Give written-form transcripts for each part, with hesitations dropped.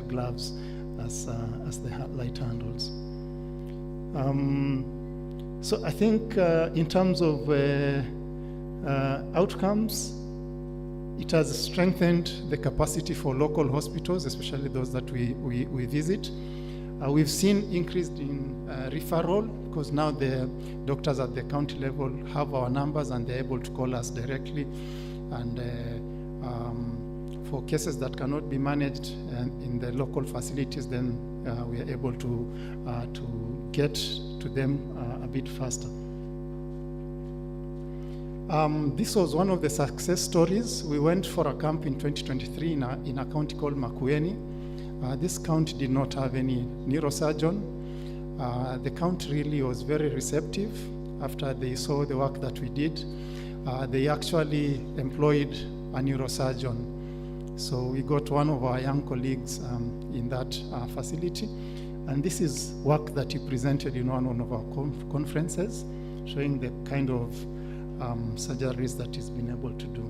gloves as the light handles. So I think in terms of outcomes, it has strengthened the capacity for local hospitals, especially those that we visit. We've seen increase in referral, because now the doctors at the county level have our numbers and they're able to call us directly. And for cases that cannot be managed in the local facilities, then we are able to get to them a bit faster. This was one of the success stories. We went for a camp in 2023 in a county called Makueni. This county did not have any neurosurgeon. The county really was very receptive after they saw the work that we did. They actually employed a neurosurgeon. So we got one of our young colleagues in that facility. And this is work that he presented in one of our conferences, showing the kind of surgeries that he's been able to do.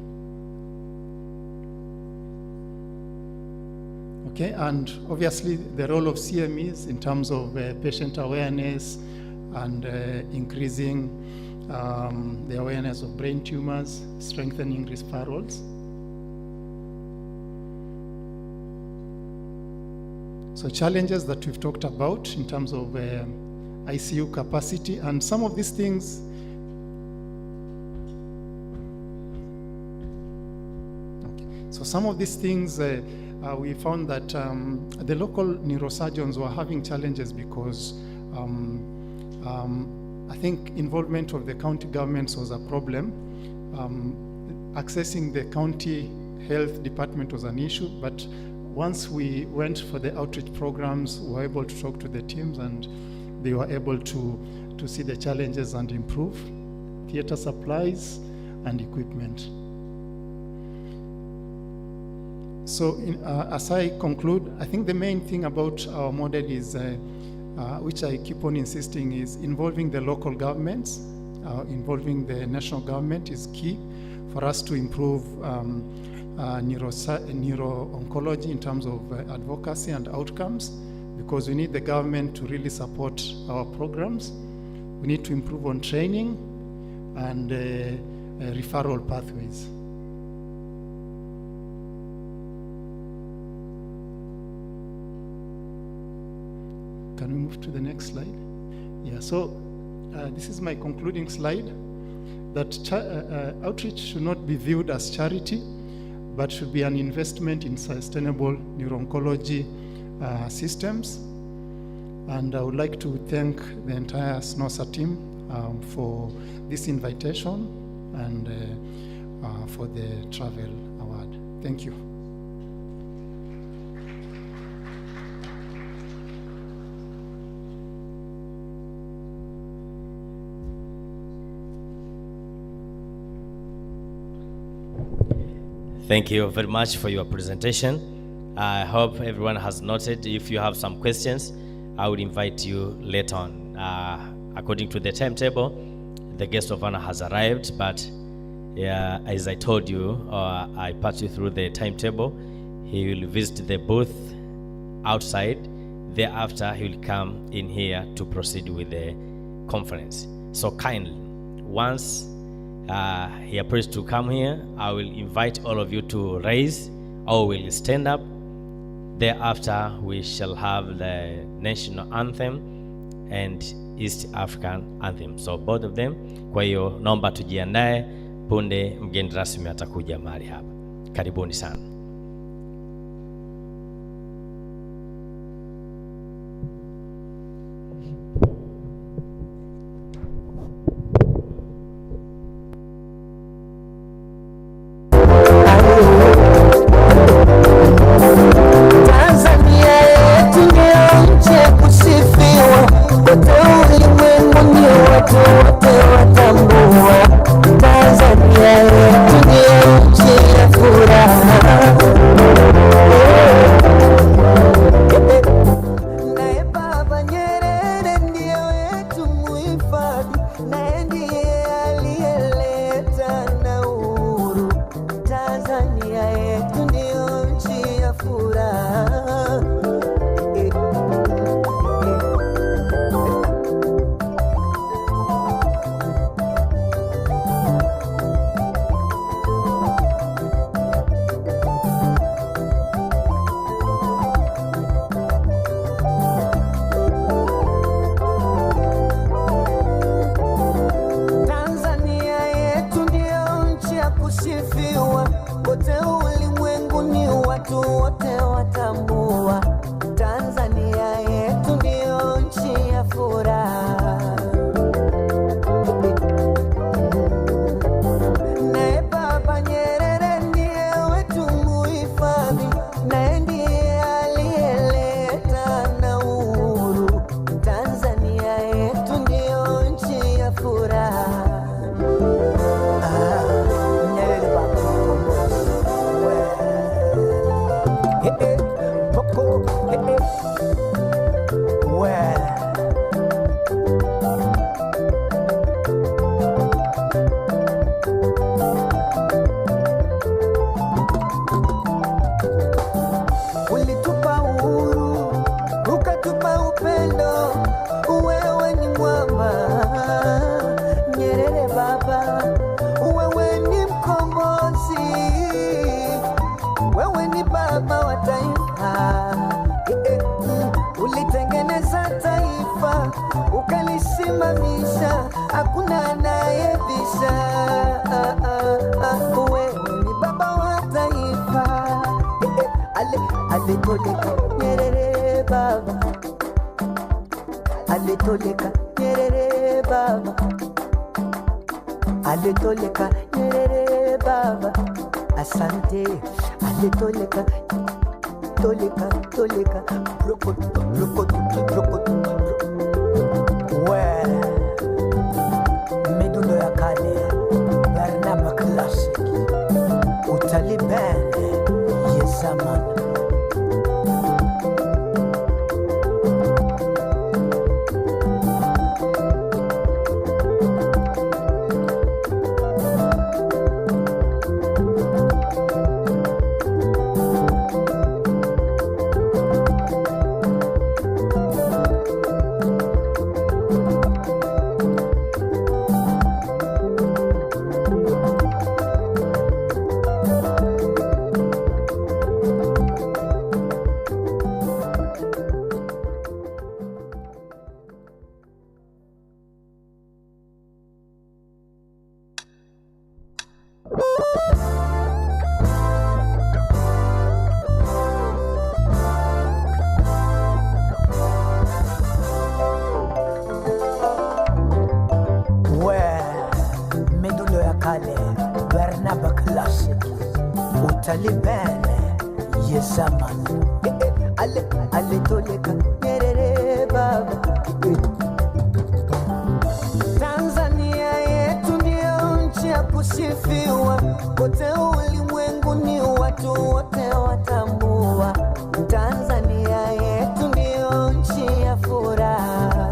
Okay, and obviously the role of CMEs in terms of patient awareness and increasing the awareness of brain tumors, strengthening referrals. So challenges that we've talked about in terms of ICU capacity, and some of these things we found that the local neurosurgeons were having challenges because I think involvement of the county governments was a problem. Accessing the county health department was an issue, but once we went for the outreach programs, we were able to talk to the teams and they were able to see the challenges and improve theater supplies and equipment. So as I conclude, I think the main thing about our model is, which I keep on insisting, is involving the local governments. Involving the national government is key for us to improve neuro-oncology in terms of advocacy and outcomes, because we need the government to really support our programs. We need to improve on training and referral pathways. Can we move to the next slide? Yeah, so this is my concluding slide, that outreach should not be viewed as charity, but should be an investment in sustainable neuro-oncology systems. And I would like to thank the entire Snossa team for this invitation and for the travel award. Thank you. Thank you very much for your presentation. I hope everyone has noted. If you have some questions, I would invite you later on. According to the timetable, the guest of honor has arrived, but as I told you, I passed you through the timetable. He will visit the booth outside. Thereafter, he will come in here to proceed with the conference. So kindly, once he appears to come here, I will invite all of you to raise or will stand up. Thereafter, we shall have the national anthem and East African anthem. So both of them. Kwa hiyo naomba tujiandae punde mgeni rasmi atakuja mahali hapa. Karibuni sana. Tanzania yetu ni nchi ya furaha. Ulitupa uhuru, ukatupa upendo, wewe ni mwamba. Nyerere baba, wewe ni mkombozi, wewe ni baba wa taifa. Ulitengeneza taifa, ukalisimamisha, hakuna anayebisha. Wewe ni baba wa taifa. Alitoleka Nyerere baba, alitoleka Nyerere baba, alitoleka Nyerere baba, asante. Alitoleka toleka toleka brokoto brokoto brokoto. We midundo ya kale Barnaba Classic utalibene ye zaman. Barnaba Classic utalibene ye zaman. Alitoleka Nyerere baba. Tanzania yetu ndio nchi ya kusifiwa, kote ulimwenguni watu wote watambua. Tanzania yetu ndio nchi ya furaha.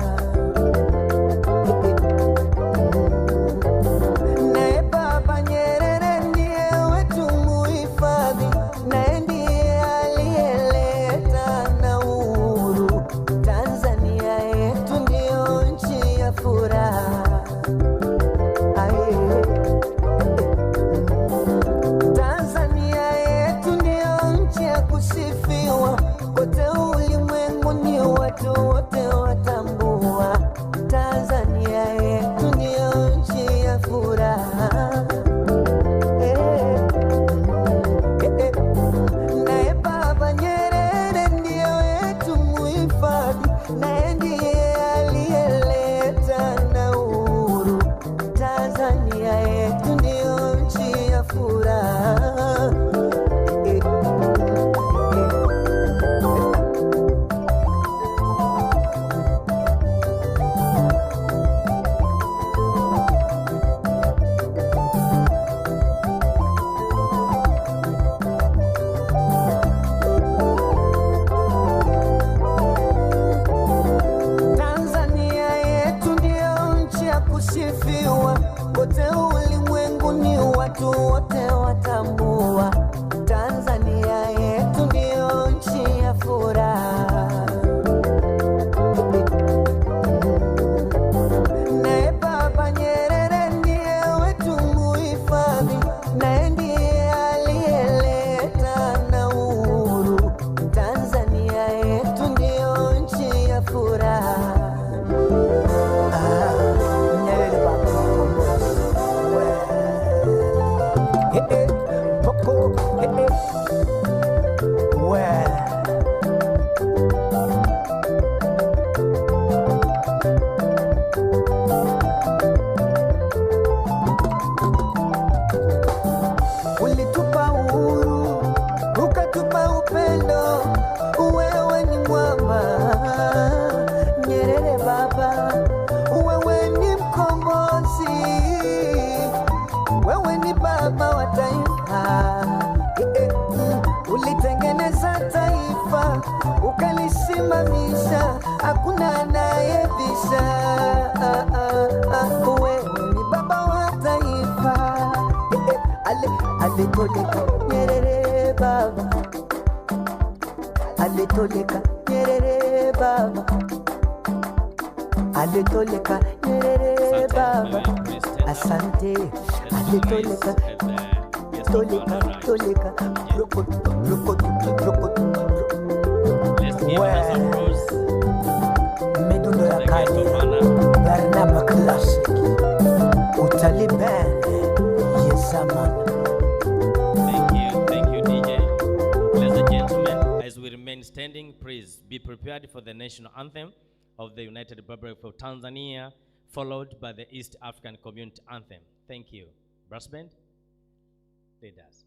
kalisimamisha, hakuna anayebisha. Wewe ni baba wa taifa. Alitoleka Nyerere baba, alitoleka Nyerere baba, alitoleka Nyerere baba. Asante, alitoleka toleka toleka roko roko roko. Medundo ya kali Barnaba Classic Utaliban Yezaman. Thank you DJ. Ladies and gentlemen, as we remain standing, please be prepared for the national anthem of the United Republic of Tanzania, followed by the East African Community Anthem. Thank you. Brass band, lead us.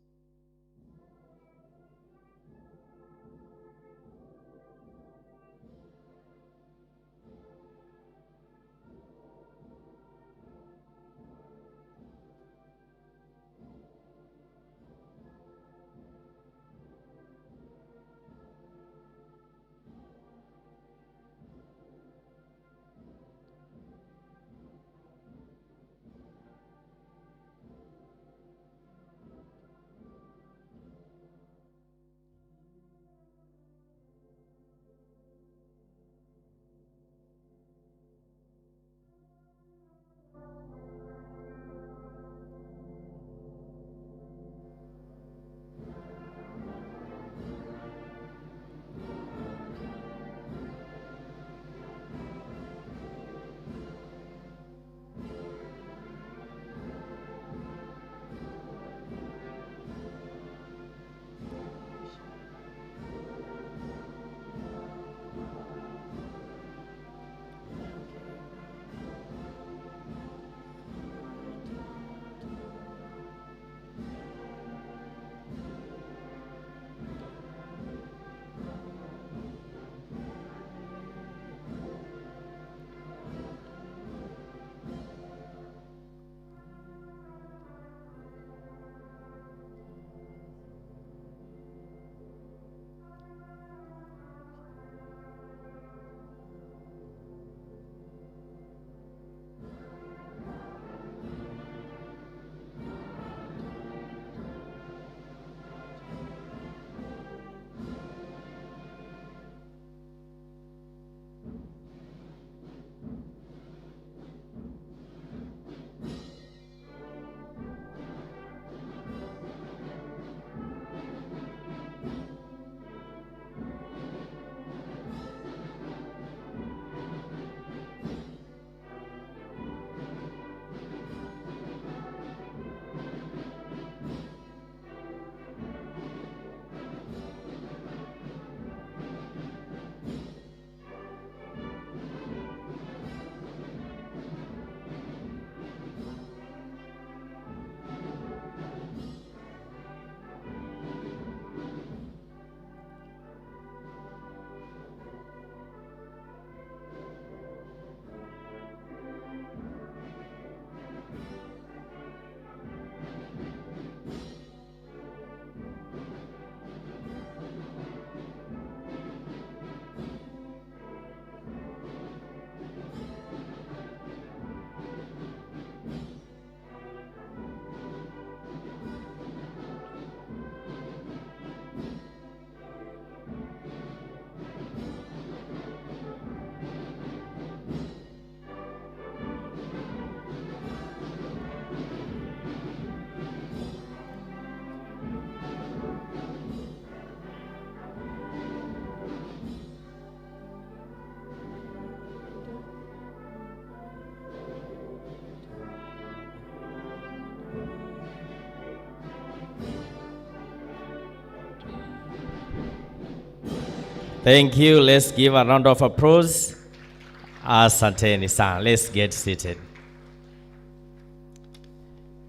Thank you. Let's give a round of applause. Asanteni sana. Let's get seated.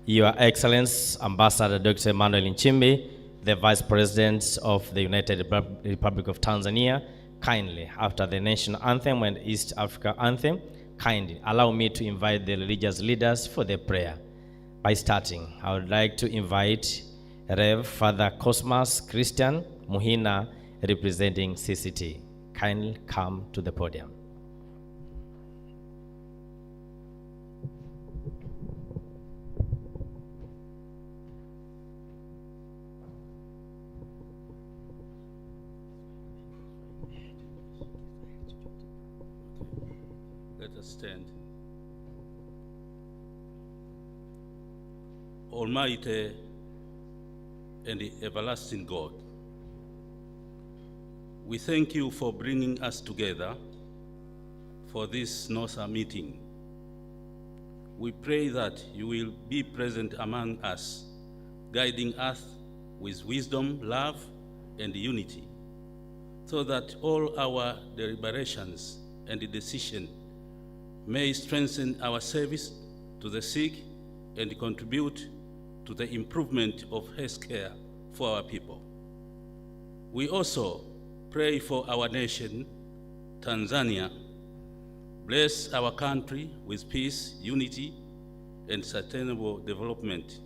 Your Excellency, Ambassador Dr. Emmanuel Nchimbi, the Vice President of the United Republic of Tanzania, kindly, after the national anthem and East Africa anthem, kindly allow me to invite the religious leaders for the prayer. By starting, I would like to invite Rev. Father Cosmas Christian Muhina, representing CCT. kindly come to the podium. Let us stand. Almighty and the everlasting God, we thank you for bringing us together for this Snossa meeting. We pray that you will be present among us, guiding us with wisdom, love, and unity, so that all our deliberations and decisions may strengthen our service to the sick and contribute to the improvement of health care for our people. We also pray for our nation, Tanzania. Bless our country with peace, unity, and sustainable development.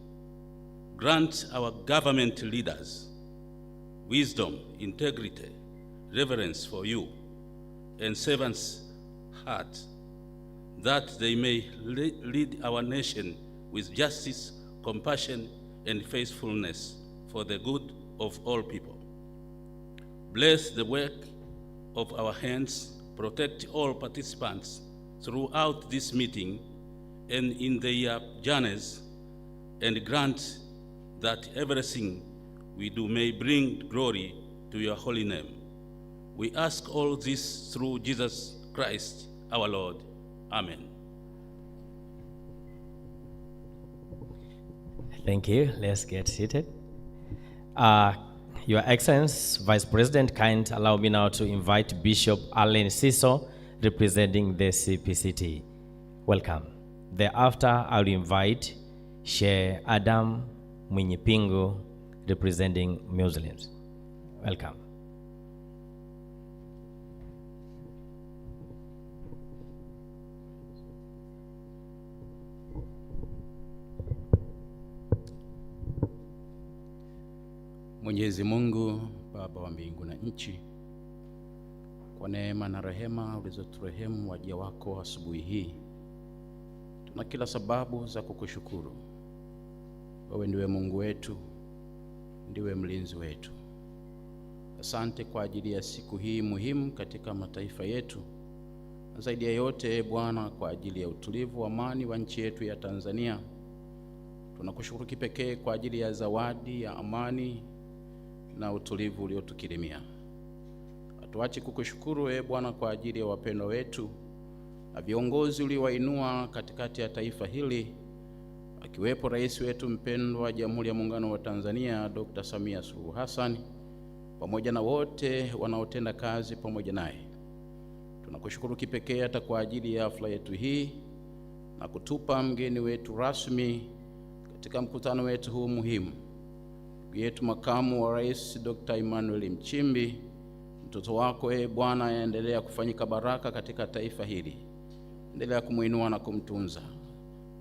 Grant our government leaders wisdom, integrity, reverence for you, and servants' heart, that they may lead our nation with justice, compassion, and faithfulness for the good of all people. Bless the work of our hands, protect all participants throughout this meeting and in their journeys, and grant that everything we do may bring glory to your holy name. We ask all this through Jesus Christ, our Lord. Amen. Thank you. Let's get seated. Your Excellency, Vice President, kindly allow me now to invite Bishop Allen Siso, representing the CPCT. Welcome. Thereafter, I'll invite Sheikh Adam Mwinyipingu, representing Muslims. Welcome. Mwenyezi Mungu, Baba wa mbingu na nchi, kwa neema na rehema ulizoturehemu waja wako asubuhi hii, tuna kila sababu za kukushukuru. Wewe ndiwe Mungu wetu, ndiwe mlinzi wetu. Asante kwa ajili ya siku hii muhimu katika mataifa yetu, na zaidi ya yote Bwana, kwa ajili ya utulivu wa amani wa nchi yetu ya Tanzania. Tunakushukuru kipekee kwa ajili ya zawadi ya amani na utulivu uliotukirimia. Hatuachi kukushukuru Bwana kwa ajili ya wapendwa wetu na viongozi uliowainua katikati ya taifa hili, akiwepo rais wetu mpendwa wa Jamhuri ya Muungano wa Tanzania Dr. Samia Suluhu Hassan, pamoja na wote wanaotenda kazi pamoja naye. Tunakushukuru kipekee hata kwa ajili ya hafla yetu hii na kutupa mgeni wetu rasmi katika mkutano wetu huu muhimu, ndugu yetu makamu wa rais Dr. Emmanuel Nchimbi. Mtoto wako Bwana aendelea kufanyika baraka katika taifa hili, endelea kumuinua na kumtunza.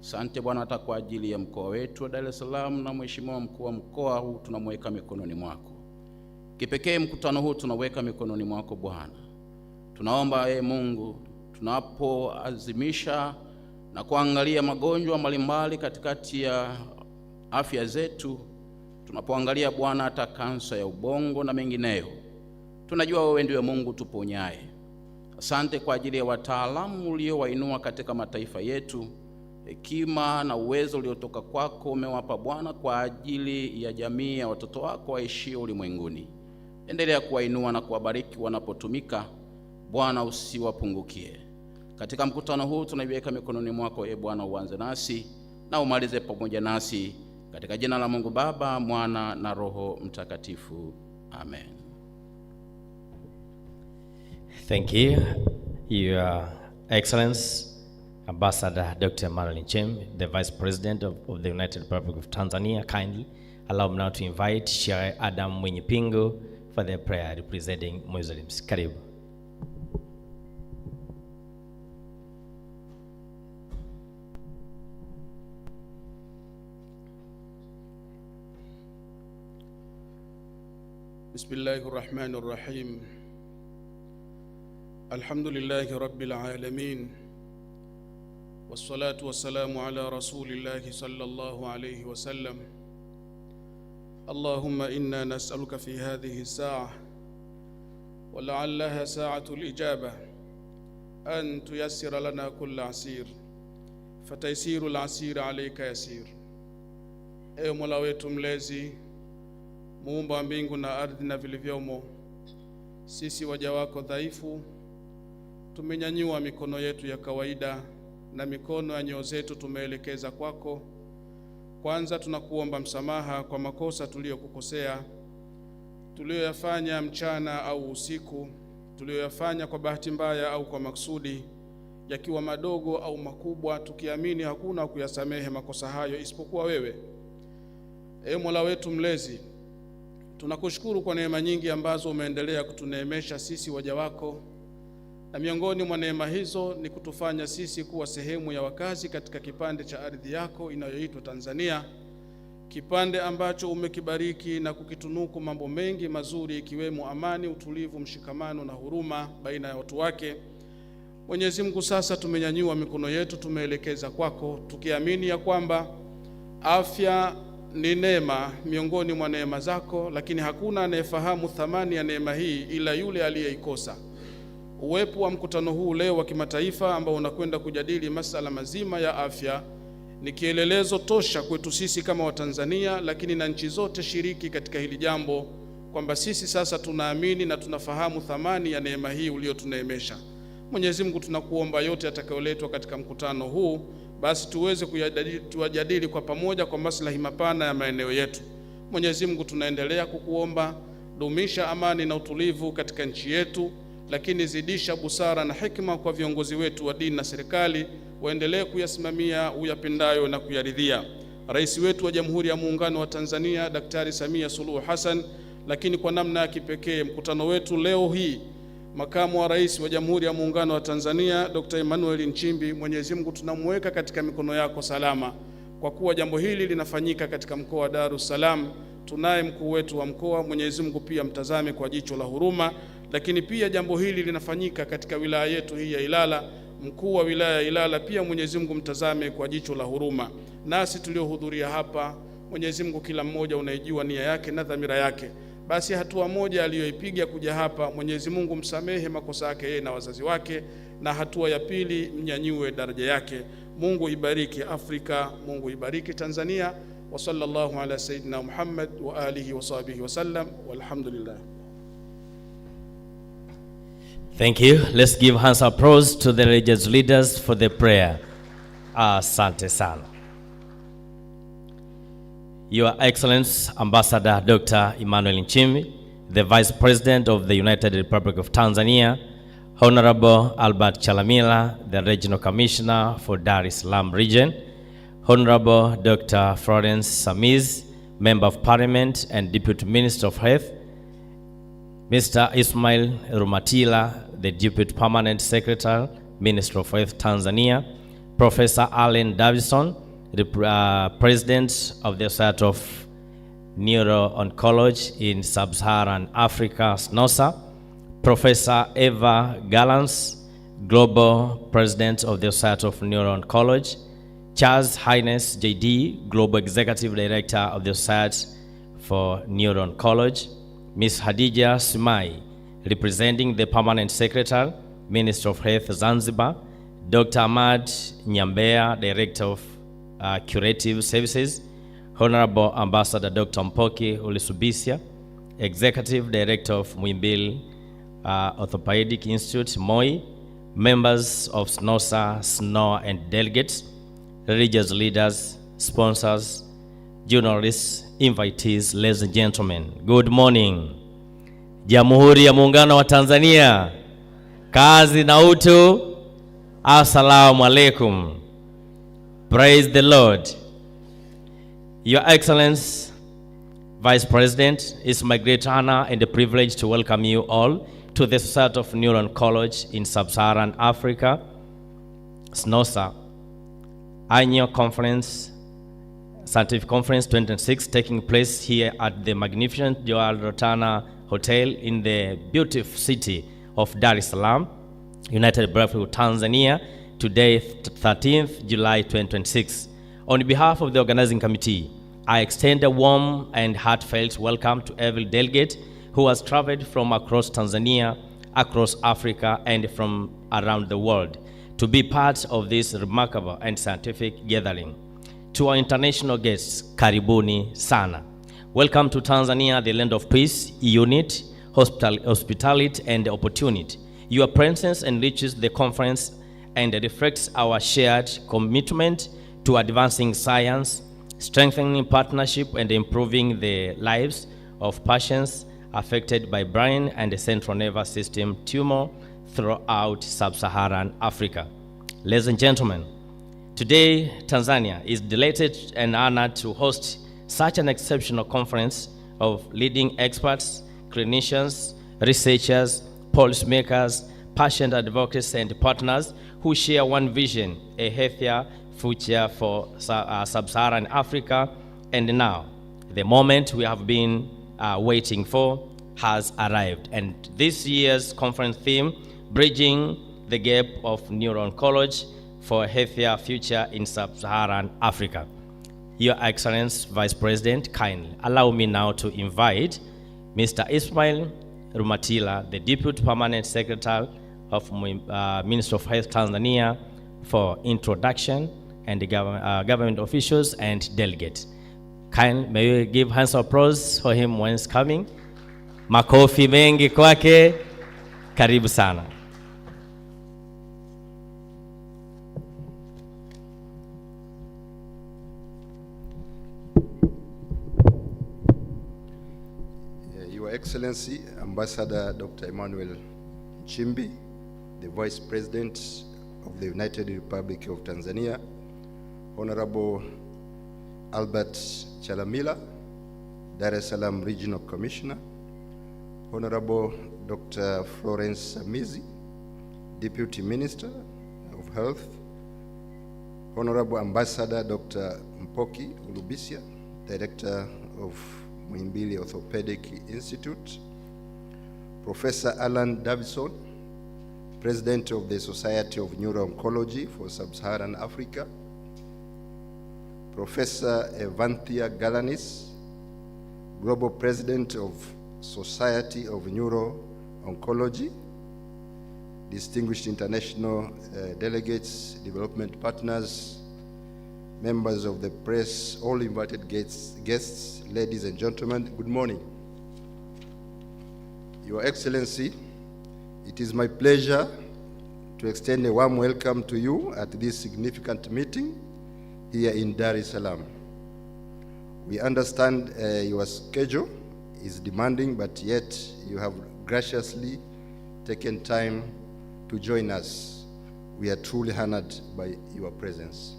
Asante Bwana hata kwa ajili ya mkoa wetu wa Dar es Salaam na mheshimiwa mkuu wa mkoa huu, tunamweka mikononi mwako. Kipekee mkutano huu tunaweka mikononi mwako Bwana. Tunaomba Mungu, tunapoazimisha na kuangalia magonjwa mbalimbali katikati ya afya zetu, tunapoangalia Bwana hata kansa ya ubongo na mengineyo, tunajua wewe ndiwe Mungu tuponyaye. Asante kwa ajili ya wataalamu uliowainua katika mataifa yetu, hekima na uwezo uliotoka kwako umewapa Bwana kwa ajili ya jamii ya watoto wako waishio ulimwenguni. Endelea kuwainua na kuwabariki wanapotumika Bwana, usiwapungukie. Katika mkutano huu tunaiweka mikononi mwako Bwana, uanze nasi na umalize pamoja nasi, katika jina la Mungu Baba, Mwana na Roho Mtakatifu. Amen. Thank you, Your Excellency, Ambassador Dr. Emmanuel Nchimbi, the Vice President of the United Republic of Tanzania. Kindly allow me now to invite Sheikh Adam Mwinyipingu for the prayer representing Muslims. Karibu. بسم الله الرحمن الرحيم الحمد لله رب العالمين والصلاة والسلام على رسول الله صلى الله عليه وسلم. اللهم إنا نسألك في هذه الساعة ولعلها ساعة الإجابة أن تيسر لنا كل عسير فتيسير العسير عليك يسير. Ewe Mola wetu mlezi, muumba wa mbingu na ardhi na vilivyomo, sisi waja wako dhaifu tumenyanyua mikono yetu ya kawaida na mikono ya nyoyo zetu tumeelekeza kwako. Kwanza tunakuomba msamaha kwa makosa tuliyokukosea, tuliyoyafanya mchana au usiku, tuliyoyafanya kwa bahati mbaya au kwa maksudi, yakiwa madogo au makubwa, tukiamini hakuna kuyasamehe makosa hayo isipokuwa wewe. Ee Mola wetu mlezi, tunakushukuru kwa neema nyingi ambazo umeendelea kutuneemesha sisi waja wako, na miongoni mwa neema hizo ni kutufanya sisi kuwa sehemu ya wakazi katika kipande cha ardhi yako inayoitwa Tanzania, kipande ambacho umekibariki na kukitunuku mambo mengi mazuri, ikiwemo amani, utulivu, mshikamano na huruma baina ya watu wake. Mwenyezi Mungu, sasa tumenyanyua mikono yetu tumeelekeza kwako, tukiamini ya kwamba afya ni neema miongoni mwa neema zako, lakini hakuna anayefahamu thamani ya neema hii ila yule aliyeikosa. Uwepo wa mkutano huu leo wa kimataifa ambao unakwenda kujadili masala mazima ya afya ni kielelezo tosha kwetu sisi kama Watanzania, lakini na nchi zote shiriki katika hili jambo, kwamba sisi sasa tunaamini na tunafahamu thamani ya neema hii uliyotuneemesha. Mwenyezi Mungu, tunakuomba yote yatakayoletwa katika mkutano huu basi tuweze kuyajadili kwa pamoja kwa maslahi mapana ya maeneo yetu. Mwenyezi Mungu, tunaendelea kukuomba, dumisha amani na utulivu katika nchi yetu, lakini zidisha busara na hikma kwa viongozi wetu wa dini na serikali, waendelee kuyasimamia uyapendayo na kuyaridhia. Rais wetu wa Jamhuri ya Muungano wa Tanzania Daktari Samia Suluhu Hassan, lakini kwa namna ya kipekee mkutano wetu leo hii Makamu wa Rais wa Jamhuri ya Muungano wa Tanzania Dr. Emmanuel Nchimbi, Mwenyezi Mungu tunamweka katika mikono yako salama, kwa kuwa jambo hili linafanyika katika mkoa wa Dar es Salaam. Tunaye mkuu wetu wa mkoa, Mwenyezi Mungu pia mtazame kwa jicho la huruma, lakini pia jambo hili linafanyika katika wilaya yetu hii ya Ilala. Mkuu wa wilaya ya Ilala pia Mwenyezi Mungu mtazame kwa jicho la huruma. Nasi tuliohudhuria hapa, Mwenyezi Mungu kila mmoja unaijua nia yake na dhamira yake, basi hatua moja aliyoipiga kuja hapa, Mwenyezi Mungu msamehe makosa yake yeye na wazazi wake, na hatua ya pili mnyanyue daraja yake. Mungu ibariki Afrika, Mungu ibariki Tanzania. Wa sallallahu ala sayyidina Muhammad wa alihi wa sahbihi wa sallam, walhamdulillah. Thank you. Let's give hands of applause to the religious leaders for the prayer. Asante sana. Your Excellency Ambassador Dr. Emmanuel Nchimbi, the Vice President of the United Republic of Tanzania, Honorable Albert Chalamila, the Regional Commissioner for Dar es Salaam Region, Honorable Dr. Florence Samiz, Member of Parliament and Deputy Minister of Health, Mr. Ismail Rumatila, the Deputy Permanent Secretary, Minister of Health Tanzania, Professor Allen Davison, the President of the Society of Neuro-Oncology in Sub-Saharan Africa, Snossa, Professor Eva Gallants, Global President of the Society of Neuro-Oncology, Charles Highness JD, Global Executive Director of the Society for Neuro-Oncology, Ms. Hadija Sumai, representing the Permanent Secretary, Minister of Health Zanzibar, Dr. Ahmad Nyambea, Director of Curative Services, Honorable Ambassador Dr. Mpoki Ulisubisia, Executive Director of Muhimbili Orthopedic Institute, MOI, members of Snossa, SNO, and delegates, religious leaders, sponsors, journalists, invitees, ladies and gentlemen, good morning. Jamhuri ya Muungano wa Tanzania, kazi na utu, assalamu alaikum. Praise the Lord. Your Excellency, Vice President, it's my great honor and a privilege to welcome you all to the Society of Neuro-Oncology in Sub-Saharan Africa, Snossa, annual conference, scientific conference 2026, taking place here at the magnificent Johari Rotana Hotel in the beautiful city of Dar es Salaam. United Brotherhood Tanzania, today 13th July 2026. On behalf of the organizing committee, I extend a warm and heartfelt welcome to every delegate who has traveled from across Tanzania, across Africa, and from around the world to be part of this remarkable and scientific gathering. To our international guests, karibuni sana. Welcome to Tanzania, the land of peace, unity, hospitality, and opportunity. Your presence enriches the conference and reflects our shared commitment to advancing science, strengthening partnership, and improving the lives of patients affected by brain and central nervous system tumor throughout sub-Saharan Africa. Ladies and gentlemen, today Tanzania is delighted and honored to host such an exceptional conference of leading experts, clinicians, researchers, policymakers, patient advocates, and partners who share one vision, a healthier future for sub-Saharan Africa. And now, the moment we have been waiting for has arrived. And this year's conference theme, Bridging the Gap of Neuro-Oncology for a Healthier Future in Sub-Saharan Africa. Your Excellency Vice President, kindly allow me now to invite Mr. Ismail Rumatila, the Deputy Permanent Secretary of Ministry of Health Tanzania, for introduction, and the government officials and delegates. May we give hands of applause for him once coming. Makofi mengi kwake. Karibu sana. Your Excellency, Ambassador Dr. Emmanuel Nchimbi, the Vice President of the United Republic of Tanzania, Honorable Albert Chalamila, Dar es Salaam Regional Commissioner, Honorable Dr. Florence Samizi, Deputy Minister of Health, Honorable Ambassador Dr. Mpoki Ulubisia, Director of Muhimbili Orthopedic Institute, Professor Alan Davidson, President of the Society of Neuro-Oncology for Sub-Saharan Africa, Professor Evanthia Galanis, Global President of Society of Neuro-Oncology, distinguished international delegates, development partners, members of the press, all invited guests, ladies and gentlemen, good morning. Your Excellency, it is my pleasure to extend a warm welcome to you at this significant meeting here in Dar es Salaam. We understand your schedule is demanding, but yet you have graciously taken time to join us. We are truly honored by your presence.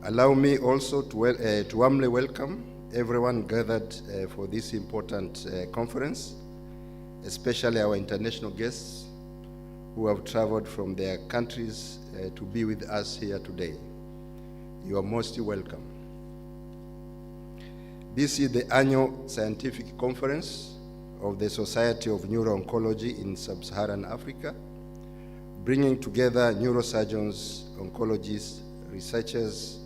Allow me also to warmly welcome everyone gathered for this important conference, especially our international guests who have traveled from their countries to be with us here today. You are most welcome. This is the annual scientific conference of the Society of Neuro-Oncology in Sub-Saharan Africa, bringing together neurosurgeons, oncologists, researchers,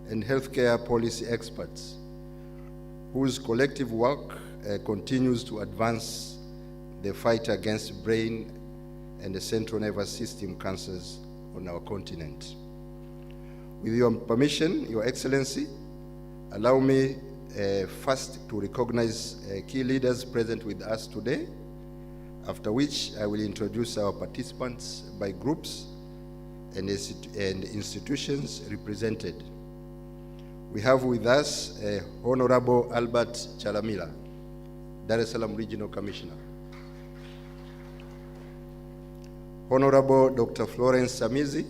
and healthcare policy experts whose collective work continues to advance the fight against brain and the central nervous system cancers on our continent. With your permission, Your Excellency, allow me first to recognize key leaders present with us today, after which I will introduce our participants by groups and institutions represented. We have with us Honorable Albert Chalamila, Dar es Salaam Regional Commissioner. Honorable Dr. Florence Samizi,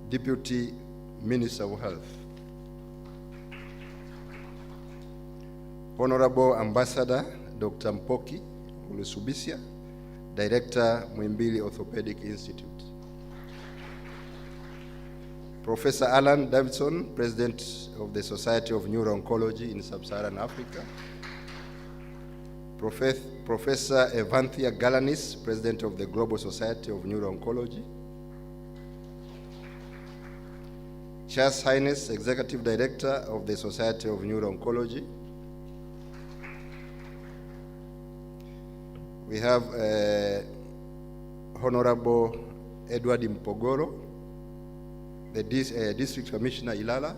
Deputy Minister of Health. Honorable Ambassador Dr. Mpoki Ulubisia, Director, Muhimbili Orthopedic Institute. Professor Alan Davidson, President of the Society of Neuro-Oncology in Sub-Saharan Africa. Professor Evanthia Galanis, President of the Global Society of Neuro-Oncology. Charles Highness, Executive Director of the Society of Neuro-Oncology. We have Honorable Edward Mpogoro, the District Commissioner Ilala.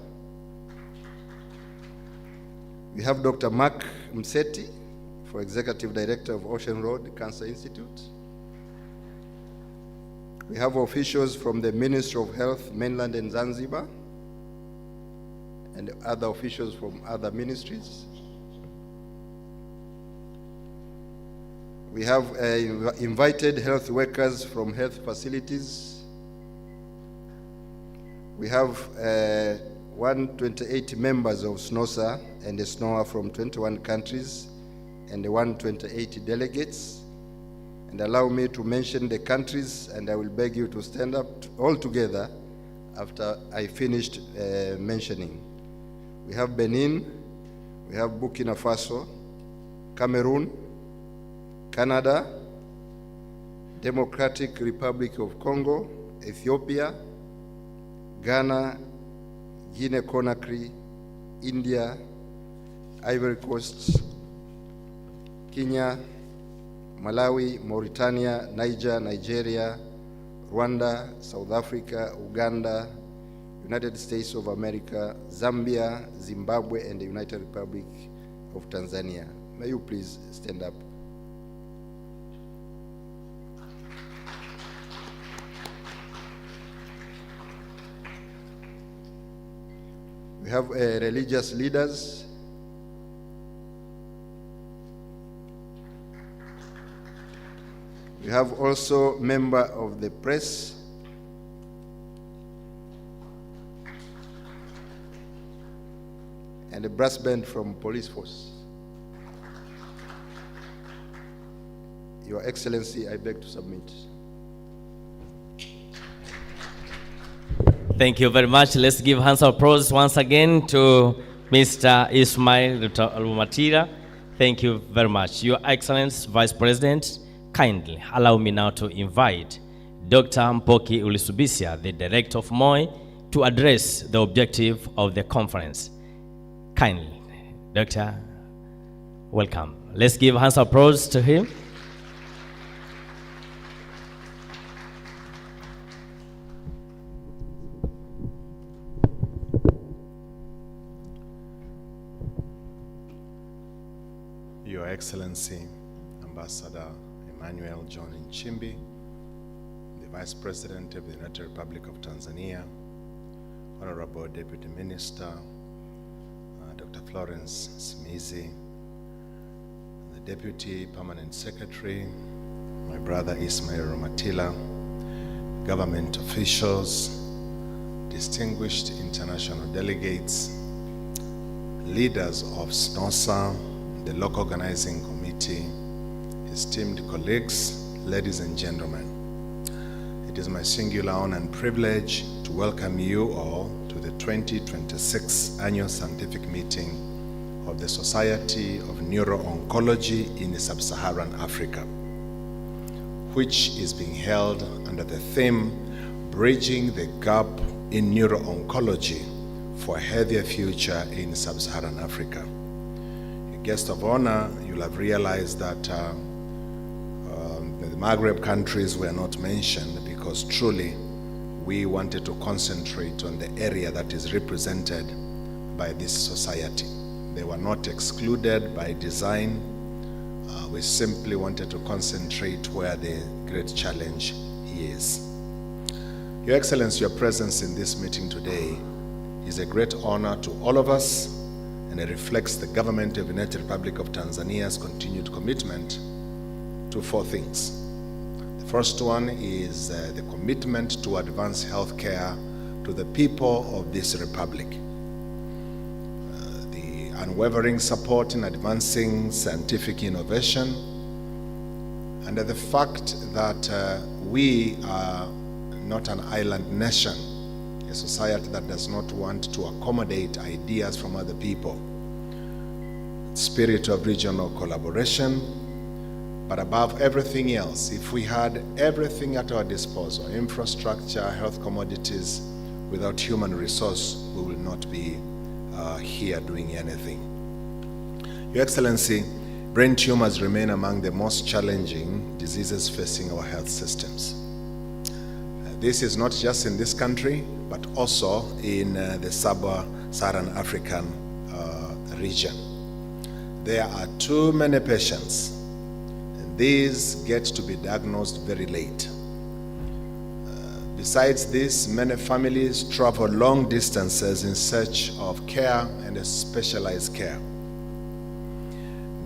We have Dr. Mark Mseti, for Executive Director of Ocean Road Cancer Institute. We have officials from the Ministry of Health, Mainland and Zanzibar, and other officials from other ministries. We have invited health workers from health facilities. We have 128 members of Snossa and the SNOA from 21 countries and 128 delegates. And allow me to mention the countries, and I will beg you to stand up all together after I finished mentioning. We have Benin, we have Burkina Faso, Cameroon, Canada, Democratic Republic of Congo, Ethiopia, Ghana, Guinea-Conakry, India, Ivory Coast, Kenya, Malawi, Mauritania, Niger, Nigeria, Rwanda, South Africa, Uganda, United States of America, Zambia, Zimbabwe, and the United Republic of Tanzania. May you please stand up. We have religious leaders. We have also member of the press. And a brass band from police force. Your Excellency, I beg to submit. Thank you very much. Let's give hands of applause once again to Mr. Ismail Lumatira. Thank you very much. Your Excellency, Vice President, kindly allow me now to invite Dr. Mpoki Ulisubisia, the Director of MOI, to address the objective of the conference. Kindly, Doctor, welcome. Let's give hands of applause to him. Your Excellency, Ambassador Emmanuel John Nchimbi, the Vice President of the United Republic of Tanzania, Honorable Deputy Minister, Dr. Florence Smizi, the Deputy Permanent Secretary, my brother Ismail Romatila, government officials, distinguished international delegates, leaders of Snossa, the local organizing committee, esteemed colleagues, ladies and gentlemen. It is my singular honor and privilege to welcome you all to the 2026 Annual Scientific Meeting of the Society of Neuro-Oncology in Sub-Saharan Africa, which is being held under the theme, Bridging the Gap in Neuro-Oncology for a Healthier Future in Sub-Saharan Africa. Guest of honor, you'll have realized that the Maghreb countries were not mentioned because truly we wanted to concentrate on the area that is represented by this society. They were not excluded by design. We simply wanted to concentrate where the great challenge is. Your Excellency, your presence in this meeting today is a great honor to all of us, and it reflects the government of the United Republic of Tanzania's continued commitment to four things. The first one is the commitment to advance healthcare to the people of this republic. The unwavering support in advancing scientific innovation, and the fact that we are not an island nation, a society that does not want to accommodate ideas from other people. Spirit of regional collaboration, But above everything else, if we had everything at our disposal, infrastructure, health commodities, without human resource, we will not be here doing anything. Your Excellency, brain tumors remain among the most challenging diseases facing our health systems. This is not just in this country, but also in the sub-Saharan African region. There are too many patients, and these get to be diagnosed very late. Besides this, many families travel long distances in search of care and specialized care.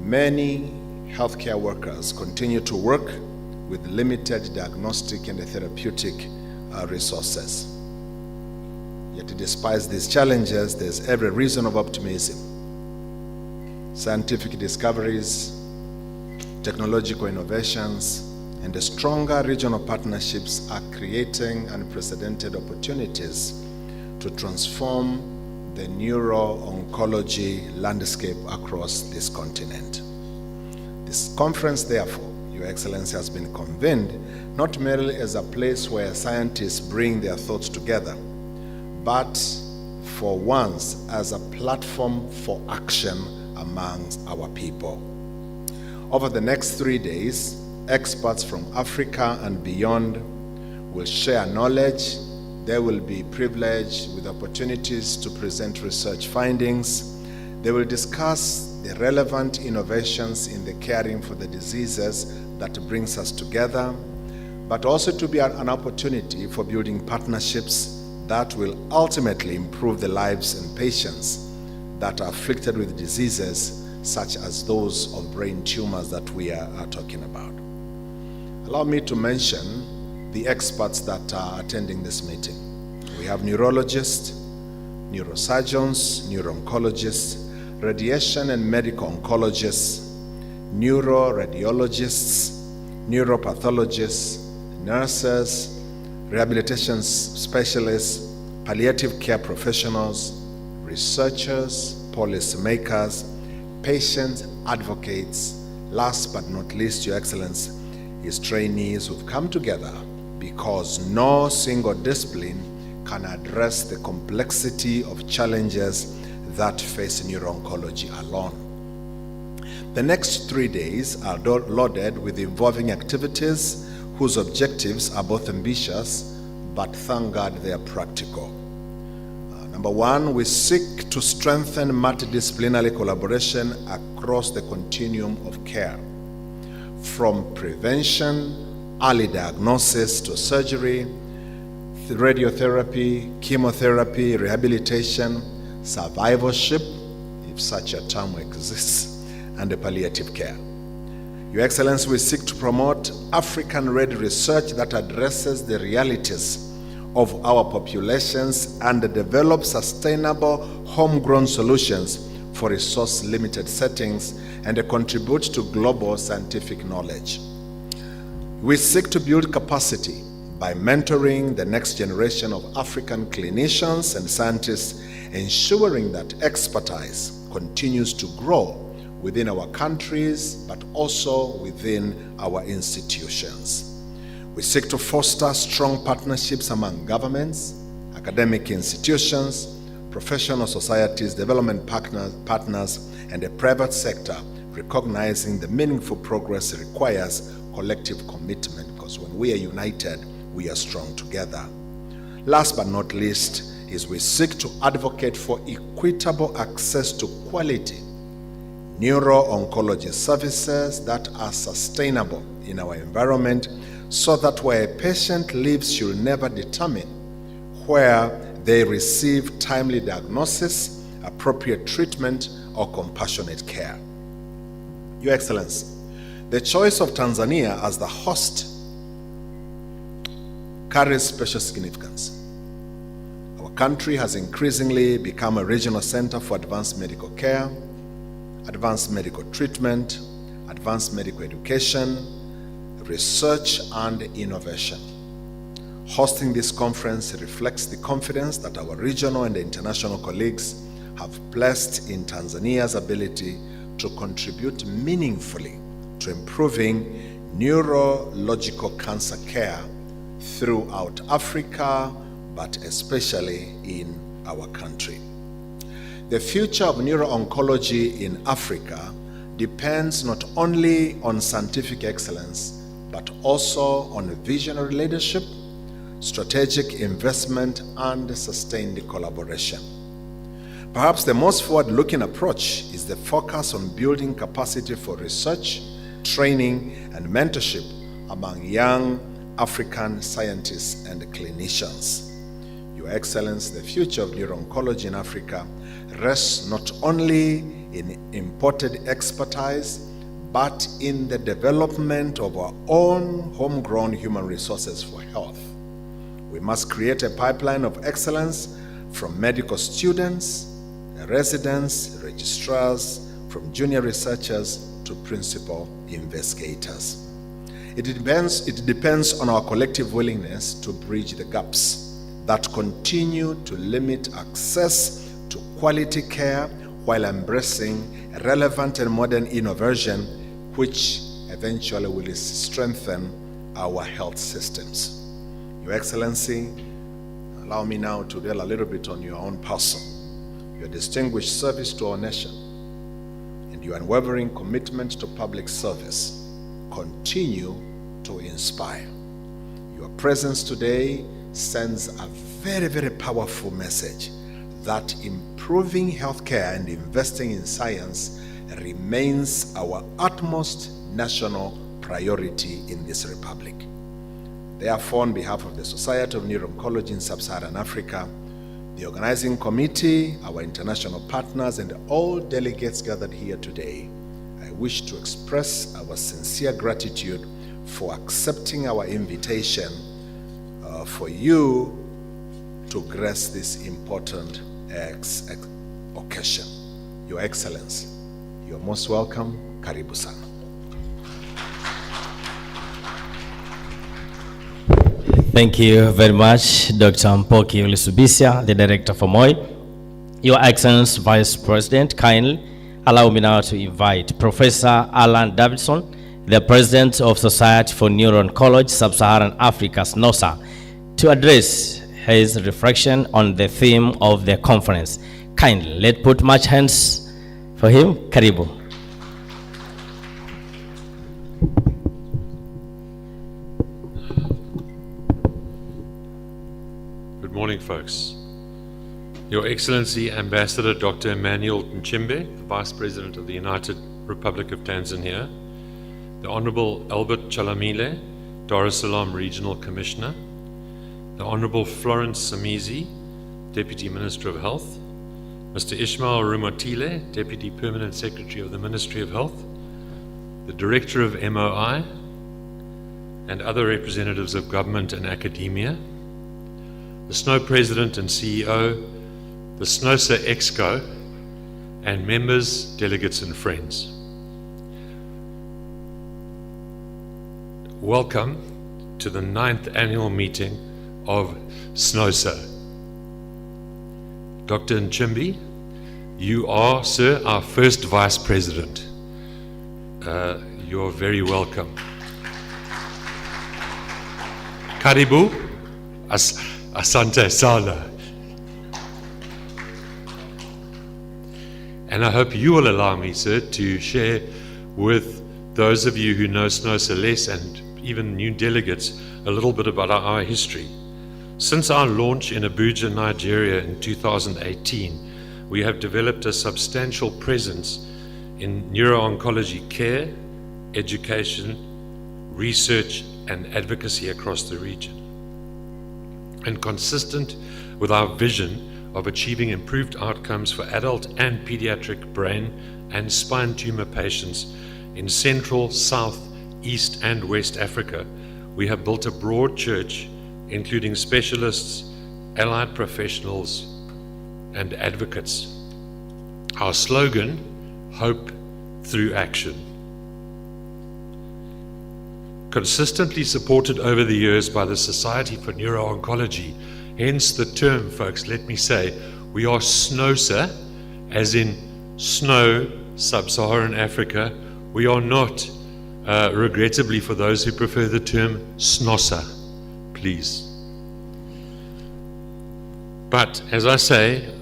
Many healthcare workers continue to work with limited diagnostic and therapeutic resources. Yet despite these challenges, there's every reason of optimism. Scientific discoveries, technological innovations, and the stronger regional partnerships are creating unprecedented opportunities to transform the neuro-oncology landscape across this continent. This conference, therefore, Your Excellency, has been convened not merely as a place where scientists bring their thoughts together, but for once as a platform for action amongst our people. Over the next 3 days, experts from Africa and beyond will share knowledge. They will be privileged with opportunities to present research findings. They will discuss the relevant innovations in the caring for the diseases that brings us together, but also to be an opportunity for building partnerships that will ultimately improve the lives and patients that are afflicted with diseases such as those of brain tumors that we are talking about. Allow me to mention the experts that are attending this meeting. We have neurologists, neurosurgeons, neuro-oncologists, radiation and medical oncologists, neuroradiologists, neuropathologists, nurses, rehabilitation specialists, palliative care professionals, researchers, policymakers, patient advocates, last but not least, Your Excellency, is trainees who've come together because no single discipline can address the complexity of challenges that face neuro-oncology alone. The next 3 days are loaded with involving activities whose objectives are both ambitious, but thank God they are practical. Number one, we seek to strengthen multidisciplinary collaboration across the continuum of care, from prevention, early diagnosis to surgery, radiotherapy, chemotherapy, rehabilitation, survivorship, if such a term exists, and the palliative care. Your Excellency, we seek to promote African-ready research that addresses the realities of our populations and develop sustainable homegrown solutions for resource-limited settings and contribute to global scientific knowledge. We seek to build capacity by mentoring the next generation of African clinicians and scientists, ensuring that expertise continues to grow within our countries, but also within our institutions. We seek to foster strong partnerships among governments, academic institutions, professional societies, development partners, and the private sector, recognizing the meaningful progress requires collective commitment, because when we are united, we are strong together. Last but not least is we seek to advocate for equitable access to quality neuro-oncology services that are sustainable in our environment, so that where a patient lives should never determine where they receive timely diagnosis, appropriate treatment, or compassionate care. Your Excellency, the choice of Tanzania as the host carries special significance. Our country has increasingly become a regional center for advanced medical care, advanced medical treatment, advanced medical education, research, and innovation. Hosting this conference reflects the confidence that our regional and international colleagues have placed in Tanzania's ability to contribute meaningfully to improving neurological cancer care throughout Africa, but especially in our country. The future of neuro-oncology in Africa depends not only on scientific excellence, but also on visionary leadership, strategic investment, and sustained collaboration. Perhaps the most forward-looking approach is the focus on building capacity for research, training, and mentorship among young African scientists and clinicians. Your Excellency, the future of neuro-oncology in Africa rests not only in imported expertise, but in the development of our own homegrown human resources for health. We must create a pipeline of excellence from medical students, residents, registrars, from junior researchers to principal investigators. It depends on our collective willingness to bridge the gaps that continue to limit access to quality care while embracing relevant and modern innovation, which eventually will strengthen our health systems. Your Excellency, allow me now to dwell a little bit on your own person, your distinguished service to our nation, and your unwavering commitment to public service continue to inspire. Your presence today sends a very, very powerful message that improving healthcare and investing in science remains our utmost national priority in this republic. Therefore, on behalf of the Society of Neuro-Oncology in Sub-Saharan Africa, the organizing committee, our international partners, and all delegates gathered here today, I wish to express our sincere gratitude for accepting our invitation for you to grace this important occasion. Your Excellency, you are most welcome. Karibu sana. Thank you very much, Dr. Mpoki Olisubisia, the Director for MOI. Your Excellency Vice President, kindly allow me now to invite Professor Alan Davidson, the President of Society for Neuro-Oncology, Sub-Saharan Africa, Snossa, to address his reflection on the theme of the conference. Kindly, let's put much hands for him. Karibu. Good morning, folks. Your Excellency Ambassador Dr. Emmanuel Nchimbe, Vice President of the United Republic of Tanzania, the Honorable Albert Chalamile, Dar es Salaam Regional Commissioner, the Honorable Florence Samizi, Deputy Minister of Health, Mr. Ishmael Rumotile, Deputy Permanent Secretary of the Ministry of Health, the Director of MOI, and other representatives of government and academia, the SNO President and CEO, the Snossa Exco, and members, delegates, and friends. Welcome to the 9th annual meeting of Snossa. Dr. Nchimbi, you are, sir, our first Vice President. You're very welcome. Karibu, asante sana. And I hope you will allow me, sir, to share with those of you who know Snossa less and even new delegates a little bit about our history. Since our launch in Abuja, Nigeria in 2018, we have developed a substantial presence in neuro-oncology care, education, research, and advocacy across the region. And consistent with our vision of achieving improved outcomes for adult and pediatric brain and spine tumor patients in Central, South, East, and West Africa, we have built a broad church including specialists, allied professionals, and advocates. Our slogan, Hope Through Action. Consistently supported over the years by the Society for Neuro-Oncology, hence the term, folks, let me say, we are Snossa, as in snow, sub-Saharan Africa. We are not regrettably for those who prefer the term Snossa, please. But as I say,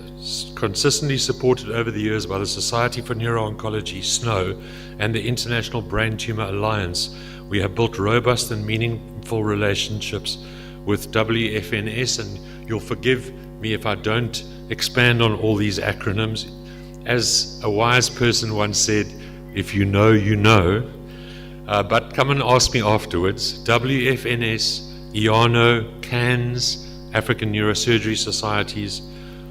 consistently supported over the years by the Society for Neuro-Oncology, SNO, and the International Brain Tumor Alliance, we have built robust and meaningful relationships with WFNS, and you'll forgive me if I don't expand on all these acronyms. As a wise person once said, if you know, you know, but come and ask me afterwards. WFNS, IANO, CANS, African Neurosurgery Societies,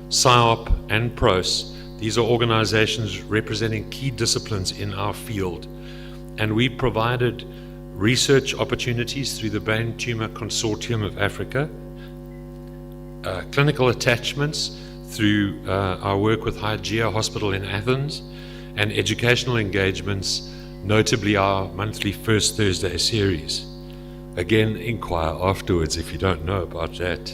SIOP, and PROS. These are organizations representing key disciplines in our field. And we provided research opportunities through the Brain Tumor Consortium of Africa, clinical attachments through our work with Hygeia Hospital in Athens, and educational engagements, notably our monthly First Thursday series. Again, inquire afterwards if you don't know about that.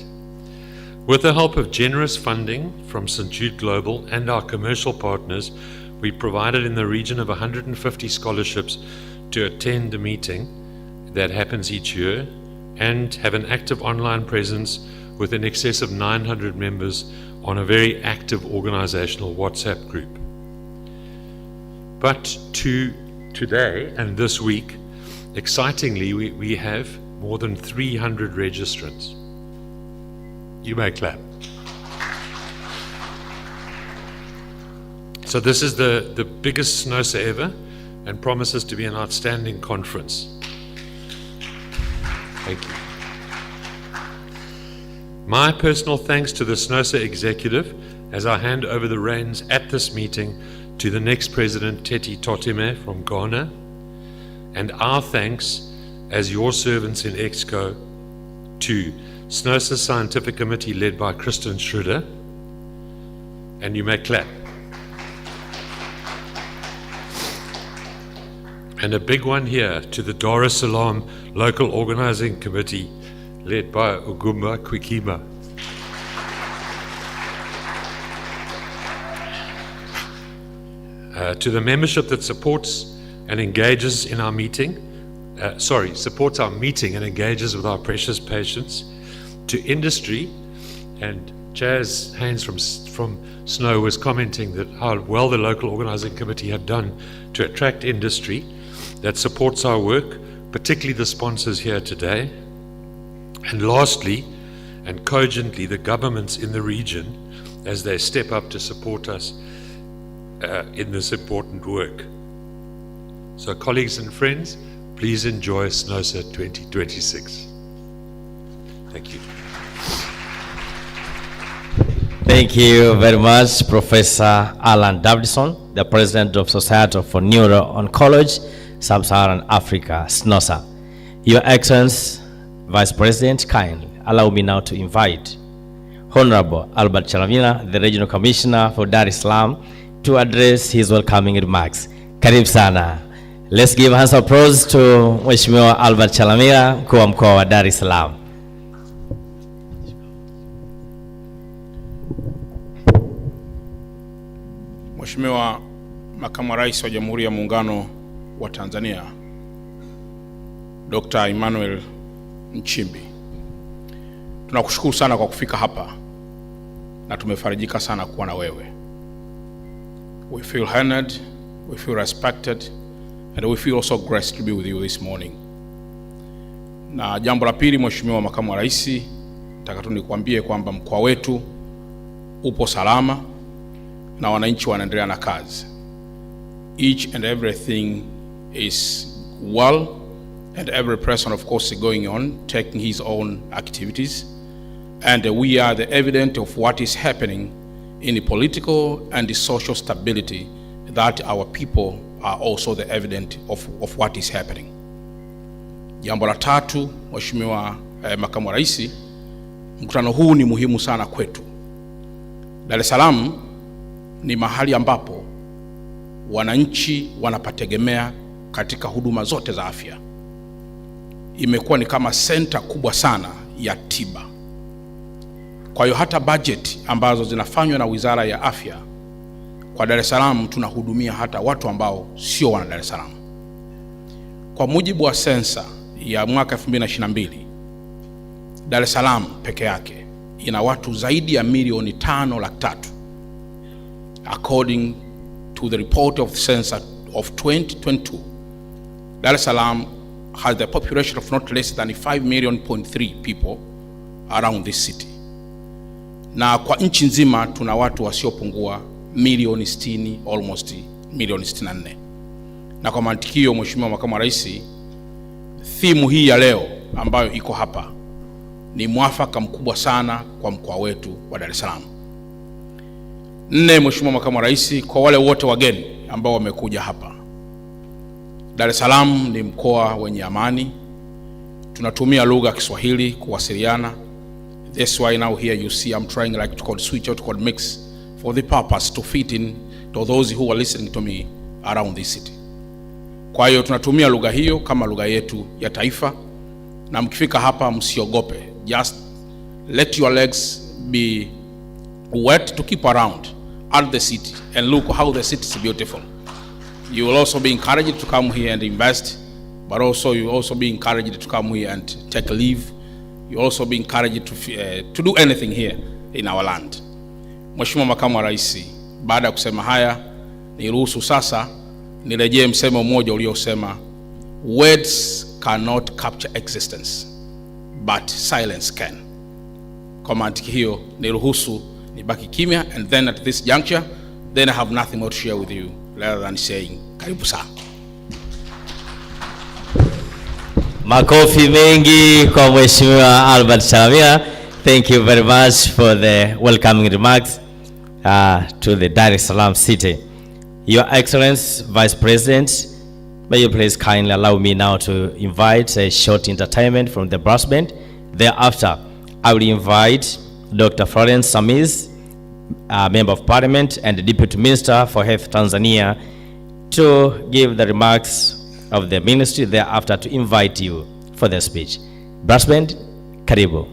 With the help of generous funding from St. Jude Global and our commercial partners, we provided in the region of 150 scholarships to attend a meeting that happens each year and have an active online presence with in excess of 900 members on a very active organizational WhatsApp group. But today and this week, excitingly, we have more than 300 registrants. You may clap. So this is the biggest Snossa ever and promises to be an outstanding conference. Thank you. My personal thanks to the Snossa executive as I hand over the reins at this meeting to the next president, Teti Totime from Ghana, and our thanks as your servants in Exco to Snossa Scientific Committee led by Kristen Schroeder, and you may clap. And a big one here to the Dar es Salaam Local Organizing Committee led by Ugumba Kwikima. To the membership that supports and engages in our meeting, supports our meeting and engages with our precious patients, to industry, and Jazz Haynes from SNO was commenting that how well the local organizing committee had done to attract industry that supports our work, particularly the sponsors here today. And lastly, and cogently, the governments in the region as they step up to support us in this important work. So colleagues and friends, please enjoy Snossa 2026. Thank you. Thank you very much, Professor Alan Davidson, the President of Society for Neuro-Oncology, Sub-Saharan Africa, Snossa. Your Excellency, Vice President, kindly allow me now to invite Honorable Albert Chalamila, the Regional Commissioner for Dar es Salaam, to address his welcoming remarks. Karibu sana. Let's give hands of applause to Mheshimiwa Albert Chalamila, mkuu wa mkoa wa Dar es Salaam. Mheshimiwa Makamu wa Rais wa Jamhuri ya Muungano wa Tanzania, Dr. Emmanuel Nchimbi, tunakushukuru sana kwa kufika hapa na tumefarijika sana kuwa na wewe. We feel honored, we feel respected, and we feel also graced to be with you this morning. Na jambo la pili, Mheshimiwa Makamu wa Rais, nataka tu nikuambie kwamba mkoa wetu upo salama na wananchi wanaendelea na kazi. Each and everything is well, and every person of course is going on, taking his own activities, and we are the evidence of what is happening in the political and the social stability, that our people are also the evidence of what is happening. Jambo la tatu, Mheshimiwa Makamu wa Rais, mkutano huu ni muhimu sana kwetu. Dar es Salaam ni mahali ambapo wananchi wanapategemea katika huduma zote za afya. Imekuwa ni kama center kubwa sana ya tiba. Kwa hiyo hata budget ambazo zinafanywa na Wizara ya Afya kwa Dar es Salaam tunahudumia hata watu ambao sio wana Dar es Salaam. Kwa mujibu wa sensa ya mwaka 2022, Dar es Salaam peke yake ina watu zaidi ya milioni 5.3. According to the report of the census of 2022, Dar es Salaam has the population of not less than 5.3 people around this city. Na kwa nchi nzima tuna watu wasiopungua milioni 60, almost milioni 64. Na kwa mantikio, Mheshimiwa Makamu wa Rais, theme hii ya leo ambayo iko hapa ni mwafaka mkubwa sana kwa mkoa wetu wa Dar es Salaam. Mheshimiwa Makamu wa Rais, kwa wale wote wageni ambao wamekuja hapa, Dar es Salaam ni mkoa wenye amani. Tunatumia lugha ya Kiswahili kuwasiliana. That's why now here you see I'm trying like to call switch out, to call mix, for the purpose to fit in to those who are listening to me around this city. Kwa hiyo tunatumia lugha hiyo kama lugha yetu ya taifa, na mkifika hapa msiogope. Just let your legs be wet to keep around at the city and look how the city is beautiful. You will also be encouraged to come here and invest, but also you will also be encouraged to come here and take a leave. You will also be encouraged to do anything here in our land. Mheshimiwa Makamu wa Rais, baada ya kusema haya, niruhusu sasa nirejee msemo mmoja uliosema, words cannot capture existence, but silence can. Kwa mantiki hiyo, niruhusu nibaki kimya, and then at this juncture, then I have nothing more to share with you rather than saying karibu sana. Makofi mengi kwa Mheshimiwa Albert Chalamila. Thank you very much for the welcoming remarks to the Dar es Salaam city. Your Excellency Vice President, may you please kindly allow me now to invite a short entertainment from the brass band. Thereafter, I will invite Dr. Florence Samiz, Member of Parliament and Deputy Minister for Health Tanzania, to give the remarks of the ministry. Thereafter, to invite you for the speech. Brass band, karibu.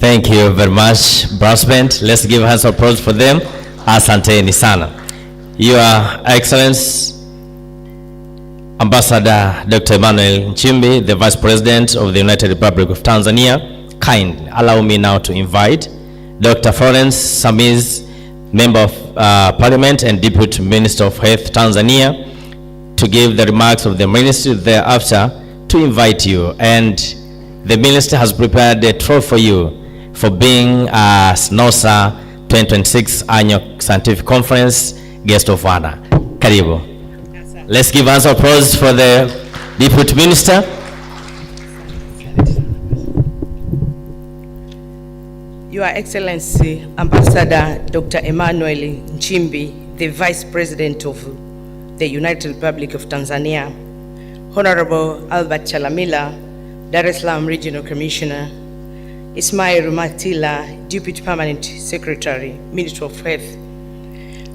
Thank you very much, brass band. Let's give hands of applause for them. Asanteni sana. Your Excellency, Ambassador Dr. Emmanuel Nchimbi, the Vice President of the United Republic of Tanzania, kindly allow me now to invite Dr. Florence Samiz, Member of Parliament and Deputy Minister of Health, Tanzania, to give the remarks of the Ministry. Thereafter, to invite you, and the Minister has prepared a trophy for you for being a Snossa 2026 Annual Scientific Conference Guest of Honor. Karibu. Let's give us applause for the Deputy Minister. Your Excellency, Ambassador Dr. Emmanuel Nchimbi, the Vice President of the United Republic of Tanzania, Honorable Albert Chalamila, Dar es Salaam Regional Commissioner, Ismail Matila, Deputy Permanent Secretary, Ministry of Health,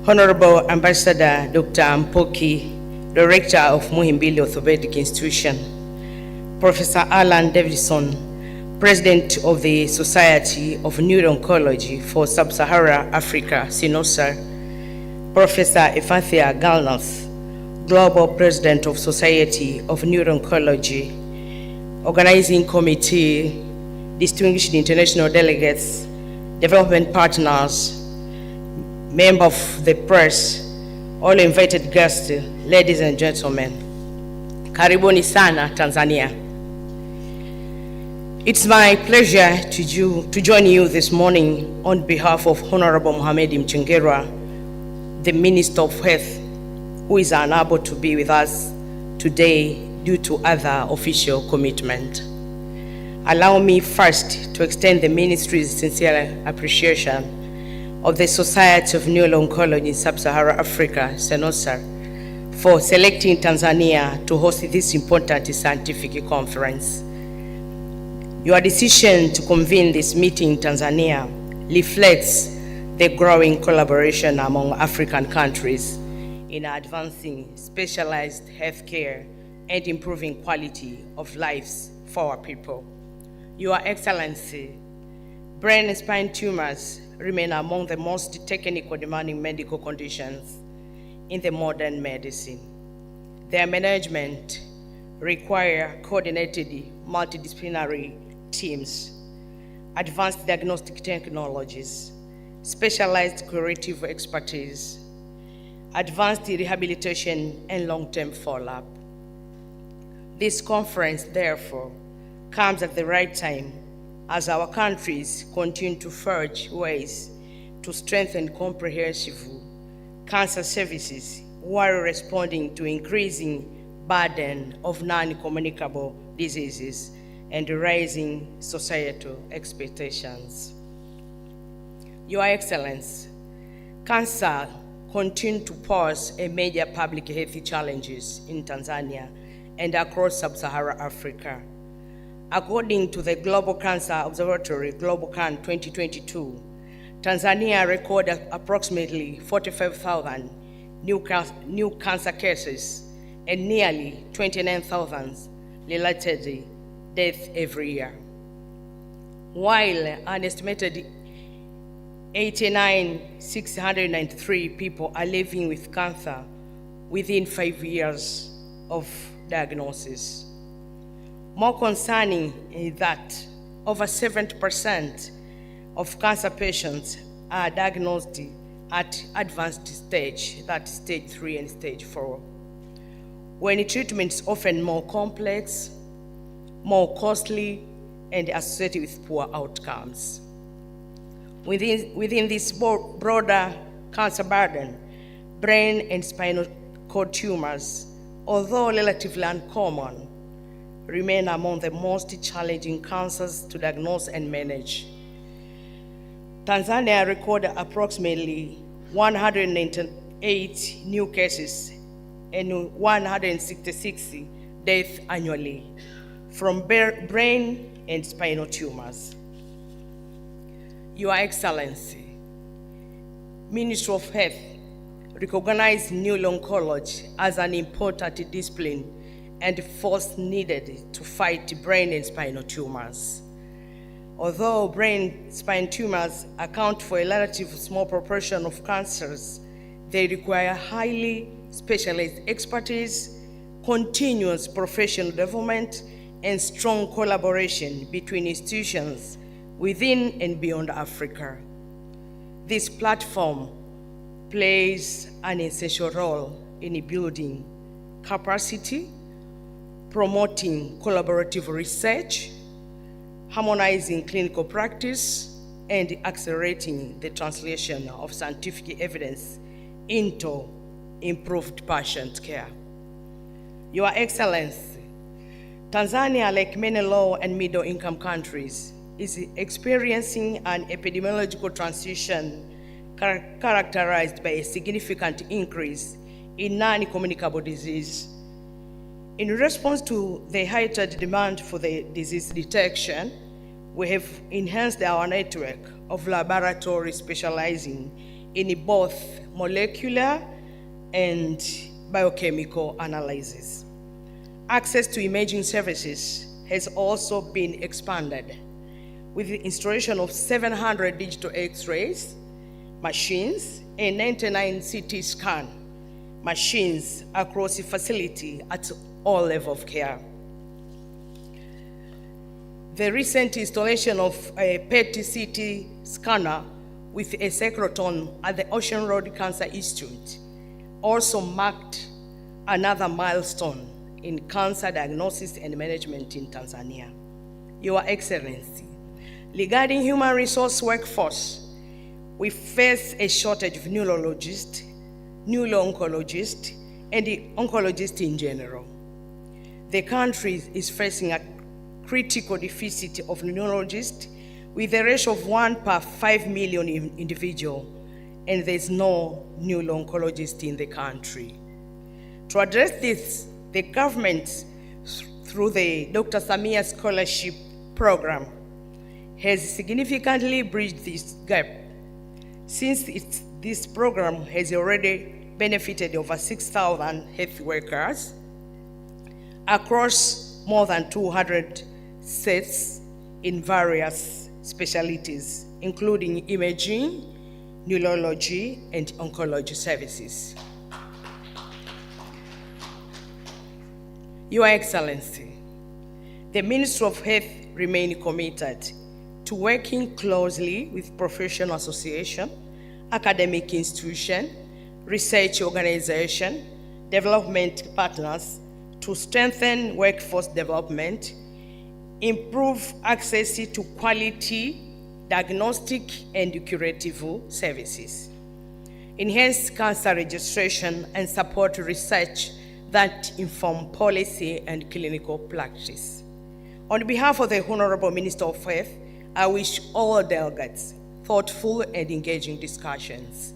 Honorable Ambassador Dr. Mpoki, Director of Muhimbili Orthopedic Institution, Professor Alan Davidson, President of the Society of Neuro-Oncology for Sub-Saharan Africa, Snossa, Professor Efanthia Galnos, Global President of Society of Neuro-Oncology, Organizing Committee, distinguished international delegates, development partners, members of the press, all invited guests, ladies and gentlemen. Karibuni sana Tanzania. It's my pleasure to join you this morning on behalf of Honorable Mohamed Mchengerwa, the Minister of Health, who is unable to be with us today due to other official commitment. Allow me first to extend the Ministry's sincere appreciation of the Society of Neuro-Oncology in Sub-Saharan Africa, Snossa, for selecting Tanzania to host this important scientific conference. Your decision to convene this meeting in Tanzania reflects the growing collaboration among African countries in advancing specialized healthcare and improving quality of lives for our people. Your Excellency, brain and spine tumors remain among the most technical demanding medical conditions in the modern medicine. Their management require coordinated multidisciplinary teams, advanced diagnostic technologies, specialized curative expertise, advanced rehabilitation, and long-term follow-up. This conference, therefore, comes at the right time as our countries continue to forge ways to strengthen comprehensive cancer services while responding to increasing burden of non-communicable diseases and rising societal expectations. Your Excellency, cancer continues to pose a major public health challenges in Tanzania and across Sub-Saharan Africa. According to the Global Cancer Observatory, Global Can 2022, Tanzania recorded approximately 45,000 new cancer cases and nearly 29,000 related deaths every year. While an estimated 89,693 people are living with cancer within 5 years of diagnosis. More concerning is that over 70% of cancer patients are diagnosed at advanced stage, that's stage 3 and stage 4, when treatment is often more complex, more costly, and associated with poor outcomes. Within this broader cancer burden, brain and spinal cord tumors, although relatively uncommon, remain among the most challenging cancers to diagnose and manage. Tanzania recorded approximately 198 new cases and 166 deaths annually from brain and spinal tumors. Your Excellency, Ministry of Health recognized neuro-oncology as an important discipline and force needed to fight brain and spinal tumors. Although brain spine tumors account for a relatively small proportion of cancers, they require highly specialized expertise, continuous professional development, and strong collaboration between institutions within and beyond Africa. This platform plays an essential role in building capacity, promoting collaborative research, harmonizing clinical practice, and accelerating the translation of scientific evidence into improved patient care. Your Excellency, Tanzania, like many low and middle income countries, is experiencing an epidemiological transition characterized by a significant increase in non-communicable disease. In response to the heightened demand for the disease detection, we have enhanced our network of laboratories specializing in both molecular and biochemical analysis. Access to imaging services has also been expanded with the installation of 700 digital X-rays machines and 99 CT scan machines across the facility at all levels of care. The recent installation of a PET-CT scanner with a cyclotron at the Ocean Road Cancer Institute also marked another milestone in cancer diagnosis and management in Tanzania. Your Excellency, regarding human resource workforce, we face a shortage of neurologists, neuro-oncologists, and oncologists in general. The country is facing a critical deficit of neurologists with a ratio of 1 per 5 million individuals, and there's no neuro-oncologist in the country. To address this, the government, through the Dr. Samia Scholarship Program, has significantly bridged this gap. Since this program has already benefited over 6,000 health workers across more than 200 states in various specialties, including imaging, neurology, and oncology services. Your Excellency, the Ministry of Health remains committed to working closely with professional associations, academic institutions, research organizations, development partners to strengthen workforce development, improve access to quality diagnostic and curative services, enhance cancer registration, and support research that inform policy and clinical practice. On behalf of the Honorable Minister of Health, I wish all delegates thoughtful and engaging discussions.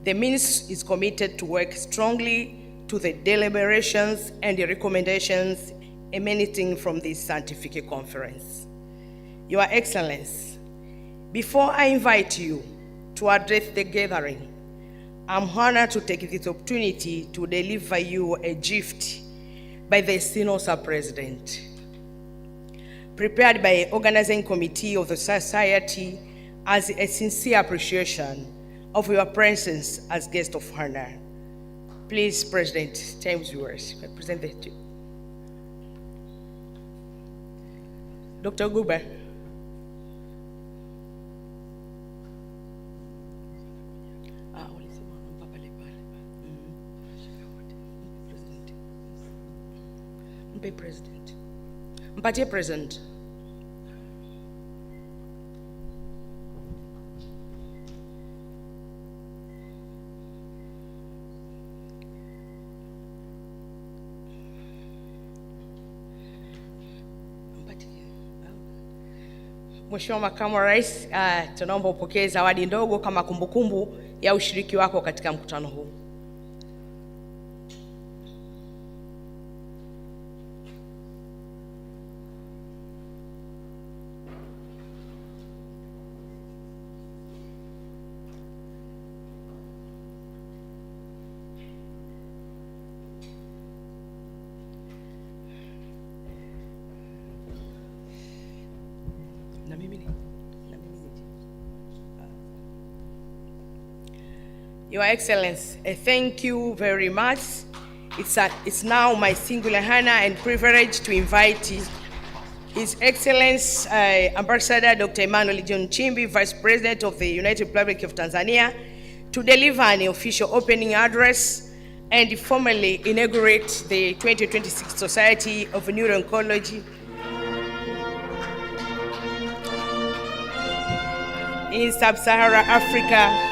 The Ministry is committed to work strongly to the deliberations and the recommendations emanating from this scientific conference. Your Excellency, before I invite you to address the gathering, I'm honored to take this opportunity to deliver you a gift by the Snossa President, prepared by an organizing committee of the Society as a sincere appreciation of your presence as guest of honor. Please, President, time is yours. Present the Dr. Guba. President. Mpatie President. Mheshimiwa Makamu wa Rais, tunaomba upokee zawadi ndogo kama kumbukumbu ya ushiriki wako katika mkutano huu. Your Excellency, thank you very much. It's now my singular honor and privilege to invite His Excellency Ambassador Dr. Emmanuel John Nchimbi, Vice President of the United Republic of Tanzania, to deliver an official opening address and formally inaugurate the 2026 Society of Neuro-Oncology in Sub-Saharan Africa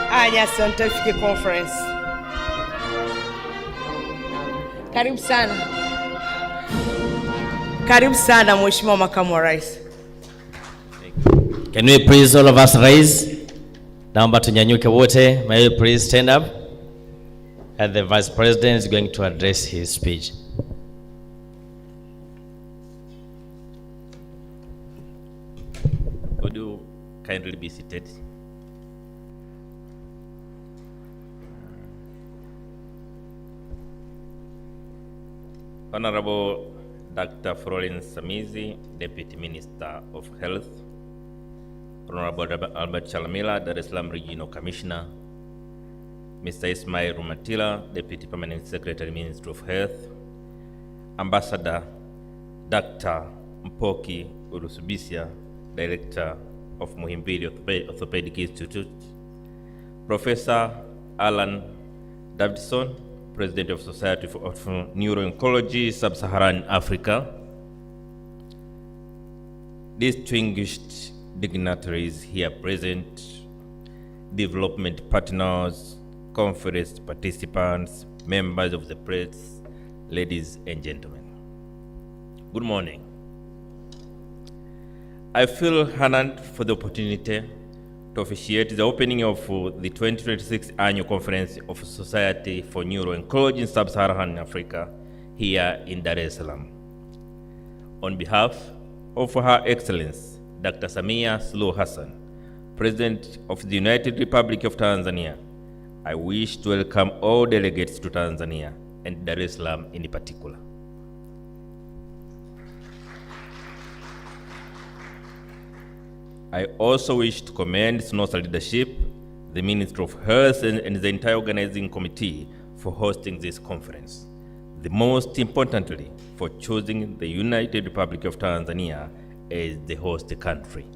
Annual Scientific Conference. Karibu sana. Karibu sana Mheshimiwa Makamu wa Rais. Can we please all of us rise? Naomba tunyanyuke wote. May we please stand up? And the Vice President is going to address his speech. Would you kindly be seated? Honorable Dr. Florence Samizi, Deputy Minister of Health, Honorable Albert Chalamila, Dar es Salaam Regional Commissioner, Mr. Ismail Rumatila, Deputy Permanent Secretary, Ministry of Health, Ambassador Dr. Mpoki Urusubisia, Director of Muhimbili Orthopedic Institute, Professor Alan Davidson, President of Society of Neuro-Oncology, Sub-Saharan Africa, distinguished dignitaries here present, development partners, conference participants, members of the press, ladies and gentlemen. Good morning. I feel honored for the opportunity to officiate the opening of the 2026 Annual Conference of Society for Neuro-Oncology in Sub-Saharan Africa here in Dar es Salaam. On behalf of Her Excellency, Dr. Samia Suluhu Hassan, President of the United Republic of Tanzania, I wish to welcome all delegates to Tanzania and Dar es Salaam in particular. I also wish to commend Snossa leadership, the Ministry of Health, and the entire organizing committee for hosting this conference. The most importantly, for choosing the United Republic of Tanzania as the host country.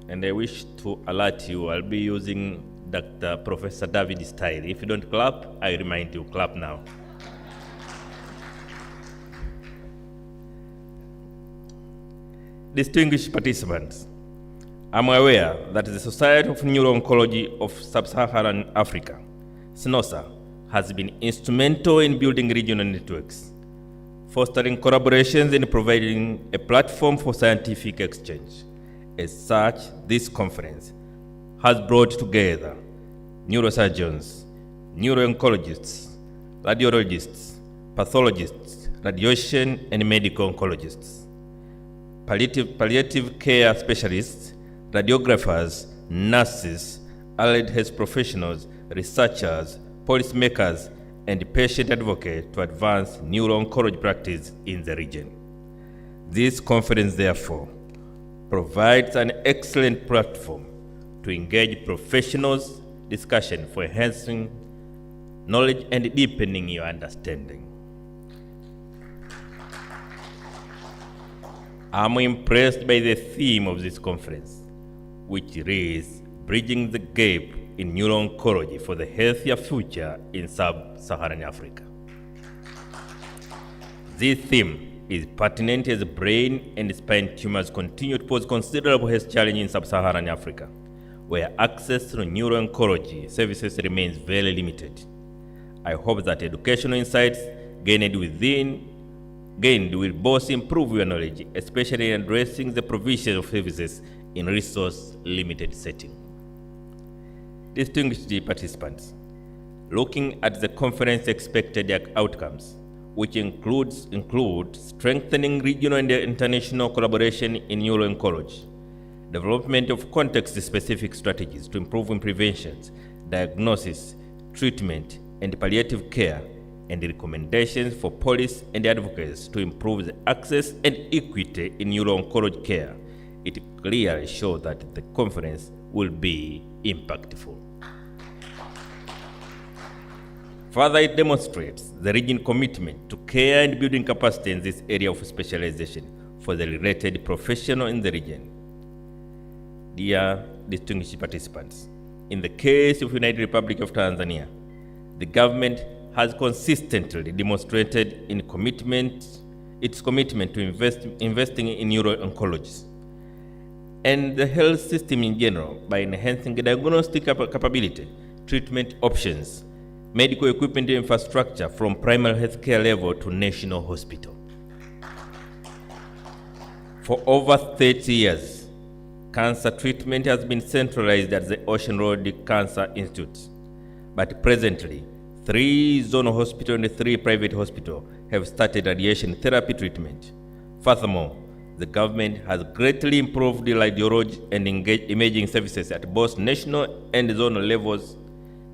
And I wish to alert you, I'll be using Dr. Professor David style. If you don't clap, I remind you, clap now. Distinguished participants, I'm aware that the Society of Neuro-Oncology of Sub-Saharan Africa, Snossa, has been instrumental in building regional networks, fostering collaborations and providing a platform for scientific exchange. As such, this conference has brought together neurosurgeons, neuro-oncologists, radiologists, pathologists, radiation and medical oncologists, palliative care specialists, radiographers, nurses, allied health professionals, researchers, policymakers, and patient advocates to advance neuro-oncology practice in the region. This conference, therefore, provides an excellent platform to engage professionals' discussion for enhancing knowledge and deepening your understanding. I'm impressed by the theme of this conference, which is Bridging the Gap in Neuro-Oncology for the Healthier Future in Sub-Saharan Africa. This theme is pertinent as brain and spine tumors continue to pose considerable health challenges in Sub-Saharan Africa, where access to neuro-oncology services remains very limited. I hope that educational insights gained will both improve your knowledge, especially in addressing the provision of services in resource-limited setting. Distinguished participants, looking at the conference expected outcomes, which include strengthening regional and international collaboration in neuro-oncology, development of context-specific strategies to improve prevention, diagnosis, treatment, and palliative care, and recommendations for policy and advocates to improve the access and equity in neuro-oncology care, it clearly shows that the conference will be impactful. Further, it demonstrates the region's commitment to care and building capacity in this area of specialization for the related professional in the region. Dear distinguished participants, in the case of United Republic of Tanzania, the government has consistently demonstrated its commitment to investing in neuro-oncology and the health system in general by enhancing diagnostic capability, treatment options, medical equipment infrastructure from primary healthcare level to national hospital. For over 30 years, cancer treatment has been centralized at the Ocean Road Cancer Institute, but presently, 3 zonal hospitals and 3 private hospitals have started radiation therapy treatment. Furthermore, the government has greatly improved the radiology and imaging services at both national and zonal levels,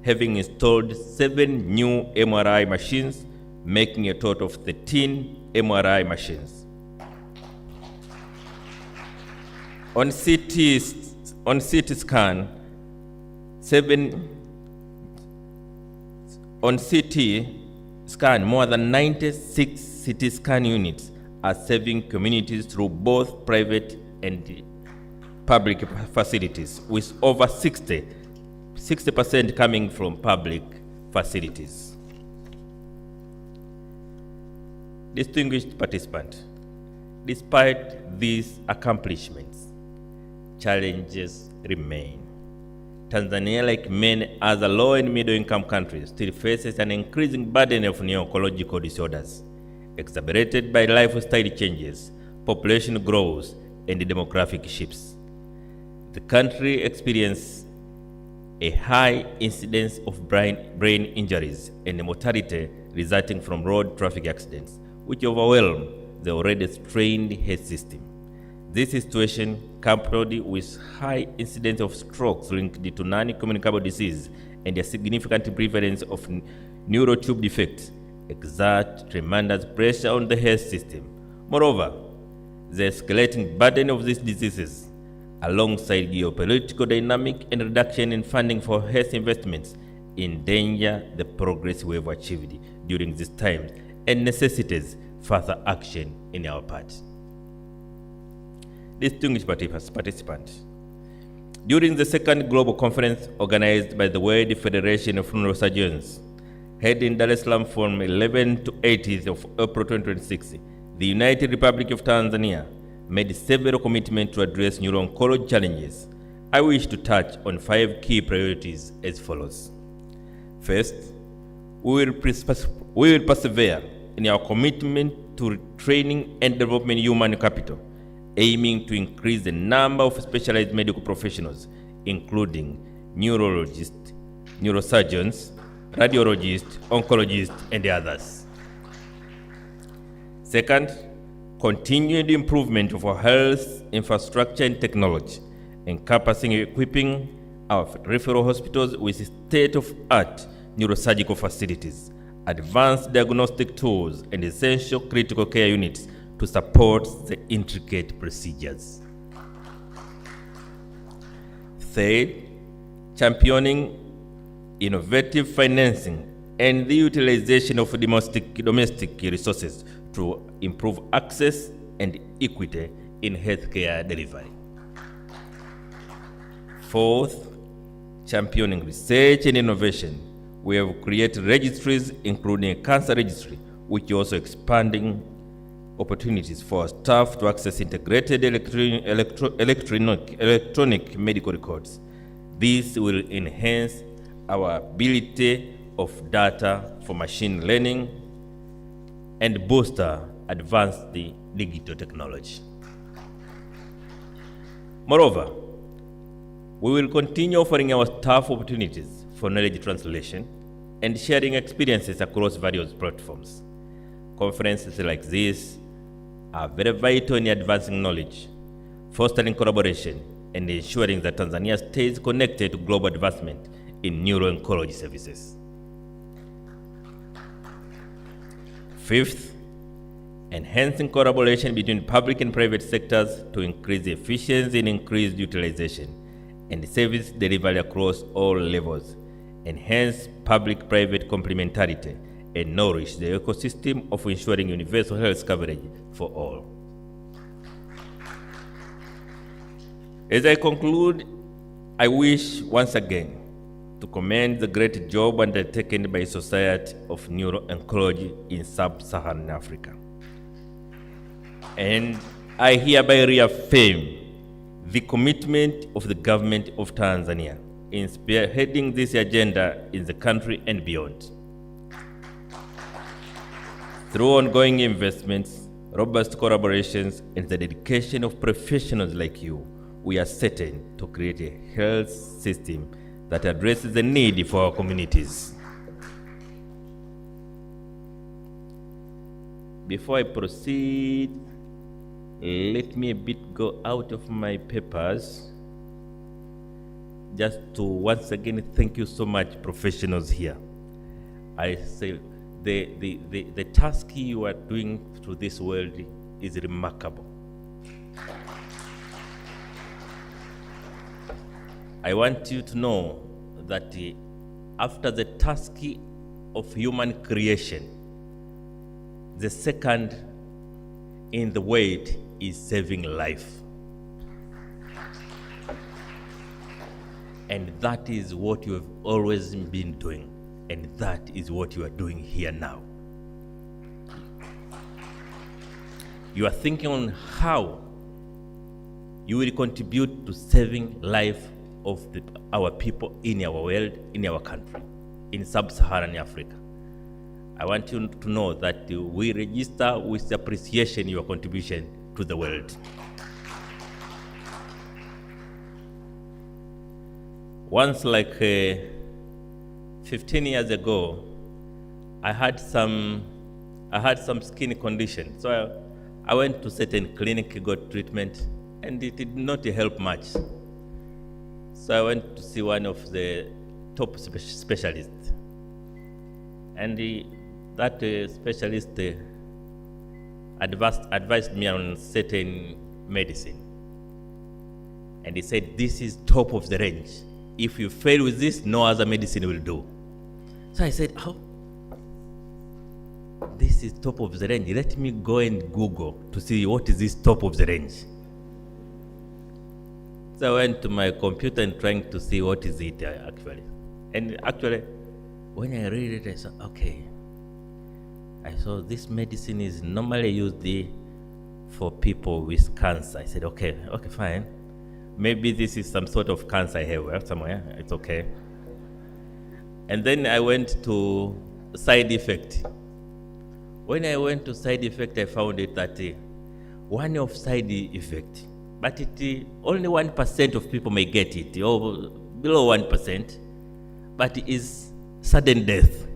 having installed 7 new MRI machines, making a total of 13 MRI machines. On CT scan, more than 96 CT scan units are serving communities through both private and public facilities, with over 60% coming from public facilities. Distinguished participants, despite these accomplishments, challenges remain. Tanzania, like many other low and middle income countries, still faces an increasing burden of neurological disorders, exacerbated by lifestyle changes, population growth, and demographic shifts. The country experiences a high incidence of brain injuries and mortality resulting from road traffic accidents, which overwhelm the already strained health system. This situation, coupled with high incidence of strokes linked to non-communicable disease and a significant prevalence of neurotube defects, exert tremendous pressure on the health system. Moreover, the escalating burden of these diseases, alongside geopolitical dynamic and reduction in funding for health investments, endanger the progress we have achieved during this time and necessitates further action in our part. Distinguished participants, during the second global conference organized by the World Federation of Neurosurgeons, held in Dar es Salaam from 11th to 18th of April 2026, the United Republic of Tanzania made several commitments to address neuro-oncology challenges. I wish to touch on 5 key priorities as follows. First, we will persevere in our commitment to training and development human capital, aiming to increase the number of specialized medical professionals, including neurologists, neurosurgeons, radiologists, oncologists, and others. Second, continued improvement of our health infrastructure and technology, encompassing equipping our referral hospitals with state-of-art neurosurgical facilities, advanced diagnostic tools, and essential critical care units to support the intricate procedures. Third, championing innovative financing and the utilization of domestic resources to improve access and equity in healthcare delivery. Fourth, championing research and innovation. We have created registries, including a cancer registry, which is also expanding opportunities for staff to access integrated electronic medical records. This will enhance our ability of data for machine learning and boost advanced digital technology. Moreover, we will continue offering our staff opportunities for knowledge translation and sharing experiences across various platforms. Conferences like this are very vital in advancing knowledge, fostering collaboration, and ensuring that Tanzania stays connected to global advancement in neuro-oncology services. Fifth, enhancing collaboration between public and private sectors to increase efficiency and increase utilization, and service delivery across all levels, enhance public-private complementarity, and nourish the ecosystem of ensuring universal health coverage for all. As I conclude, I wish once again to commend the great job undertaken by Society of Neuro-Oncology in Sub-Saharan Africa. And I hereby reaffirm the commitment of the government of Tanzania in spearheading this agenda in the country and beyond. Through ongoing investments, robust collaborations, and the dedication of professionals like you, we are certain to create a health system that addresses the need for our communities. Before I proceed, let me a bit go out of my papers, just to once again thank you so much, professionals here. I say the task you are doing to this world is remarkable. I want you to know that after the task of human creation, the second in the weight is saving life. And that is what you have always been doing, and that is what you are doing here now. You are thinking on how you will contribute to saving life of our people in our world, in our country, in Sub-Saharan Africa. I want you to know that we register with appreciation your contribution to the world. Once, like 15 years ago, I had some skin condition. So I went to certain clinic, got treatment, and it did not help much. So I went to see one of the top specialists. And that specialist advised me on certain medicine. And he said, this is top of the range. If you fail with this, no other medicine will do. So I said, oh, this is top of the range. Let me go and Google to see what is this top of the range. So I went to my computer and trying to see what is it actually. And actually, when I read it, I said, okay. I saw this medicine is normally used for people with cancer. I said, okay, fine. Maybe this is some sort of cancer I have somewhere. It's okay. And then I went to side effect. When I went to side effect, I found it that one of side effect, but only 1% of people may get it, or below 1%, but it is sudden death.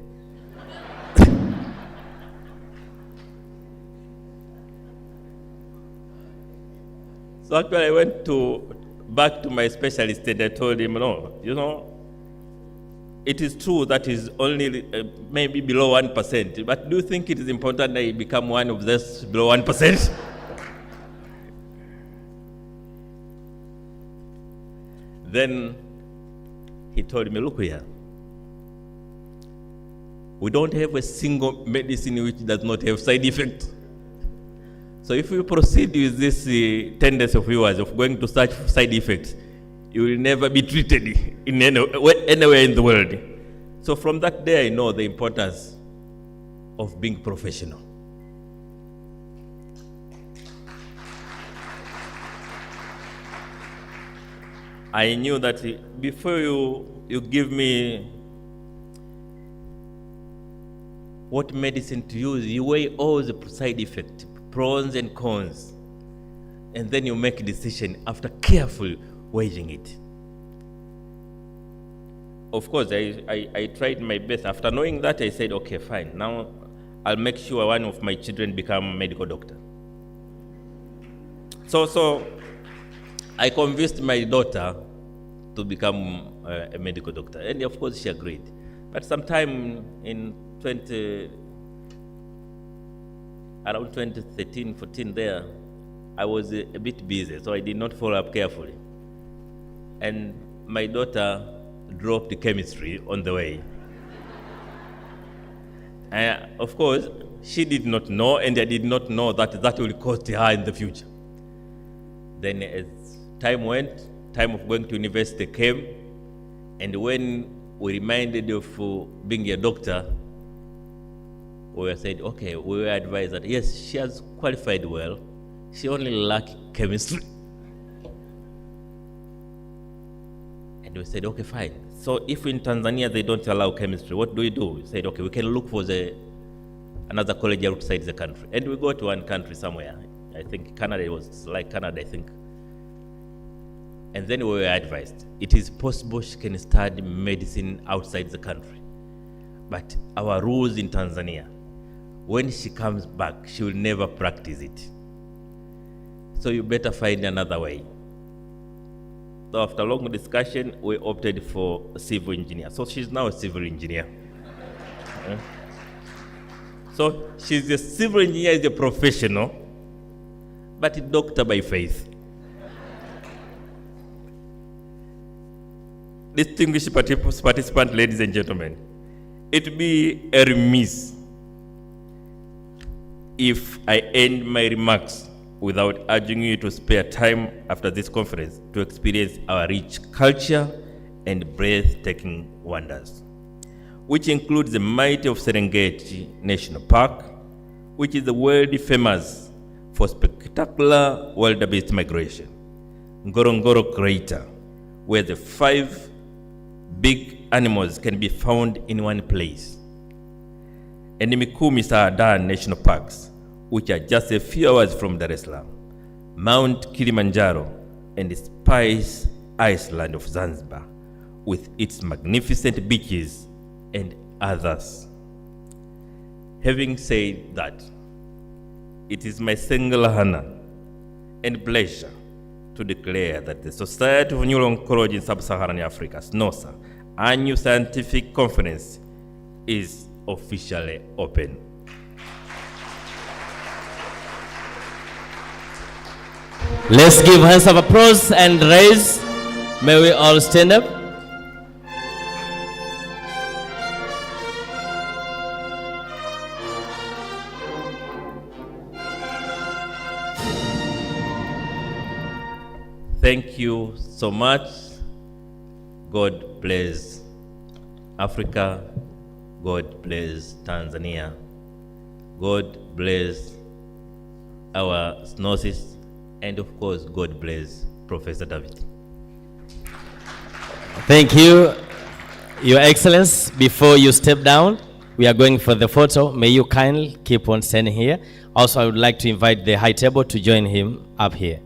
So actually I went back to my specialist and I told him, no, it is true that is only maybe below 1%, but do you think it is important that I become one of those below 1%? Then he told me, look here, we don't have a single medicine which does not have side effects. So if you proceed with this tendency of yours of going to search for side effects, you will never be treated in anywhere in the world. So from that day, I know the importance of being professional. I knew that before you give me what medicine to use, you weigh all the side effects, pros and cons, and then you make a decision after carefully weighing it. Of course, I tried my best. After knowing that, I said, okay, fine. Now I'll make sure one of my children become a medical doctor. So I convinced my daughter to become a medical doctor. And of course, she agreed. But sometime in around 2013, 14 there, I was a bit busy, so I did not follow up carefully. And my daughter dropped chemistry on the way. Of course, she did not know, and I did not know that that will cost her in the future. Then as time went, time of going to university came, and when we reminded of being a doctor, we were said, okay, we were advised that yes, she has qualified well, she only lacked chemistry. And we said, okay, fine. So if in Tanzania they don't allow chemistry, what do we do? We said, okay, we can look for another college outside the country. And we go to one country somewhere. I think Canada, it was like Canada, I think. And then we were advised, it is possible she can study medicine outside the country. But our rules in Tanzania, when she comes back, she will never practice it. So you better find another way. So after long discussion, we opted for a civil engineer. So she's now a civil engineer. So she's a civil engineer, is a professional, but a doctor by faith. Distinguished participant, ladies and gentlemen, it would be a remiss if I end my remarks without urging you to spare time after this conference to experience our rich culture and breathtaking wonders, which includes the might of Serengeti National Park, which is the world famous for spectacular wildebeest migration, Ngorongoro Crater, where the 5 big animals can be found in one place, and Mikumi Saadan National Parks, which are just a few hours from Dar es Salaam, Mount Kilimanjaro, and the Spice Island of Zanzibar, with its magnificent beaches and others. Having said that, it is my single honor and pleasure to declare that the Society of Neuro-Oncology in Sub-Saharan Africa, Snossa, annual scientific conference is officially open. Let's give hands of applause and raise. May we all stand up? Thank you so much. God bless Africa. God bless Tanzania. God bless our Snosses. And of course, God bless Professor David. Thank you, Your Excellence. Before you step down, we are going for the photo. May you kindly keep on standing here. Also, I would like to invite the high table to join him up here.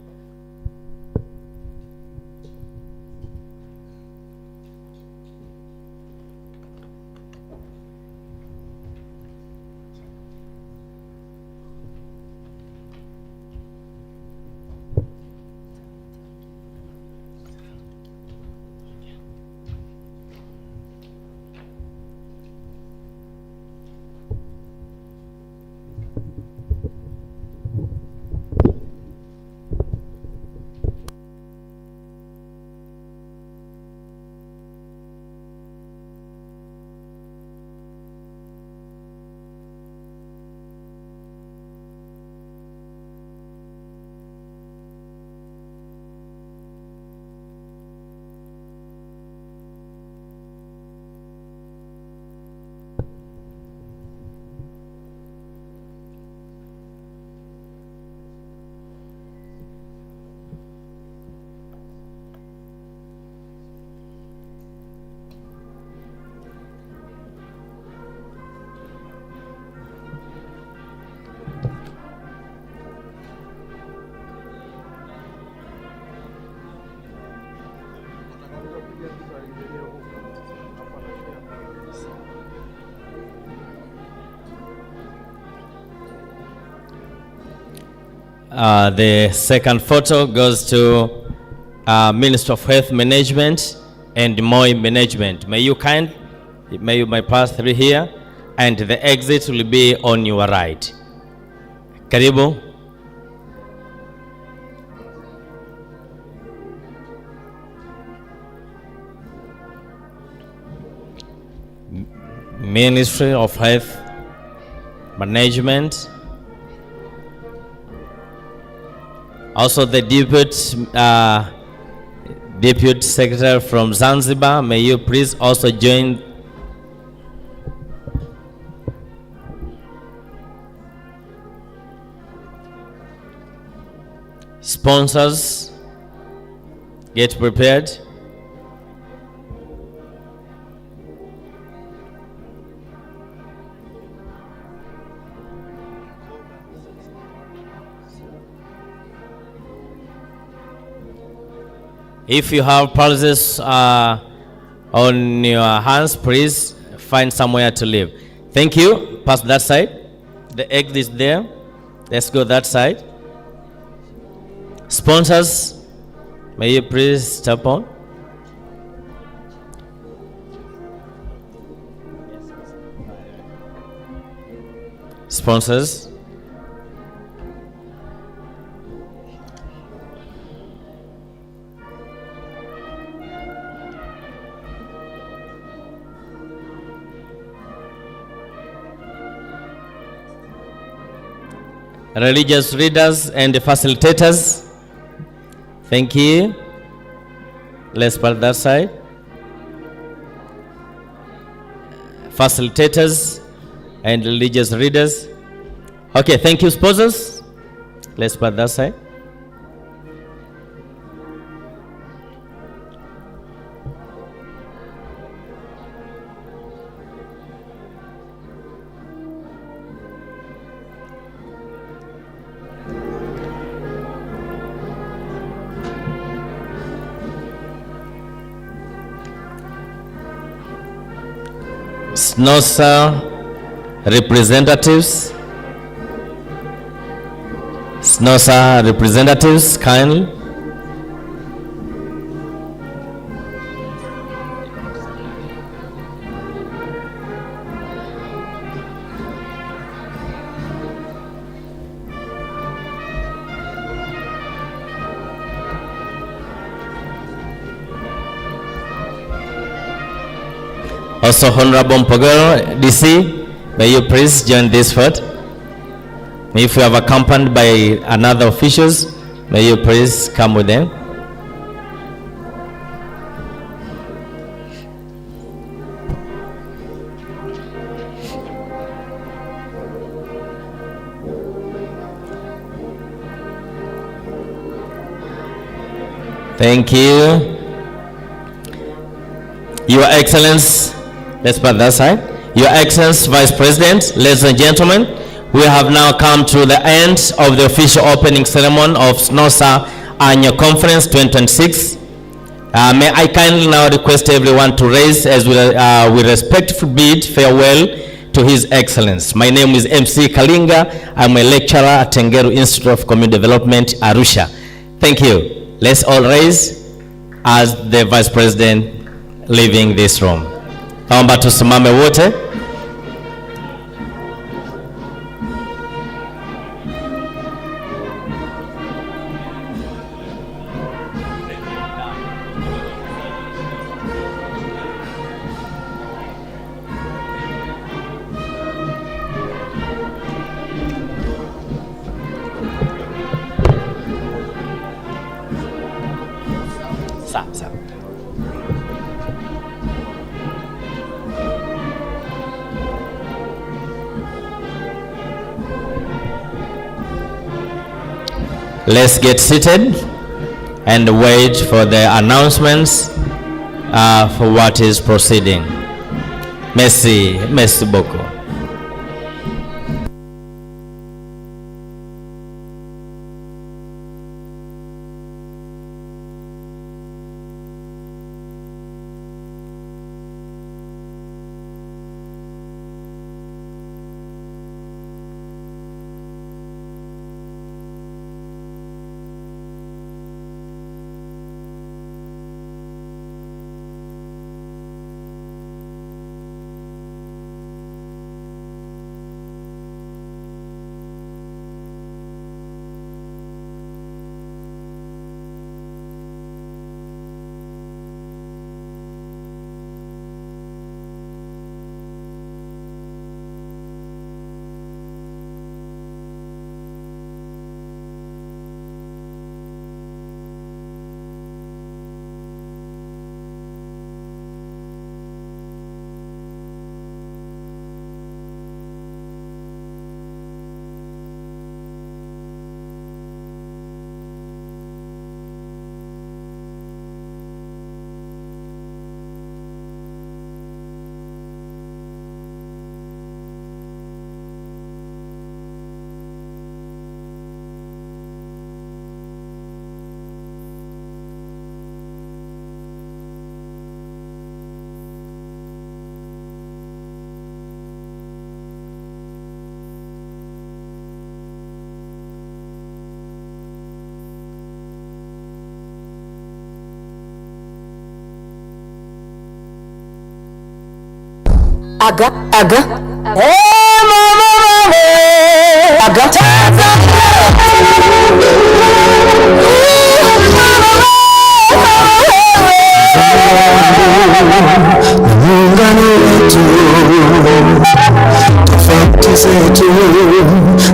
The second photo goes to Minister of Health Management and Moi Management. May you pass through here, and the exit will be on your right. Karibu. Ministry of Health Management. Also the Deputy Secretary from Zanzibar, may you please also join. Sponsors, get prepared. If you have pulses on your hands, please find somewhere to live. Thank you. Pass that side. The egg is there. Let's go that side. Sponsors, may you please step on. Sponsors. Religious leaders and facilitators. Thank you. Let's put that side. Facilitators and religious leaders. Okay, thank you, sponsors. Let's put that side. Snossa representatives. Snossa representatives, kindly. Also, Honorable Mpogoro, DC, may you please join this vote. If you have accompanied by another officials, may you please come with them. Thank you. Your Excellence, let's put that side. Your Excellence, Vice President, ladies and gentlemen, we have now come to the end of the official opening ceremony of Snossa Annual Conference 2026. May I kindly now request everyone to raise as we respectfully bid farewell to His Excellence. My name is MC Kalinga. I'm a lecturer at Tengeru Institute of Community Development, Arusha. Thank you. Let's all raise as the Vice President leaving this room. Naomba tusimame wote. Sawa. Let's get seated and wait for the announcements for what is proceeding. Merci beaucoup. Aga, aga. Hey, mama, aga. Muungano wetu, tofauti zetu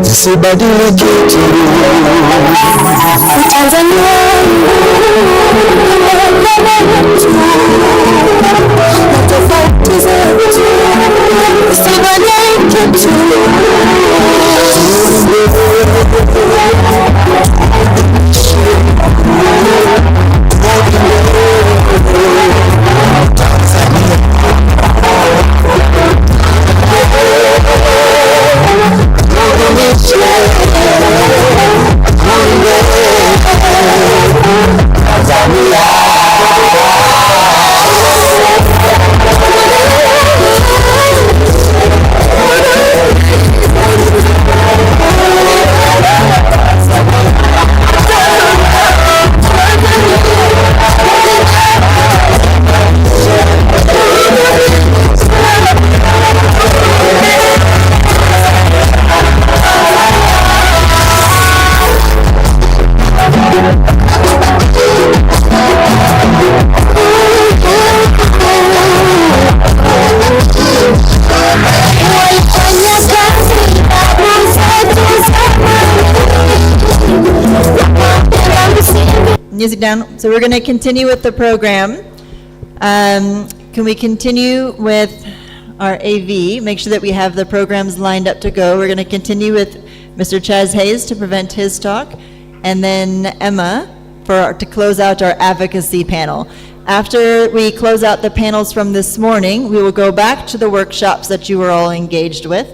zisibadilike tu. Tanzania tofauti zetu zisibadilike tu. Music down. So we're going to continue with the program. Can we continue with our AV? Make sure that we have the programs lined up to go. We're going to continue with Mr. Chaz Hayes to present his talk, and then Emma to close out our advocacy panel. After we close out the panels from this morning, we will go back to the workshops that you were all engaged with,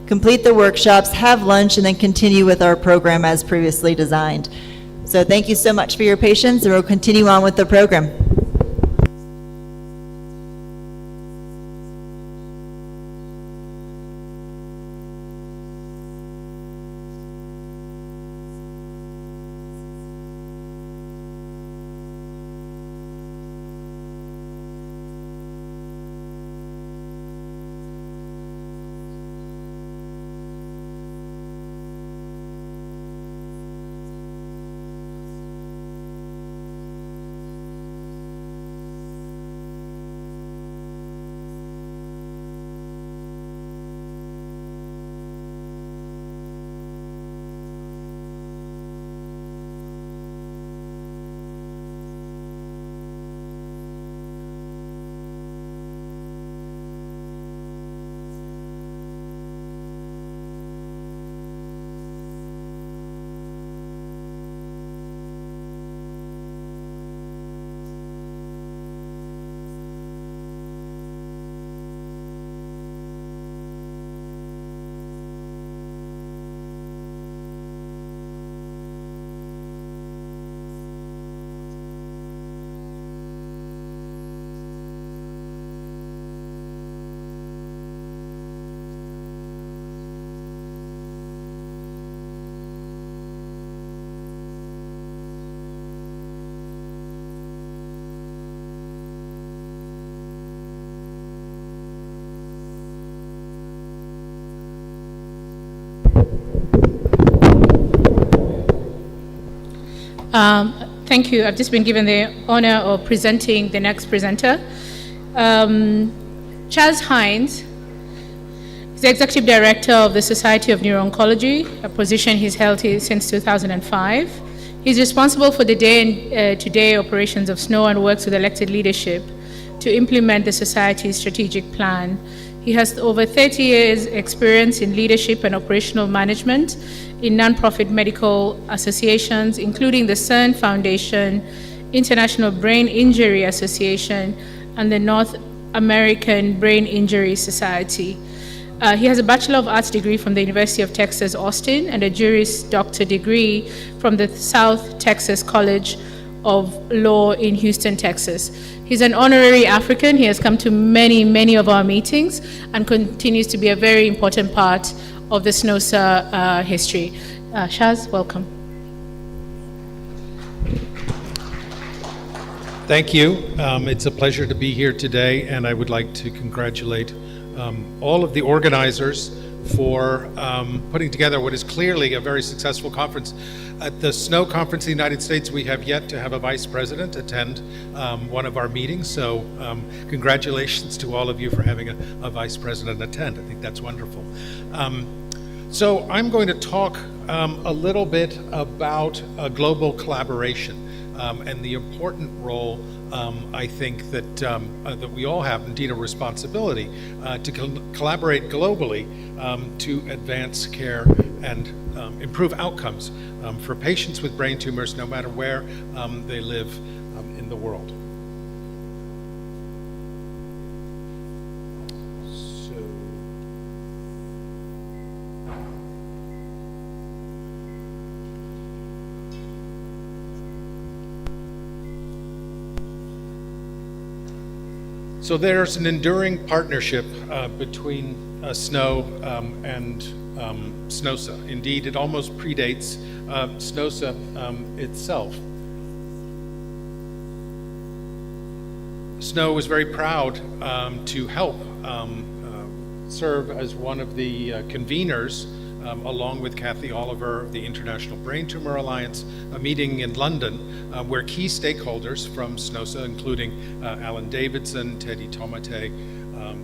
complete the workshops, have lunch, and then continue with our program as previously designed. So thank you so much for your patience, and we'll continue on with the program. Thank you. I've just been given the honor of presenting the next presenter. Chaz Hayes is the Executive Director of the Society of Neuro-Oncology, a position he's held since 2005. He's responsible for the day-to-day operations of SNO and works with elected leadership to implement the Society's strategic plan. He has over 30 years experience in leadership and operational management in nonprofit medical associations, including the CERN Foundation, International Brain Injury Association, and the North American Brain Injury Society. He has a Bachelor of Arts degree from the University of Texas, Austin, and a Juris Doctor degree from the South Texas College of Law in Houston, Texas. He's an honorary African. He has come to many of our meetings and continues to be a very important part of the Snossa history. Chaz, welcome. Thank you. It's a pleasure to be here today, and I would like to congratulate all of the organizers for putting together what is clearly a very successful conference. At the SNO Conference in the United States, we have yet to have a vice president attend one of our meetings, so congratulations to all of you for having a vice president attend. I think that's wonderful. So I'm going to talk a little bit about global collaboration and the important role I think that we all have, indeed, a responsibility to collaborate globally to advance care and improve outcomes for patients with brain tumors, no matter where they live in the world. So there's an enduring partnership between SNO and Snossa. Indeed, it almost predates Snossa itself. SNO was very proud to help serve as one of the conveners, along with Kathy Oliver of the International Brain Tumor Alliance, a meeting in London where key stakeholders from Snossa, including Alan Davidson, Teddy Tomate,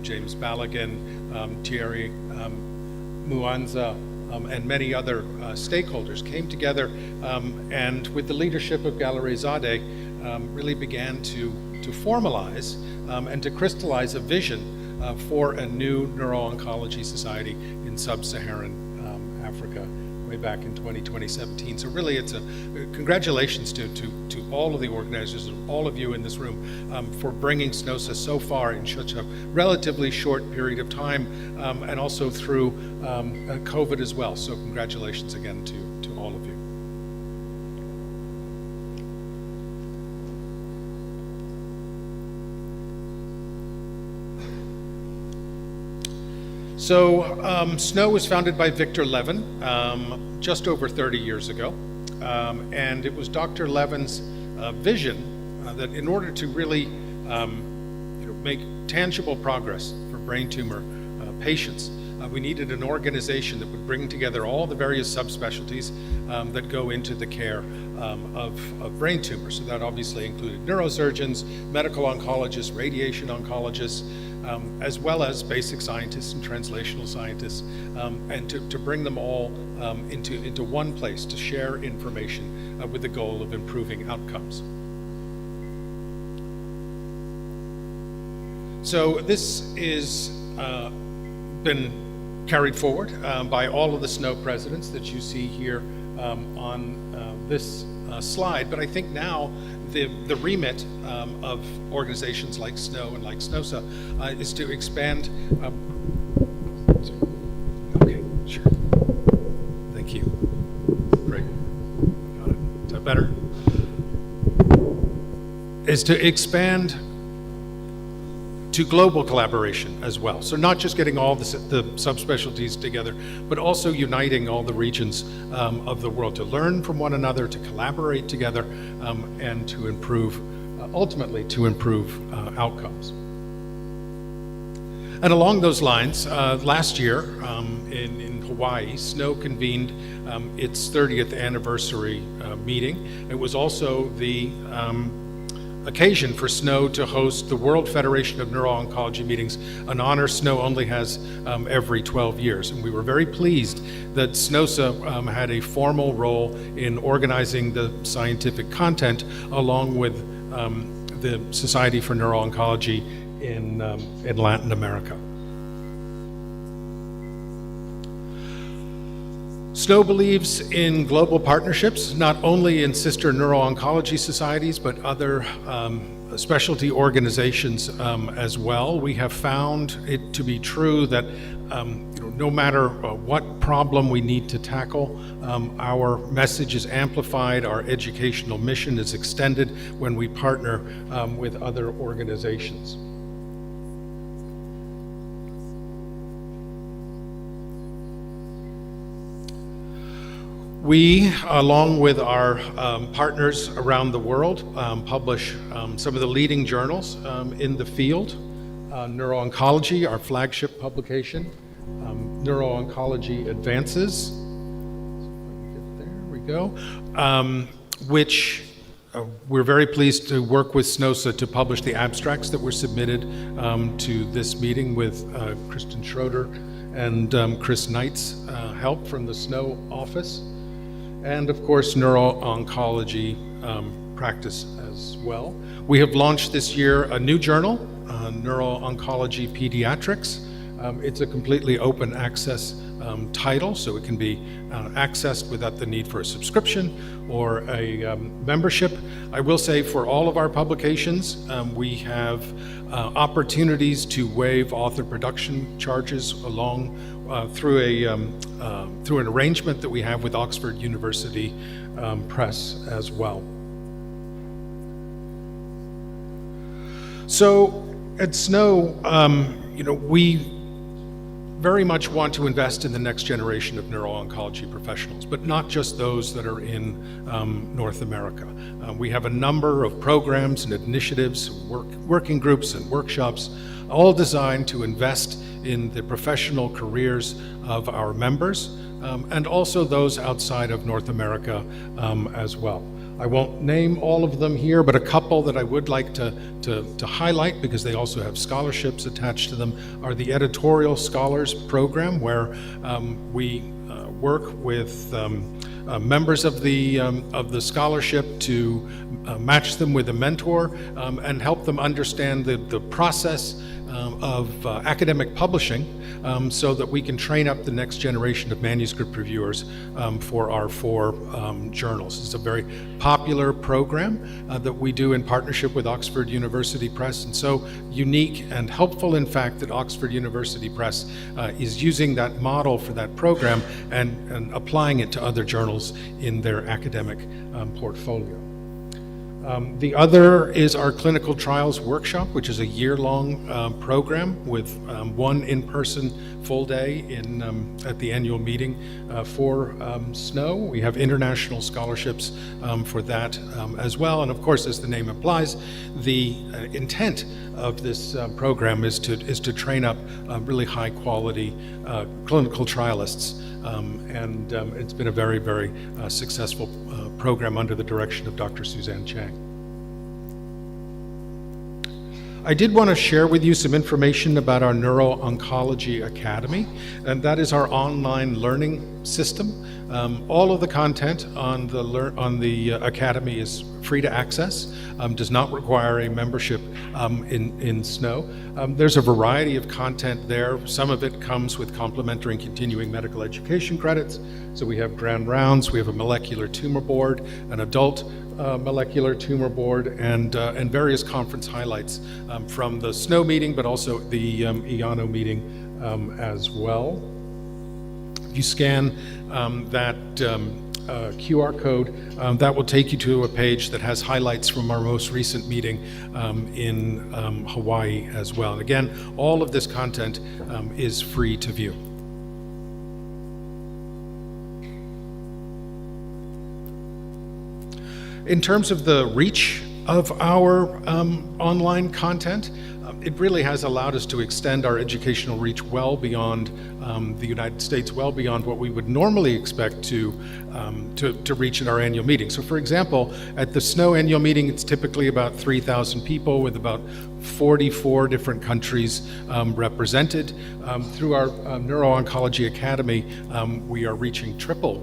James Balagan, Thierry Muanza, and many other stakeholders came together and with the leadership of Galerizade really began to formalize and to crystallize a vision for a new neuro-oncology society in sub-Saharan Africa way back in 2017. So really it's a congratulations to all of the organizers and all of you in this room for bringing Snossa so far in such a relatively short period of time and also through COVID as well. So congratulations again to all of you. So SNO was founded by Victor Levin just over 30 years ago. And it was Dr. Levin's vision that in order to really make tangible progress for brain tumor patients, we needed an organization that would bring together all the various subspecialties that go into the care of brain tumors. So that obviously included neurosurgeons, medical oncologists, radiation oncologists, as well as basic scientists and translational scientists, and to bring them all into one place to share information with the goal of improving outcomes. So this is been carried forward by all of the SNO presidents that you see here on this slide, but I think now the remit of organizations like SNO and like Snossa is to expand. Okay, sure. Thank you. Great. Got it. Is that better? Is to expand to global collaboration as well. So not just getting all the subspecialties together, but also uniting all the regions of the world to learn from one another, to collaborate together, and to improve, ultimately to improve outcomes. And along those lines, last year in Hawaii, SNO convened its 30th anniversary meeting. It was also the occasion for SNO to host the World Federation of Neuro-Oncology meetings, an honor SNO only has every 12 years. And we were very pleased that Snossa had a formal role in organizing the scientific content along with the Society for Neuro-Oncology in Latin America. SNO believes in global partnerships, not only in sister neuro-oncology societies, but other specialty organizations as well. We have found it to be true that no matter what problem we need to tackle, our message is amplified, our educational mission is extended when we partner with other organizations. We, along with our partners around the world, publish some of the leading journals in the field. Neuro-Oncology, our flagship publication, Neuro-Oncology Advances. There we go. Which we're very pleased to work with Snossa to publish the abstracts that were submitted to this meeting with Kristen Schroeder and Chris Knight's help from the SNO office. And of course, Neuro-Oncology practice as well. We have launched this year a new journal, Neuro-Oncology Pediatrics. It's a completely open access title, so it can be accessed without the need for a subscription or a membership. I will say for all of our publications, we have opportunities to waive author production charges along through an arrangement that we have with Oxford University Press as well. So at SNO, we very much want to invest in the next generation of neuro-oncology professionals, but not just those that are in North America. We have a number of programs and initiatives, working groups and workshops, all designed to invest in the professional careers of our members, and also those outside of North America as well. I won't name all of them here, but a couple that I would like to highlight, because they also have scholarships attached to them, are the Editorial Scholars Program, where we work with members of the scholarship to match them with a mentor and help them understand the process of academic publishing, so that we can train up the next generation of manuscript reviewers for our 4 journals. It's a very popular program that we do in partnership with Oxford University Press, and so unique and helpful, in fact, that Oxford University Press is using that model for that program and applying it to other journals in their academic portfolio. The other is our clinical trials workshop, which is a year-long program with 1 in-person full day at the annual meeting for SNO. We have international scholarships for that as well. And of course, as the name implies, the intent of this program is to train up really high-quality clinical trialists. And it's been a very, very successful program under the direction of Dr. Suzanne Chang. I did want to share with you some information about our Neuro-Oncology Academy, and that is our online learning system. All of the content on the Academy is free to access, does not require a membership in SNO. There's a variety of content there. Some of it comes with complementary and continuing medical education credits. So we have grand rounds, we have a molecular tumor board, an adult molecular tumor board, and various conference highlights from the SNO meeting, but also the IANO meeting as well. If you scan that QR code, that will take you to a page that has highlights from our most recent meeting in Hawaii as well. And again, all of this content is free to view. In terms of the reach of our online content, it really has allowed us to extend our educational reach well beyond the United States, well beyond what we would normally expect to reach at our annual meeting. So for example, at the SNO annual meeting, it's typically about 3,000 people with about 44 different countries represented. Through our Neuro-Oncology Academy, we are reaching triple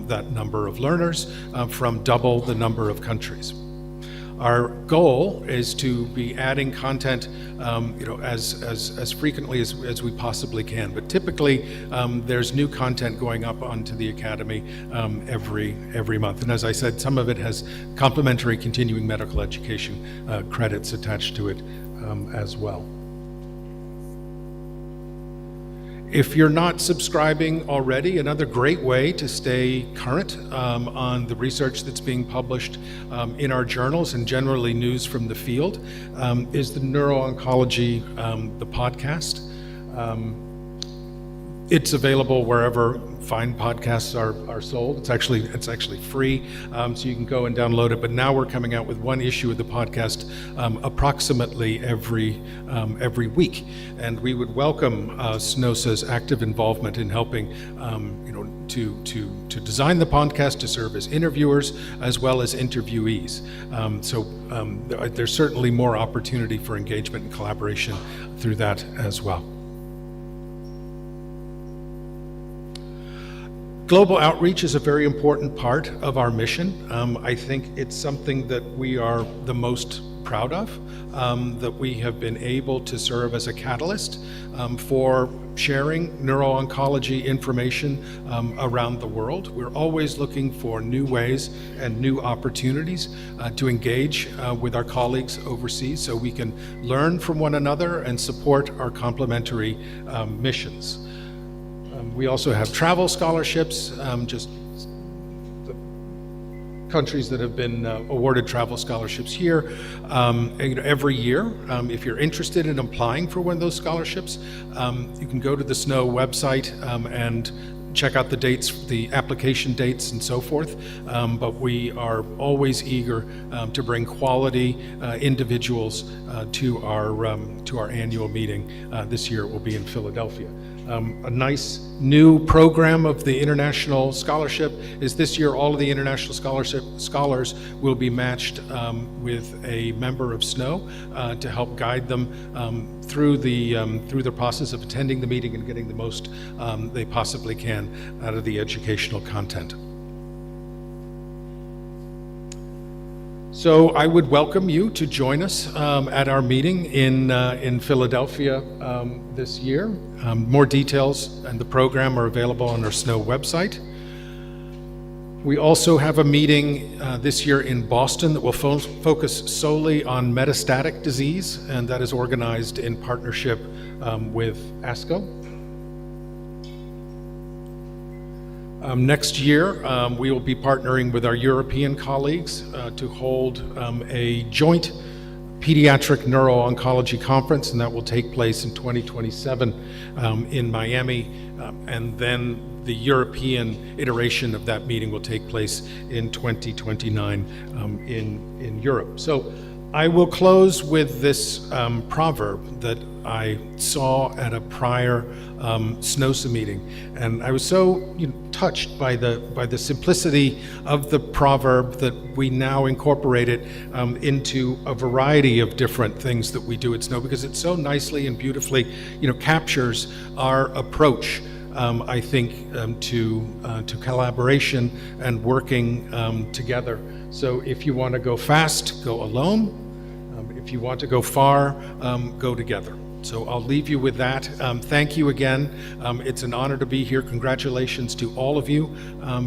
that number of learners from double the number of countries. Our goal is to be adding content, as frequently as we possibly can. But typically, there's new content going up onto the Academy every month. And as I said, some of it has complementary continuing medical education credits attached to it as well. If you're not subscribing already, another great way to stay current on the research that's being published in our journals and generally news from the field is the Neuro-Oncology, the podcast. It's available wherever fine podcasts are sold. It's actually free, so you can go and download it. But now we're coming out with one issue of the podcast approximately every week, and we would welcome Snossa's active involvement in helping, to design the podcast, to serve as interviewers as well as interviewees. There's certainly more opportunity for engagement and collaboration through that as well. Global outreach is a very important part of our mission. I think it's something that we are the most proud of, that we have been able to serve as a catalyst for sharing neuro-oncology information around the world. We're always looking for new ways and new opportunities to engage with our colleagues overseas so we can learn from one another and support our complementary missions. We also have travel scholarships, just the countries that have been awarded travel scholarships here every year. If you're interested in applying for one of those scholarships, you can go to the SNO website and check out the dates, the application dates and so forth. But we are always eager to bring quality individuals to our annual meeting. This year it will be in Philadelphia. A nice new program of the International Scholarship is this year all of the International Scholarship scholars will be matched with a member of SNO to help guide them through the process of attending the meeting and getting the most they possibly can out of the educational content. So I would welcome you to join us at our meeting in Philadelphia this year. More details and the program are available on our SNO website. We also have a meeting this year in Boston that will focus solely on metastatic disease, and that is organized in partnership with ASCO. Next year, we will be partnering with our European colleagues to hold a joint pediatric neuro-oncology conference, and that will take place in 2027 in Miami, and then the European iteration of that meeting will take place in 2029 in Europe. So I will close with this proverb that I saw at a prior Snossa meeting, and I was so touched by the simplicity of the proverb that we now incorporate it into a variety of different things that we do at SNO, because it so nicely and beautifully captures our approach, I think, to collaboration and working together. So if you want to go fast, go alone. If you want to go far, go together. So I'll leave you with that. Thank you again. It's an honor to be here. Congratulations to all of you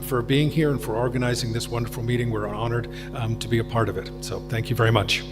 for being here and for organizing this wonderful meeting. We're honored to be a part of it. So thank you very much.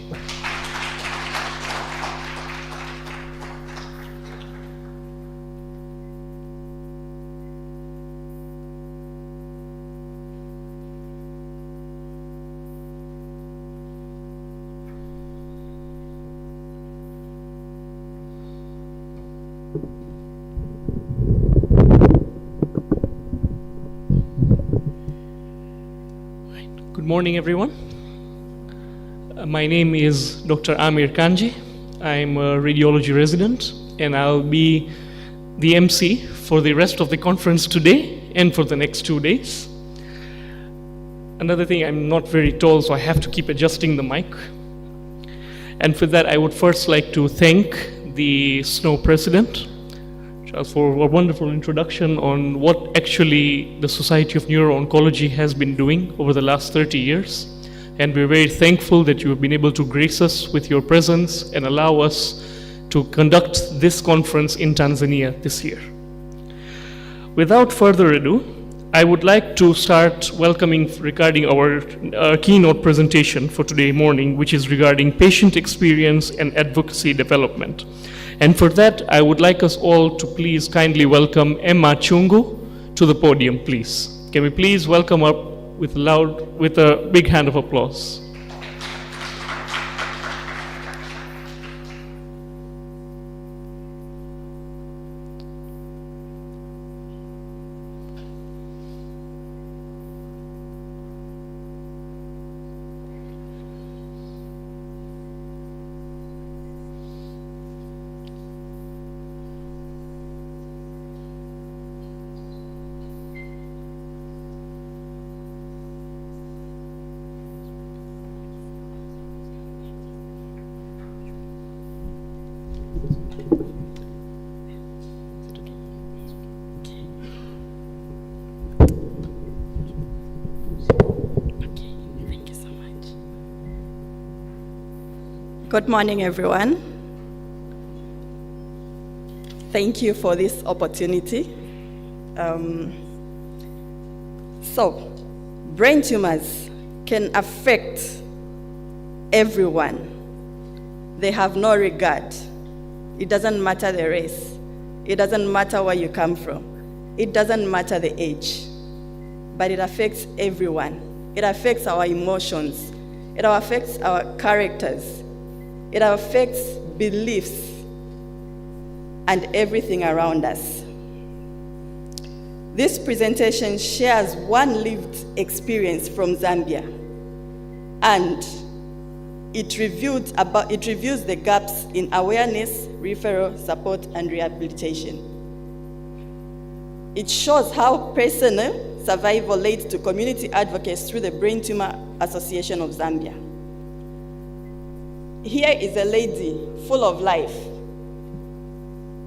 Good morning, everyone. My name is Dr. Amir Kanji. I'm a radiology resident, and I'll be the MC for the rest of the conference today and for the next 2 days. Another thing, I'm not very tall, so I have to keep adjusting the mic. And for that, I would first like to thank the SNO president for a wonderful introduction on what actually the Society of Neuro-Oncology has been doing over the last 30 years. And we're very thankful that you have been able to grace us with your presence and allow us to conduct this conference in Tanzania this year. Without further ado, I would like to start welcoming regarding our keynote presentation for today morning, which is regarding patient experience and advocacy development. And for that, I would like us all to please kindly welcome Emma Chungu to the podium, please. Can we please welcome her with a big hand of applause. Good morning, everyone. Thank you for this opportunity. Brain tumors can affect everyone. They have no regard. It doesn't matter the race. It doesn't matter where you come from. It doesn't matter the age. But it affects everyone. It affects our emotions. It affects our characters. It affects beliefs and everything around us. This presentation shares one lived experience from Zambia, and it reviews the gaps in awareness, referral, support, and rehabilitation. It shows how personal survival led to community advocates through the Brain Tumor Association of Zambia. Here is a lady full of life,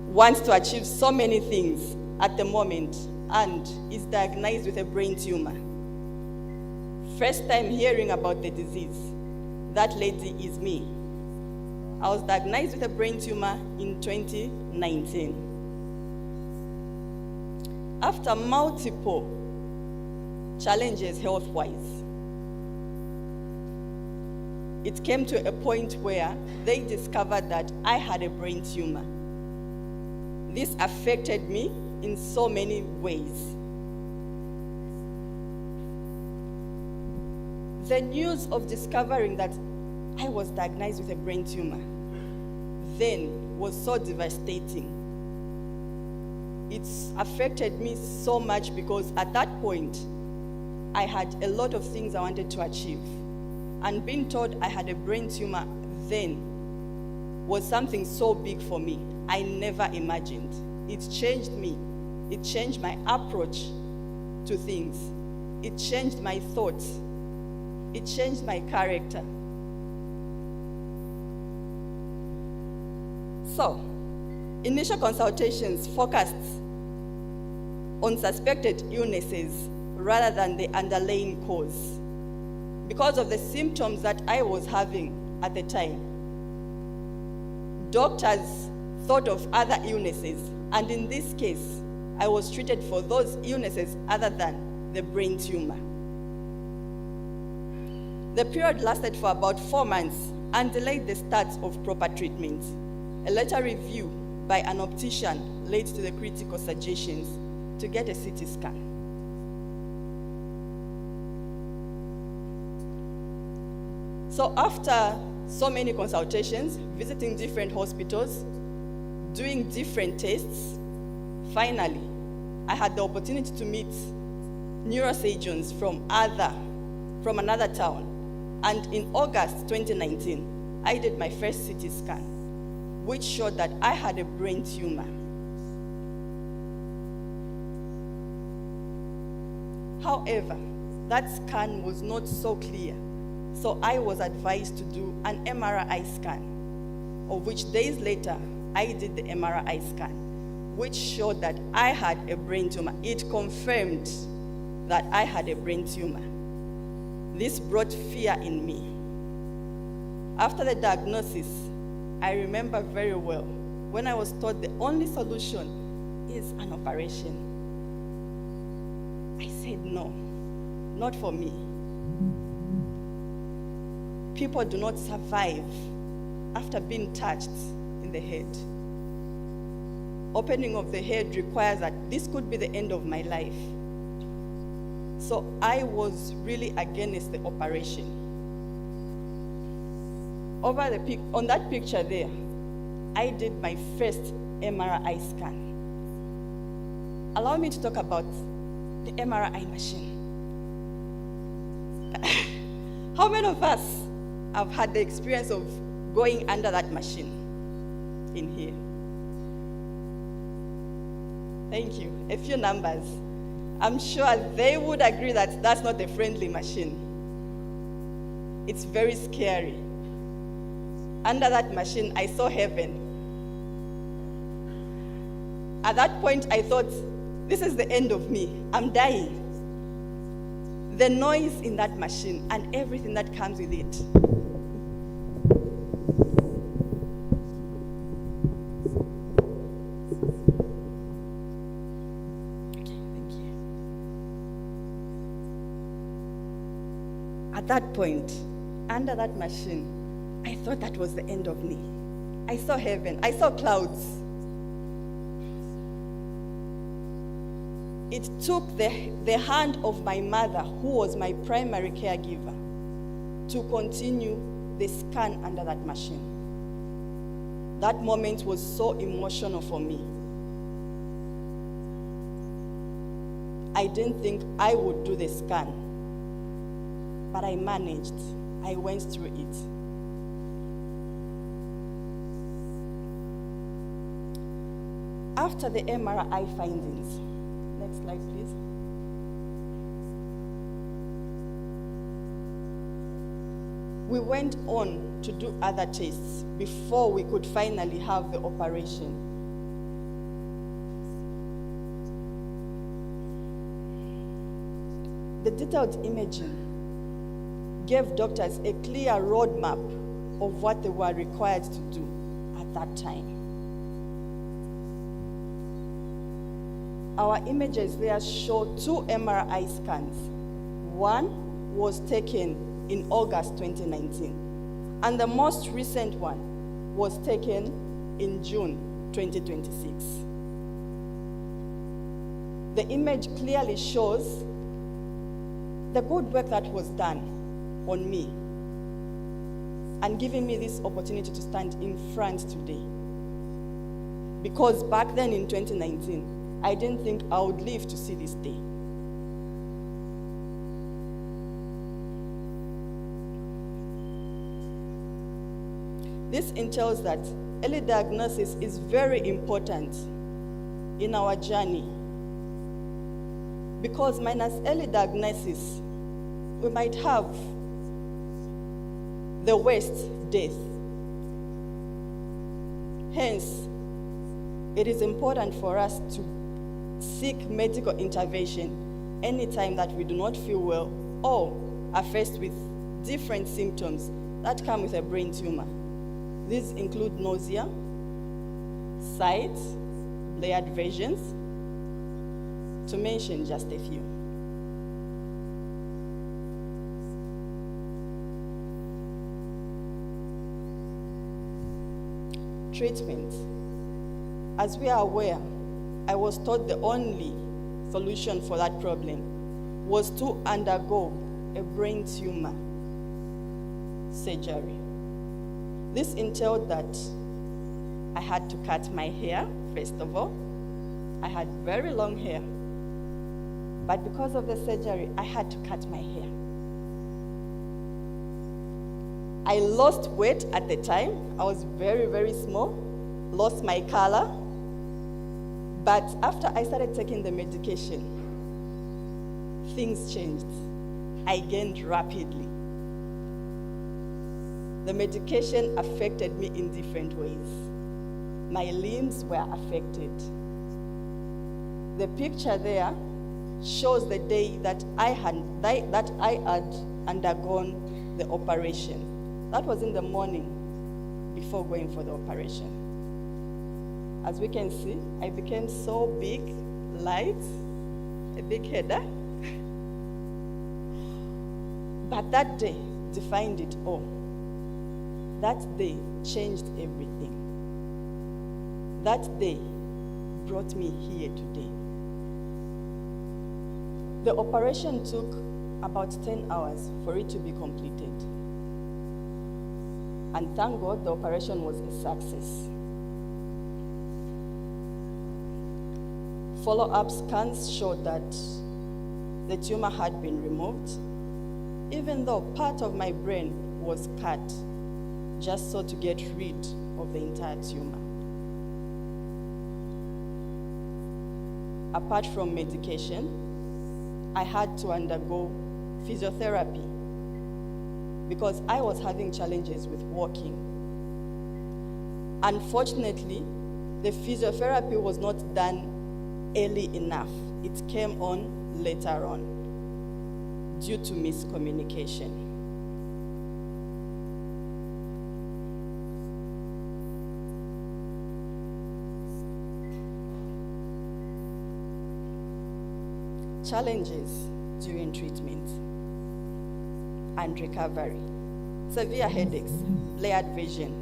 wants to achieve so many things at the moment, and is diagnosed with a brain tumor. First time hearing about the disease, that lady is me. I was diagnosed with a brain tumor in 2019. After multiple challenges health-wise, it came to a point where they discovered that I had a brain tumor. This affected me in so many ways. The news of discovering that I was diagnosed with a brain tumor then was so devastating. It's affected me so much because at that point, I had a lot of things I wanted to achieve. And being told I had a brain tumor then was something so big for me. I never imagined. It changed me. It changed my approach to things. It changed my thoughts. It changed my character. So, initial consultations focused on suspected illnesses rather than the underlying cause, because of the symptoms that I was having at the time. Doctors thought of other illnesses, and in this case, I was treated for those illnesses other than the brain tumor. The period lasted for about 4 months and delayed the start of proper treatment. A later review by an optician led to the critical suggestions to get a CT scan. So after so many consultations, visiting different hospitals, doing different tests, finally, I had the opportunity to meet neurosurgeons from another town. And in August 2019, I did my first CT scan, which showed that I had a brain tumor. However, that scan was not so clear. So I was advised to do an MRI scan, of which days later, I did the MRI scan, which showed that I had a brain tumor. It confirmed that I had a brain tumor. This brought fear in me. After the diagnosis, I remember very well when I was told the only solution is an operation. I said no, not for me. People do not survive after being touched in the head. Opening of the head requires that this could be the end of my life. So I was really against the operation. On that picture there, I did my first MRI scan. Allow me to talk about the MRI machine. How many of us have had the experience of going under that machine in here? Thank you. A few numbers. I'm sure they would agree that that's not a friendly machine. It's very scary. Under that machine, I saw heaven. At that point, I thought, this is the end of me. I'm dying. The noise in that machine and everything that comes with it. At that point, under that machine, I thought that was the end of me. I saw heaven, I saw clouds. It took the hand of my mother, who was my primary caregiver, to continue the scan under that machine. That moment was so emotional for me. I didn't think I would do the scan, but I managed. I went through it. After the MRI findings, next slide please. We went on to do other tests before we could finally have the operation. The detailed imaging gave doctors a clear roadmap of what they were required to do at that time. Our images there show 2 MRI scans. One was taken in August 2019, and the most recent one was taken in June 2026. The image clearly shows the good work that was done on me and giving me this opportunity to stand in front today. Because back then in 2019, I didn't think I would live to see this day. This entails that early diagnosis is very important in our journey, because minus early diagnosis, we might have the worst death. Hence, it is important for us to seek medical intervention anytime that we do not feel well or are faced with different symptoms that come with a brain tumor. These include nausea, sight, blurred visions, to mention just a few. Treatment. As we are aware, I was taught the only solution for that problem was to undergo a brain tumor surgery. This entailed that I had to cut my hair, first of all. I had very long hair, but because of the surgery, I had to cut my hair. I lost weight at the time. I was very, very small, lost my color. But after I started taking the medication, things changed. I gained rapidly. The medication affected me in different ways. My limbs were affected. The picture there shows the day that I had undergone the operation. That was in the morning before going for the operation. As we can see, I became so big, light, a big header. But that day defined it all. That day changed everything. That day brought me here today. The operation took about 10 hours for it to be completed. And thank God the operation was a success. Follow-up scans showed that the tumor had been removed, even though part of my brain was cut, just so to get rid of the entire tumor. Apart from medication, I had to undergo physiotherapy because I was having challenges with walking. Unfortunately, the physiotherapy was not done early enough. It came on later on due to miscommunication. Challenges during treatment. and recovery. Severe headaches, blurred vision.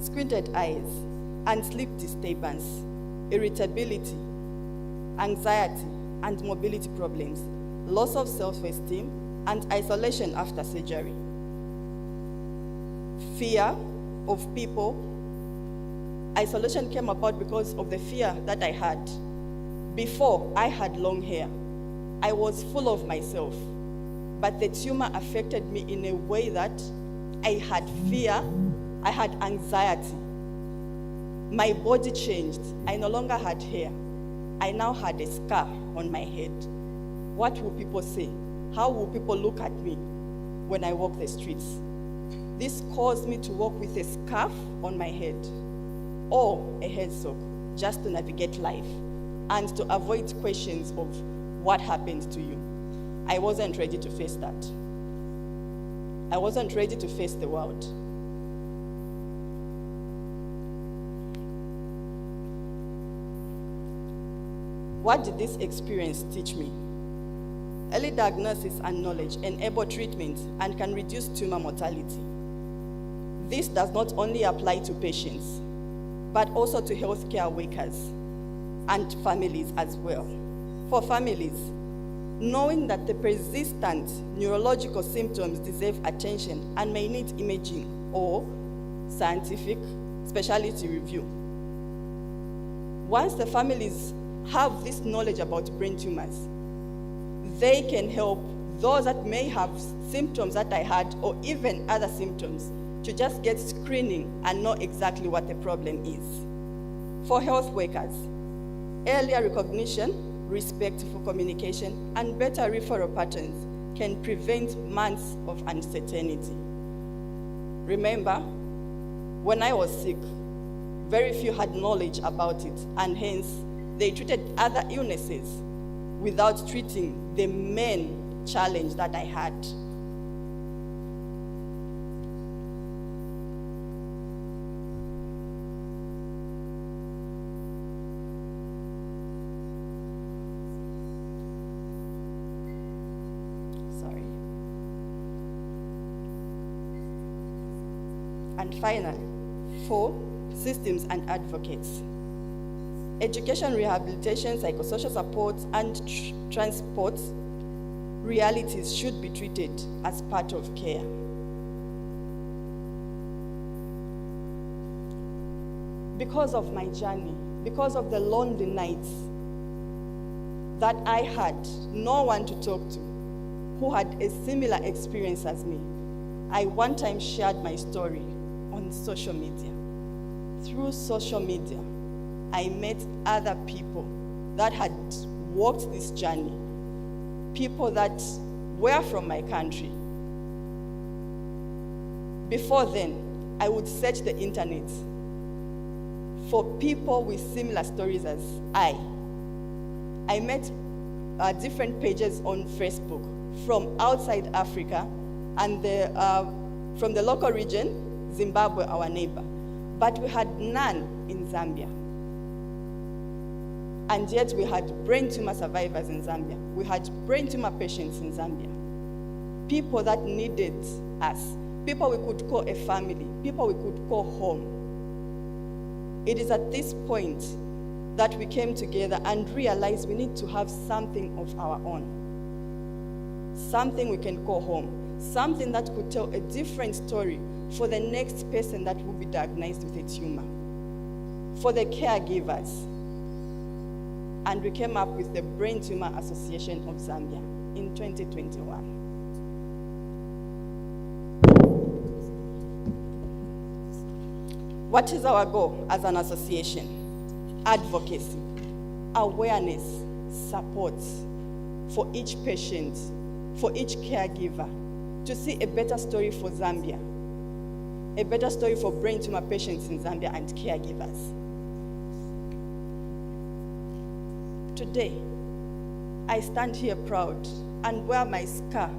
Squinted eyes and sleep disturbance, irritability, anxiety and mobility problems, loss of self-esteem, and isolation after surgery. Fear of people. Isolation came about because of the fear that I had. Before, I had long hair. I was full of myself, but the tumor affected me in a way that I had fear, I had anxiety. My body changed. I no longer had hair. I now had a scar on my head. What will people say? How will people look at me when I walk the streets? This caused me to walk with a scarf on my head or a head sock just to navigate life and to avoid questions of what happened to you. I wasn't ready to face that. I wasn't ready to face the world. What did this experience teach me? Early diagnosis and knowledge enable treatment and can reduce tumor mortality. This does not only apply to patients, but also to healthcare workers and families as well. For families, knowing that the persistent neurological symptoms deserve attention and may need imaging or scientific specialty review. Once the families have this knowledge about brain tumors, they can help those that may have symptoms that I had or even other symptoms to just get screening and know exactly what the problem is. For health workers, earlier recognition, respectful communication, and better referral patterns can prevent months of uncertainty. Remember, when I was sick, very few had knowledge about it, and hence they treated other illnesses without treating the main challenge that I had. Sorry. And finally, 4, systems and advocates. Education, rehabilitation, psychosocial support, and transport realities should be treated as part of care. Because of my journey, because of the lonely nights that I had no one to talk to who had a similar experience as me, I one time shared my story on social media. Through social media, I met other people that had walked this journey, people that were from my country. Before then, I would search the internet for people with similar stories as I met different pages on Facebook from outside Africa and from the local region, Zimbabwe, our neighbor. But we had none in Zambia. And yet we had brain tumor survivors in Zambia. We had brain tumor patients in Zambia. People that needed us. People we could call a family. People we could call home. It is at this point that we came together and realized we need to have something of our own. Something we can call home. Something that could tell a different story for the next person that will be diagnosed with a tumor. For the caregivers. And we came up with the Brain Tumor Association of Zambia in 2021. What is our goal as an association? Advocacy, awareness, support for each patient, for each caregiver, to see a better story for Zambia, a better story for brain tumor patients in Zambia and caregivers. Today, I stand here proud and wear my scar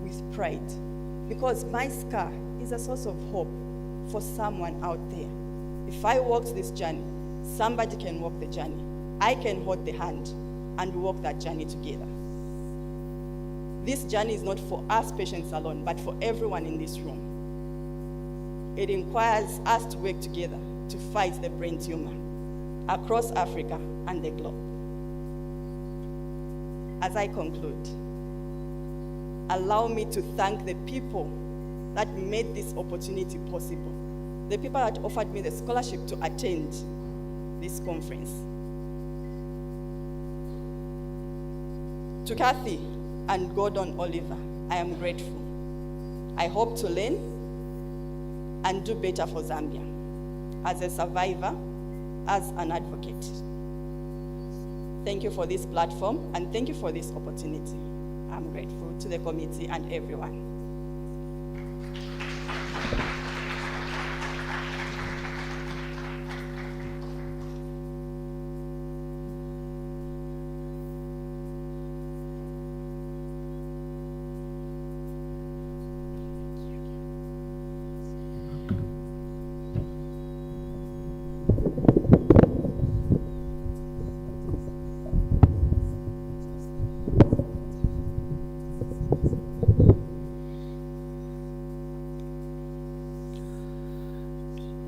with pride, because my scar is a source of hope for someone out there. If I walked this journey, somebody can walk the journey. I can hold the hand and walk that journey together. This journey is not for us patients alone, but for everyone in this room. It requires us to work together to fight the brain tumor across Africa and the globe. As I conclude, allow me to thank the people that made this opportunity possible, the people that offered me the scholarship to attend this conference. To Kathy and Gordon Oliver, I am grateful. I hope to learn and do better for Zambia as a survivor, as an advocate. Thank you for this platform and thank you for this opportunity. I'm grateful to the committee and everyone.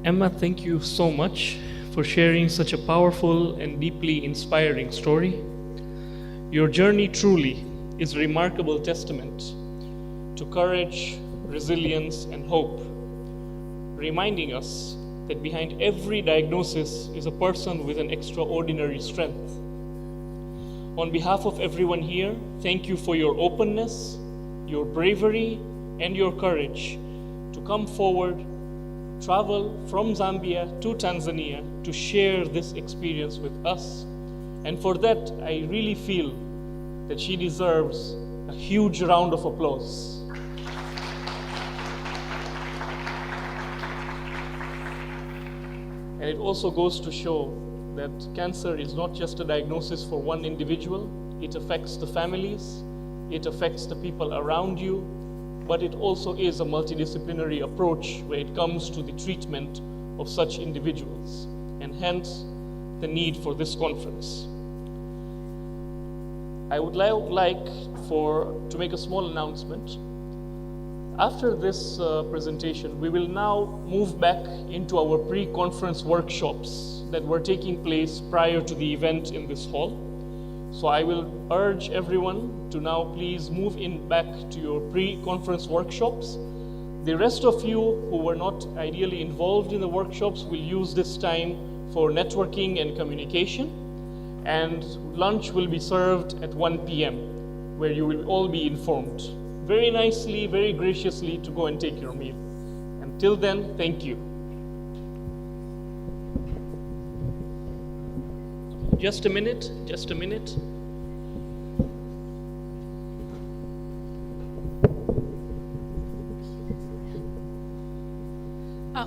Emma, thank you so much for sharing such a powerful and deeply inspiring story. Your journey truly is a remarkable testament to courage, resilience, and hope, reminding us that behind every diagnosis is a person with an extraordinary strength. On behalf of everyone here, thank you for your openness, your bravery, and your courage to come forward, travel from Zambia to Tanzania to share this experience with us. And for that, I really feel that she deserves a huge round of applause. And it also goes to show that cancer is not just a diagnosis for one individual. It affects the families, it affects the people around you, but it also is a multidisciplinary approach when it comes to the treatment of such individuals, and hence the need for this conference. I would like to make a small announcement. After this presentation, we will now move back into our pre-conference workshops that were taking place prior to the event in this hall. So I will urge everyone to now please move back to your pre-conference workshops. The rest of you who were not ideally involved in the workshops will use this time for networking and communication. And lunch will be served at 1 p.m. where you will all be informed very nicely, very graciously to go and take your meal. Until then, thank you. Just a minute, just a minute.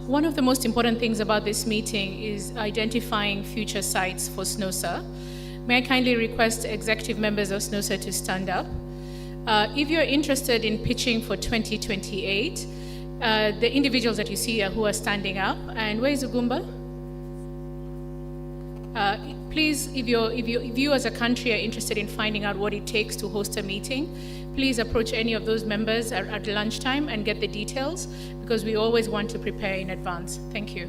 One of the most important things about this meeting is identifying future sites for Snossa. May I kindly request executive members of Snossa to stand up? If you're interested in pitching for 2028, the individuals that you see here who are standing up, and where is Ugumba? Please, if you as a country are interested in finding out what it takes to host a meeting, please approach any of those members at lunchtime and get the details, because we always want to prepare in advance. Thank you.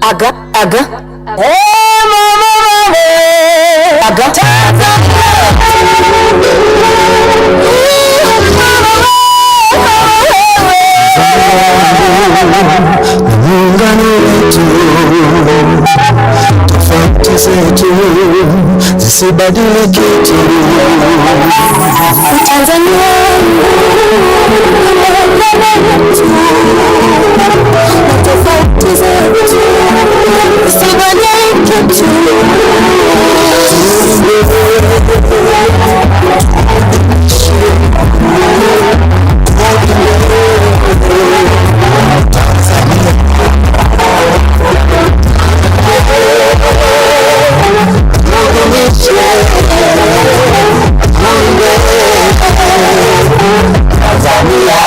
Aga, aga. Aga. Muungano wetu, tofauti zetu zisibadilike tu. Tanzania, tofauti zetu zisibadilike tu. Tanzania.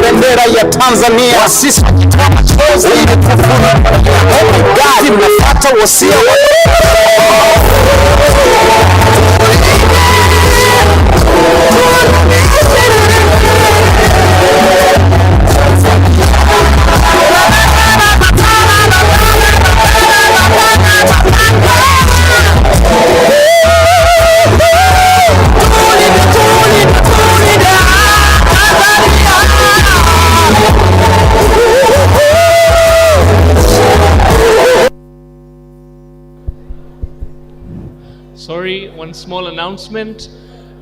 Bendera ya Tanzania wasisi machozi mnapata wasia Sorry, one small announcement.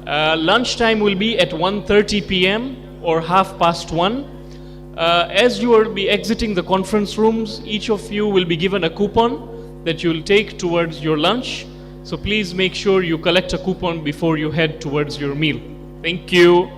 Lunchtime will be at 1:30 p.m. or 1:30. As you will be exiting the conference rooms, each of you will be given a coupon that you will take towards your lunch. So please make sure you collect a coupon before you head towards your meal. Thank you.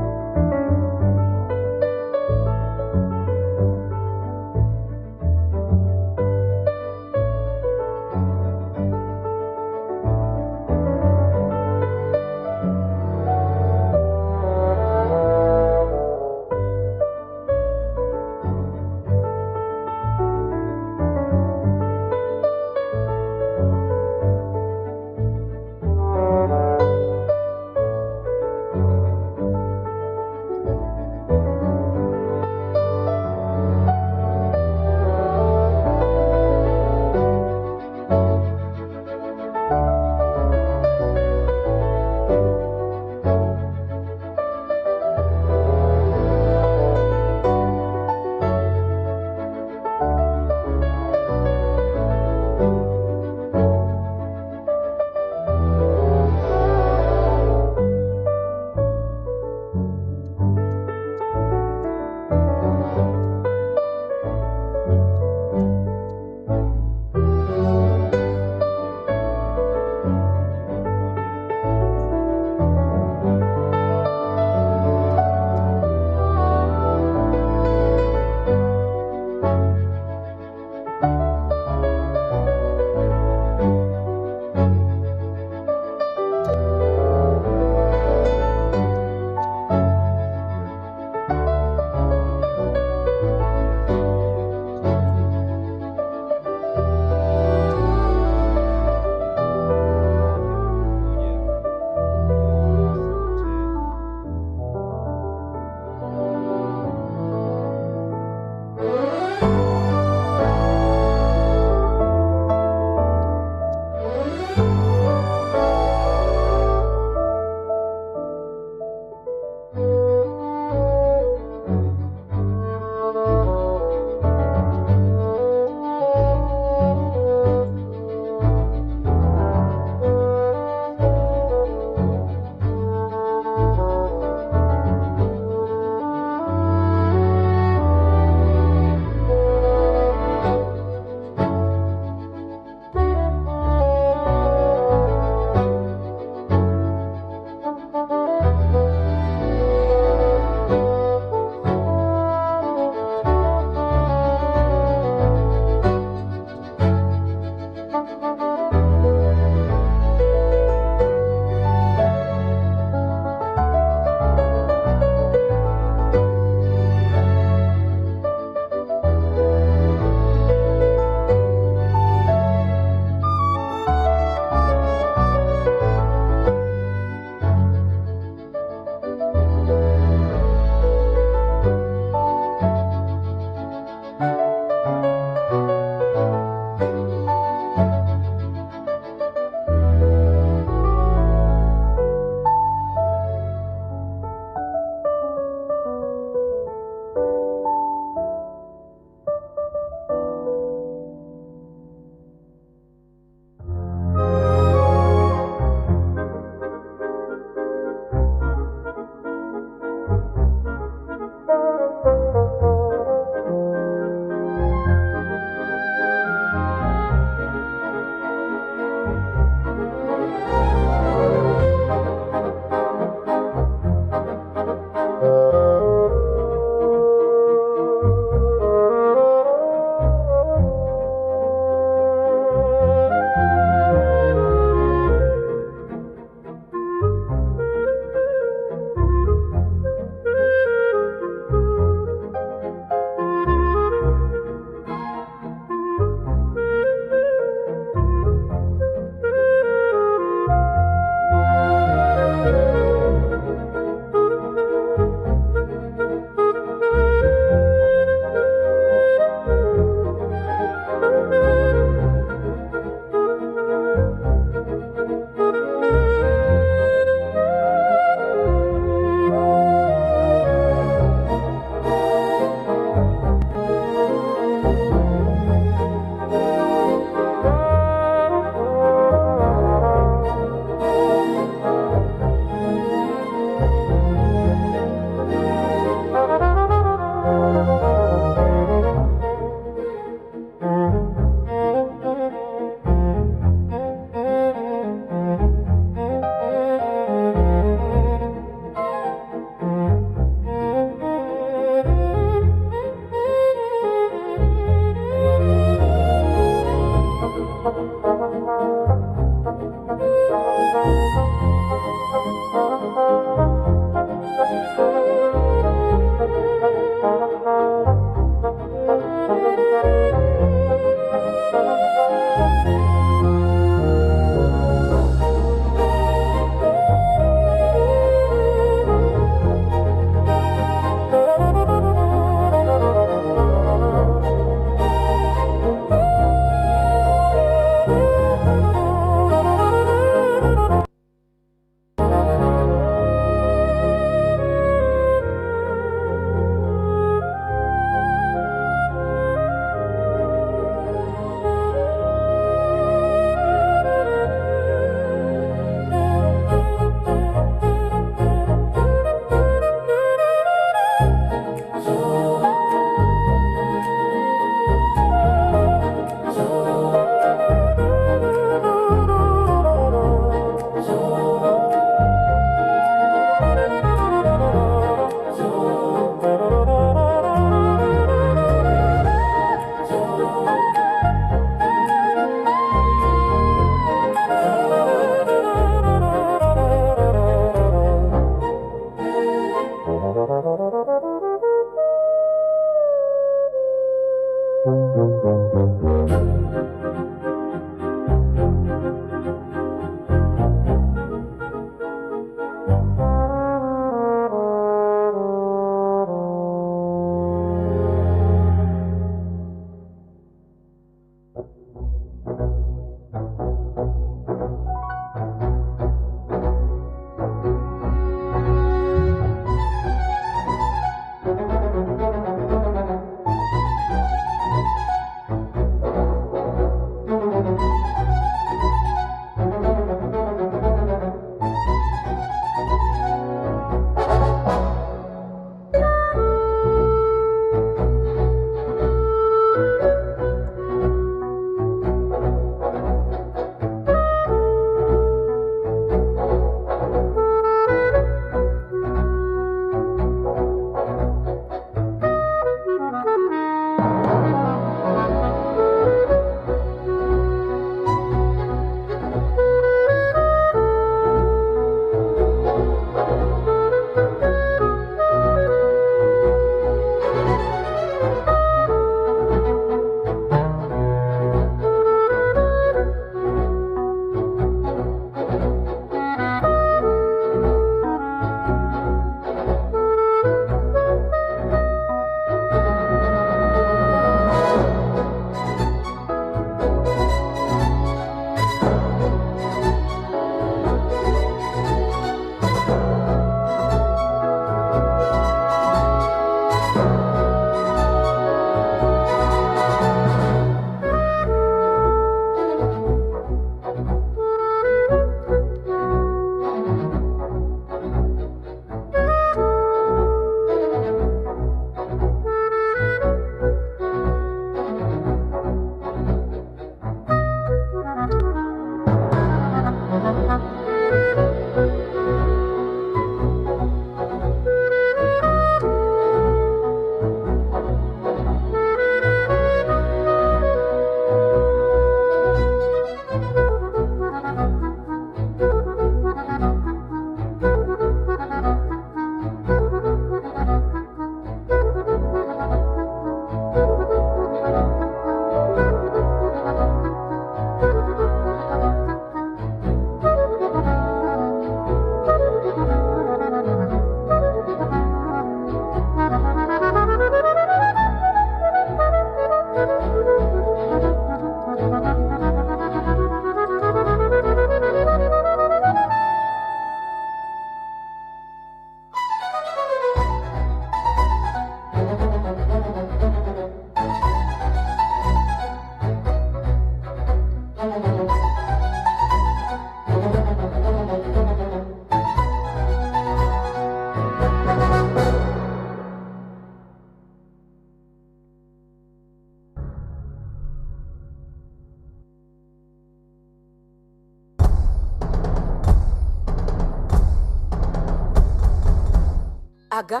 Aga.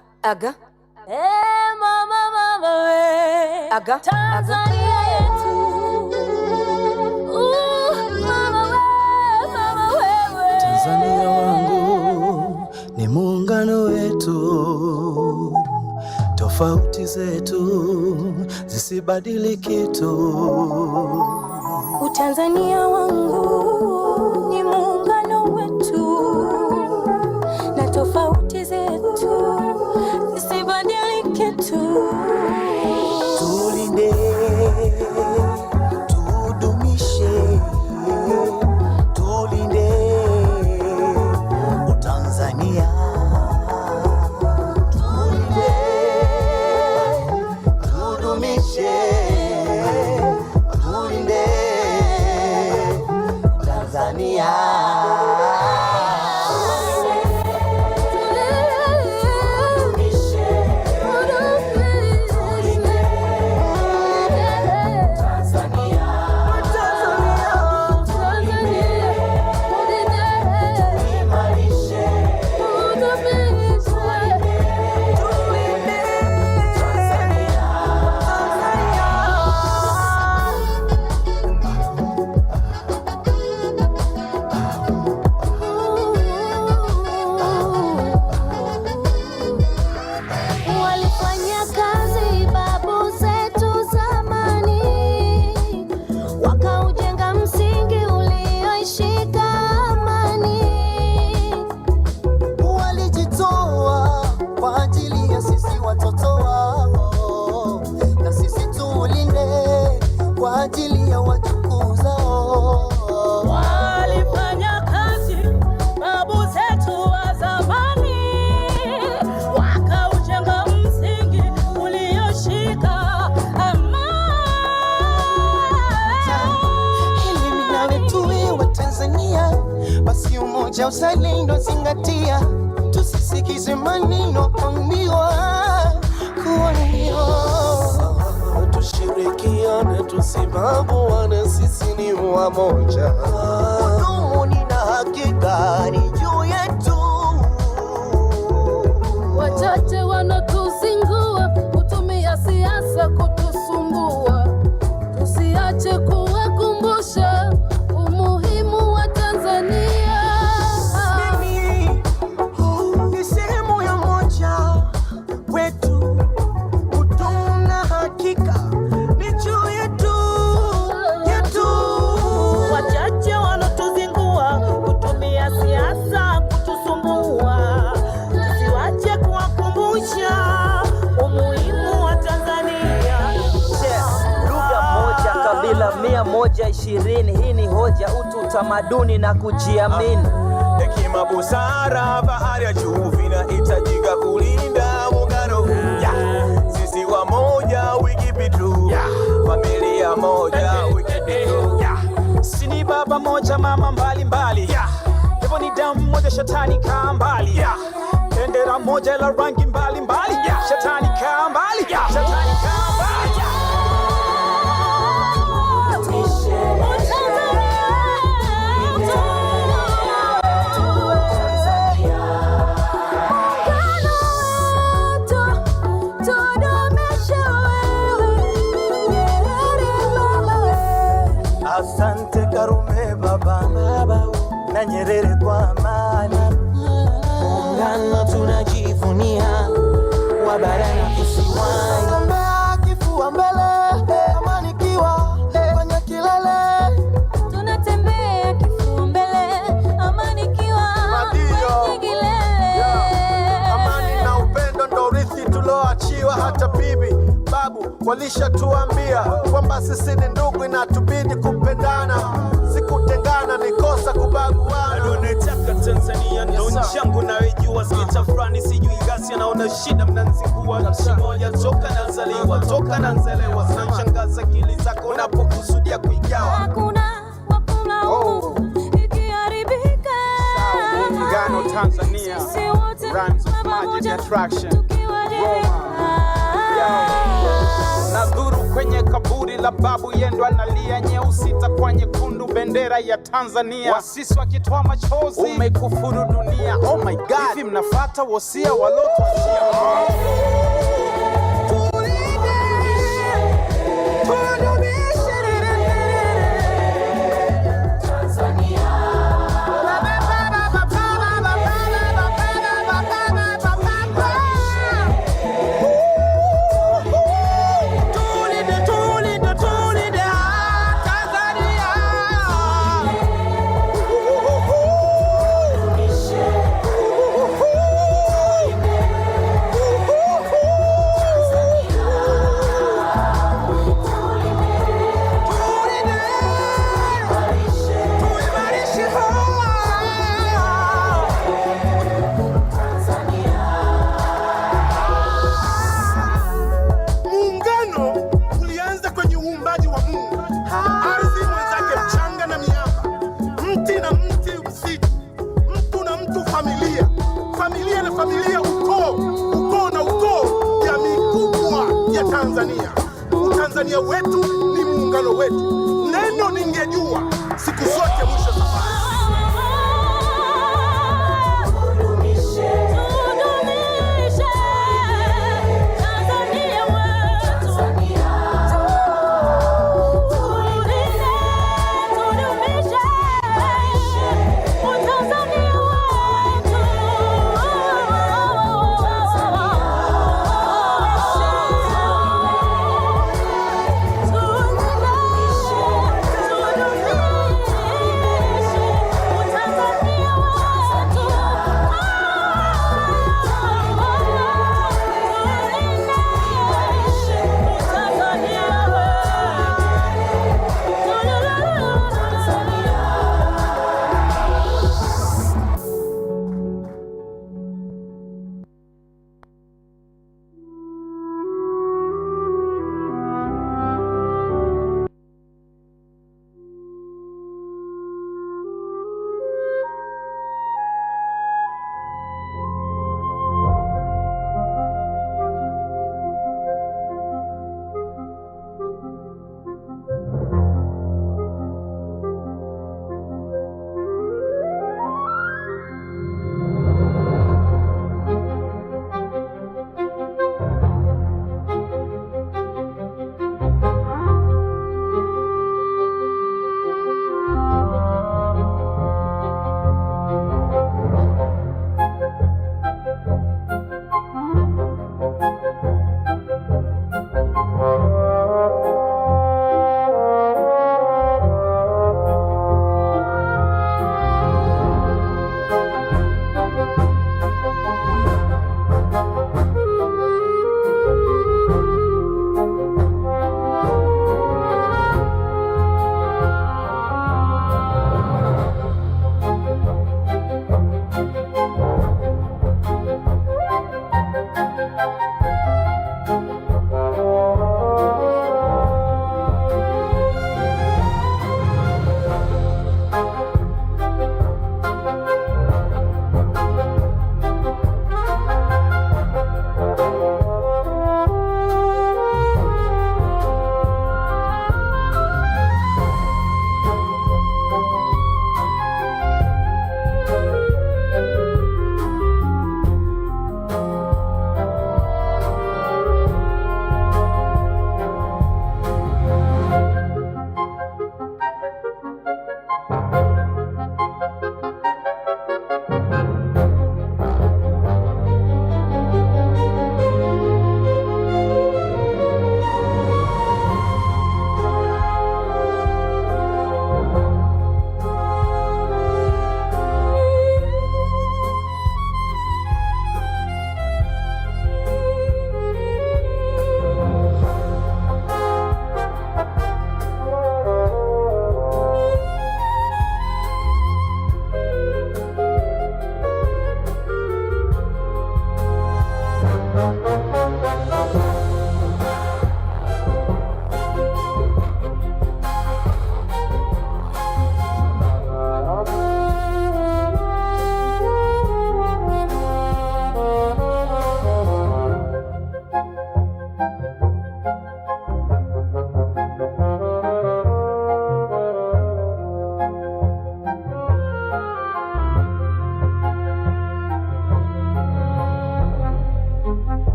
Mama we. Aga. Tanzania yetu. Mama we. Tanzania wangu ni muungano wetu, tofauti zetu zisibadili kitu. Utanzania wangu ni muungano wetu, na tofauti zetu zisibadili kitu. Tulinde, tudumishe, tulinde Utanzania. Tulinde, tudumishe, tulinde Utanzania. Uzalendo zingatia, tusisikize maneno kuambiwa. Tushirikiane, tusibaguane, sisi ni wamoja. Udumuni na hakika ni juu yetu. Wachache wanatuzingua, kutumia siasa kutusumbua. Tusiache kuwakumbusha umuhimu wa Tanzania. Mia moja 20, hii ni hoja, utu, utamaduni na kujiamini. Hekima, busara, bahari ya juu vinahitajika kulinda muungano huu. Sisi wamoja, wikipitu. Familia moja, wikipitu. Sini baba moja, mama mbali mbali. Hivyo ni damu moja, shetani kaa mbali. Bendera moja la rangi mbali mbali. Shetani kaa mbali. Shetani kaa mbali. Asante Karume baba na Nyerere kwa amani. Muungano tunajivunia, wa bara na visiwani. Tunatembea kifua mbele, amani ikiwa kwenye kilele. Tunatembea kifua mbele, amani ikiwa kwenye kilele. Amani na upendo ndo urithi tuloachiwa. Hata bibi babu walishatuambia kwamba sisi ni ndugu, inatubidi kupendana, sikutengana, ni kosa kubaguana. Nataka Tanzania ndo nchi yangu naijua, sitafurani sijui ghasia, naona shida mnanzingua. Nchi moja toka nazaliwa, toka nanzelewa, zinashangaza akili zako unapokusudia kuigawa. Hakuna ikiharibika. Muungano Tanzania, rhymes of magic attraction, nadhuru kwenye kaburi la babu yendo analia, nyeusi itakuwa nyekundu, bendera ya Tanzania. Wasisi wakitoa machozi, umekufuru dunia. my God, hivi mnafuata wosia walotuachia? Tanzania wetu ni muungano wetu. Neno ningejua siku zote mwisho safari.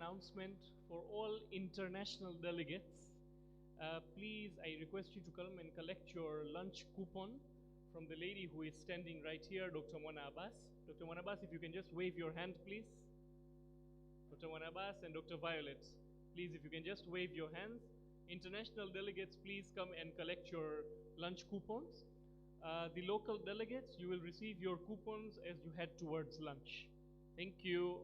announcement for all international delegates. Please, I request you to come and collect your lunch coupon from the lady who is standing right here, Dr. Mwana Abbas. Dr. Mwana Abbas, if you can just wave your hand, please. Dr. Mwana Abbas and Dr. Violet, please, if you can just wave your hands. International delegates, please come and collect your lunch coupons. The local delegates, you will receive your coupons as you head towards lunch. Thank you.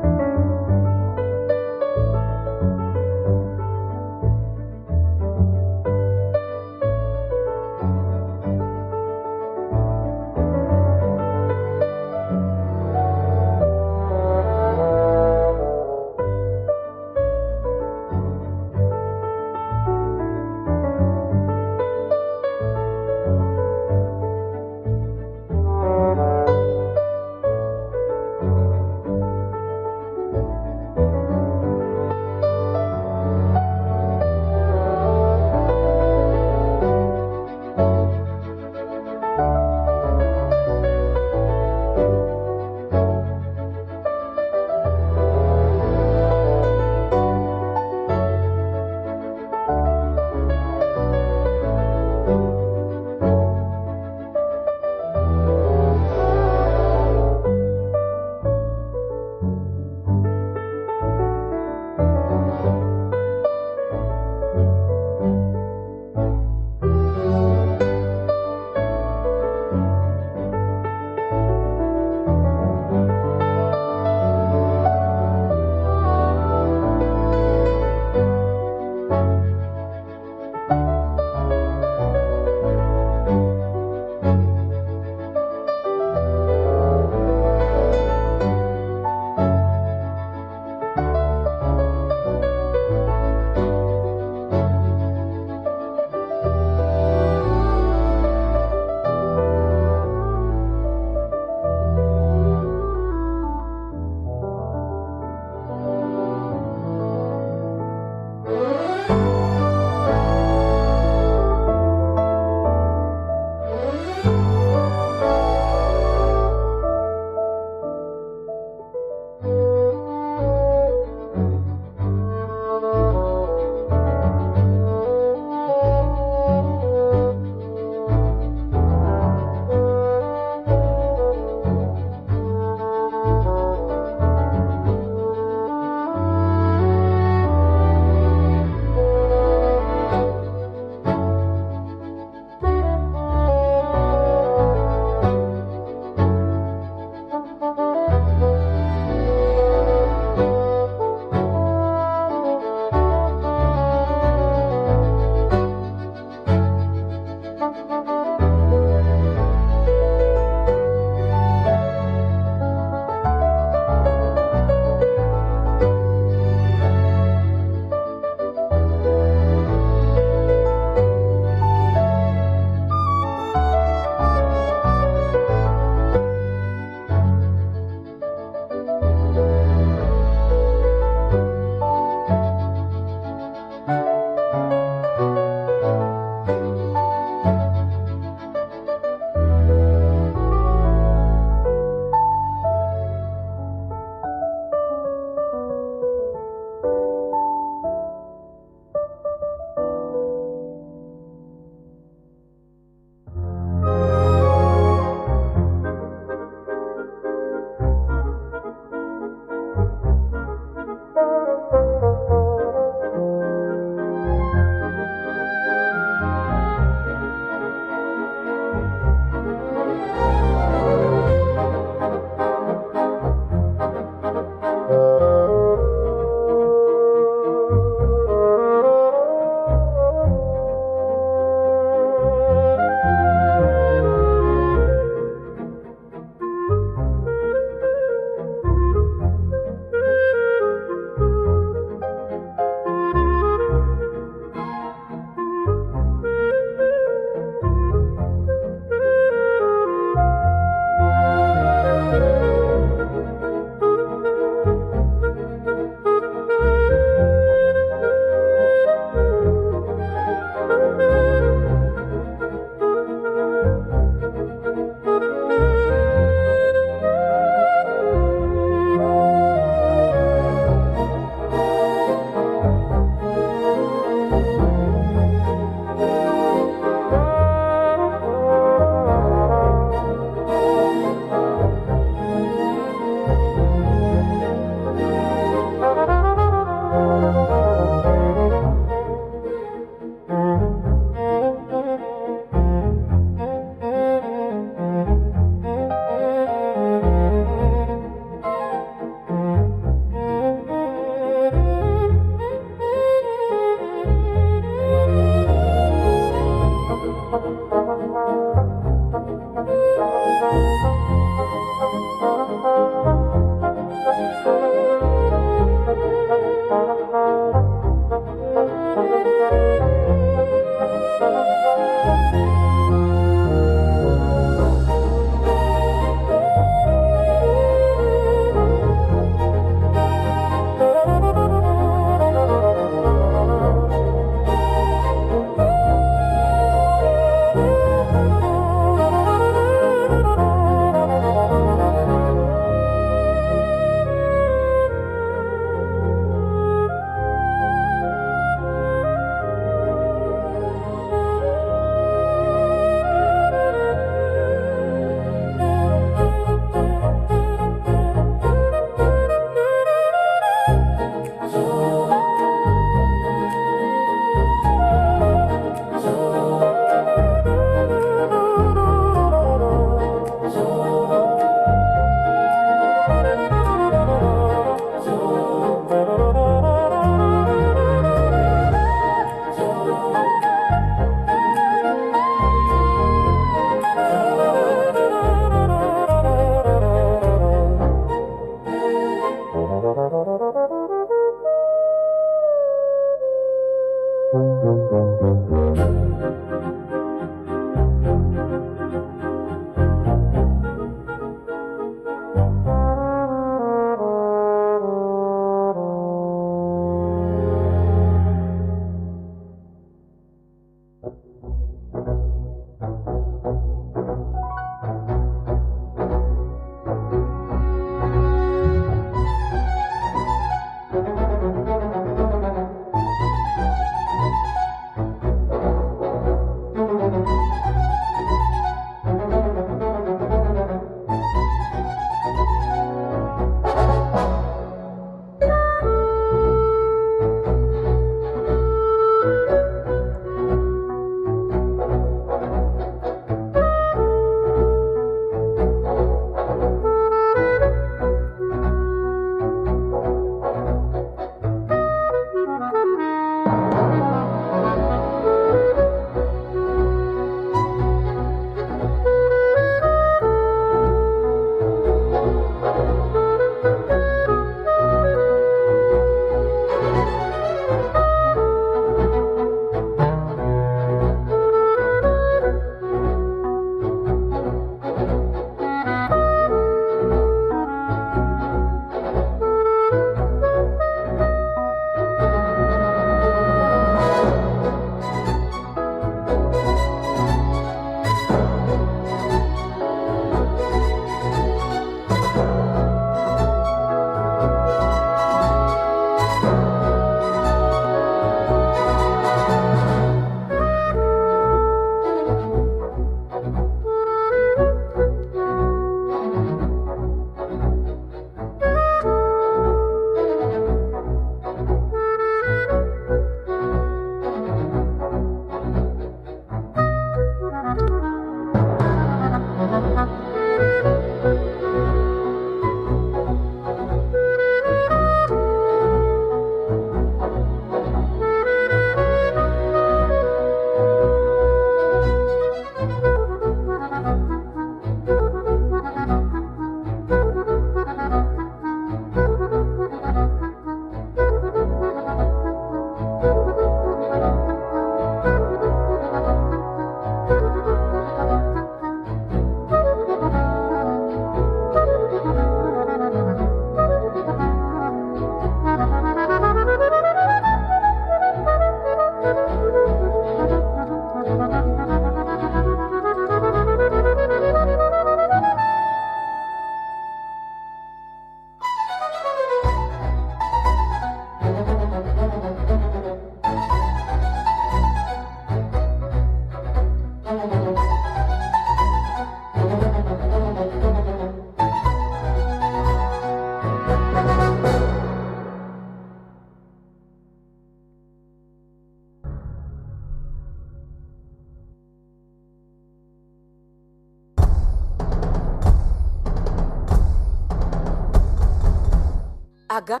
Aga.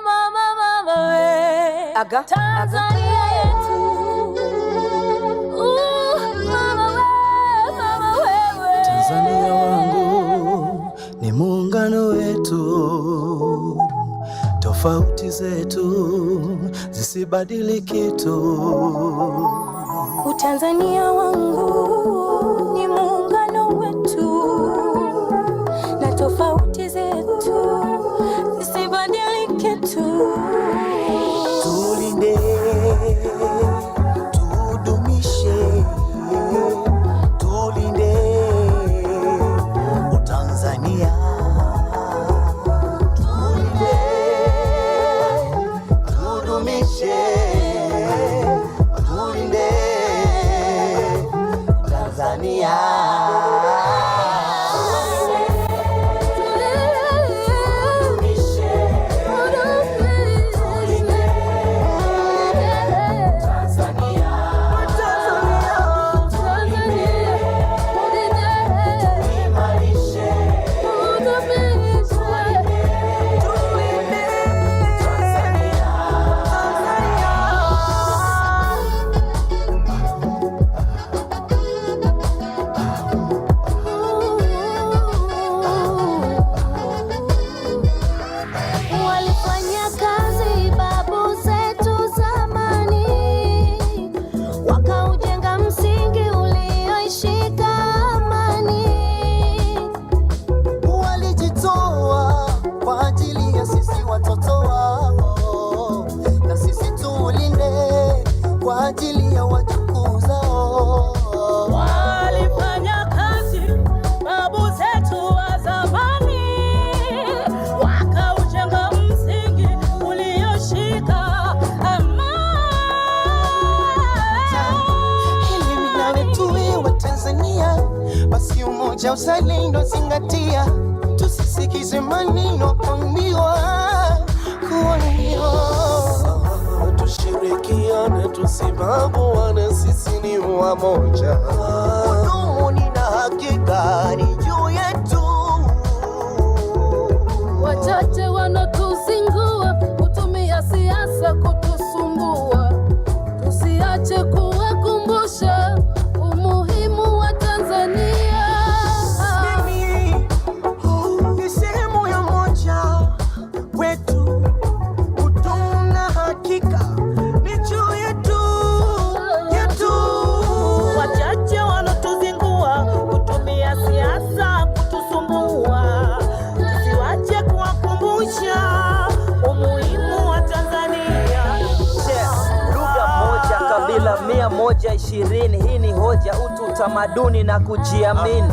Mama we. Aga. Tanzania yetu. Mama we. Tanzania wangu ni muungano wetu, tofauti zetu zisibadili kitu. Utanzania wangu ni muungano wetu, na tofauti zetu zisibadili kitu. Tulinde, tudumishe, tulinde Utanzania. Tulinde, tudumishe, tulinde Tanzania. Walifanya kazi babu zetu zamani, wakaujenga msingi ulioishika amani. Walijitoa kwa ajili ya sisi watoto wao, na sisi tulinde kwa ajili ya wajukuu zao. Walifanya kazi babu zetu wa zamani, wakaujenga msingi ulioshika amani. Ili mimi nawe tuwe wa Tanzania, basi umoja, uzalendo zingatia, tusisikize maneno kuambiwa kuambiwa. Tushirikiane, tusibaguane, sisi ni wamoja. Udumuni na hakika ni juu yetu. Wachache wanatuzingua, kutumia siasa kutusumbua. Tusiache kuwakumbusha umuhimu wa Tanzania. Mimi ni sehemu ya moja wetu, udumu na hakika ni juu yetu. Wachache wanatuzingua, kutumia siasa kutusumbua. Tusiwache kuwakumbusha umuhimu wa Tanzania. Lugha moja, kabila 120. Hii ni hoja, utu, utamaduni na kujiamini.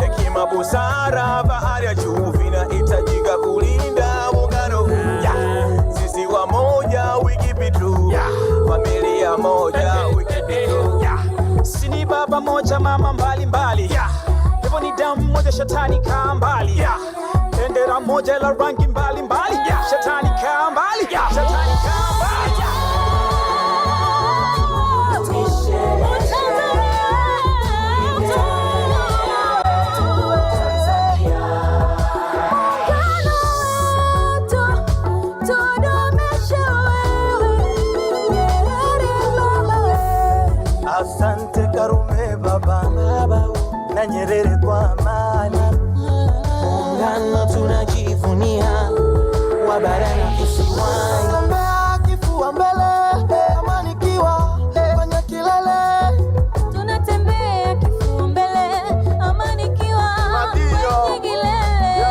Hekima, busara, bahari ya juu vinahitajika kulinda muungano huu. Sisi wamoja, wikipitu. Familia moja, wikipitu. Sisi ni baba moja, mama mbalimbali. Hivyo ni damu moja, shetani kaa mbali. Bendera moja la rangi mbalimbali. Shetani kaa mbali. Shetani kaa mbali. Asante Karume baba na Nyerere kwa amani. Muungano tunajivunia, wa bara na visiwani. Tembea kifua mbele, amani kiwa kwenye kilele. Tunatembea kifua mbele, amani kiwa kwenye kilele.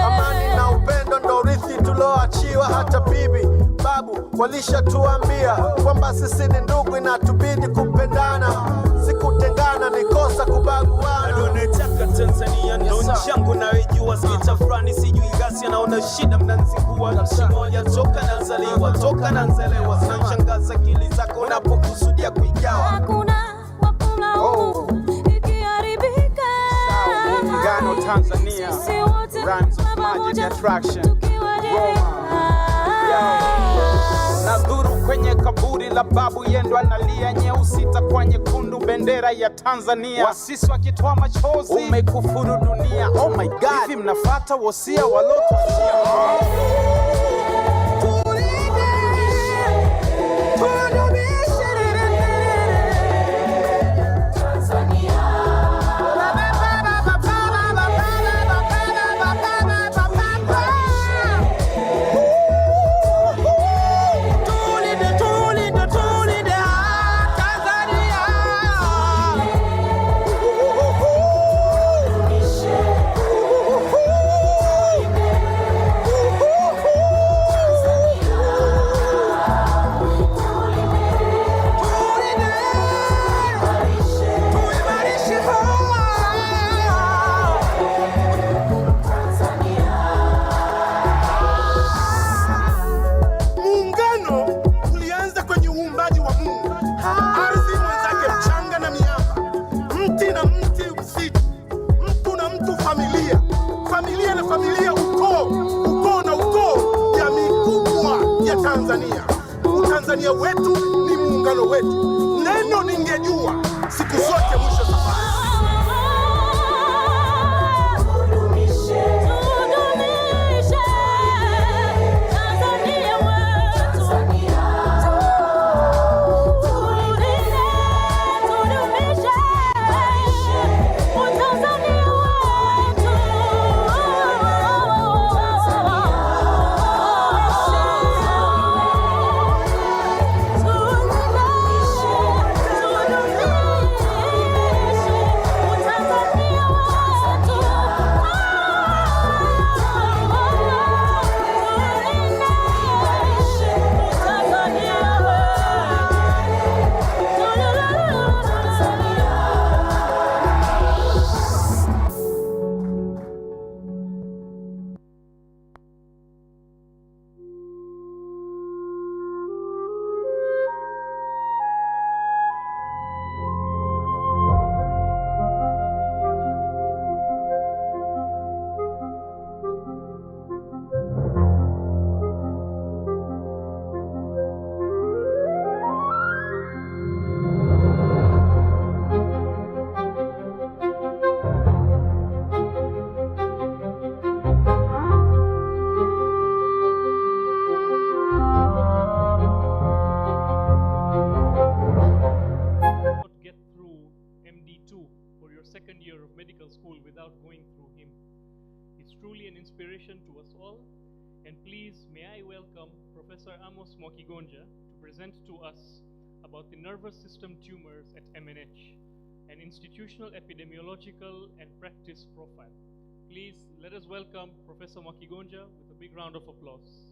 Amani na upendo ndo urithi tuloachiwa, hata bibi babu walishatuambia kwamba sisi ni ndugu, inatubidi kupendana, sikutengana, ni kosa kubaguana. Nataka Tanzania ndo nchi yangu naijua, skita fulani sijui ghasia, naona shida mnanzingua. Nchi moja toka nazaliwa, toka nanzelewa, zinashangaza akili zako unapokusudia kuigawa. Hakuna wapulaumu ikiharibika. Muungano Tanzania, Sisi wote rhymes of pamoja magic attraction. tukiwa Roma. Na dhuru kwenye kaburi la babu yendo analia, nyeusi itakuwa nyekundu, bendera ya Tanzania. Wasisi wakitoa machozi, umekufuru dunia. Oh my God, hivi mnafata wosia walotuachia? Tanzania wetu ni muungano wetu. Neno ningejua siku zote mwisho safari. To present to us about the nervous system tumors at MNH, an institutional epidemiological and practice profile. Please let us welcome Professor Mwakigonja with a big round of applause.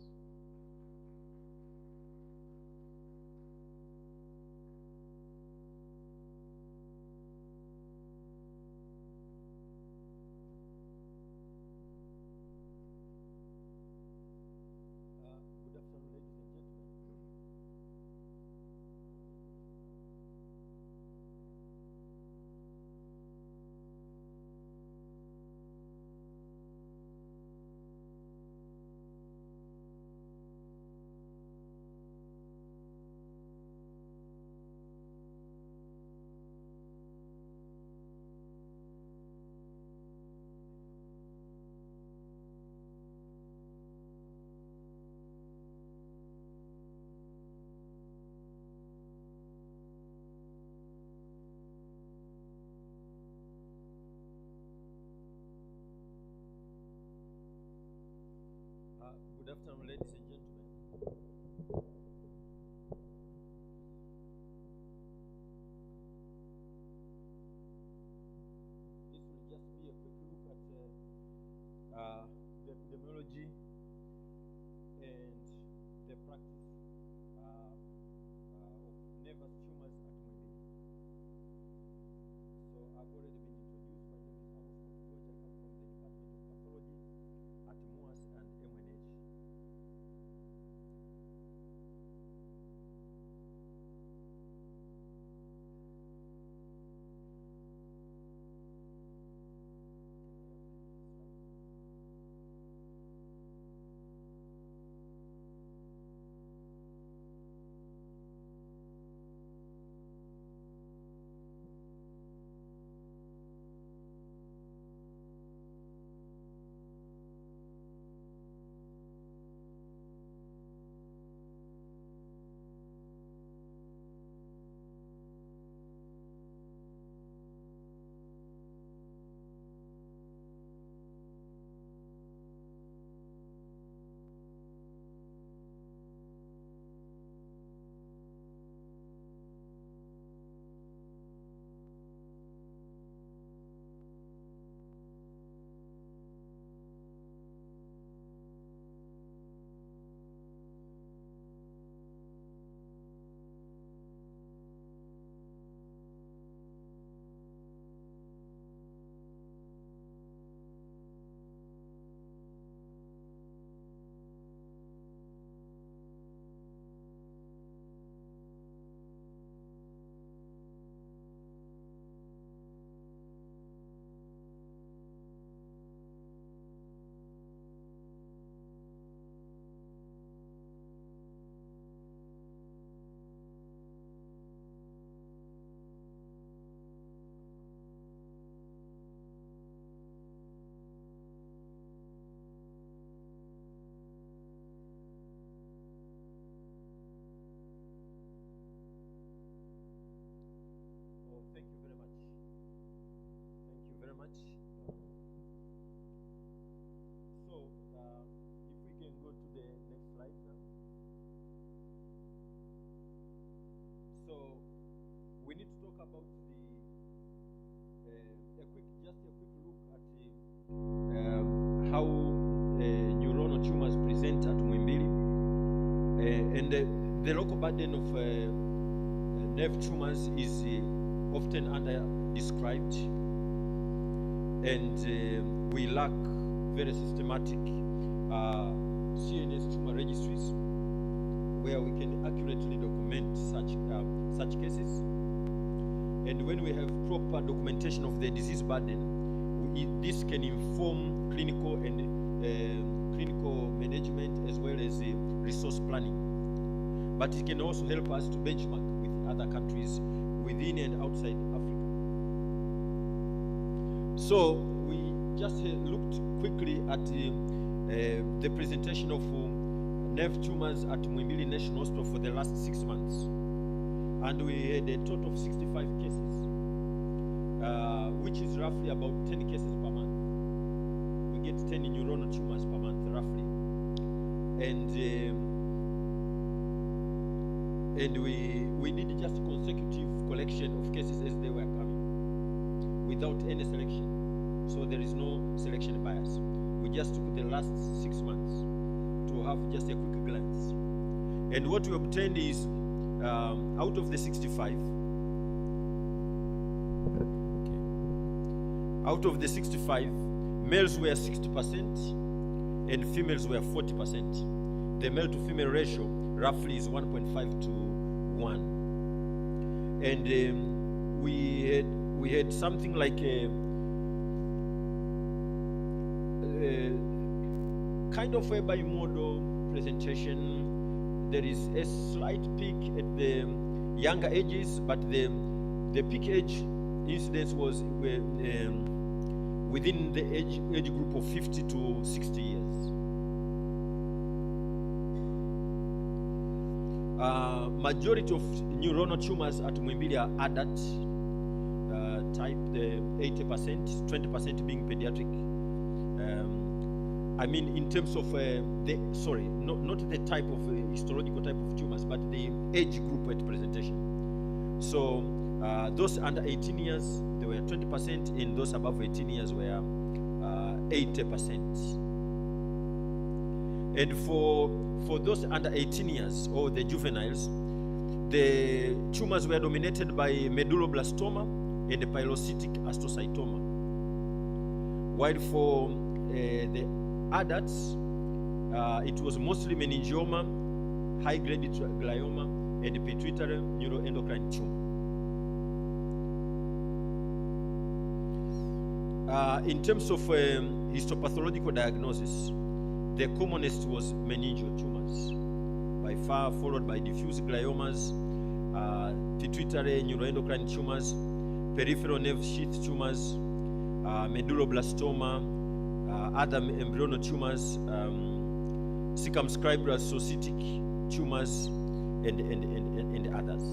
Good afternoon, ladies and gentlemen. This will just be a quick look at the epidemiology and the practice of nervous tumors at Mwembe. So I've already been introduced. My name is Amos Mwakigonja. I come from the Department of Pathology at MUAS and MNH. much. So, if we can go to the next slide now. So, we need to talk about just a quick look at how neuronal tumors present at Muhimbili, and the local burden of nerve tumors is often under-described, and we lack very systematic CNS tumor registries where we can accurately document such cases. And when we have proper documentation of the disease burden, this can inform clinical management as well as resource planning. But it can also help us to benchmark with other countries within and outside Africa. So we just looked quickly at the presentation of nerve tumors at Muhimbili National Hospital for the last 6 months. And we had a total of 65 cases, which is roughly about 10 cases per month. We get 10 neuronal tumors per month, roughly. And we did just consecutive collection of cases as they were coming, without any selection. So there is no selection bias. We just took the last 6 months to have just a quick glance. And what we obtained is, out of the 65, males were 60% and females were 40%. The male to female ratio roughly is 1.5 to 1. And we had something like a kind of a bimodal presentation. There is a slight peak at the younger ages, but the peak age incidence was within the age group of 50 to 60 years. Majority of neuronal tumors at Muhimbili are adult type, the 80%, 20% being pediatric. I mean, in terms of not the type of histological type of tumors, but the age group at presentation. So those under 18 years, they were 20%, and those above 18 years were 80%. And for those under 18 years, or the juveniles, the tumors were dominated by medulloblastoma and pilocytic astrocytoma. While for the adults, it was mostly meningioma, high-grade glioma, and pituitary neuroendocrine tumor. In terms of histopathological diagnosis, the commonest was meningeal tumors, by far, followed by diffuse gliomas, pituitary neuroendocrine tumors, peripheral nerve sheath tumors, medulloblastoma, other embryonal tumors, circumscribal socytic tumors, and others.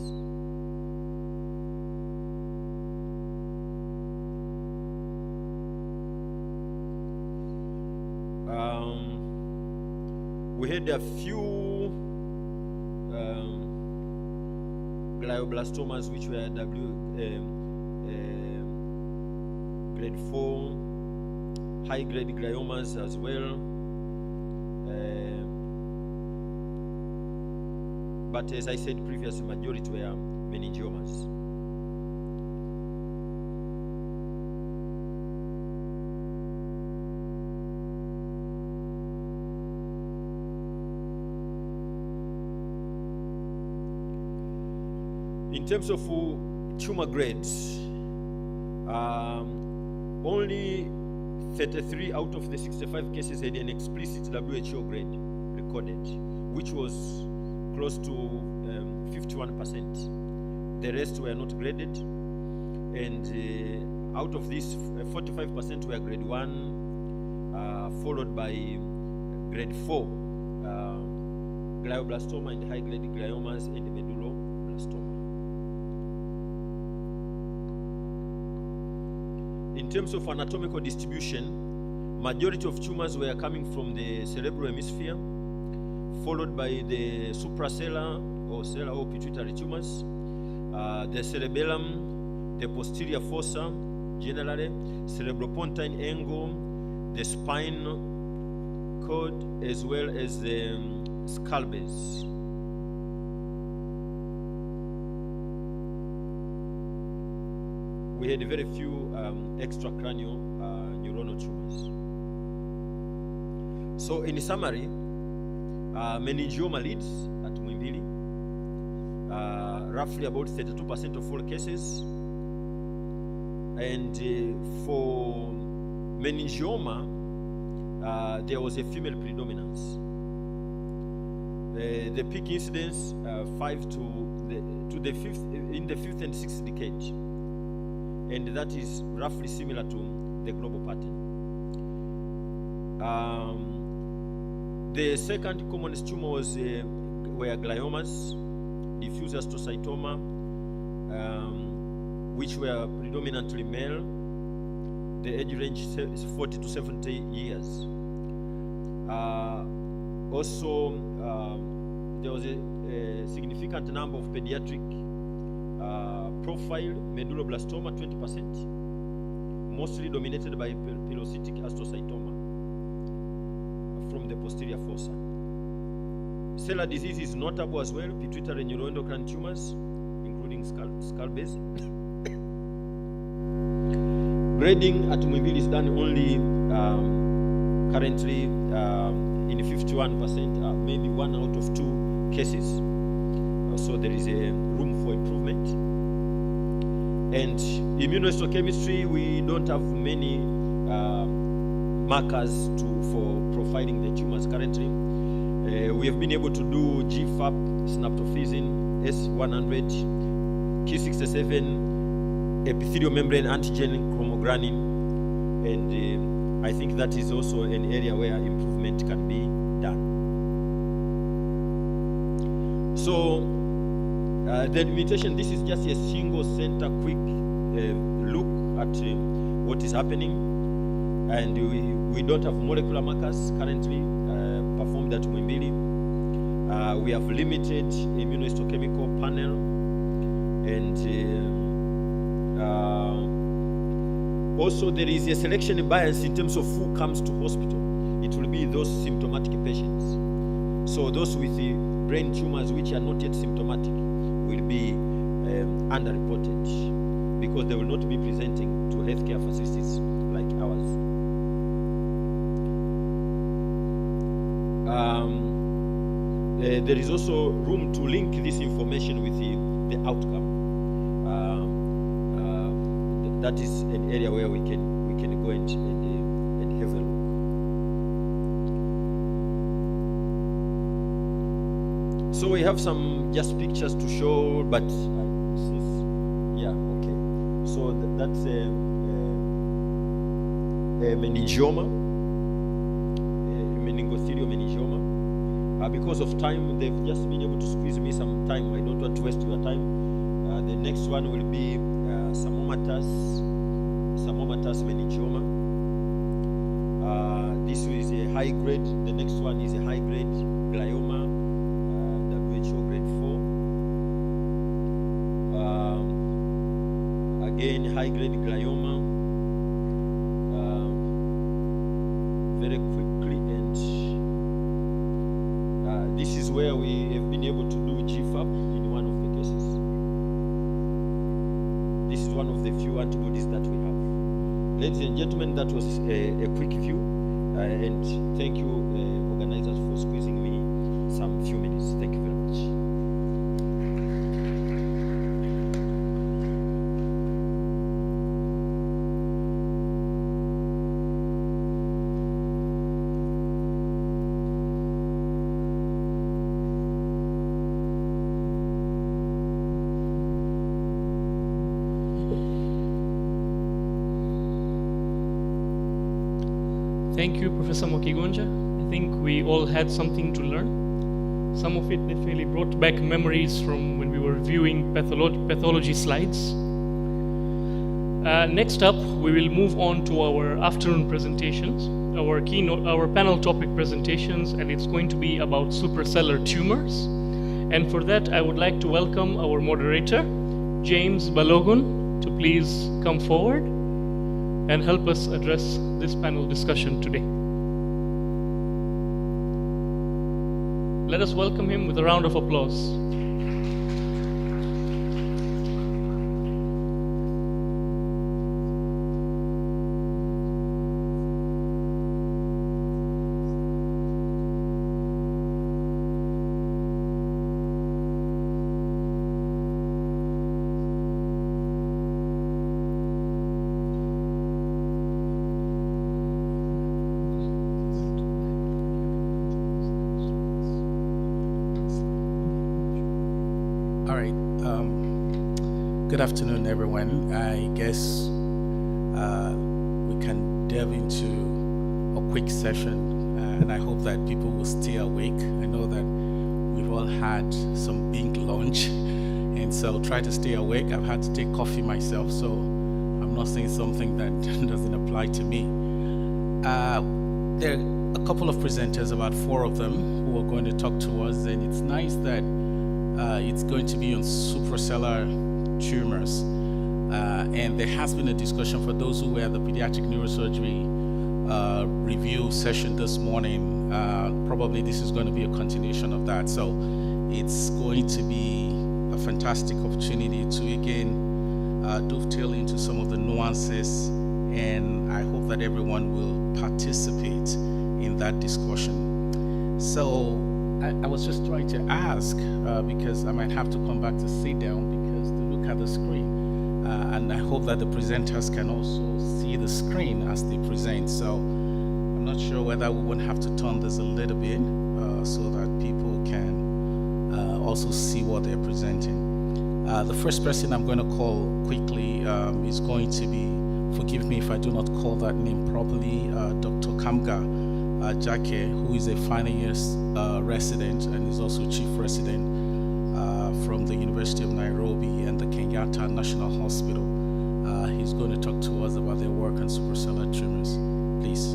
We had a few glioblastomas which were grade 4, high-grade gliomas as well. But as I said previously, majority were meningiomas. In terms of tumor grades, only 33 out of the 65 cases had an explicit WHO grade recorded, which was close to 51%. The rest were not graded, and out of this, 45% were grade 1, followed by grade 4, glioblastoma and high-grade gliomas and medulloblastoma. in terms of anatomical distribution, majority of tumors were coming from the cerebral hemisphere, followed by the suprasellar or sellar or pituitary tumors, the cerebellum, the posterior fossa, generally, cerebropontine angle, the spine cord, as well as the skull base. We had very few extracranial neuronal tumors. So in summary, meningioma leads at Muhimbili, roughly about 32% of all cases. And for meningioma, there was a female predominance. The peak incidence in the fifth and sixth decade, and that is roughly similar to the global pattern. The second commonest tumor were gliomas, diffuse astrocytoma, which were predominantly male. The age range is 40 to 70 years. Also, there was a significant number of pediatric profile medulloblastoma, 20%, mostly dominated by pilocytic astrocytoma from the posterior fossa. Cellular disease is notable as well, pituitary neuroendocrine tumors, including skull base. Grading at Muhimbili is done only currently in 51%, maybe 1 out of 2 cases. So there is a room for improvement. And immunohistochemistry, we don't have many markers for profiling the tumors currently. We have been able to do GFAP, synaptophysin, S100, Ki67, epithelial membrane antigen chromogranin, and I think that is also an area where improvement can be done. So the limitation, this is just a single center quick look at what is happening, and we don't have molecular markers currently performed at Muhimbili. We have limited immunohistochemical panel, and also there is a selection bias in terms of who comes to hospital. It will be those symptomatic patients. So those with the brain tumors which are not yet symptomatic will be underreported because they will not be presenting to healthcare facilities like ours. There is also room to link this information with the outcome. That is an area where we can go and have a look. So we have some just pictures to show, but yeah, okay. So that's a meningioma, meningothelial meningioma. Because of time, they've just been able to squeeze me some time. I don't want to waste your time. The next one will be pseudomonas meningioma. This is a high grade. The next one is a high grade glioma, WHO grade 4. Again, high grade glioma. Very quickly, and this is where we have been able to do GFAP in one of the cases. This is one of the few antibodies that we have. Ladies and gentlemen, that was a quick view, and thank you, organizers, for squeezing me some few minutes. Thank you very much. Thank you, Professor Mokigonja. I think we all had something to learn. Some of it definitely brought back memories from when we were viewing pathology slides. Next up, we will move on to our afternoon presentations, our panel topic presentations, and it's going to be about suprasellar tumors. And for that, I would like to welcome our moderator, James Balogun, to please come forward and help us address this panel discussion today. Let us welcome him with a round of applause. Good afternoon, everyone. I guess we can delve into a quick session, and I hope that people will stay awake. I know that we've all had some big lunch, and so try to stay awake. I've had to take coffee myself, so I'm not saying something that doesn't apply to me. There are a couple of presenters, about 4 of them, who are going to talk to us, and it's nice that it's going to be on suprasellar tumors, and there has been a discussion for those who were at the pediatric neurosurgery review session this morning. Probably this is going to be a continuation of that, so it's going to be a fantastic opportunity to again dovetail into some of the nuances, and I hope that everyone will participate in that discussion. So I was just trying to ask, because I might have to come back to sit down because to look at the screen. And I hope that the presenters can also see the screen as they present. So I'm not sure whether we won't have to turn this a little bit so that people can also see what they're presenting. The first person I'm going to call quickly is going to be, forgive me if I do not call that name properly, Dr. Kamga Jake, who is a final year's resident and is also chief resident from the University of Nairobi and the Kenyatta National Hospital. He's going to talk to us about their work on suprasellar tumors. Please.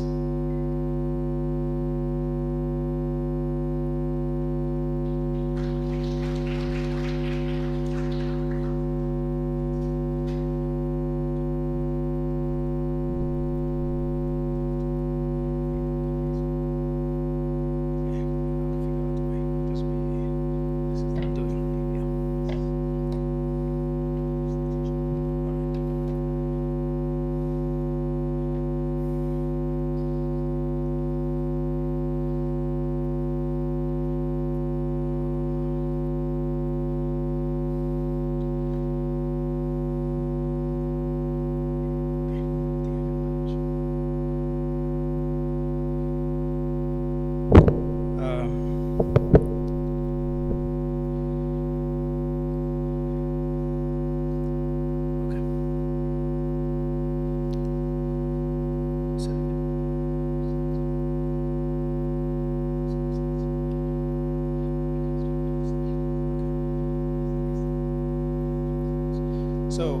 So,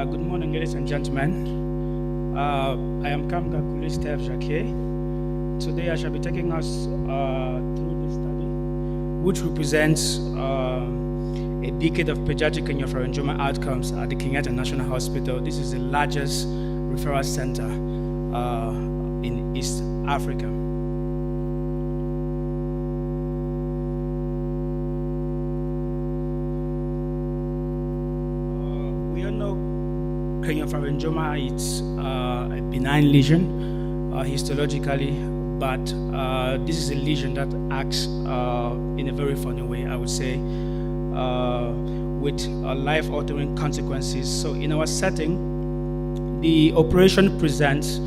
good morning, ladies and gentlemen. I am Kamga Kulistev Jacquet. Today I shall be taking us through this study, which represents a decade of pediatric craniopharyngioma outcomes at the Kenyatta National Hospital. This is the largest referral center in East Africa. Craniopharyngioma, it's a benign lesion histologically, but this is a lesion that acts in a very funny way, I would say, with life-altering consequences. So in our setting, the operation presents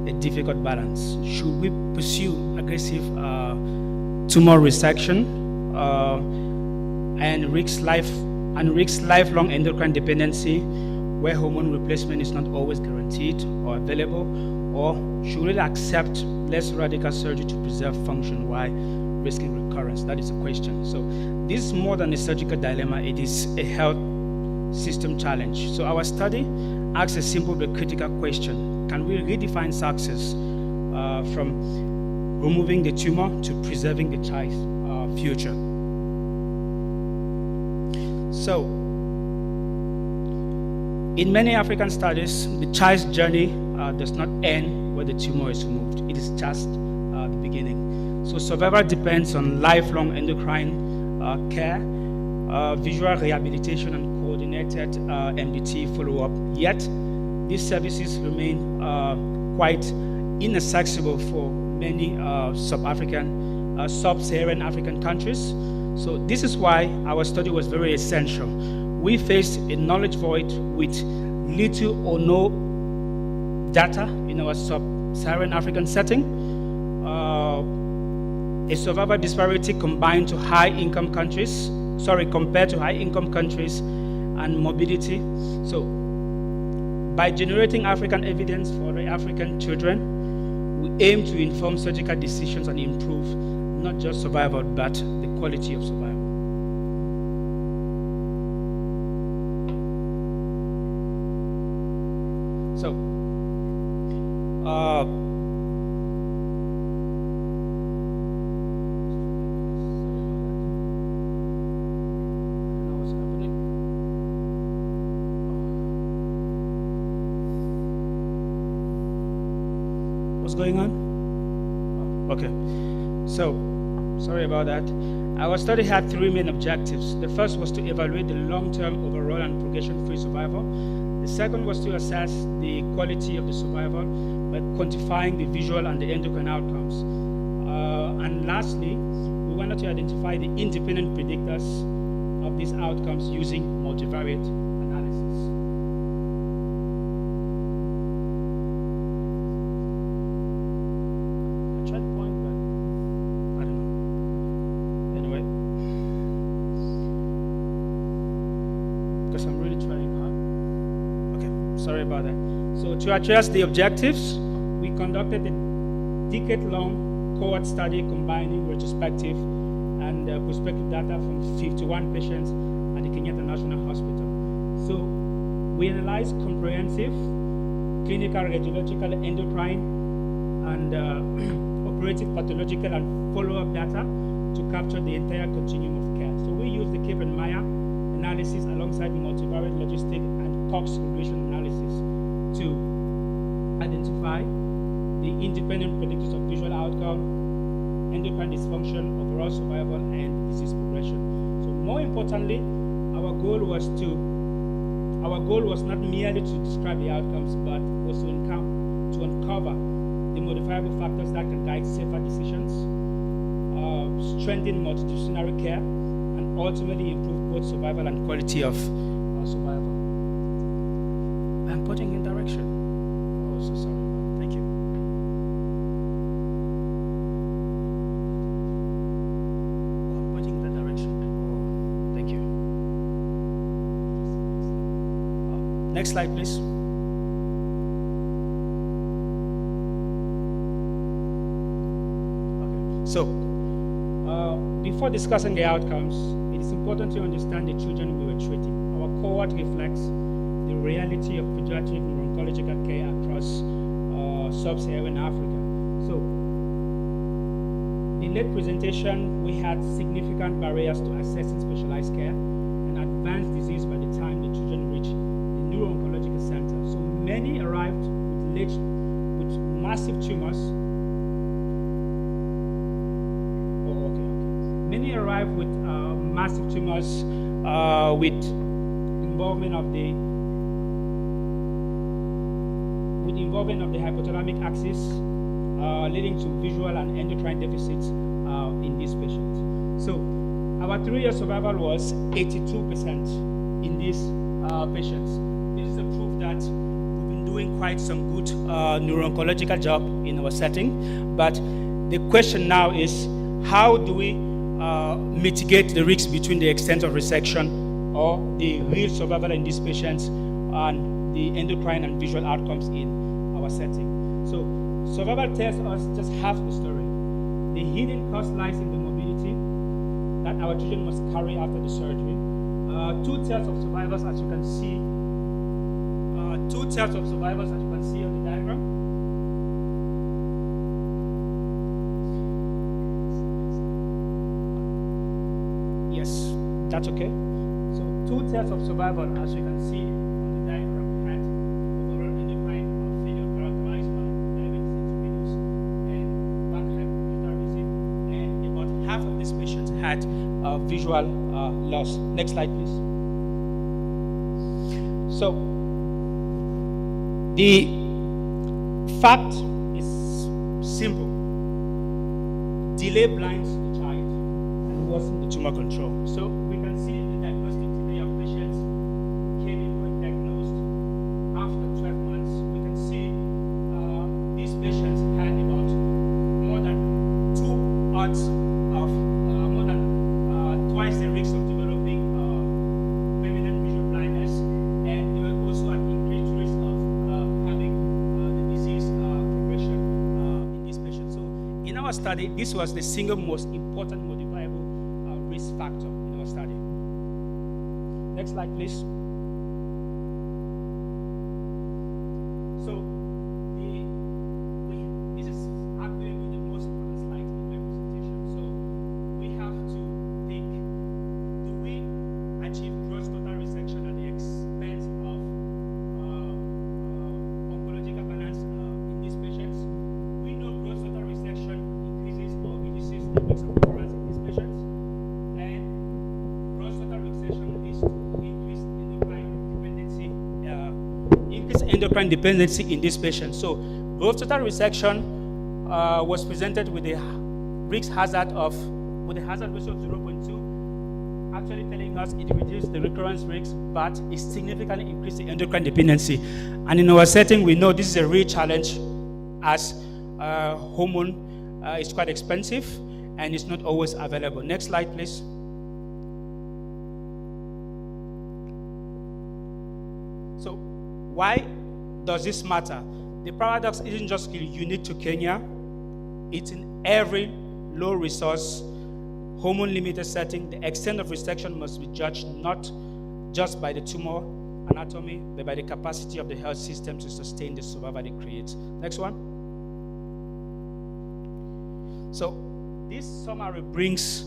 a difficult balance. Should we pursue aggressive tumor resection and risk lifelong endocrine dependency, where hormone replacement is not always guaranteed or available, or should we accept less radical surgery to preserve function while risking recurrence? That is the question. So this is more than a surgical dilemma, it is a health system challenge. So our study asks a simple but critical question. Can we redefine success from removing the tumor to preserving the child's future? So, in many African studies, the child's journey does not end where the tumor is removed. It is just the beginning. So survival depends on lifelong endocrine care, visual rehabilitation, and coordinated MDT follow-up. Yet, these services remain quite inaccessible for many sub-Saharan African countries. So this is why our study was very essential. We faced a knowledge void with little or no data in our sub-Saharan African setting. A survival disparity compared to high-income countries, and mobility. So, by generating African evidence for the African children, we aim to inform surgical decisions and improve not just survival, but the quality of survival. So, what's going on? Oh, okay. So, sorry about that. Our study had three main objectives. The first was to evaluate the long-term overall and progression-free survival. The second was to assess the quality of the survival by quantifying the visual and the endocrine outcomes. And lastly, we wanted to identify the independent predictors of these outcomes using multivariate analysis. I tried to point, but I don't know. Anyway, because I'm really trying hard. Okay, sorry about that. So to address the objectives, we conducted a decade-long cohort study combining retrospective and prospective data from 51 patients at the Kenyatta National Hospital. So we analyzed comprehensive clinical, radiological, endocrine, and operative, pathological, and follow-up data to capture the entire continuum of care. So we used the Kaplan-Meier analysis alongside multivariate logistic and Cox regression analysis to identify the independent predictors of visual outcome, endocrine dysfunction, overall survival, and disease progression. So more importantly, our goal was not merely to describe the outcomes, but was to uncover the modifiable factors that can guide safer decisions, strengthen multidisciplinary care, and ultimately improve both survival and quality of survival. I'm putting in direction. Oh, so sorry. Thank you. Next slide, please. Okay. So, before discussing the outcomes, it is important to understand the children we were treating. Our cohort reflects the reality of pediatric neuro-oncological care across sub-Saharan Africa. So, in late presentation, we had significant barriers to accessing specialized care and advanced disease by the time the children reached neuro-oncological center. So many arrived with massive tumors. Many arrived with massive tumors with involvement of the hypothalamic axis, leading to visual and endocrine deficits in these patients. So our 3-year survival was 82% in these patients. This is a proof that we've been doing quite some good neuro-oncological job in our setting. But the question now is, how do we mitigate the risks between the extent of resection or the real survival in these patients and the endocrine and visual outcomes in our setting? So survival tells us just half the story. The hidden cost lies in the mobility that our children must carry after the surgery. 2/3 of survivors, as you can see, two types of survivors, as you can see on the diagram. Yes, that's okay. So two types of survival, as you can see on the diagram, had overall endocrine failure characterized by diabetes insipidus and back hypothyroidism, and about half of these patients had visual loss. Next slide, please. So the fact is simple. Delay blinds the child and worsen the tumor control. So we can see the diagnostic delay of patients came in when diagnosed after 12 months. We can see these patients had about more than 2 odds of more than twice the risk of developing permanent visual blindness, and they were also at increased risk of having the disease progression in these patients. So in our study, this was the single most important modifiable risk factor in our study. Next slide, please. So this is actually the most important slide in my presentation. So we have to think, do we achieve gross total resection at the expense of oncological balance in these patients? We know gross total resection increases or reduces the risk of recurrence in these patients, and gross total resection leads to increased endocrine dependency in these patients. So gross total resection was presented with a risk hazard with a hazard ratio of 0.2, actually telling us it reduced the recurrence risk, but it significantly increased the endocrine dependency. And in our setting, we know this is a real challenge, as hormone is quite expensive and it's not always available. Next slide, please. So why does this matter? The paradox isn't just unique to Kenya. It's in every low-resource, hormone-limited setting. The extent of resection must be judged not just by the tumor anatomy, but by the capacity of the health system to sustain the survival it creates. Next one. So this summary brings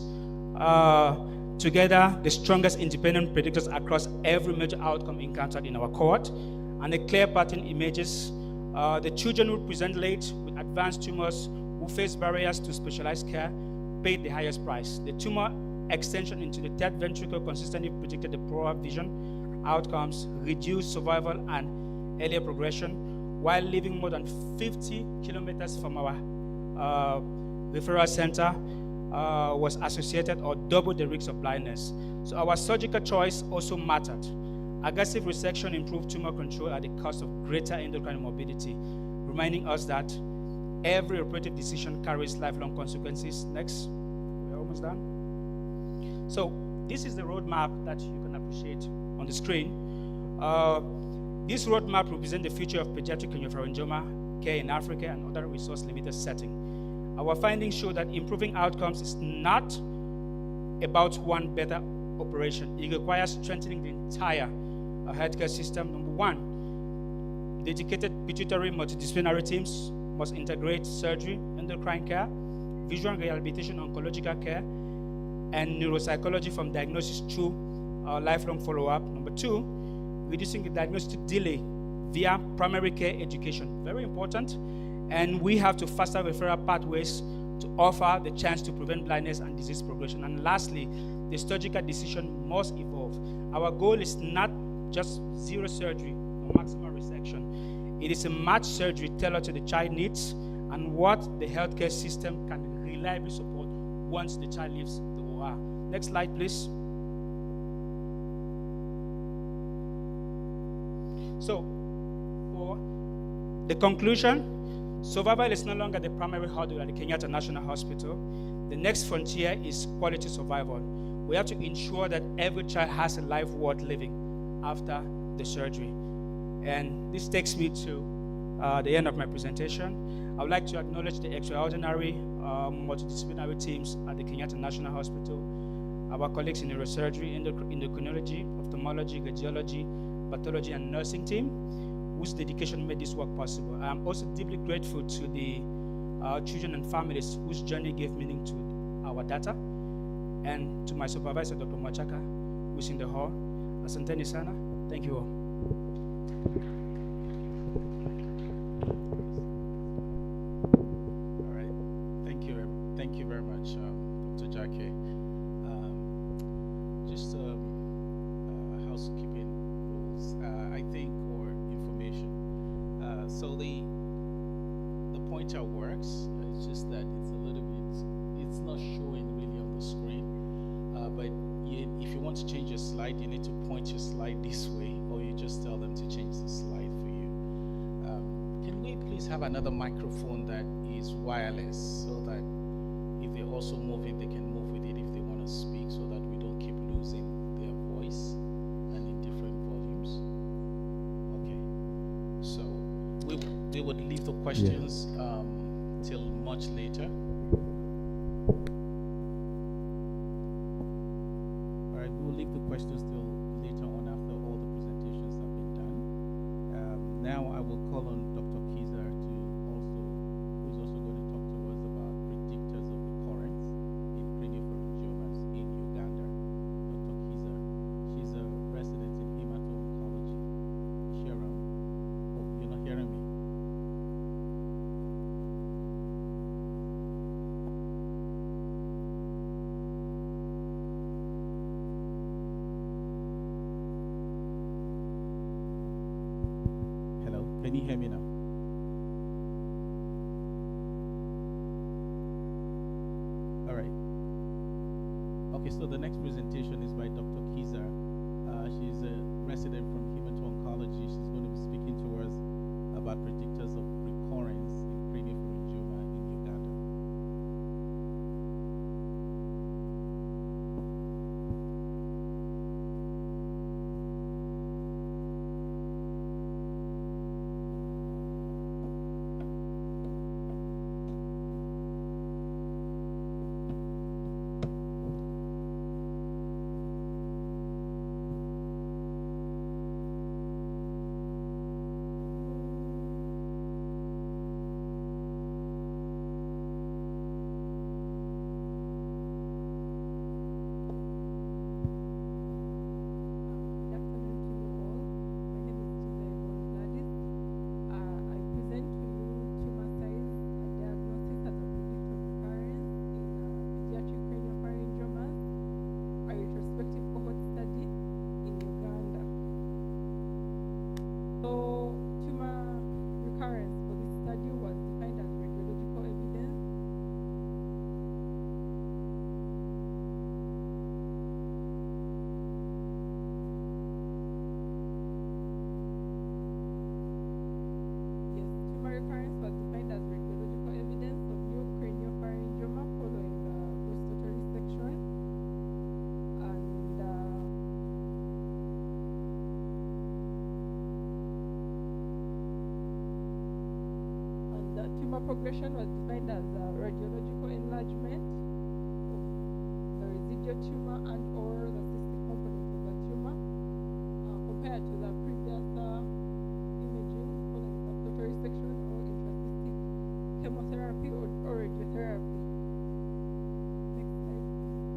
together the strongest independent predictors across every major outcome encountered in our cohort, and a clear pattern emerges. The children who present late with advanced tumors, who face barriers to specialized care, paid the highest price. The tumor extension into the third ventricle consistently predicted the poorer vision outcomes, reduced survival, and earlier progression, while living more than 50 kilometers from our referral center was associated or doubled the risk of blindness. So our surgical choice also mattered. Aggressive resection improved tumor control at the cost of greater endocrine morbidity, reminding us that every operative decision carries lifelong consequences. Next, we're almost done. So this is the roadmap that you can appreciate on the screen. This roadmap represents the future of pediatric craniopharyngioma care in Africa and other resource-limited settings. Our findings show that improving outcomes is not about one better operation. It requires strengthening the entire healthcare system. Number one, dedicated pituitary multidisciplinary teams must integrate surgery, endocrine care, visual rehabilitation, oncological care, and neuropsychology from diagnosis through lifelong follow-up. Number two, reducing the diagnostic delay via primary care education. Very important. And we have to faster referral pathways to offer the chance to prevent blindness and disease progression. And lastly, the surgical decision must evolve. Our goal is not just zero surgery or maximum resection. It is a matched surgery tailored to the child needs and what the healthcare system can reliably support once the child leaves the OR. Next slide, please. So, for the conclusion, survival is no longer the primary hurdle at the Kenyatta National Hospital. The next frontier is quality survival. We have to ensure that every child has a life worth living after the surgery. And this takes me to the end of my presentation. I would like to acknowledge the extraordinary multidisciplinary teams at the Kenyatta National Hospital, our colleagues in neurosurgery, endocrinology, ophthalmology, radiology, pathology, and nursing team. whose dedication made this work possible. I'm also deeply grateful to the children and families whose journey gave meaning to our data, and to my supervisor, Dr. Machaka, who's in the hall. Asanteni sana. Thank you all. All right. Thank you very much, Dr. Jake. Just housekeeping rules, I think, or information. So the pointer works. It's just that it's a little bit. It's not showing really on the screen. But if you want to change your slide, you need to point your slide this way, or you just tell them to change the slide for you. Can we please have another microphone that is wireless, so that if they're also moving, they can move with it if they want to speak, so that we don't keep losing their voice and in different volumes. Okay. So we would leave the questions till much later. All right, we will leave the questions till later on after all the presentations have been done. Now I will call on Dr. Kiza who is also going to talk to us about predictors of recurrence in craniopharyngiomas in Uganda. Dr. Kiza, she's a resident in hemato-oncology. Sharon, oh, you're not hearing me? Hello, can you hear me now? All right. Okay, so the next presentation is by Dr. Kiza. She's a resident from hemato-oncology. She's going to be speaking to us about predictors of recurrence in craniopharyngioma in Uganda. Tumor progression was defined as radiological enlargement of the residual tumor and or the cystic component of the tumor compared to the previous imaging following the resection or intracystic chemotherapy or radiotherapy. Next slide, please.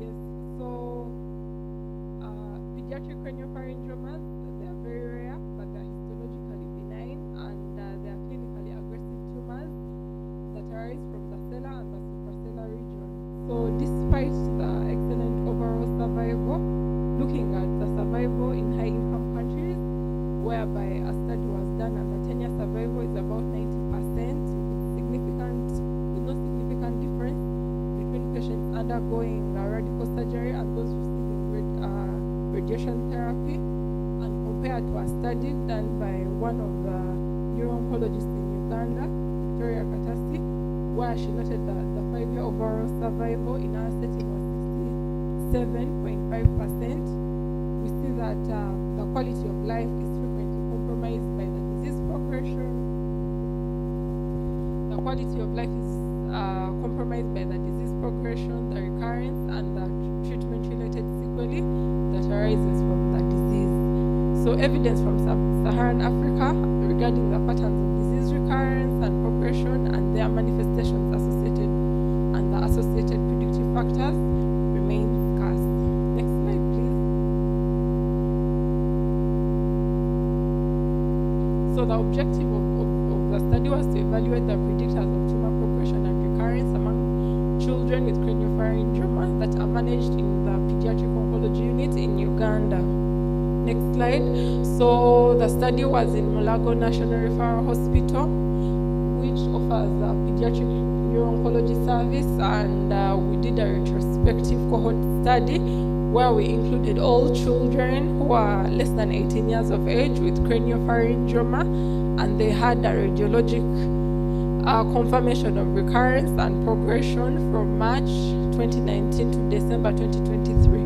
Yes, so pediatric craniopharyngiomas, they are very rare, but they are histologically benign, and they are clinically aggressive tumors that arise from the cellar and the suprasellar region. So despite the excellent overall survival, looking at the survival in high-income countries, whereby a study was done and the 10-year survival is about 90%, with no significant difference between patients undergoing radical surgery and those receiving radiation therapy, and compared to a study done by one of the neuro-oncologists in Uganda, Victoria Katasi, where she noted that the 5-year overall survival in our setting was 67.5%. We see that the quality of life is frequently compromised by the disease progression. The quality of life is compromised by the disease progression, the recurrence, and the treatment-related sequelae. sequelae that arises from the disease. So evidence from sub-Saharan Africa regarding the patterns of disease recurrence and progression and their manifestations associated and the associated predictive factors remain scarce. Next slide, please. So the objective of the study was to evaluate the predictors of tumor progression and recurrence among children with craniopharyngioma that are managed in the pediatric oncology unit in Uganda. Next slide. So the study was in Mulago National Referral Hospital, which offers a pediatric neuro-oncology service, and we did a retrospective cohort study where we included all children who are less than 18 years of age with craniopharyngioma, and they had a radiologic confirmation of recurrence and progression from March 2019 to December 2023.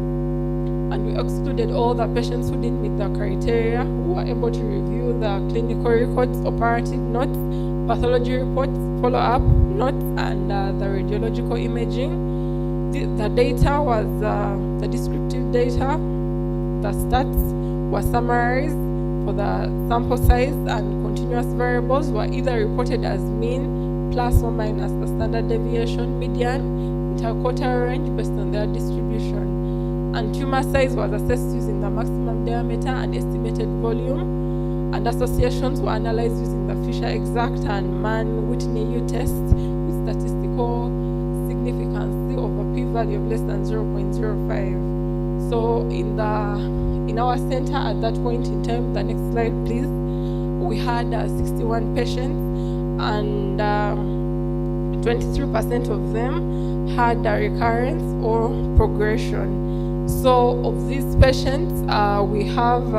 And we excluded all the patients who didn't meet the criteria, who were able to review the clinical records, operative notes, pathology reports, follow-up notes, and the radiological imaging. The data was the descriptive data. The stats were summarized for the sample size, and continuous variables were either reported as mean, plus or minus the standard deviation, median, interquartile range based on their distribution. And tumor size was assessed using the maximum diameter and estimated volume, and associations were analyzed using the Fisher exact and Mann-Whitney U test with statistical significance of a p-value of less than 0.05. So in our center at that point in time, the next slide please, we had 61 patients, and 23% of them had a recurrence or progression. So of these patients, we have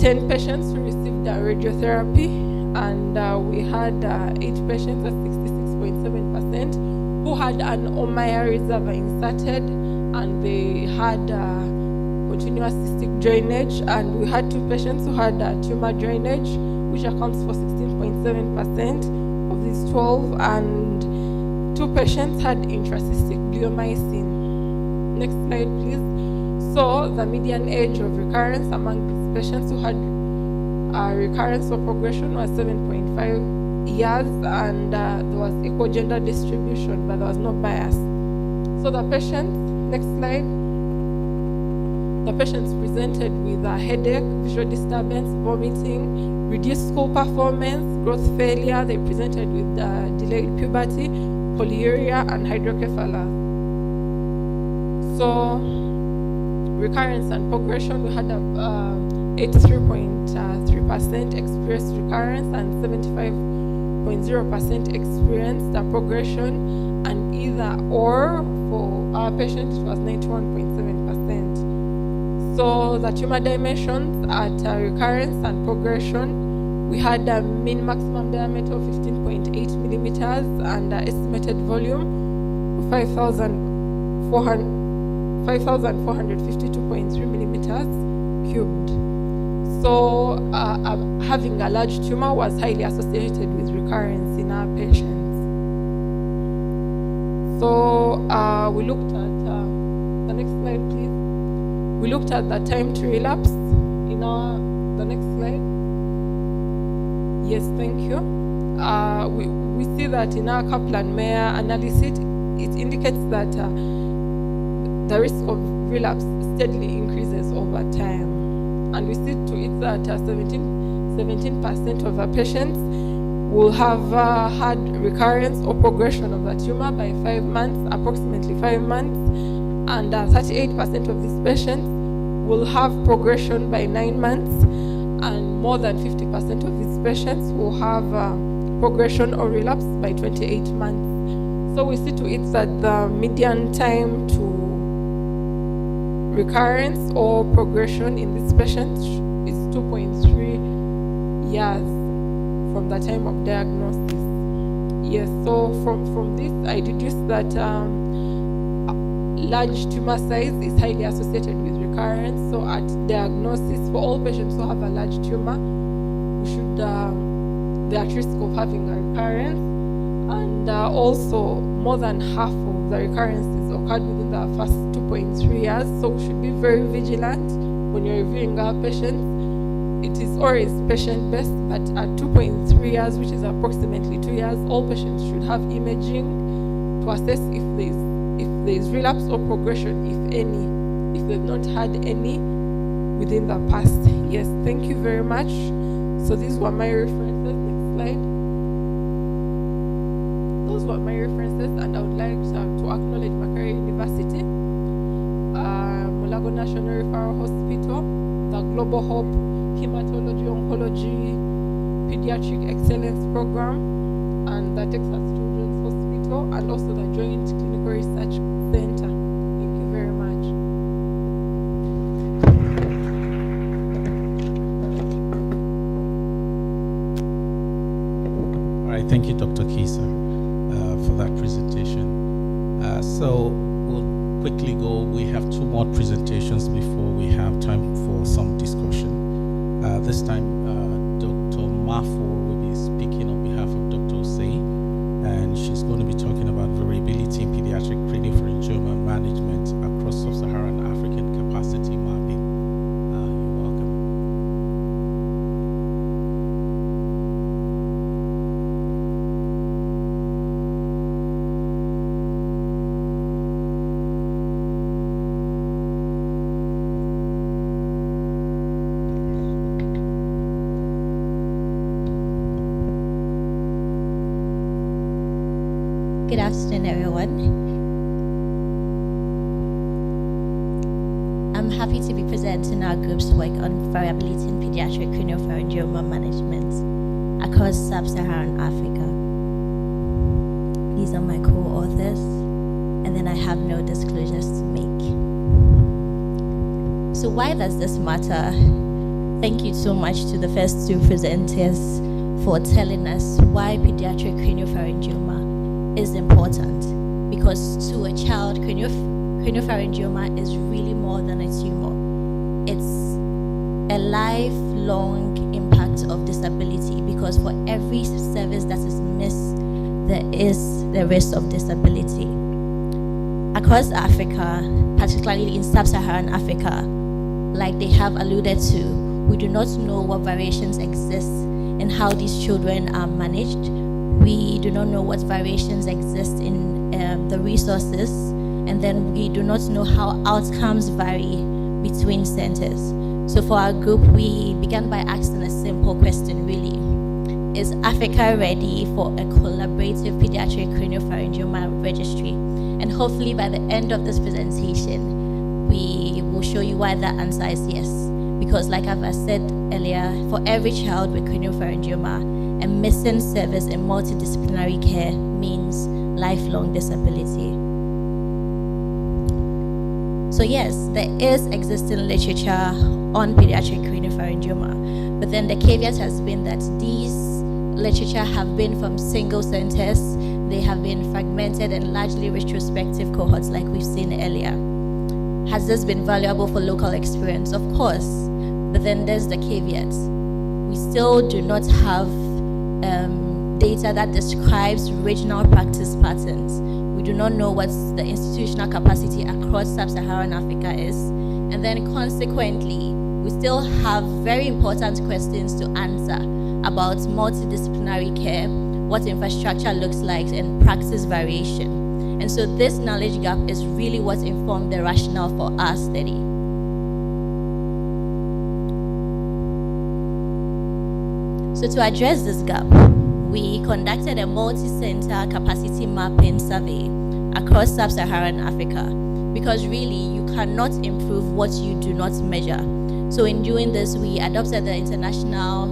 10 patients who received radiotherapy, and we had 8 patients at 66.7% who had an Ommaya reservoir inserted, and they had continuous cystic drainage, and we had 2 patients who had tumor drainage, which accounts for 16.7% of these 12, and 2 patients had intracystic bleomycin. Next slide, please. So the median age of recurrence among these patients who had recurrence or progression was 7.5 years, and there was equal gender distribution, but there was no bias. So the patients, next slide, the patients presented with a headache, visual disturbance, vomiting, reduced school performance, growth failure. They presented with delayed puberty, polyuria, and hydrocephalus. So recurrence and progression, we had 83.3% experienced recurrence and 75.0% experienced progression, and either or for our patients it was 91.7%. So the tumor dimensions at recurrence and progression, we had a mean maximum diameter of 15.8 millimeters and estimated volume of 5,452.3 millimeters cubed. So having a large tumor was highly associated with recurrence in our patients. So we looked at the next slide, please. We looked at the time to relapse in the next slide. Yes, thank you. We see that in our Kaplan-Meier analysis, it indicates that the risk of relapse steadily increases over time. And we see to it that 17% of the patients will have had recurrence or progression of the tumor by 5 months, approximately 5 months, and 38% of these patients will have progression by 9 months, and more than 50% of these patients will have progression or relapse by 28 months. So we see to it that the median time to recurrence or progression in these patients is 2.3 years from the time of diagnosis. Yes, so from this I deduced that large tumor size is highly associated with recurrence. So at diagnosis, for all patients who have a large tumor, we should they're at risk of having a recurrence, and also more than half of the recurrences occurred within the first 2 2.3 years, so we should be very vigilant when you're reviewing our patients. It is always patient-based, but at 2.3 years, which is approximately 2 years, all patients should have imaging to assess if there's relapse or progression, if any, if they've not had any within the past. Yes, thank you very much. So these were my references. Next slide. Those were my references, and I would like to acknowledge Makerere University, Mulago National Referral Hospital, the Global Hope Hematology Oncology Pediatric Excellence Program, and the Texas Children's Hospital, and also the Joint Clinical Research Center. Thank you very much. All right, thank you, Dr. Kisa, for that presentation. So we'll quickly go. We have 2 more presentations before we have time for some discussion. This time, Dr. Mafo will be speaking on behalf of Dr. Osei, and she's going to be talking about variability in pediatric craniopharyngioma management across sub-Saharan African capacity mapping. You're welcome. Good afternoon, everyone. I'm happy to be presenting our group's work on variability in pediatric craniopharyngioma management across sub-Saharan Africa. These are my co-authors, and then I have no disclosures to make. So why does this matter? Thank you so much to the first 2 presenters for telling us why pediatric craniopharyngioma is important, because to a child, craniopharyngioma is really more than a tumor. It's a lifelong impact of disability, because for every service that is missed, there is the risk of disability. Across Africa, particularly in sub-Saharan Africa, like they have alluded to, we do not know what variations exist in how these children are managed. We do not know what variations exist in the resources, and then we do not know how outcomes vary between centers. So for our group, we began by asking a simple question, really. Is Africa ready for a collaborative pediatric craniopharyngioma registry? And hopefully by the end of this presentation, we will show you why that answer is yes. Because like I've said earlier, for every child with craniopharyngioma, a missing service in multidisciplinary care means lifelong disability. So yes, there is existing literature on pediatric craniopharyngioma, but then the caveat has been that these literature have been from single centers, they have been fragmented and largely retrospective cohorts like we've seen earlier. Has this been valuable for local experience? Of course, but then there's the caveat. We still do not have data that describes regional practice patterns. We do not know what the institutional capacity across sub-Saharan Africa is. And then consequently, we still have very important questions to answer about multidisciplinary care, what infrastructure looks like, and practice variation. And so this knowledge gap is really what informed the rationale for our study. So to address this gap, we conducted a multi-center capacity mapping survey across sub-Saharan Africa, because really you cannot improve what you do not measure. So in doing this, we adopted the International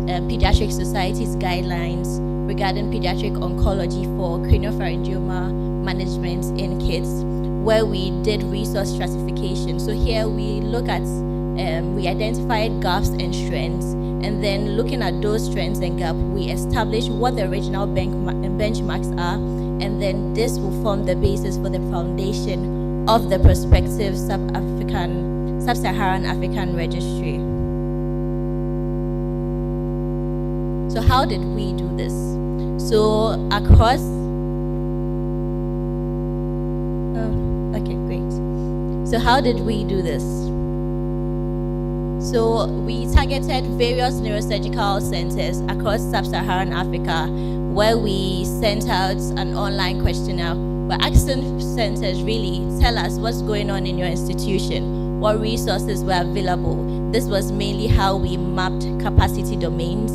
Pediatric Society's guidelines regarding pediatric oncology for craniopharyngioma management in kids, where we did resource stratification. So here we look at, we identified gaps and strengths, and then looking at those strengths and gaps, we establish what the original benchmarks are, and then this will form the basis for the foundation of the prospective sub-Saharan African registry. So how did we do this? So across, okay, great. So how did we do this? So we targeted various neurosurgical centers across sub-Saharan Africa, where we sent out an online questionnaire. We're asking centers really tell us what's going on in your institution, what resources were available. This was mainly how we mapped capacity domains.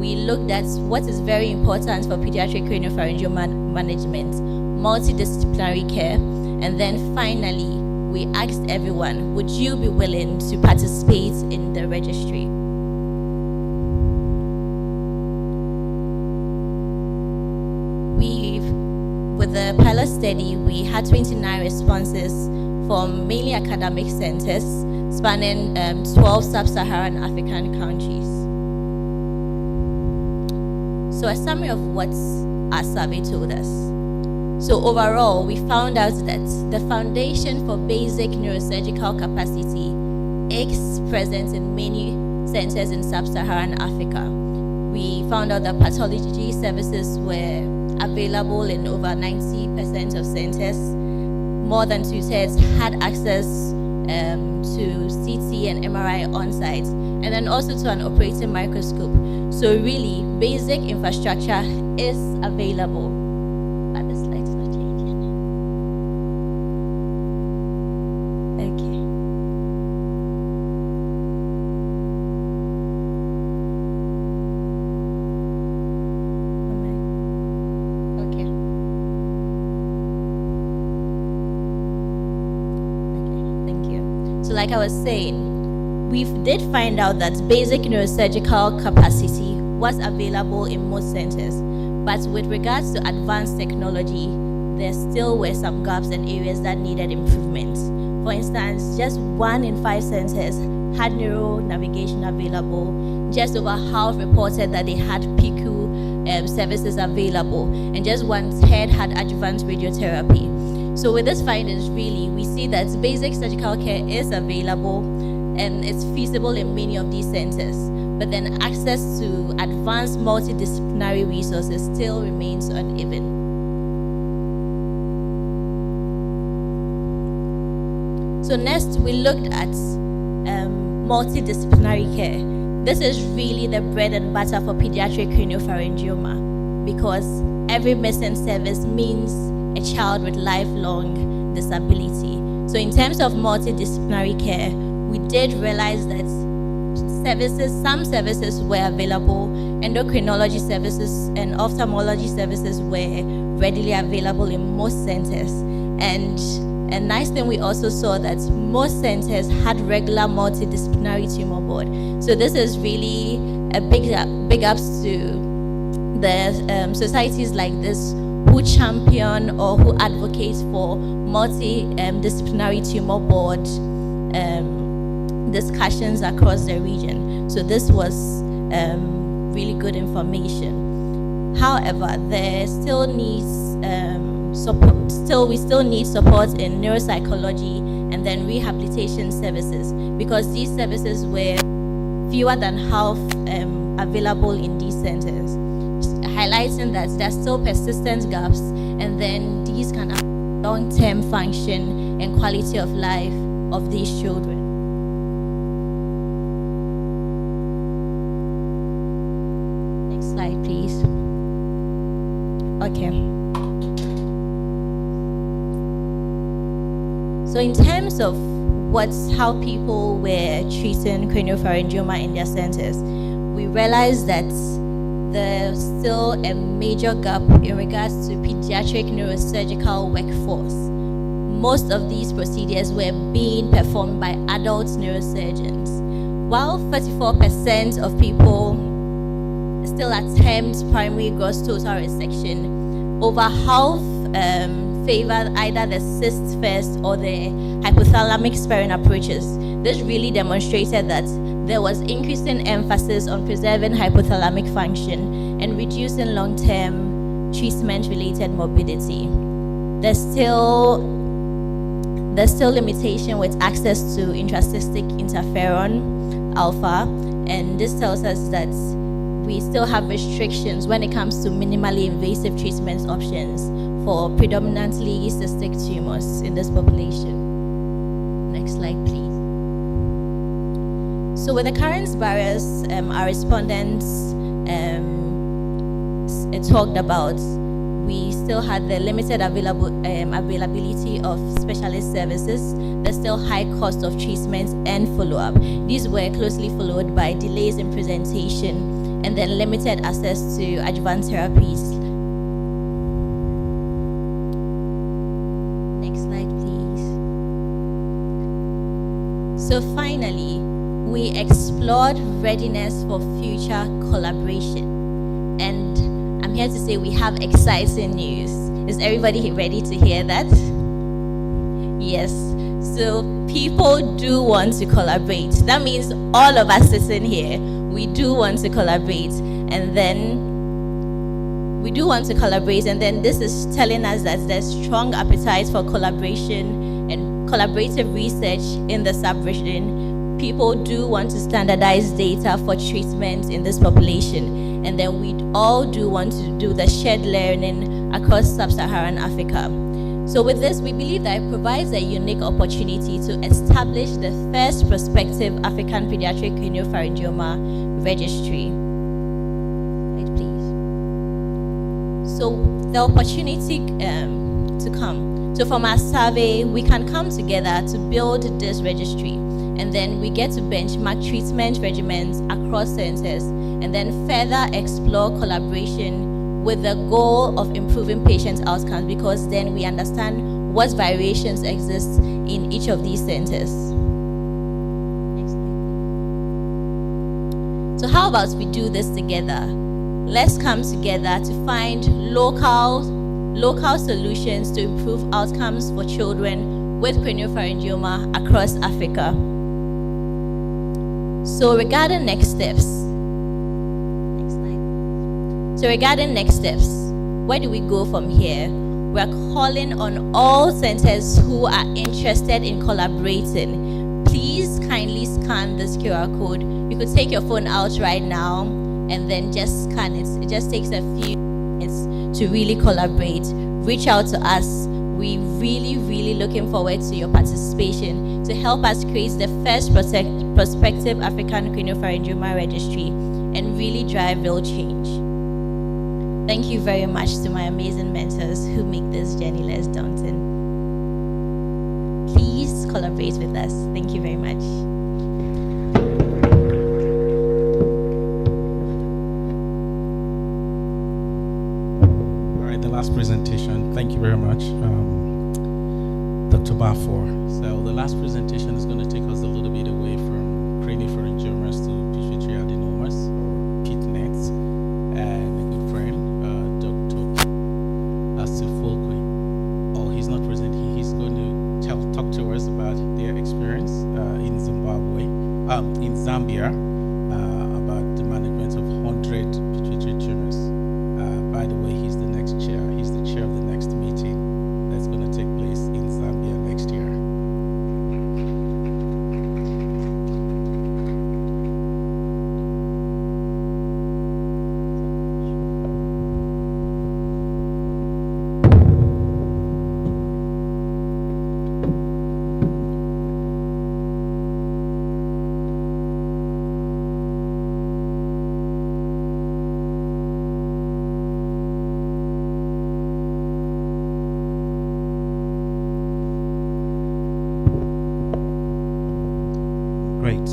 We looked at what is very important for pediatric craniopharyngeal management, multidisciplinary care, and then finally, we asked everyone, would you be willing to participate in the registry? With the pilot study, we had 29 responses from mainly academic centers spanning 12 sub-Saharan African countries. So a summary of what our survey told us. So overall, we found out that the foundation for basic neurosurgical capacity is present in many centers in sub-Saharan Africa. We found out that pathology services were available in over 90% of centers. More than 2/3 had access to CT and MRI on site, and then also to an operating microscope. So really, basic infrastructure is available. But the slide's not changing. Okay. Okay. Thank you. So like I was saying, we did find out that basic neurosurgical capacity was available in most centers. But with regards to advanced technology, there still were some gaps and areas that needed improvement. For instance, just 1 in 5 centers had neuro navigation available. Just over half reported that they had PICU services available, and just 1/3 had adjuvant radiotherapy. So with these findings, really, we see that basic surgical care is available and it's feasible in many of these centers. But then access to advanced multidisciplinary resources still remains uneven. So next, we looked at multidisciplinary care. This is really the bread and butter for pediatric craniopharyngioma, because every missing service means a child with lifelong disability. So in terms of multidisciplinary care, we did realize that some services were available, endocrinology services and ophthalmology services were readily available in most centers. And a nice thing, we also saw that most centers had regular multidisciplinary tumor board. So this is really a big ups to the societies like this who champion or who advocate for multidisciplinary tumor board discussions across the region. So this was really good information. However, there still needs support. We still need support in neuropsychology and then rehabilitation services, because these services were fewer than half available in these centers, highlighting that there are still persistent gaps, and then these can affect long-term function and quality of life of these children. Slide, please. Okay. So in terms of how people were treating craniopharyngioma in their centers, we realized that there's still a major gap in regards to pediatric neurosurgical workforce. Most of these procedures were being performed by adult neurosurgeons, while 34% of people still attempt primary gross total resection. Over half favored either the cyst first or the hypothalamic sparing approaches. This really demonstrated that there was increasing emphasis on preserving hypothalamic function and reducing long-term treatment-related morbidity. There's still limitation with access to intracystic interferon alpha, and this tells us that we still have restrictions when it comes to minimally invasive treatment options for predominantly cystic tumors in this population. Next slide, please. So with the current barriers, our respondents talked about, we still had the limited availability of specialist services, the still high cost of treatment and follow-up. These were closely followed by delays in presentation and then limited access to adjuvant therapies. Next slide, please. So finally, we explored readiness for future collaboration. And I'm here to say we have exciting news. Is everybody ready to hear that? Yes. So people do want to collaborate. That means all of us sitting here, we do want to collaborate. And then this is telling us that there's strong appetite for collaboration and collaborative research in the sub-region. People do want to standardize data for treatment in this population. And then we all do want to do the shared learning across sub-Saharan Africa. So with this, we believe that it provides a unique opportunity to establish the first prospective African pediatric craniopharyngioma registry. Right, please. So the opportunity to come. So from our survey, we can come together to build this registry. And then we get to benchmark treatment regimens across centers and then further explore collaboration with the goal of improving patient outcomes, because then we understand what variations exist in each of these centers. Next slide. So how about we do this together? Let's come together to find local solutions to improve outcomes for children with craniopharyngioma across Africa. So regarding next steps, where do we go from here? We're calling on all centers who are interested in collaborating. Please kindly scan this QR code. You could take your phone out right now and then just scan it. It just takes a few minutes to really collaborate. Reach out to us. We really looking forward to your participation to help us create the first prospective African craniopharyngioma registry and really drive real change. Thank you very much to my amazing mentors who make this journey less daunting. Please collaborate with us. Thank you very much. All right, the last presentation. Thank you very much, Dr. Bafor. So the last presentation is going to take us a little bit away from craniopharyngiomas to pituitary adenomas, or PITNETs, and a good friend, Dr. Asifulkwe. Oh, he's not present. He's going to talk to us about their experience in Zambia, about the management of 100 pituitary tumors. By the way, he's the next chair. He's the chair of the next meeting that's going to take place in Zambia next year. Great.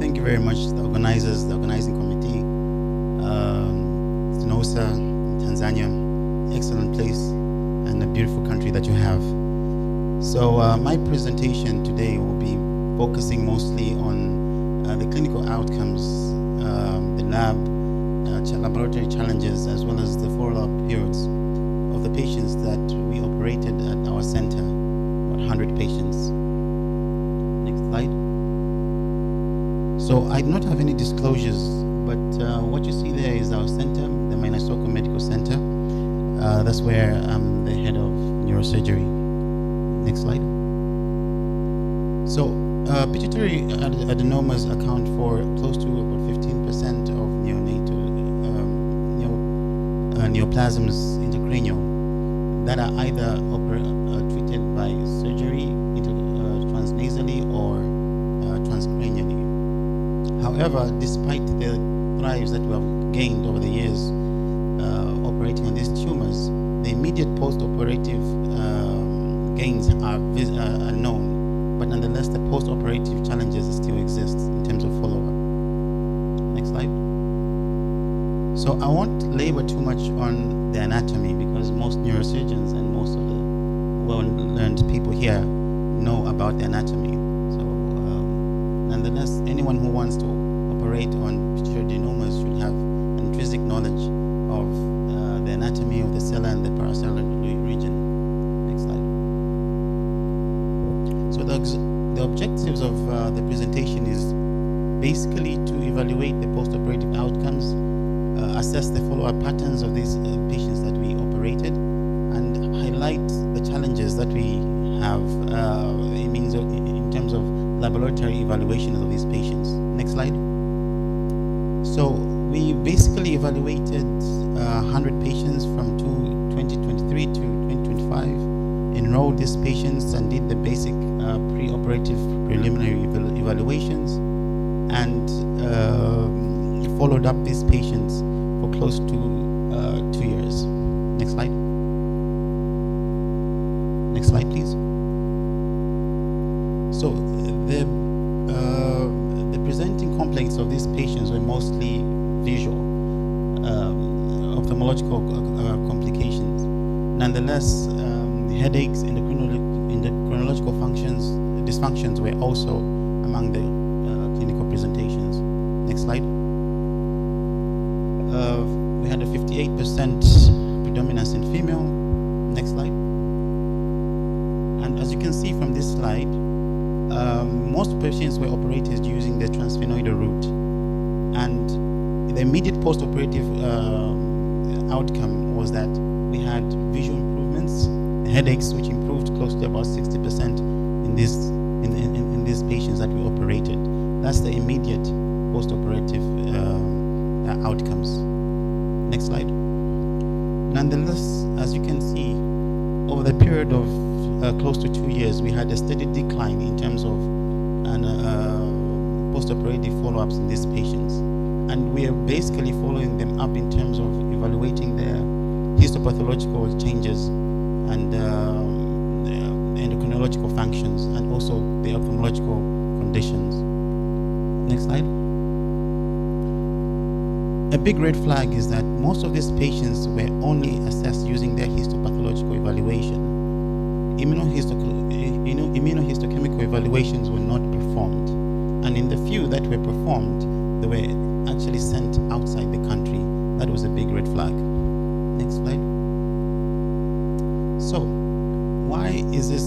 Thank you very much, the organizers, the organizing committee, Snossa, Tanzania, excellent place and a beautiful country that you have. So my presentation today will be focusing mostly on the clinical outcomes, the laboratory challenges, as well as the follow-up periods of the patients that we operated at our center, about 100 patients. Next slide. So I do not have any disclosures, but what you see there is our center, the Mainasoko Medical Center. That's where I'm the head of neurosurgery. Next slide. So pituitary adenomas account for close to about 15% of neonatal neoplasms intracranial that are either treated by surgery, However, despite the thrives that we have gained over the years operating on these tumors, the immediate post-operative gains are known, but nonetheless the post-operative challenges still exist in terms of follow-up. Next slide. So I won't labor too much on the anatomy because most neurosurgeons and most of the well-learned people here know about the anatomy. So nonetheless, anyone who wants to operate on pituitary adenomas should have an intrinsic knowledge of the anatomy of the cellular and the paracellular region. Next slide. So the objectives of the presentation is basically to evaluate the post-operative outcomes, assess the follow-up patterns of these patients that we operated, and highlight the challenges that we have in terms of laboratory evaluations of these patients. Next slide. So we basically evaluated 100 patients from 2023 to 2025, enrolled these patients and did the basic pre-operative preliminary evaluations, and followed up these patients for close to 2 years. Next slide. Next slide, please. So the presenting complaints of these patients were mostly visual, ophthalmological complications. Nonetheless, headaches, endocrinological dysfunctions were also among the clinical presentations. Next slide. We had a 58% predominance in female. Next slide. And as you can see from this slide, most patients were operated using the transsphenoidal route, and the immediate post-operative outcome was that we had visual improvements, headaches which improved close to about 60% in these patients that we operated. That's the immediate post-operative outcomes. Next slide. Nonetheless, as you can see, over the period of close to 2 years, we had a steady decline in terms of post-operative follow-ups in these patients. And we are basically following them up in terms of evaluating their histopathological changes and endocrinological functions, and also the ophthalmological conditions. Next slide. A big red flag is that most of these patients were only assessed using their histopathological evaluation. Immunohistochemical evaluations were not performed, and in the few that were performed, they were actually sent outside the country. That was a big red flag. Next slide. So, why is this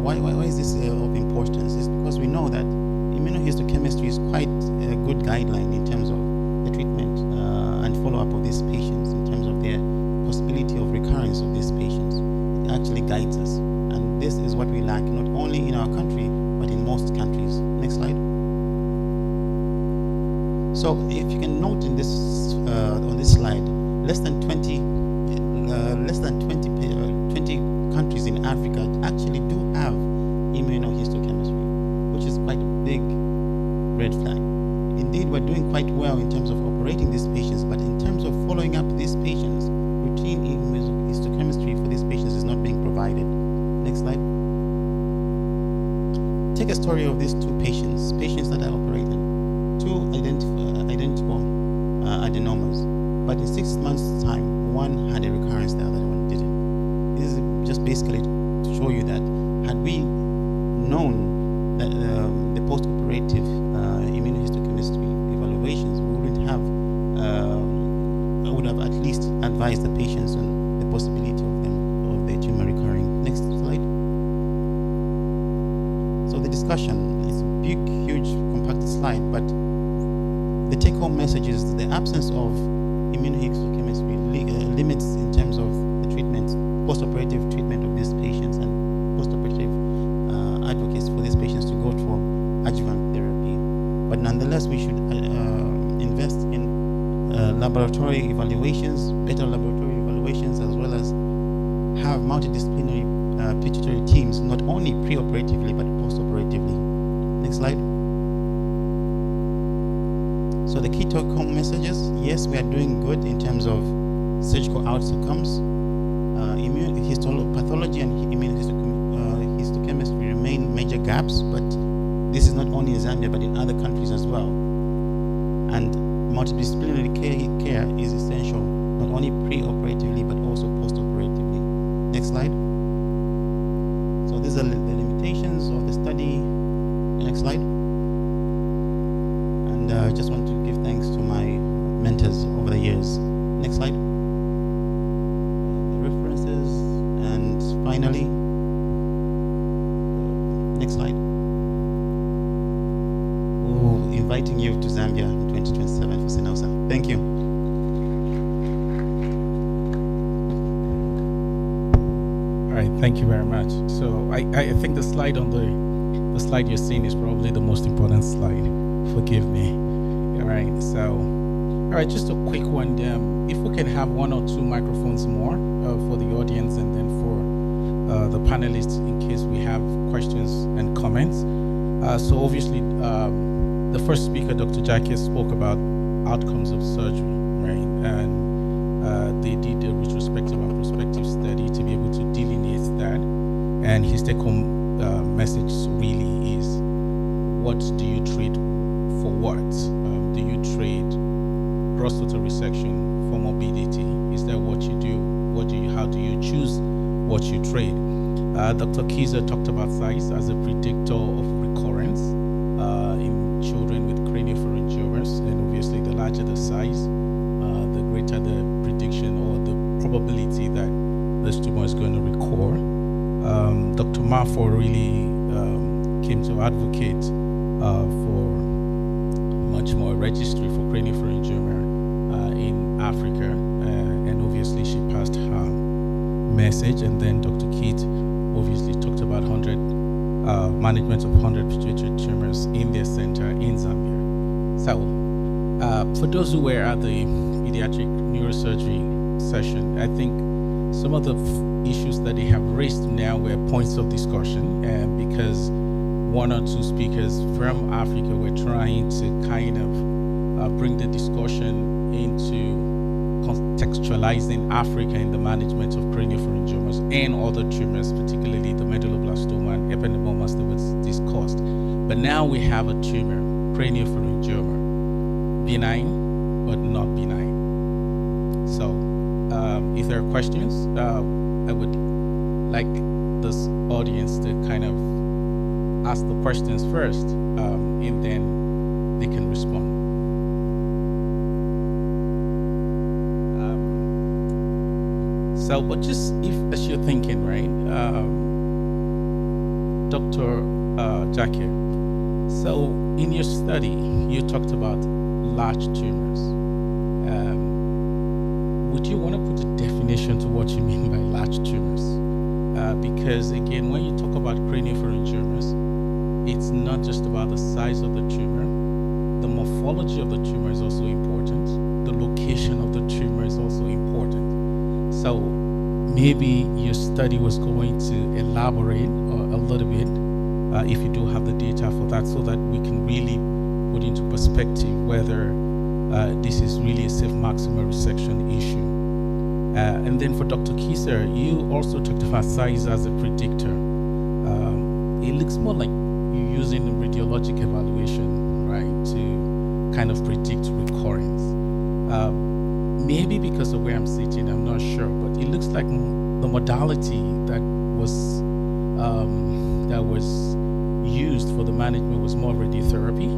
why is this of importance? It's because we know that immunohistochemistry is quite a good guideline in terms of the treatment and follow-up of these patients, in terms of their possibility of recurrence of these patients. It actually guides us, and this is what we lack, not only in our country but in most countries. Next slide. So if you can note in this on this slide, less than 20 countries in Africa actually do have immunohistochemistry, which is quite a big red flag. Indeed, we're doing quite well in terms of operating these patients, but in terms of following up these patients, routine immunohistochemistry for these patients is not being provided. Next slide. Take a story of these two patients that are operated. Two identical adenomas, but in 6 months' time, one had a recurrence, the other one didn't. This is just basically to show you that had we known that the post-operative immunohistochemistry evaluations, we wouldn't have, I would have at least advised the patients on the possibility of the tumor recurring. Next slide. So the discussion is a big, huge, compacted slide, but the take-home message is the absence of immunohistochemistry limits in terms of the treatment, post-operative treatment of these patients, and post-operative advocates for these patients to go for adjuvant therapy. But nonetheless, we should invest in laboratory evaluations, better laboratory evaluations, as well as have multidisciplinary pituitary teams, not only pre-operatively but post-operatively. Next slide. So the key take-home messages: yes, we are doing good in terms of surgical outcomes. Pathology and histochemistry remain major gaps, but this is not only in Zambia but in other countries as well. And multidisciplinary care is essential, not only pre-operatively but also post-operatively. Next slide. So these are the limitations of the study. Next slide. And I just want to give thanks to my mentors over the years. Next slide. The references, and finally, next slide. We're inviting you to Zambia in 2027 for Snossa. Thank you. All right, thank you very much. So I think the slide on the slide you're seeing is probably the most important slide. Forgive me. All right, so all right, just a quick one. If we can have one or two microphones more for the audience, and then for the panelists in case we have questions and comments. So obviously, the first speaker, Dr. Jackie, spoke about outcomes of surgery, right? And they did a retrospective and prospective study to be able to delineate that. And his take-home message really is, what do you treat for what? Do you treat prostata resection for morbidity? Is that what you do? How do you choose what you treat? Dr. Kiza talked about size as a predictor of recurrence in children with craniopharyngiomas, and obviously the larger the size, the greater the prediction or the probability that this tumor is going to recur. Dr. Mafo really came to advocate for much more registry for craniopharyngioma in Africa, and obviously she passed her message. And then Dr. Keith obviously talked about management of 100 pituitary tumors in their center in Zambia. So for those who were at the pediatric neurosurgery session, I think some of the issues that they have raised now were points of discussion, because one or two speakers from Africa were trying to kind of bring the discussion into contextualizing Africa in the management of craniopharyngiomas and other tumors, particularly the medulloblastoma and ependymoma that was discussed. But now we have a tumor, craniopharyngioma, benign but not benign. So if there are questions, I would like this audience to kind of ask the questions first, and then they can respond. So, but just as you're thinking, right, Dr. Jackie, so in your study, you talked about large tumors. Would you want to put a definition to what you mean by large tumors? Because again, when you talk about craniopharyngiomas, it's not just about the size of the tumor. The morphology of the tumor is also important. The location of the tumor is also important. So maybe your study was going to elaborate a little bit, if you do have the data for that, so that we can really put into perspective whether this is really a safe maximal resection issue. And then for Dr. Kieser, you also talked about size as a predictor. It looks more like you're using a radiologic evaluation, right, to kind of predict recurrence. Maybe because of where I'm sitting, I'm not sure, but it looks like the modality that was used for the management was more radiotherapy,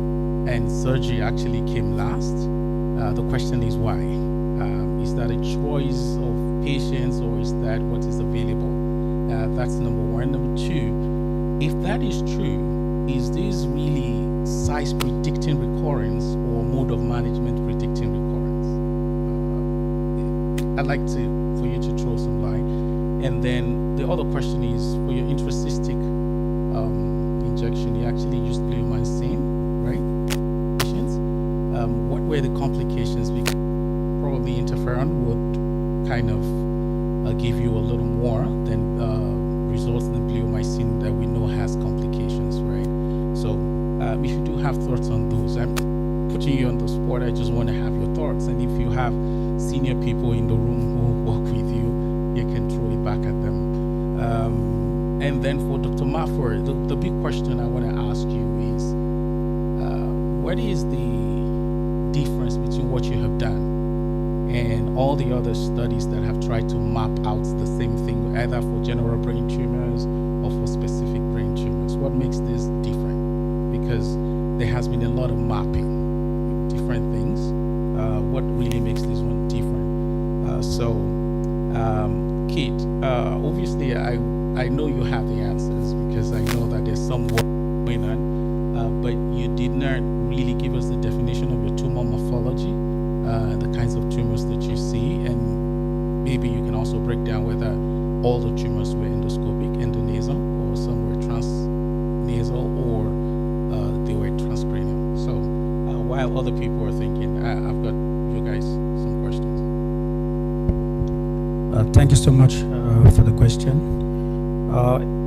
and surgery actually came last. The question is why? Is that a choice of patients, or is that what is available? That's number one. Number two, if that is true, is this really size predicting recurrence or mode of management predicting recurrence? I'd like for you to throw some light. And then the other question is, for your intracystic injection, you actually used bleomycin, right? Patients. What were the complications? Because probably interferon would kind of give you a little more than results in the bleomycin that we know has complications, right? So if you do have thoughts on those, putting you on the spot. I just want to have your thoughts. And if you have senior people in the room who work with you, you can throw it back at them. And then for Dr. Mafor, the big question I want to ask you is, what is the difference between what you have done and all the other studies that have tried to map out the same thing, either for general brain tumors or for specific brain tumors? What makes this different? Because there has been a lot of mapping, different things. What really makes this one different? Kate, obviously I know you have the answers because I know that there's some work going on, but you did not really give us the definition of your tumor morphology, the kinds of tumors that you see, and maybe you can also break down whether all the tumors were endoscopic, endonasal, or some were transnasal, or they were transcranial. So while other people are thinking, I've got you guys some questions. Thank you so much for the question.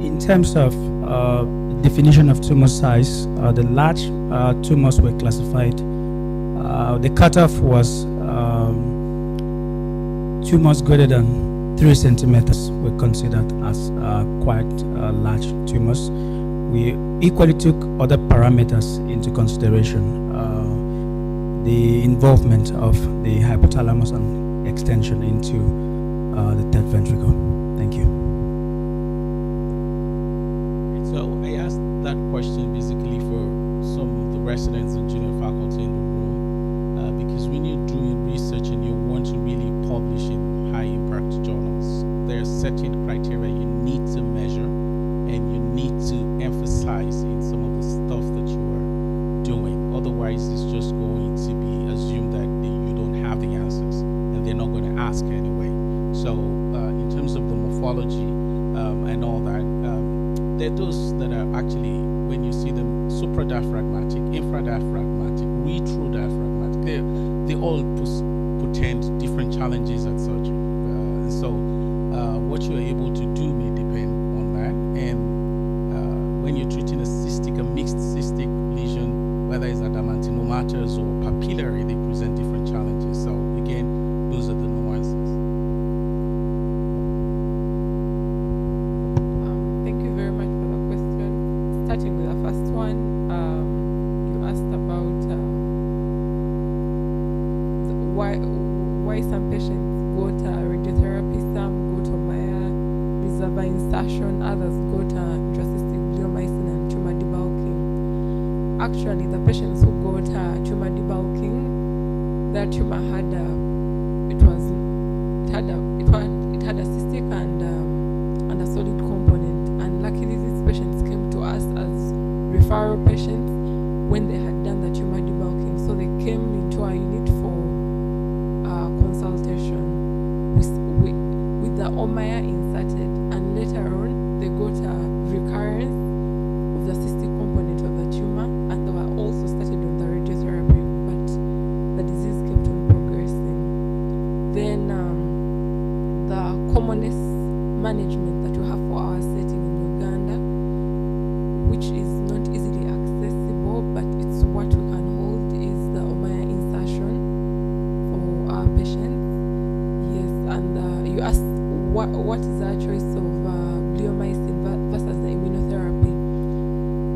In terms of definition of tumor size, the large tumors were classified. The cutoff was tumors greater than 3 centimeters were considered as quite large tumors. We equally took other parameters into consideration, the involvement of the hypothalamus and extension into the third ventricle. Thank you. So I asked that question basically for some of the residents and junior faculty in the room, because when you're doing research and you want to really publish in high impact journals, there are certain criteria you need to measure and you need to emphasize in some of the stuff that you are doing. Otherwise, it's just going to be assumed that you don't have the answers and they're not going to ask anyway. So in terms of the morphology and all that, there are those that are actually, when you see them, supradiaphragmatic, infradiaphragmatic, retrodiaphragmatic, they all portend different challenges at surgery. So what you're able to do may depend on that. And when you're treating a mixed cystic lesion, whether it's adamantinomatous or papillary, they present different challenges. So again, those are the nuances. Thank you very much for the question. Starting with the first one, you asked about why some patients go to radiotherapy, some go to Maya reservoir insertion, others go to intracystic bleomycin and tumor debulking. Actually, the patients who go to tumor debulking, their tumor had a cystic and a solid component, and luckily these patients came to us as referral patients when they had done the tumor debulking. So they came into our unit for consultation with the Omaya inserted, and later on they got a recurrence of the cystic component of the tumor, and they were also started on the radiotherapy, but the disease kept on progressing. Then the commonest management that we have for our setting in Uganda, which is not easily accessible, but it's what we can hold, is the Omaya insertion for our patients. Yes, and you asked what is our choice of bleomycin versus the immunotherapy.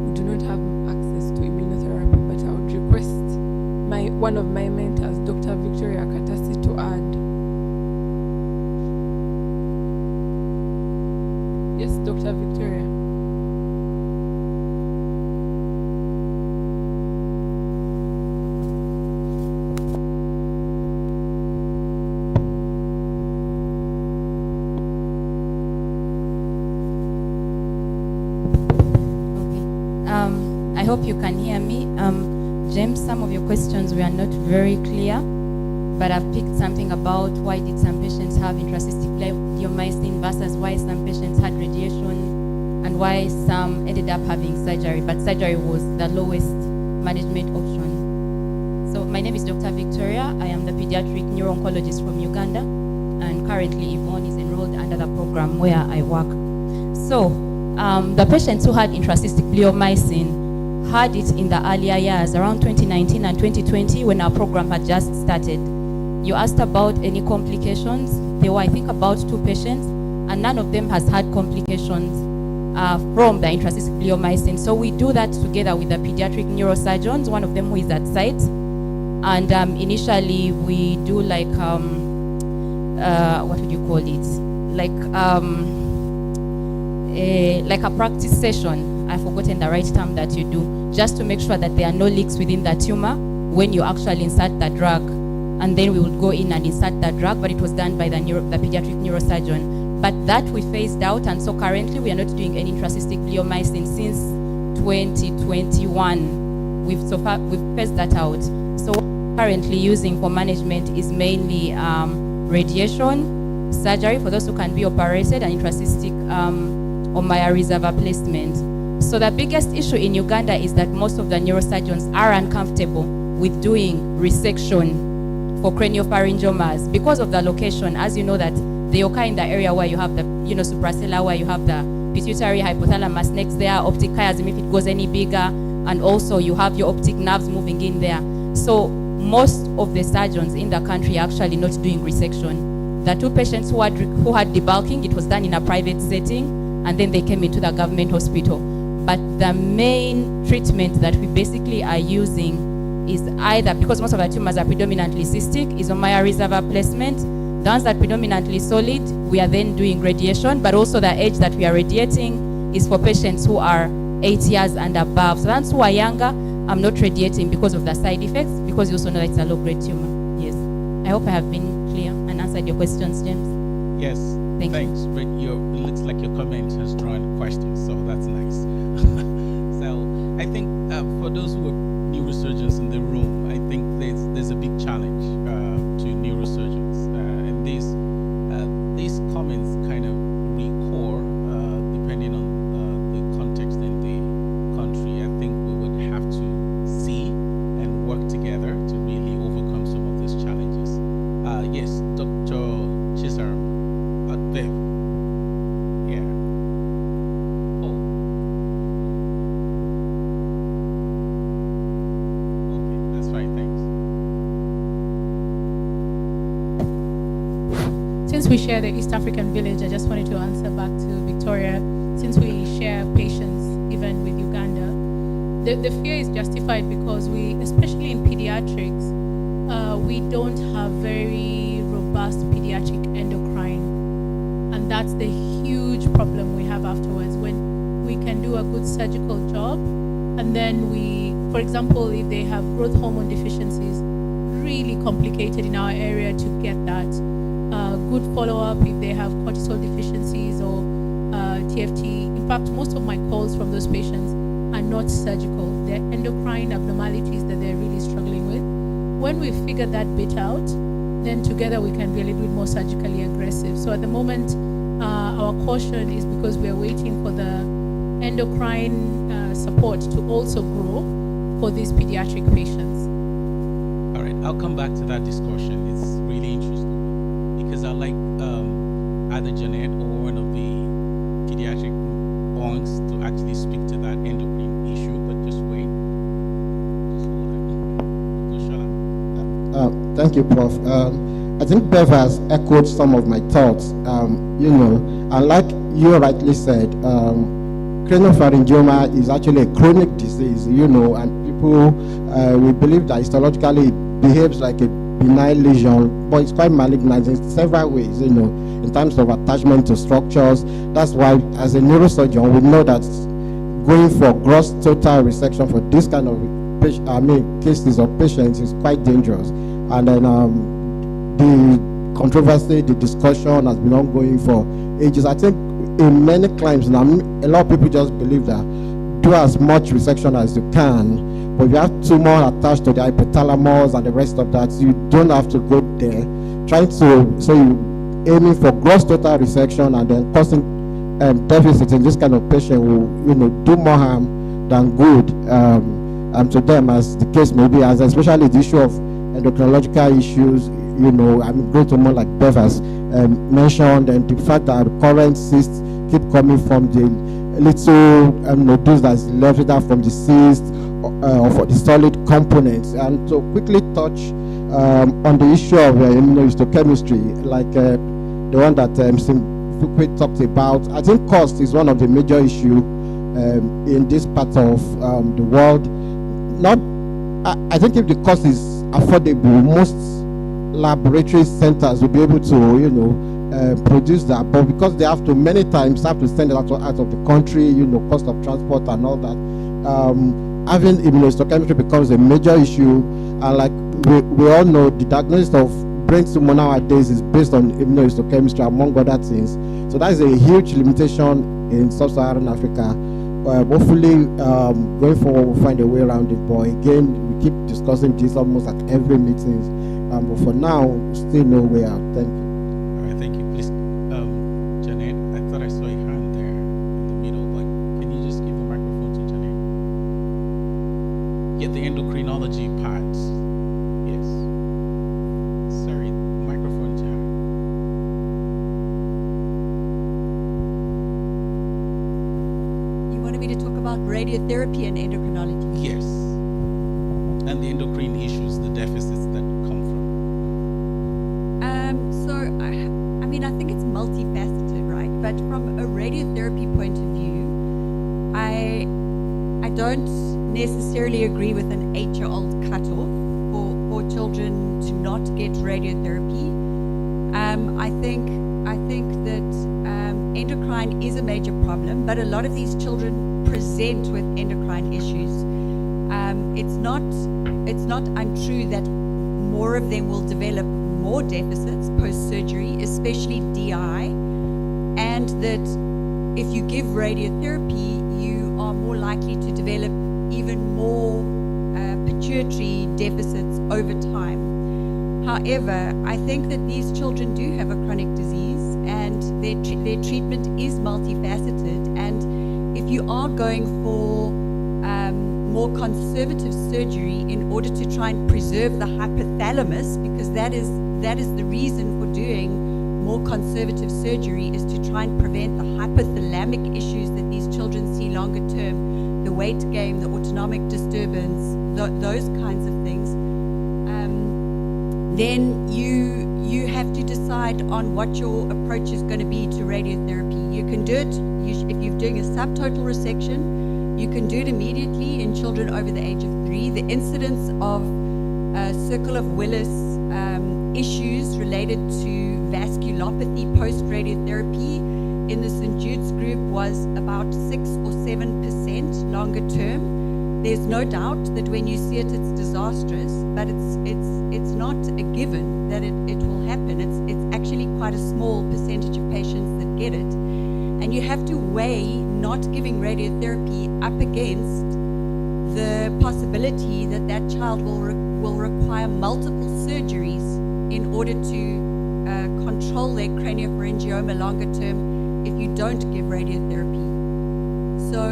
We do not have access to immunotherapy, but I would request one of my mentors, Dr. Victoria Katasi, to add. Yes, Dr. Victoria. I hope you can hear me. James, some of your questions were not very clear, but I've picked something about why did some patients have intracystic bleomycin versus why some patients had radiation and why some ended up having surgery, but surgery was the lowest management option. So my name is Dr. Victoria. I am the pediatric neuro-oncologist from Uganda, and currently Yvonne is enrolled under the program where I work. So the patients who had intracystic bleomycin had it in the earlier years, around 2019 and 2020, when our program had just started. You asked about any complications. There were, I think, about 2 patients, and none of them has had complications from the intracystic bleomycin. So we do that together with the pediatric neurosurgeons, one of them who is at site. And initially we do like, what would you call it? Like a practice session. I've forgotten the right term that you do, just to make sure that there are no leaks within the tumor when you actually insert the drug. And then we would go in and insert the drug, but it was done by the pediatric neurosurgeon. But that we phased out, and so currently we are not doing any intracystic bleomycin since 2021. We've phased that out. So what we're currently using for management is mainly radiation, surgery for those who can be operated, and intracystic Ommaya reservoir placement. So the biggest issue in Uganda is that most of the neurosurgeons are uncomfortable with doing resection for craniopharyngiomas because of the location. As you know that they occur in the area where you have the suprasellar, where you have the pituitary hypothalamus next there, optic chiasm if it goes any bigger, and also you have your optic nerves moving in there. So most of the surgeons in the country are actually not doing resection. The 2 patients who had debulking, it was done in a private setting, and then they came into the government hospital. But the main treatment that we basically are using is either, because most of the tumors are predominantly cystic, is Ommaya reservoir placement. The ones that are predominantly solid, we are then doing radiation, but also the age that we are radiating is for patients who are 8 years and above. So the ones who are younger, I'm not radiating because of the side effects, because you also know that it's a low-grade tumor. Yes. I hope I have been clear and answered your questions, James. Yes. Thanks. But it looks like your comment has drawn questions, so that's nice. So I think for those who are neurosurgeons in the room, I think there's a big challenge to neurosurgeons, and these comments kind of recur depending on the context and the country. I think we would have to see and work together to really overcome some of these challenges. Yes, Dr. Chisar, Viv. Yeah. Since we share the East African village, I just wanted to answer back to Victoria. Since we share patients even with Uganda, the fear is justified because we, especially in pediatrics, we don't have very robust pediatric endocrine. And that's the huge problem we have afterwards, when we can do a good surgical job, and then we, for example, if they have growth hormone deficiencies, really complicated in our area to get that. Good follow-up if they have cortisol deficiencies or TFT. In fact, most of my calls from those patients are not surgical. They're endocrine abnormalities that they're really struggling with. When we figure that bit out, then together we can really do it more surgically aggressive. So at the moment, our caution is because we are waiting for the endocrine support to also grow for these pediatric patients. All right, I'll come back to that discussion. It's really interesting because I like either Janet or one of the pediatric oncs to actually speak to that endocrine issue, but just wait. Thank you, Prof. I think Bev has echoed some of my thoughts. And like you rightly said, craniopharyngioma is actually a chronic disease, and people, we believe that histologically it behaves like a benign lesion, but it's quite malignant in several ways, in terms of attachment to structures. That's why, as a neurosurgeon, we know that going for gross total resection for this kind of cases of patients is quite dangerous. And then the controversy, the discussion has been ongoing for ages. I think in many climes now, a lot of people just believe that do as much resection as you can, but if you have tumor attached to the hypothalamus and the rest of that, you don't have to go there. So you aiming for gross total resection and then causing deficit in this kind of patient will do more harm than good to them, as the case may be, as especially the issue of endocrinological issues. I'm going to more like Bev has mentioned, and the fact that recurrent cysts keep coming from the little nodules that's left from the cyst, of the solid components. And to quickly touch on the issue of immunohistochemistry, like the one that Fukwe talked about, I think cost is one of the major issues in this part of the world. I think if the cost is affordable, most laboratory centers will be able to produce that, but because they have to many times have to send it out of the country, cost of transport and all that, having immunohistochemistry becomes a major issue. And like we all know, the diagnosis of brain tumor nowadays is based on immunohistochemistry, among other things. So that is a huge limitation in sub-Saharan Africa. Hopefully, going forward, we'll find a way around it. But again, we keep discussing this almost at every meeting. But for now, still no way out. Thank you. All right, thank you. Please, Janet, I thought I saw a hand there in the middle, but can you just give the microphone to Janet? Get the endocrinology part. Yes. Sorry, microphone to her. You wanted me to talk about radiotherapy and endocrinology? Yes. And the endocrine issues, the deficits that come from. I think it's multifaceted, right? But from a radiotherapy point of view, I don't necessarily agree with an 8-year-old cutoff for children to not get radiotherapy. I think that endocrine is a major problem, but a lot of these children present with endocrine issues. It's not untrue that more of them will develop more deficits post-surgery, especially DI, and that if you give radiotherapy, you are more likely to develop even more pituitary deficits over time. However, I think that these children do have a chronic disease, and their treatment is multifaceted. And if you are going for more conservative surgery in order to try and preserve the hypothalamus, because that is the reason for doing more conservative surgery, is to try and prevent the hypothalamic issues that these children see longer term, the weight gain, the autonomic disturbance, those kinds of things. Then you have to decide on what your approach is going to be to radiotherapy. You can do it if you're doing a subtotal resection. You can do it immediately in children over the age of 3. The incidence of circle of Willis issues related to vasculopathy post-radiotherapy in the St. Jude's group was about 6 or 7% longer term. There's no doubt that when you see it, it's disastrous, but it's not a given that it will happen. It's actually quite a small percentage of patients that get it. And you have to weigh not giving radiotherapy up against the possibility that that child will require multiple surgeries in order to control their craniopharyngioma longer term if you don't give radiotherapy. So,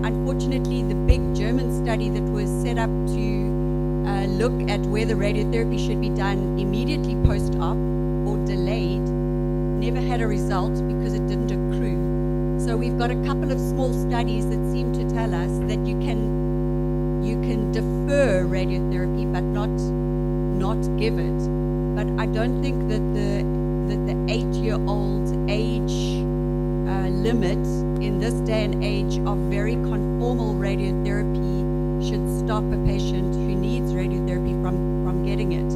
unfortunately, the big German study that was set up to look at whether radiotherapy should be done immediately post-op or delayed never had a result because it didn't accrue. So we've got a couple of small studies that seem to tell us that you can defer radiotherapy but not give it. But I don't think that the 8-year-old age limit in this day and age of very conformal radiotherapy should stop a patient who needs radiotherapy from getting it.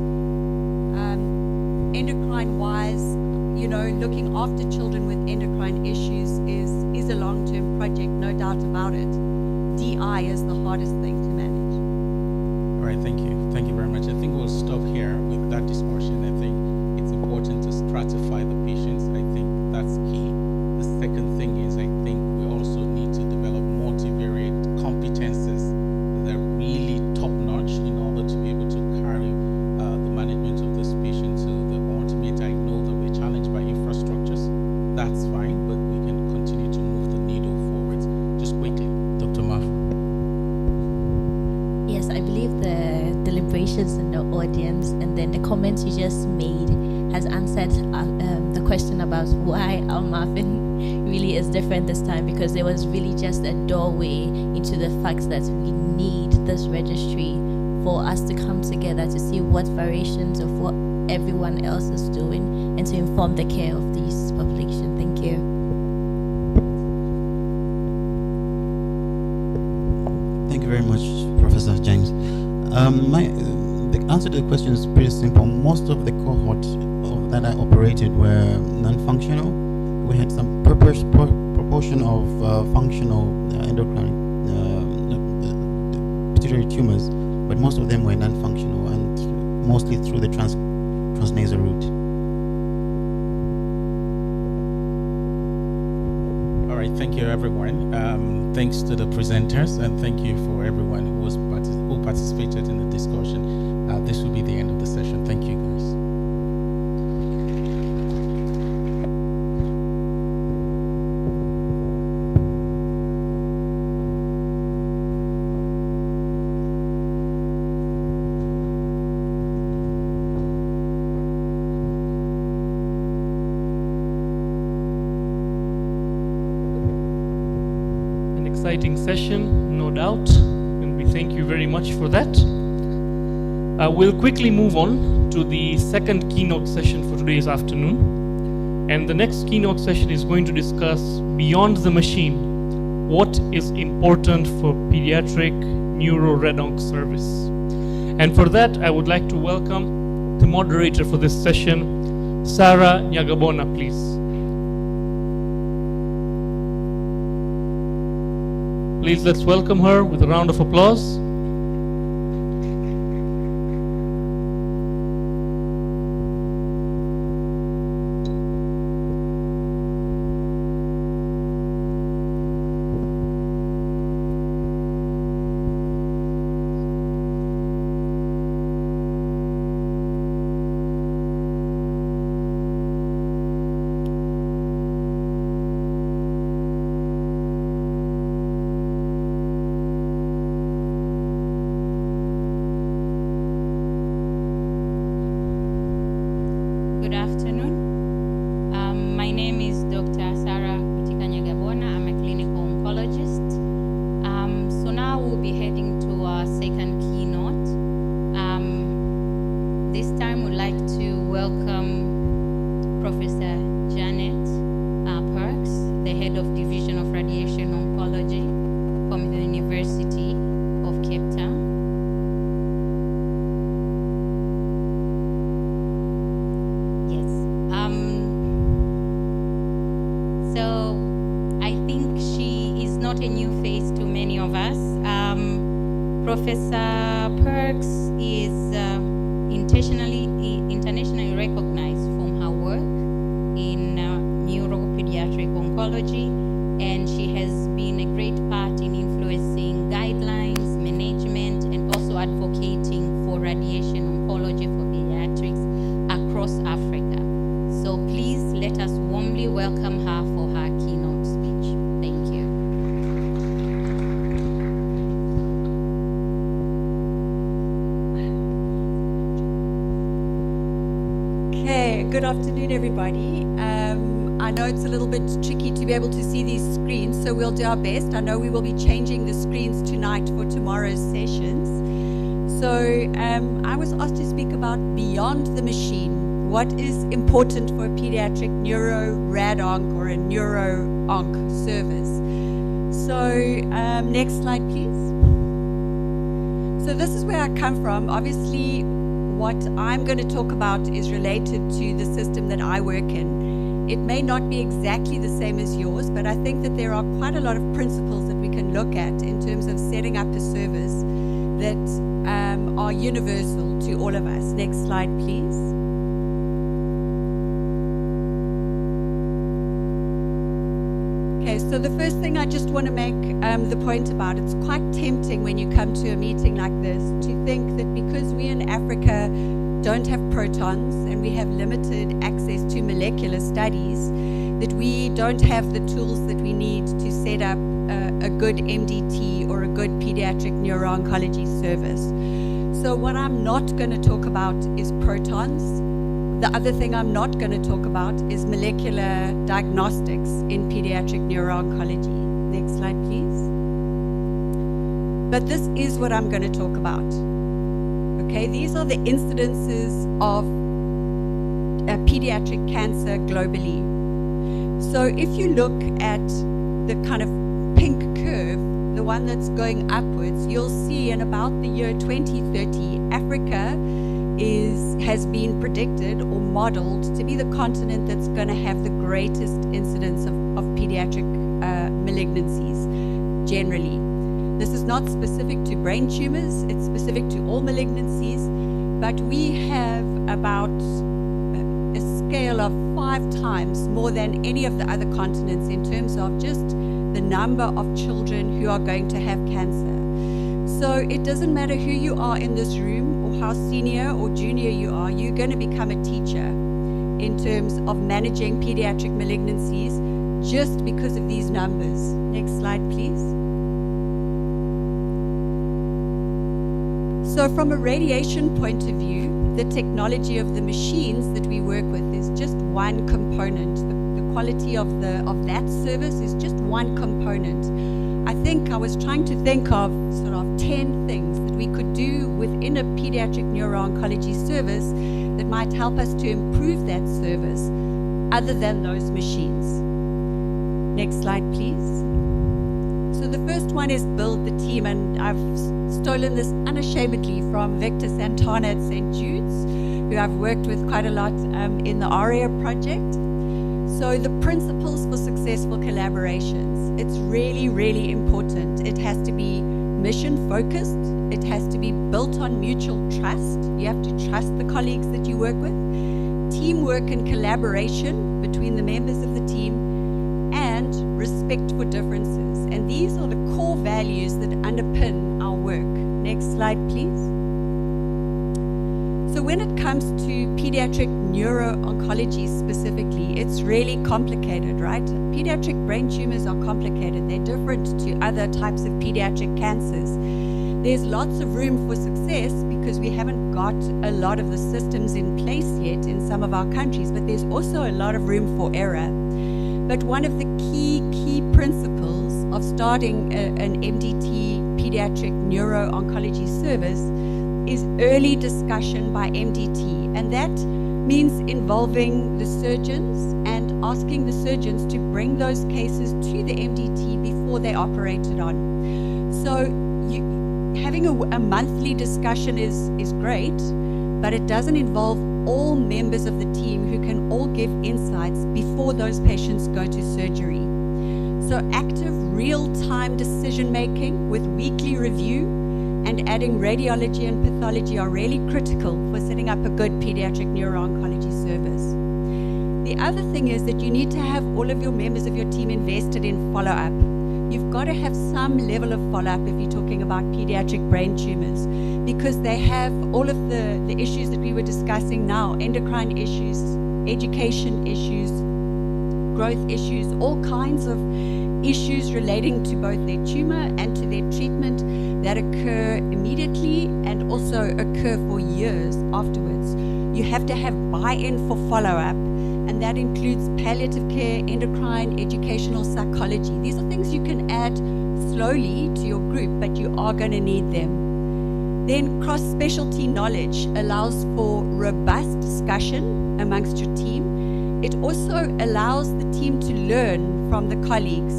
Endocrine-wise, looking after children with endocrine issues is a long-term project, no doubt about it. DI is the hardest thing to manage. All right, thank you. Thank you very much. I think we'll stop here with that discussion. I think it's important to stratify the patients. I think that's key. The second thing is I think we also need to develop multivariate competences that are really top-notch in order to be able to carry the management of this patient to the ultimate. I know that we're challenged by infrastructures. That's fine, but we can continue to move the needle forward. Just quickly, Dr. Maf. Yes, I believe the deliberations in the audience and then the comments you just made has answered the question about why our muffin really is different this time, because there was really just a doorway into the fact that we need this registry for us to come together to see what variations of what everyone else is doing and to inform the care of these population. Thank you. Thank you very much, Professor James. The answer to the question is pretty simple. Most of the cohort that I operated were non-functional. We had some proportion of functional endocrine pituitary tumors, but most of them were non-functional and mostly through the transnasal route. All right, thank you, everyone. Thanks to the presenters, and thank you for everyone who participated in the discussion. This will be the end of the session. Thank you, guys. An exciting session, no doubt, and we thank you very much for that. We'll quickly move on to the second keynote session for today's afternoon. And the next keynote session is going to discuss Beyond the Machine, what is important for pediatric neuro-rad-onc service. And for that, I would like to welcome the moderator for this session, Sarah Nyagabona, please. Please, let's welcome her with a round of applause. Good afternoon. My name is Dr. Sarah Nyagabona. I'm a clinical oncologist. So now we'll be heading to our second keynote. This time we'd like to welcome Professor Janet Perks, the head of Division of Radiation Oncology from the University of Cape Town. So I think she is not a new face to many of us. Professor Perks is internationally recognized from her work in neuropediatric oncology, and she has been a great part in influencing guidelines, management, and also advocating for radiation oncology for pediatrics across Africa. So please let us warmly welcome her for her keynote speech. Thank you. Okay, good afternoon, everybody. I know it's a little bit tricky to be able to see these screens, so we'll do our best. I know we will be changing the screens tonight for tomorrow's sessions. So I was asked to speak about Beyond the Machine. What is important for a pediatric neuro-rad-onc or a neuro-onc service? So next slide, please. So this is where I come from. Obviously, what I'm going to talk about is related to the system that I work in. It may not be exactly the same as yours, but I think that there are quite a lot of principles that we can look at in terms of setting up a service that are universal to all of us. Next slide, please. Okay, so the first thing I just want to make the point about, it's quite tempting when you come to a meeting like this to think that because we in Africa don't have protons and we have limited access to molecular studies, that we don't have the tools that we need to set up a good MDT or a good pediatric neuro-oncology service. So what I'm not going to talk about is protons. The other thing I'm not going to talk about is molecular diagnostics in pediatric neuro-oncology. Next slide, please. But this is what I'm going to talk about. Okay, these are the incidences of pediatric cancer globally. So if you look at the kind of pink curve, the one that's going upwards, you'll see in about the year 2030, Africa has been predicted or modeled to be the continent that's going to have the greatest incidence of pediatric malignancies generally. This is not specific to brain tumors, it's specific to all malignancies, but we have about a scale of 5 times more than any of the other continents in terms of just the number of children who are going to have cancer. So it doesn't matter who you are in this room or how senior or junior you are, you're going to become a teacher in terms of managing pediatric malignancies just because of these numbers. Next slide, please. So from a radiation point of view, the technology of the machines that we work with is just one component. The quality of that service is just one component. I think I was trying to think of sort of 10 things that we could do within a pediatric neuro-oncology service that might help us to improve that service other than those machines. Next slide, please. So the first one is build the team, and I've stolen this unashamedly from Victor Santana at St. Jude's, who I've worked with quite a lot in the ARIA project. So the principles for successful collaborations, it's really, really important. It has to be mission focused. It has to be built on mutual trust. You have to trust the colleagues that you work with. Teamwork and collaboration between the members of the team, and respect for differences. And these are the core values that underpin our work. Next slide, please. So when it comes to pediatric neuro-oncology specifically, it's really complicated, right? Pediatric brain tumors are complicated. They're different to other types of pediatric cancers. There's lots of room for success because we haven't got a lot of the systems in place yet in some of our countries, but there's also a lot of room for error. But one of the key principles of starting an MDT pediatric neuro-oncology service is early discussion by MDT, and that means involving the surgeons and asking the surgeons to bring those cases to the MDT before they operated on. So having a monthly discussion is great, but it doesn't involve all members of the team who can all give insights before those patients go to surgery. So active real-time decision making with weekly review and adding radiology and pathology are really critical for setting up a good pediatric neuro-oncology service. The other thing is that you need to have all of your members of your team invested in follow-up. You've got to have some level of follow-up if you're talking about pediatric brain tumors, because they have all of the issues that we were discussing now, endocrine issues, education issues, growth issues, all kinds of issues relating to both their tumor and to their treatment that occur immediately and also occur for years afterwards. You have to have buy-in for follow-up, and that includes palliative care, endocrine, educational psychology. These are things you can add slowly to your group, but you are going to need them. Then cross-specialty knowledge allows for robust discussion amongst your team. It also allows the team to learn from the colleagues.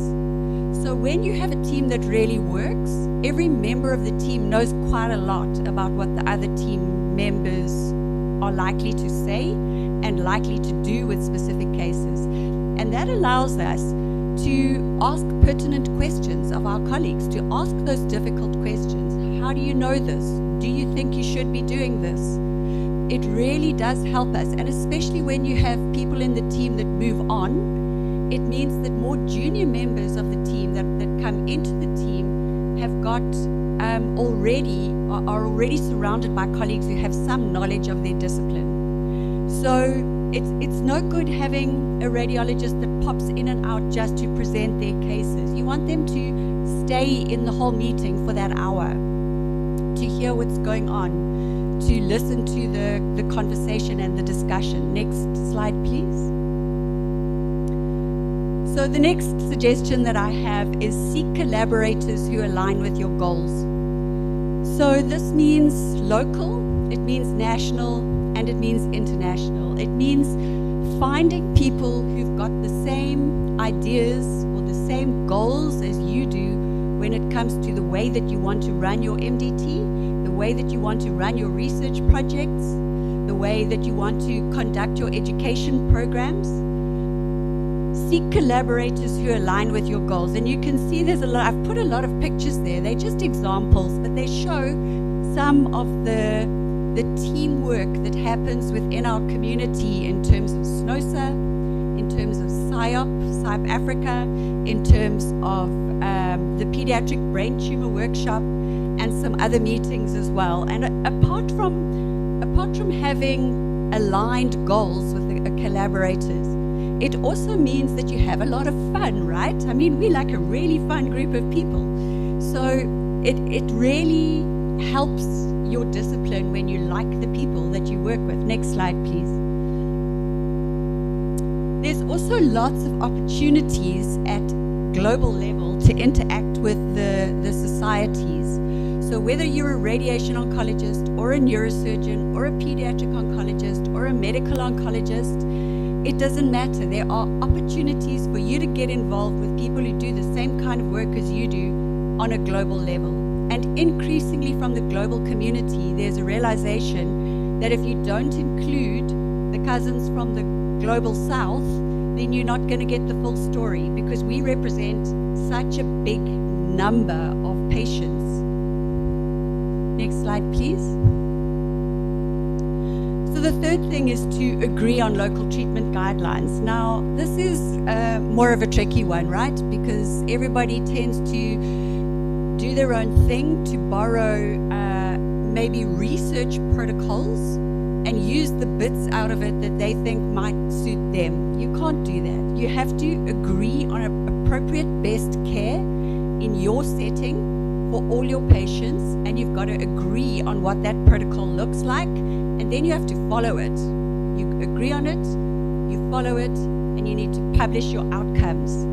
So when you have a team that really works, every member of the team knows quite a lot about what the other team members are likely to say and likely to do with specific cases. And that allows us to ask pertinent questions of our colleagues, to ask those difficult questions. How do you know this? Do you think you should be doing this? It really does help us, and especially when you have people in the team that move on, it means that more junior members of the team that come into the team have got are already surrounded by colleagues who have some knowledge of their discipline. So it's no good having a radiologist that pops in and out just to present their cases. You want them to stay in the whole meeting for that hour, to hear what's going on, to listen to the conversation and the discussion. Next slide, please. So the next suggestion that I have is seek collaborators who align with your goals. So this means local, it means national, and it means international. It means finding people who've got the same ideas or the same goals as you do when it comes to the way that you want to run your MDT, the way that you want to run your research projects, the way that you want to conduct your education programs. Seek collaborators who align with your goals. And you can see there's a lot, I've put a lot of pictures there. They're just examples, but they show some of the teamwork that happens within our community in terms of Snossa, in terms of SIOP Africa, in terms of the pediatric brain tumor workshop, and some other meetings as well. And apart from having aligned goals with the collaborators, it also means that you have a lot of fun, right? I mean, we're like a really fun group of people. So it really helps your discipline when you like the people that you work with. Next slide, please. There's also lots of opportunities at global level to interact with the societies. So whether you're a radiation oncologist or a neurosurgeon or a pediatric oncologist or a medical oncologist, it doesn't matter. There are opportunities for you to get involved with people who do the same kind of work as you do on a global level. And increasingly from the global community, there's a realization that if you don't include the cousins from the global south, then you're not going to get the full story, because we represent such a big number of patients. Next slide, please. So the third thing is to agree on local treatment guidelines. Now, this is more of a tricky one, right? Because everybody tends to do their own thing, to borrow maybe research protocols and use the bits out of it that they think might suit them. You can't do that. You have to agree on an appropriate best care in your setting for all your patients, and you've got to agree on what that protocol looks like, and then you have to follow it. You agree on it, you follow it, and you need to publish your outcomes.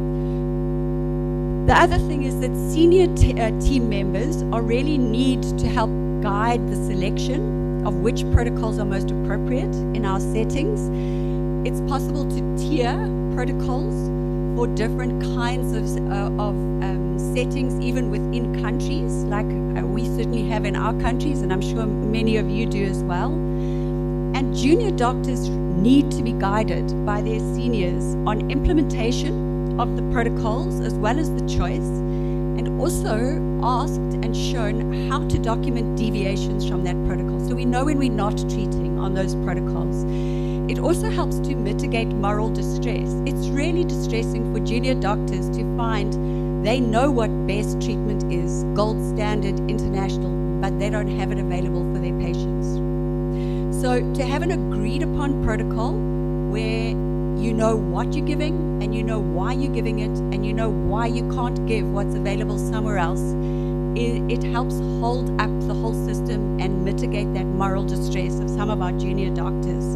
The other thing is that senior team members are really need to help guide the selection of which protocols are most appropriate in our settings. It's possible to tier protocols for different kinds of settings, even within countries, like we certainly have in our countries, and I'm sure many of you do as well. And junior doctors need to be guided by their seniors on implementation of the protocols as well as the choice, and also asked and shown how to document deviations from that protocol, so we know when we're not treating on those protocols. It also helps to mitigate moral distress. It's really distressing for junior doctors to find they know what best treatment is, gold standard, international, but they don't have it available for their patients. So to have an agreed upon protocol where you know what you're giving and you know why you're giving it and you know why you can't give what's available somewhere else, it helps hold up the whole system and mitigate that moral distress of some of our junior doctors.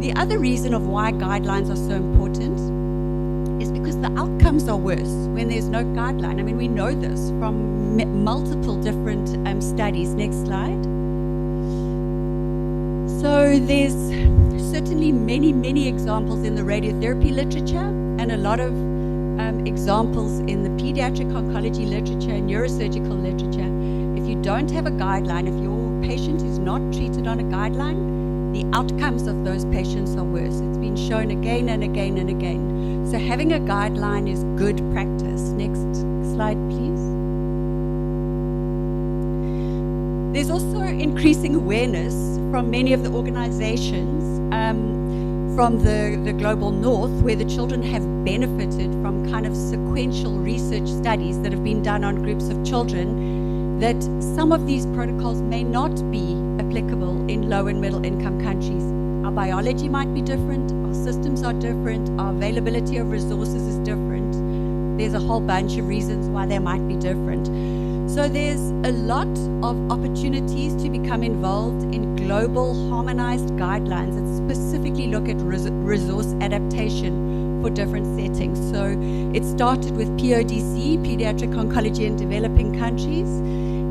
The other reason of why guidelines are so important is because the outcomes are worse when there's no guideline. I mean, we know this from multiple different studies. Next slide. So there's certainly many examples in the radiotherapy literature and a lot of examples in the pediatric oncology literature and neurosurgical literature. If you don't have a guideline, if your patient is not treated on a guideline, the outcomes of those patients are worse. It's been shown again and again and again. So having a guideline is good practice. Next slide, please. There's also increasing awareness from many of the organizations from the global north, where the children have benefited from kind of sequential research studies that have been done on groups of children, that some of these protocols may not be applicable in low and middle income countries. Our biology might be different, our systems are different, our availability of resources is different. There's a whole bunch of reasons why they might be different. So there's a lot of opportunities to become involved in global harmonized guidelines that specifically look at resource adaptation for different settings. So it started with PODC, Pediatric Oncology in Developing Countries,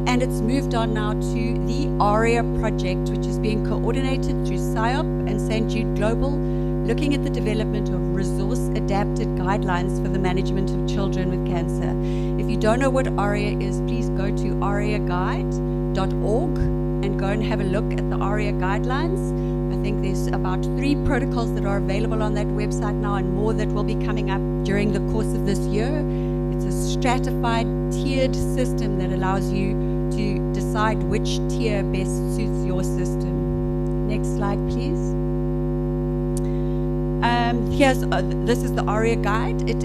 and it's moved on now to the ARIA project, which is being coordinated through SIOP and St. Jude Global, looking at the development of resource-adapted guidelines for the management of children with cancer. If you don't know what ARIA is, please go to ariaguide.org and go and have a look at the ARIA guidelines. I think there's about 3 protocols that are available on that website now and more that will be coming up during the course of this year. It's a stratified, tiered system that allows you to decide which tier best suits your system. Next slide, please. This is the ARIA guide. It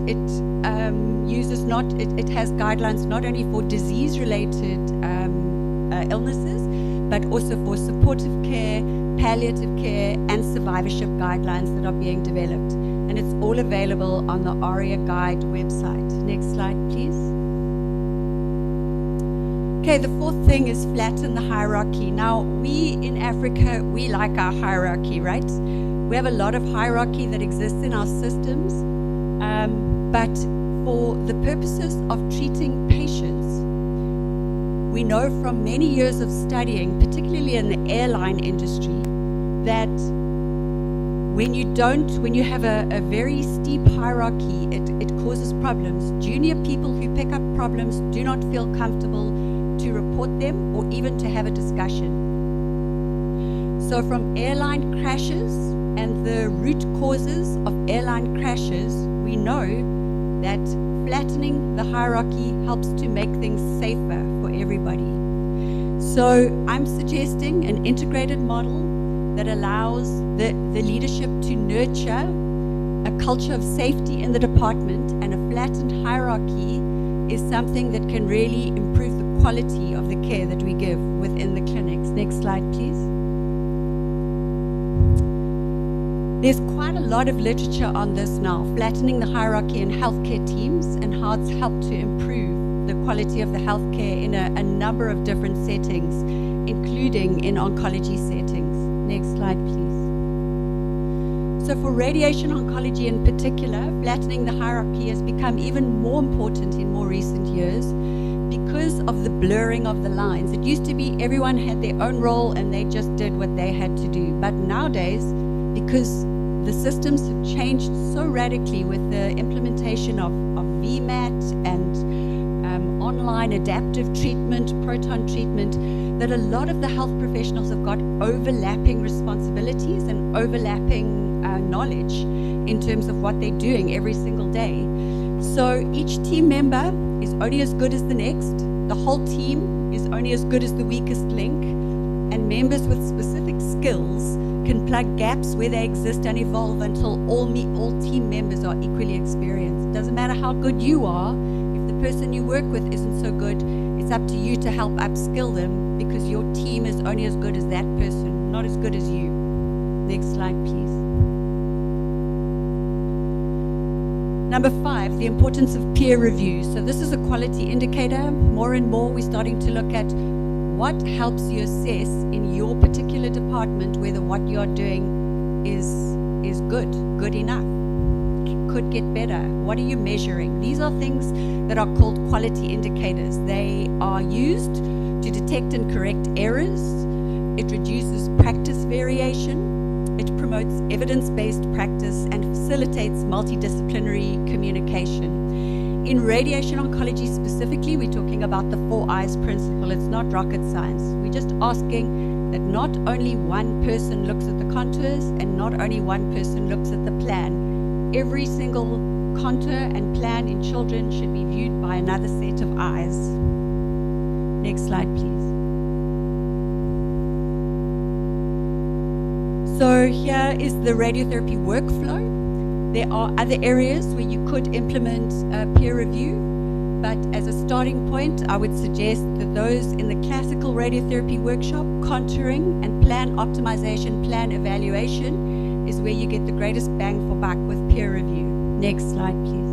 has guidelines not only for disease-related illnesses, but also for supportive care, palliative care, and survivorship guidelines that are being developed. And it's all available on the ARIA Guide website. Next slide, please. Okay, the fourth thing is flatten the hierarchy. Now, we in Africa, we like our hierarchy, right? We have a lot of hierarchy that exists in our systems, but for the purposes of treating patients, we know from many years of studying, particularly in the airline industry, that when you have a very steep hierarchy, it causes problems. Junior people who pick up problems do not feel comfortable to report them or even to have a discussion. So from airline crashes and the root causes of airline crashes, we know that flattening the hierarchy helps to make things safer for everybody. So I'm suggesting an integrated model that allows the leadership to nurture a culture of safety in the department, and a flattened hierarchy is something that can really improve the quality of the care that we give within the clinics. Next slide, please. There's quite a lot of literature on this now, flattening the hierarchy in healthcare teams and how it's helped to improve the quality of the healthcare in a number of different settings, including in oncology settings. Next slide, please. So for radiation oncology in particular, flattening the hierarchy has become even more important in more recent years because of the blurring of the lines. It used to be everyone had their own role and they just did what they had to do. But nowadays, because the systems have changed so radically with the implementation of VMAT and online adaptive treatment, proton treatment, that a lot of the health professionals have got overlapping responsibilities and overlapping knowledge in terms of what they're doing every single day. So each team member is only as good as the next. The whole team is only as good as the weakest link, and members with specific skills can plug gaps where they exist and evolve until all team members are equally experienced. Doesn't matter how good you are, if the person you work with isn't so good, it's up to you to help upskill them, because your team is only as good as that person, not as good as you. Next slide, please. Number 5, the importance of peer review. So this is a quality indicator. More and more we're starting to look at what helps you assess in your particular department whether what you're doing is good enough, could get better. What are you measuring? These are things that are called quality indicators. They are used to detect and correct errors. It reduces practice variation. It promotes evidence-based practice and facilitates multidisciplinary communication. In radiation oncology specifically, we're talking about the 4 eyes principle. It's not rocket science. We're just asking that not only one person looks at the contours and not only one person looks at the plan. Every single contour and plan in children should be viewed by another set of eyes. Next slide, please. So here is the radiotherapy workflow. There are other areas where you could implement peer review, but as a starting point, I would suggest that those in the classical radiotherapy workshop, contouring and plan optimization, plan evaluation, is where you get the greatest bang for buck with peer review. Next slide, please.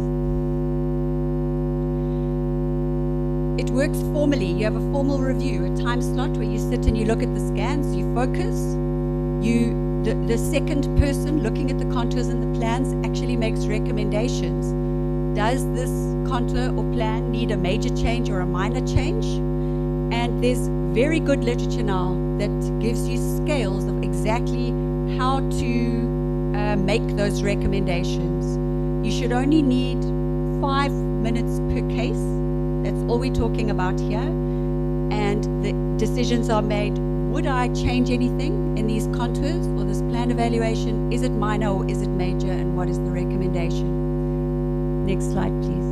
it works formally. You have a formal review, a time slot where you sit and you look at the scans, you focus. The second person looking at the contours and the plans actually makes recommendations. Does this contour or plan need a major change or a minor change? And there's very good literature now that gives you scales of exactly how to make those recommendations. You should only need 5 minutes per case. That's all we're talking about here. And the decisions are made. Would I change anything in these contours or this plan evaluation? Is it minor or is it major? And what is the recommendation? Next slide, please.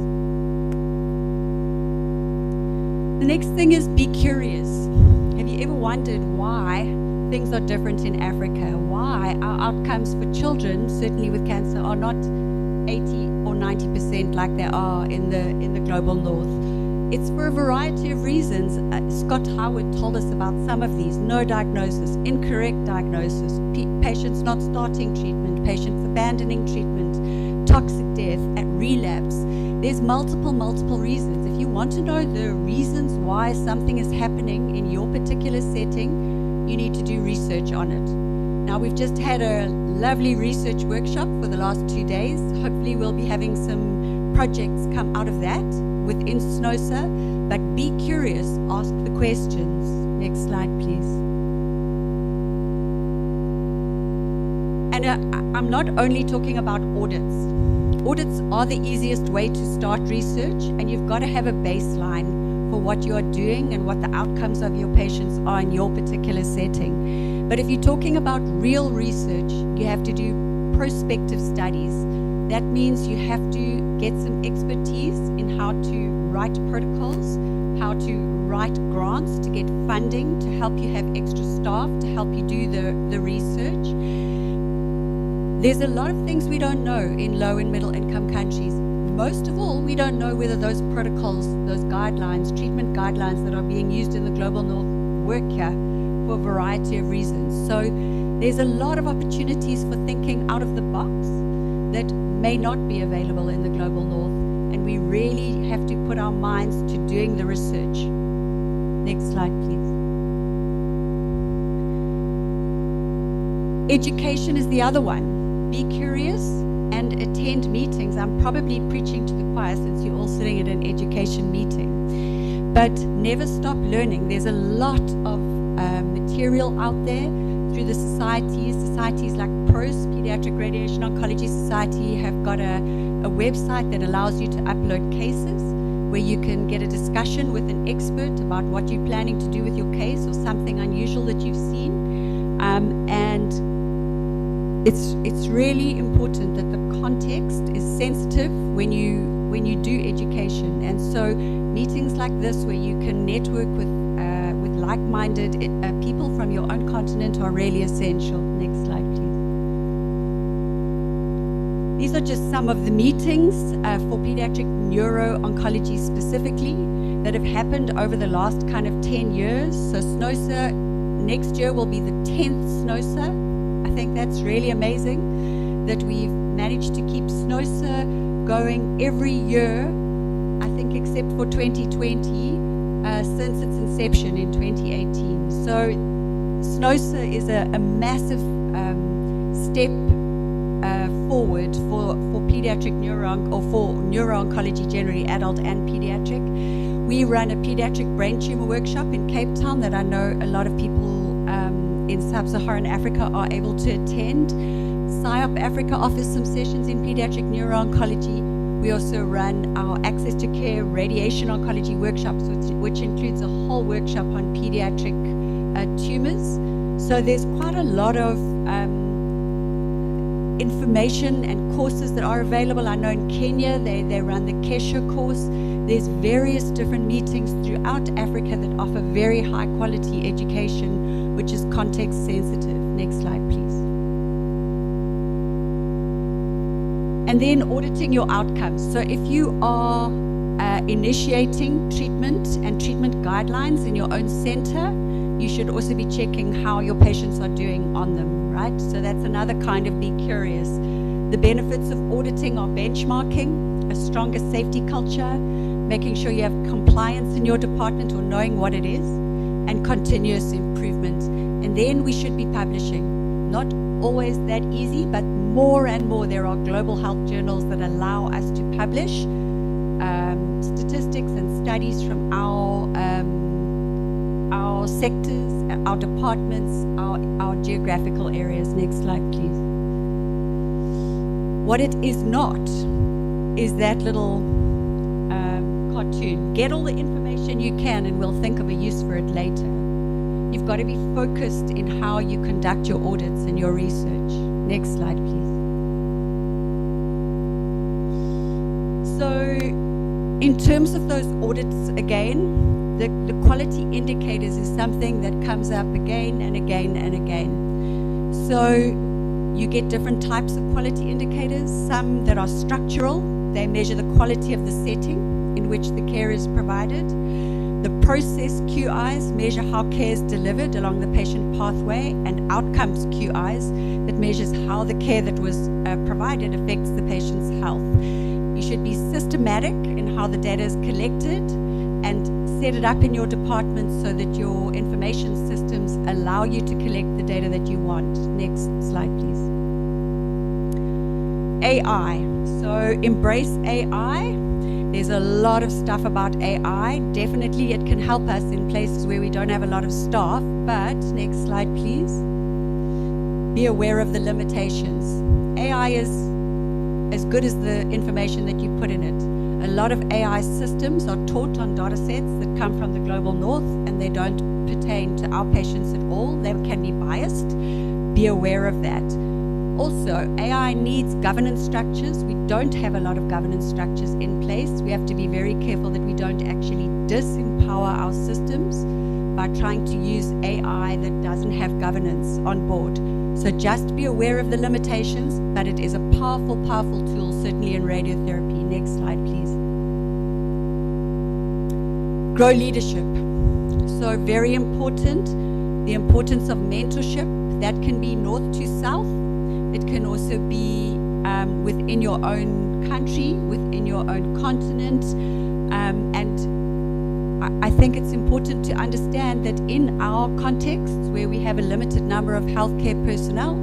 The next thing is be curious. Have you ever wondered why things are different in Africa? Why our outcomes for children, certainly with cancer, are not 80 or 90% like they are in the global north? It's for a variety of reasons. Scott Howard told us about some of these. No diagnosis, incorrect diagnosis, patients not starting treatment, patients abandoning treatment, toxic death, at relapse. There's multiple reasons. If you want to know the reasons why something is happening in your particular setting, you need to do research on it. Now, we've just had a lovely research workshop for the last 2 days. Hopefully we'll be having some projects come out of that within Snossa, but be curious, ask the questions. Next slide, please. And I'm not only talking about audits. Audits are the easiest way to start research, and you've got to have a baseline for what you are doing and what the outcomes of your patients are in your particular setting. But if you're talking about real research, you have to do prospective studies. That means you have to get some expertise in how to write protocols, how to write grants to get funding to help you have extra staff to help you do the research. There's a lot of things we don't know in low and middle income countries. Most of all, we don't know whether those protocols, those guidelines, treatment guidelines that are being used in the global north work here for a variety of reasons. So there's a lot of opportunities for thinking out of the box that may not be available in the global north, and we really have to put our minds to doing the research. Next slide, please. Education is the other one. Be curious and attend meetings. I'm probably preaching to the choir since you're all sitting at an education meeting. But never stop learning. There's a lot of material out there through the societies like PROS, Pediatric Radiation Oncology Society, have got a website that allows you to upload cases where you can get a discussion with an expert about what you're planning to do with your case or something unusual that you've seen. And it's really important that the context is sensitive when you do education. And so meetings like this where you can network with like-minded people from your own continent are really essential. Next slide, please. These are just some of the meetings for pediatric neuro-oncology specifically that have happened over the last kind of 10 years. So Snossa, next year will be the 10th Snossa. I think that's really amazing that we've managed to keep Snossa going every year, I think except for 2020, since its inception in 2018. So Snossa is a massive step forward for pediatric neuro-oncology generally, adult and pediatric. We run a pediatric brain tumor workshop in Cape Town that I know a lot of people in sub-Saharan Africa are able to attend. SIOP Africa offers some sessions in pediatric neuro-oncology. We also run our Access to Care radiation oncology workshops, which includes a whole workshop on pediatric tumors. So there's quite a lot of information and courses that are available. I know in Kenya they run the Kesha course. There's various different meetings throughout Africa that offer very high quality education, which is context sensitive. Next slide, please. And then auditing your outcomes. So if you are initiating treatment and treatment guidelines in your own center, you should also be checking how your patients are doing on them, right? So that's another kind of be curious. The benefits of auditing are benchmarking, a stronger safety culture, making sure you have compliance in your department or knowing what it is, and continuous improvement. And then we should be publishing. Not always that easy, but more and more there are global health journals that allow us to publish statistics and studies from our sectors, our departments, our geographical areas. Next slide, please. What it is not is that little cartoon. Get all the information you can and we'll think of a use for it later. You've got to be focused in how you conduct your audits and your research. Next slide, please. So, in terms of those audits again, the quality indicators is something that comes up again and again and again. So, you get different types of quality indicators, some that are structural. They measure the quality of the setting in which the care is provided. The process QIs measure how care is delivered along the patient pathway, and outcomes QIs that measures how the care that was provided affects the patient's health. You should be systematic in how the data is collected and set it up in your department so that your information systems allow you to collect the data that you want. Next slide, please. AI. So embrace AI. There's a lot of stuff about AI. Definitely it can help us in places where we don't have a lot of staff, but next slide, please. Be aware of the limitations. AI is as good as the information that you put in it. A lot of AI systems are taught on data sets that come from the global north, and they don't pertain to our patients at all. They can be biased. Be aware of that. Also, AI needs governance structures. We don't have a lot of governance structures in place. We have to be very careful that we don't actually disempower our systems by trying to use AI that doesn't have governance on board. So just be aware of the limitations, but it is a powerful, powerful tool, certainly in radiotherapy. Next slide, please. Grow leadership. So very important, the importance of mentorship. That can be north to south. It can also be within your own country, within your own continent. And I think it's important to understand that in our contexts where we have a limited number of healthcare personnel,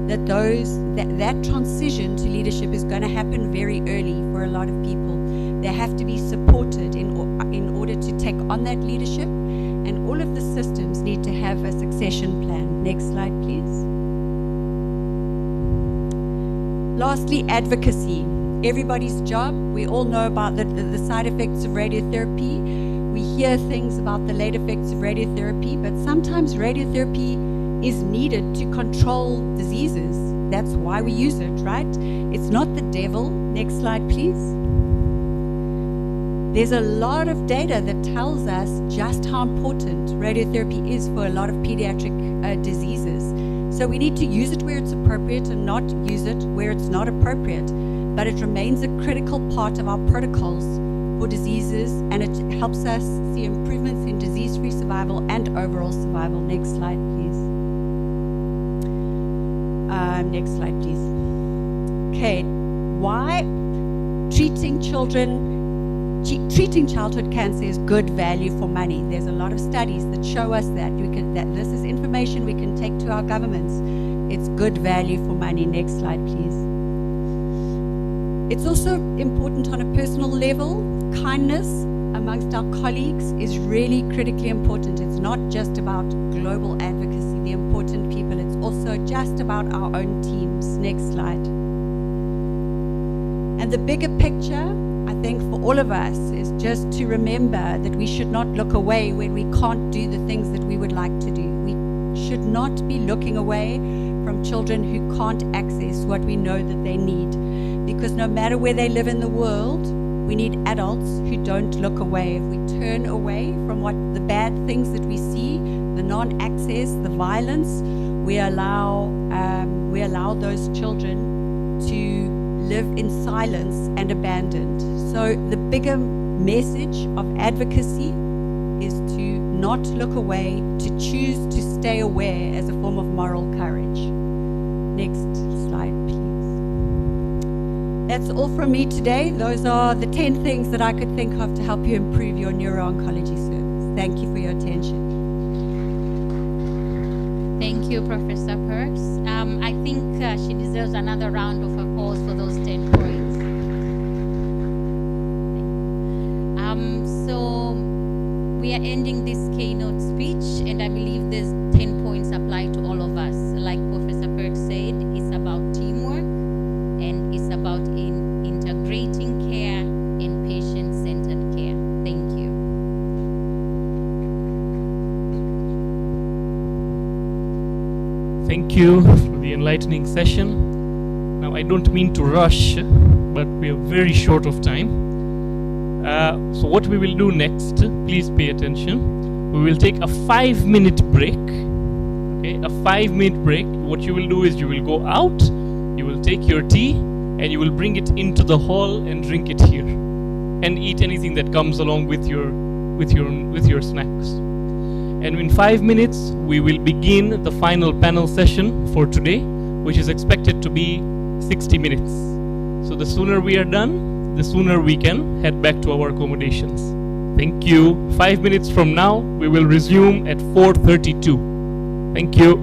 that transition to leadership is going to happen very early for a lot of people. They have to be supported in order to take on that leadership, and all of the systems need to have a succession plan. Next slide, please. Lastly, advocacy. Everybody's job. We all know about the side effects of radiotherapy. We hear things about the late effects of radiotherapy, but sometimes radiotherapy is needed to control diseases. That's why we use it, right? It's not the devil. Next slide, please. There's a lot of data that tells us just how important radiotherapy is for a lot of pediatric diseases. So we need to use it where it's appropriate and not use it where it's not appropriate. But it remains a critical part of our protocols for diseases, and it helps us see improvements in disease-free survival and overall survival. Next slide, please. Next slide, please. Okay, why treating childhood cancer is good value for money. There's a lot of studies that show us that this is information we can take to our governments. It's good value for money. Next slide, please. It's also important on a personal level. Kindness amongst our colleagues is really critically important. It's not just about global advocacy, the important people. It's also just about our own teams. Next slide. And the bigger picture, I think, for all of us is just to remember that we should not look away when we can't do the things that we would like to do. We should not be looking away from children who can't access what we know that they need. Because no matter where they live in the world, we need adults who don't look away. If we turn away from the bad things that we see, the non-access, the violence, we allow those children to live in silence and abandoned. So the bigger message of advocacy is to not look away, to choose to stay aware as a form of moral courage. Next slide, please. That's all from me today. Those are the 10 things that I could think of to help you improve your neuro-oncology service. Thank you for your attention. Thank you, Professor Perks. I think she deserves another round of applause for those 10 points. So we are ending this keynote speech, and I believe these 10 points apply to all of us. Like Professor Perks said, it's about teamwork, and it's about integrating care and patient-centered care. Thank you. Thank you for the enlightening session. Now, I don't mean to rush, but we are very short of time. So what we will do next, please pay attention. We will take a 5-minute break. Okay, a 5-minute break. What you will do is you will go out, you will take your tea, and you will bring it into the hall and drink it here, and eat anything that comes along with your snacks. And in 5 minutes, we will begin the final panel session for today, which is expected to be 60 minutes. So the sooner we are done, the sooner we can head back to our accommodations. Thank you. 5 minutes from now, we will resume at 4:32. Thank you.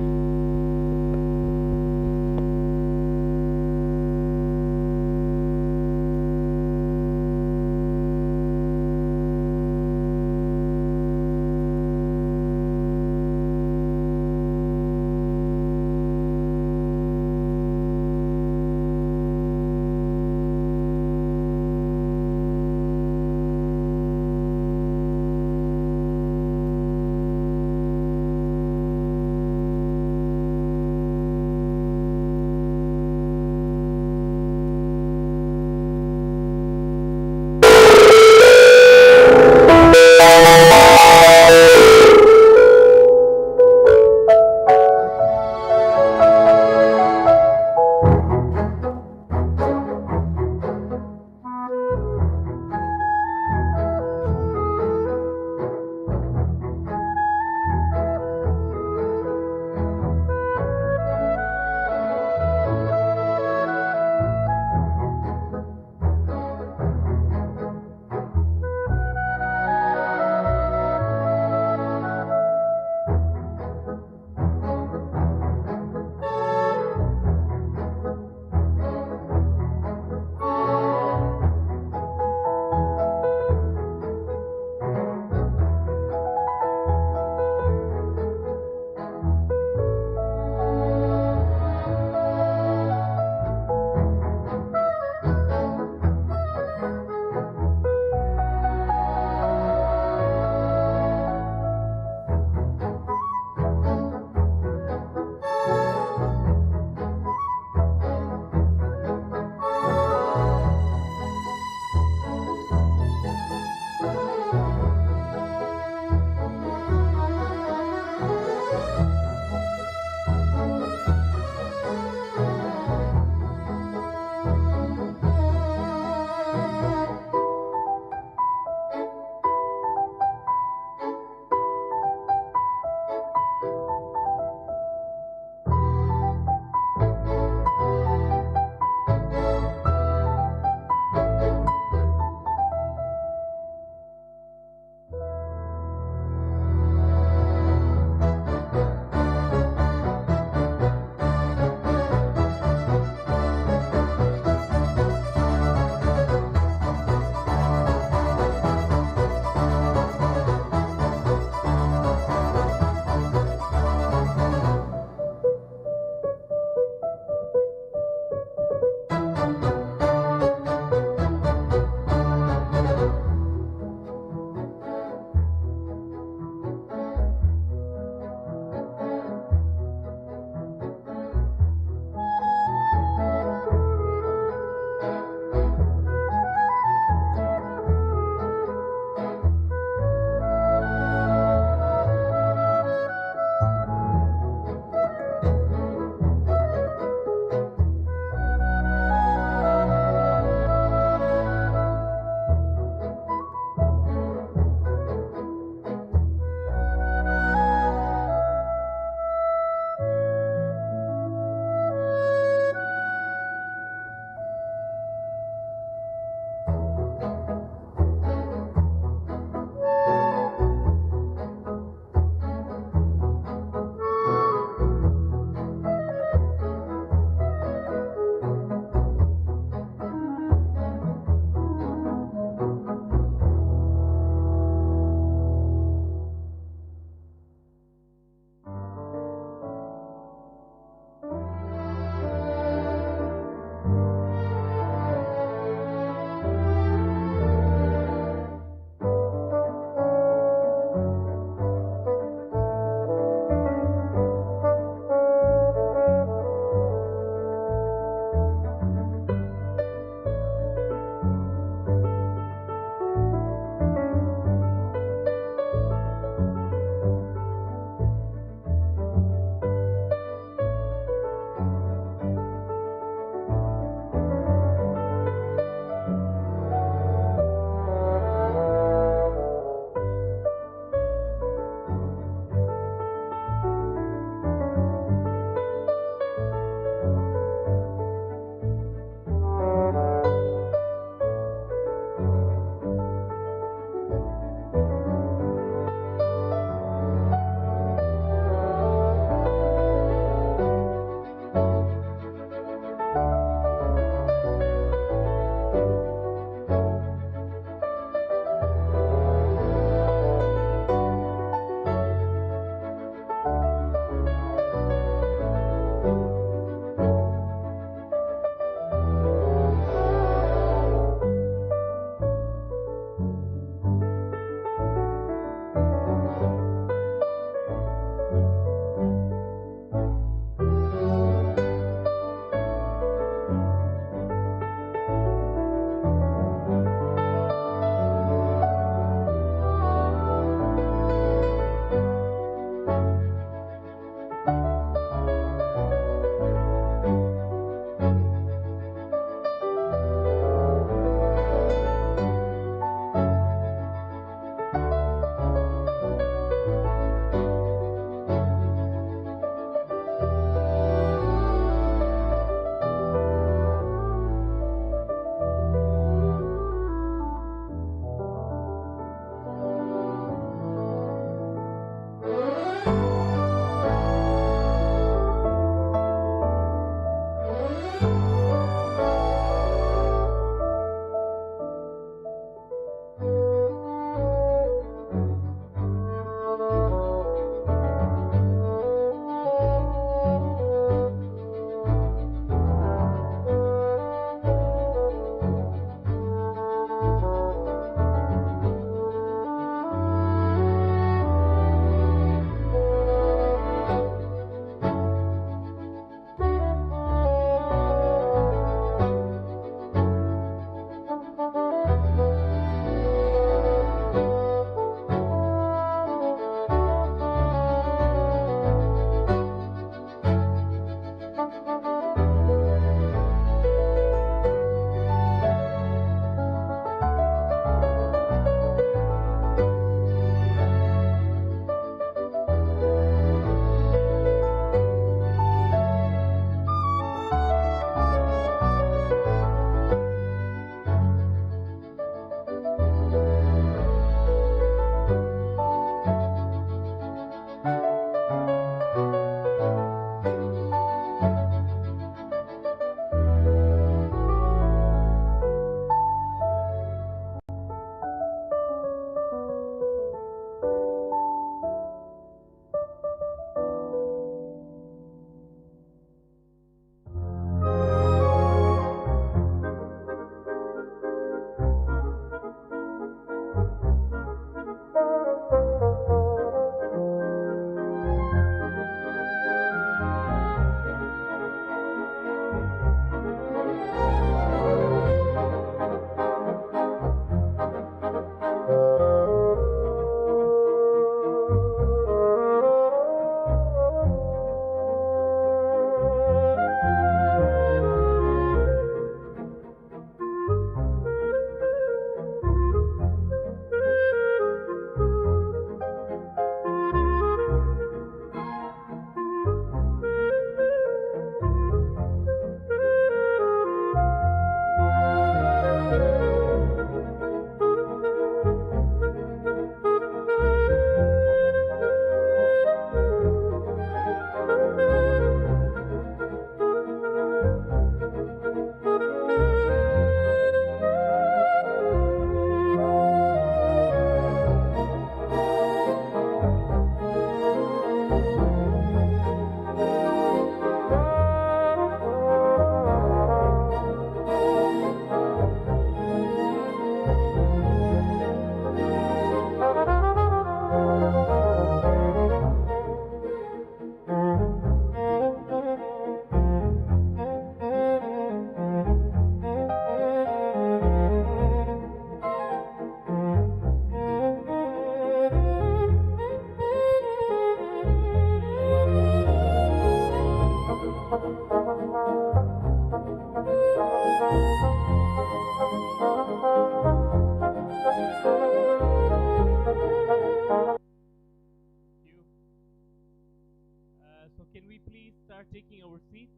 taking our seats.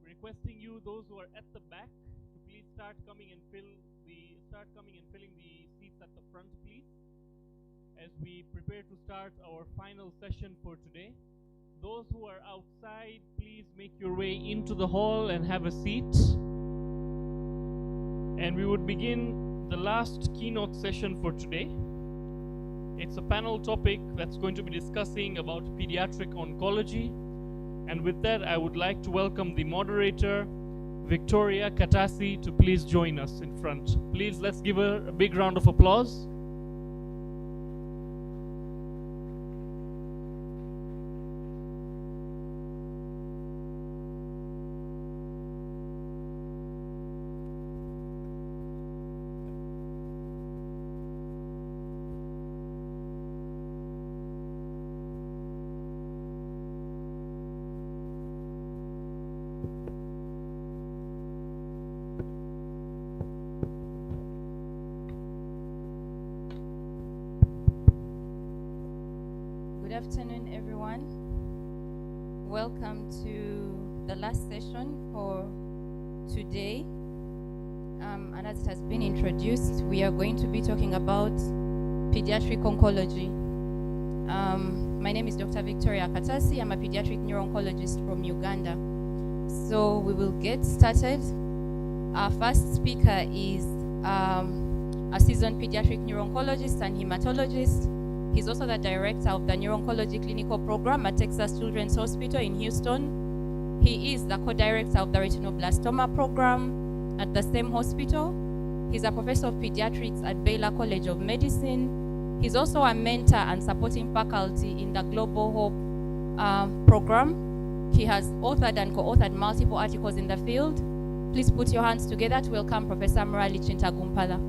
Requesting you, those who are at the back, to please start coming and filling the seats at the front, please, as we prepare to start our final session for today. Those who are outside, please make your way into the hall and have a seat. And we would begin the last keynote session for today. It's a panel topic that's going to be discussing about pediatric oncology. And with that, I would like to welcome the moderator, Victoria Katasi, to please join us in front. Please, let's give her a big round of applause. Good afternoon, everyone. Welcome to the last session for today. And as it has been introduced, we are going to be talking about pediatric oncology. My name is Dr. Victoria Katasi. I'm a pediatric neuro-oncologist from Uganda. So we will get started. Our first speaker is a seasoned pediatric neuro-oncologist and hematologist. He's also the director of the neuro-oncology clinical program at Texas Children's Hospital in Houston. He is the co-director of the retinoblastoma program at the same hospital. He's a professor of pediatrics at Baylor College of Medicine. He's also a mentor and supporting faculty in the Global Hope program. He has authored and co-authored multiple articles in the field. Please put your hands together to welcome Professor Murali Chintagumpala.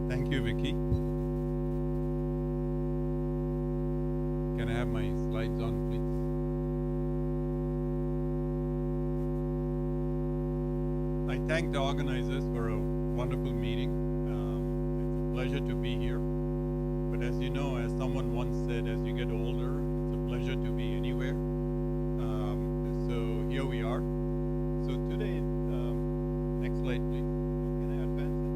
Thank you, Vicky. Can I have my slides on, please? I thank the organizers for a wonderful meeting. It's a pleasure to be here. But as you know, as someone once said, as you get older, it's a pleasure to be anywhere. So here we are. So today, next slide, please. Can I advance it?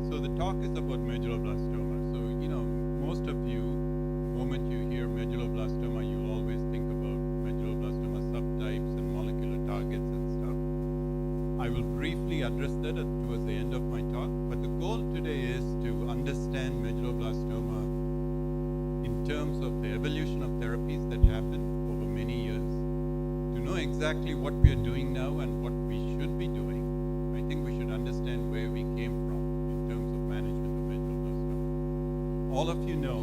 So the talk is about medulloblastoma. So, most of you, the moment you hear medulloblastoma, you'll always think about medulloblastoma subtypes and molecular targets and stuff. I will briefly address that towards the end of my talk, but the goal today is to understand medulloblastoma in terms of the evolution of therapies that happened over many years, to know exactly what we are doing now and what we should be doing. I think we should understand where we came from in terms of management of medulloblastoma. All of you know,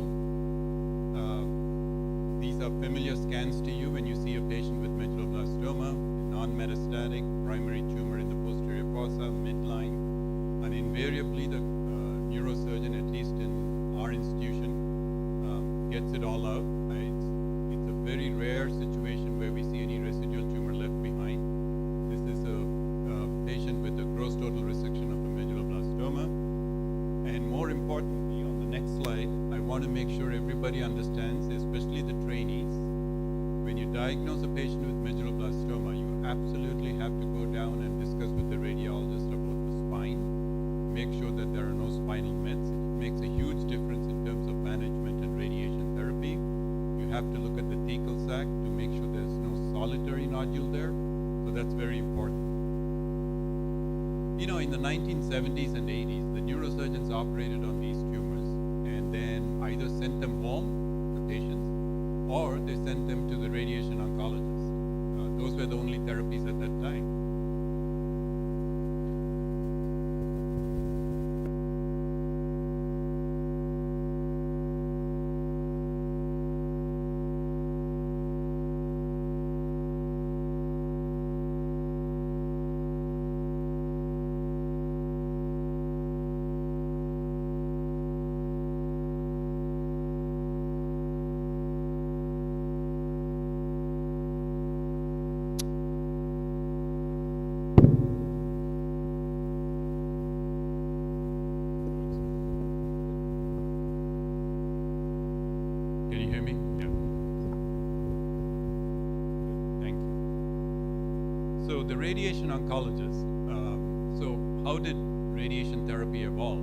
these are familiar scans to you when you see a patient with medulloblastoma, non-metastatic, primary tumor in the posterior fossa, midline, and invariably the neurosurgeon, at least in our institution, gets it all out. It's a very rare situation where we see any residual tumor left behind. This is a patient with a gross total resection of a medulloblastoma. And more importantly, on the next slide, I want to make sure everybody understands, especially the trainees, when you diagnose a patient with medulloblastoma, you absolutely have to go down and discuss with the radiologist about the spine. Make sure that there are no spinal mets. It makes a huge difference in terms of management and radiation therapy. You have to look at the thecal sac to make sure there's no solitary nodule there. So that's very important. In the 1970s and 80s, the neurosurgeons operated on these tumors and then either sent them home, the patients, or they sent them to the radiation oncologist. Those were the only therapies at that time. radiation oncologist, so how did radiation therapy evolve?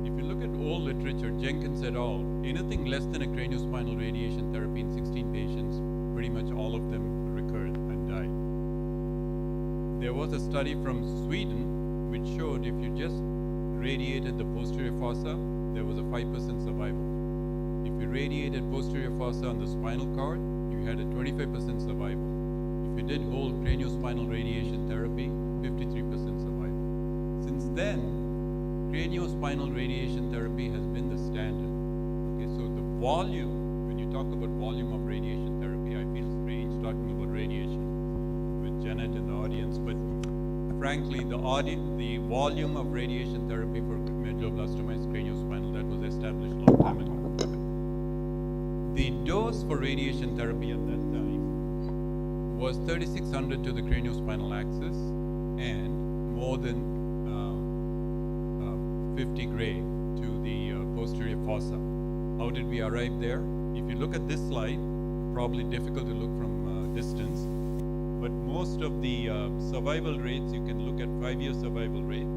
If you look at old literature, Jenkins et al., anything less than a craniospinal radiation therapy in 16 patients, pretty much all of them recurred and died. There was a study from Sweden which showed if you just radiated the posterior fossa, there was a 5% survival. If you radiated posterior fossa on the spinal cord, you had a 25% survival. If you did whole craniospinal radiation therapy, 53% survival. Since then, craniospinal radiation therapy has been the standard. Okay, so the volume, when you talk about volume of radiation therapy, I feel strange talking about radiation with Janet in the audience, but frankly, the volume of radiation therapy for medulloblastoma is craniospinal. That was established a long time ago. The dose for radiation therapy at that time was 3600 to the craniospinal axis and more than 50 gray to the posterior fossa. How did we arrive there? If you look at this slide, probably difficult to look from distance, but most of the survival rates, you can look at 5-year survival rates.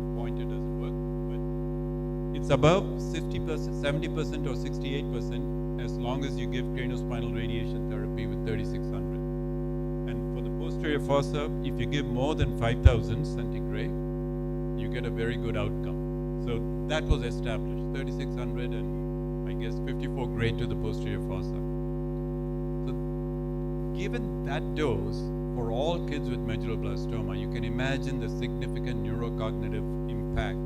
The pointer doesn't work, but it's above 50%, 70% or 68% as long as you give craniospinal radiation therapy with 3600. And for the posterior fossa, if you give more than 5000 centigrade, you get a very good outcome. So that was established, 3600 and I guess 54 grade to the posterior fossa. So given that dose for all kids with medulloblastoma, you can imagine the significant neurocognitive impact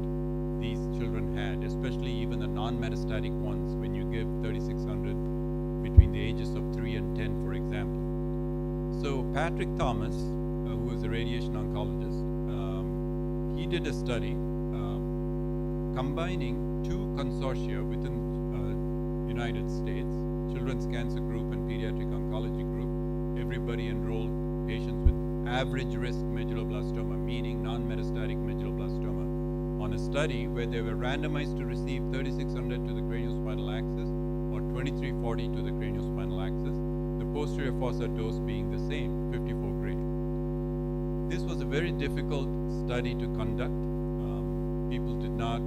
these children had, especially even the non-metastatic ones when you give 3600 between the ages of 3 and 10, for example. So Patrick Thomas, who is a radiation oncologist, he did a study combining two consortia within United States, Children's Cancer Group and Pediatric Oncology Group. Everybody enrolled patients with average risk medulloblastoma, meaning non-metastatic medulloblastoma, on a study where they were randomized to receive 3600 to the craniospinal axis or 2340 to the craniospinal axis, the posterior fossa dose being the same, 54 gray. This was a very difficult study to conduct. People did not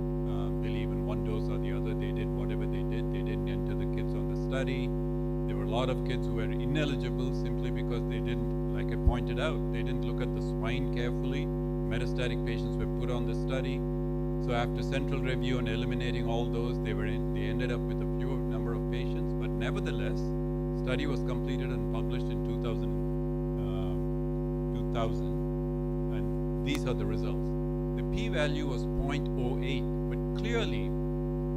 believe in one dose or the other. They did whatever they did. They didn't enter the kids on the study. There were a lot of kids who were ineligible simply because they didn't, like I pointed out, they didn't look at the spine carefully. Metastatic patients were put on the study. So after central review and eliminating all those, they ended up with a fewer number of patients. But nevertheless, study was completed and published in 2000. And these are the results. The p-value was 0.08, but clearly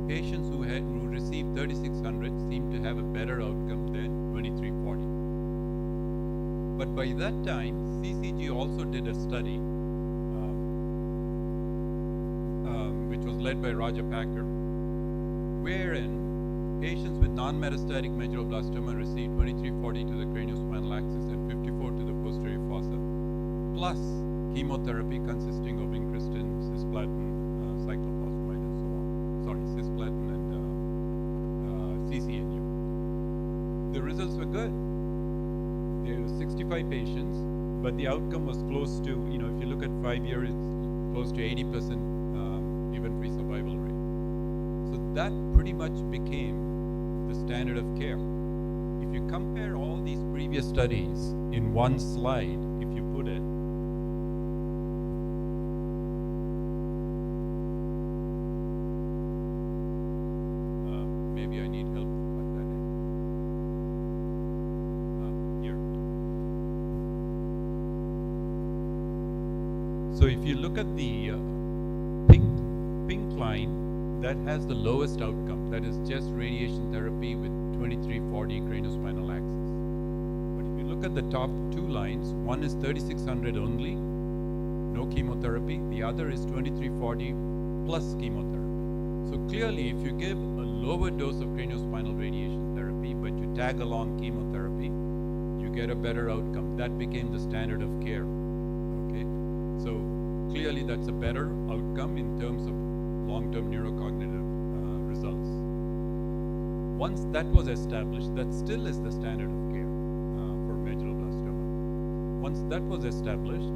patients who received 3600 seemed to have a better outcome than 2340. But by that time, CCG also did a study which was led by Roger Packer, wherein patients with non-metastatic medulloblastoma received 2340 to the craniospinal axis and 54 to the posterior fossa, plus chemotherapy consisting of incretin, cisplatin, cyclophosphamide, and so on. Sorry, cisplatin and CCNU. The results were good. There were 65 patients, but the outcome was close to, if you look at 5 years, it's close to 80% event-free survival rate. So that pretty much became the standard of care. If you compare all these previous studies in one slide, if you put it, maybe I need help to cut that in. Here. So if you look at the pink line, that has the lowest outcome. That is just radiation therapy with 2340 craniospinal axis. But if you look at the top two lines, one is 3600 only, no chemotherapy. The other is 2340 plus chemotherapy. So clearly, if you give a lower dose of craniospinal radiation therapy, but you tag along chemotherapy, you get a better outcome. That became the standard of care. Okay, so clearly that's a better outcome in terms of long-term neurocognitive results. Once that was established, that still is the standard of care for medulloblastoma. once that was established,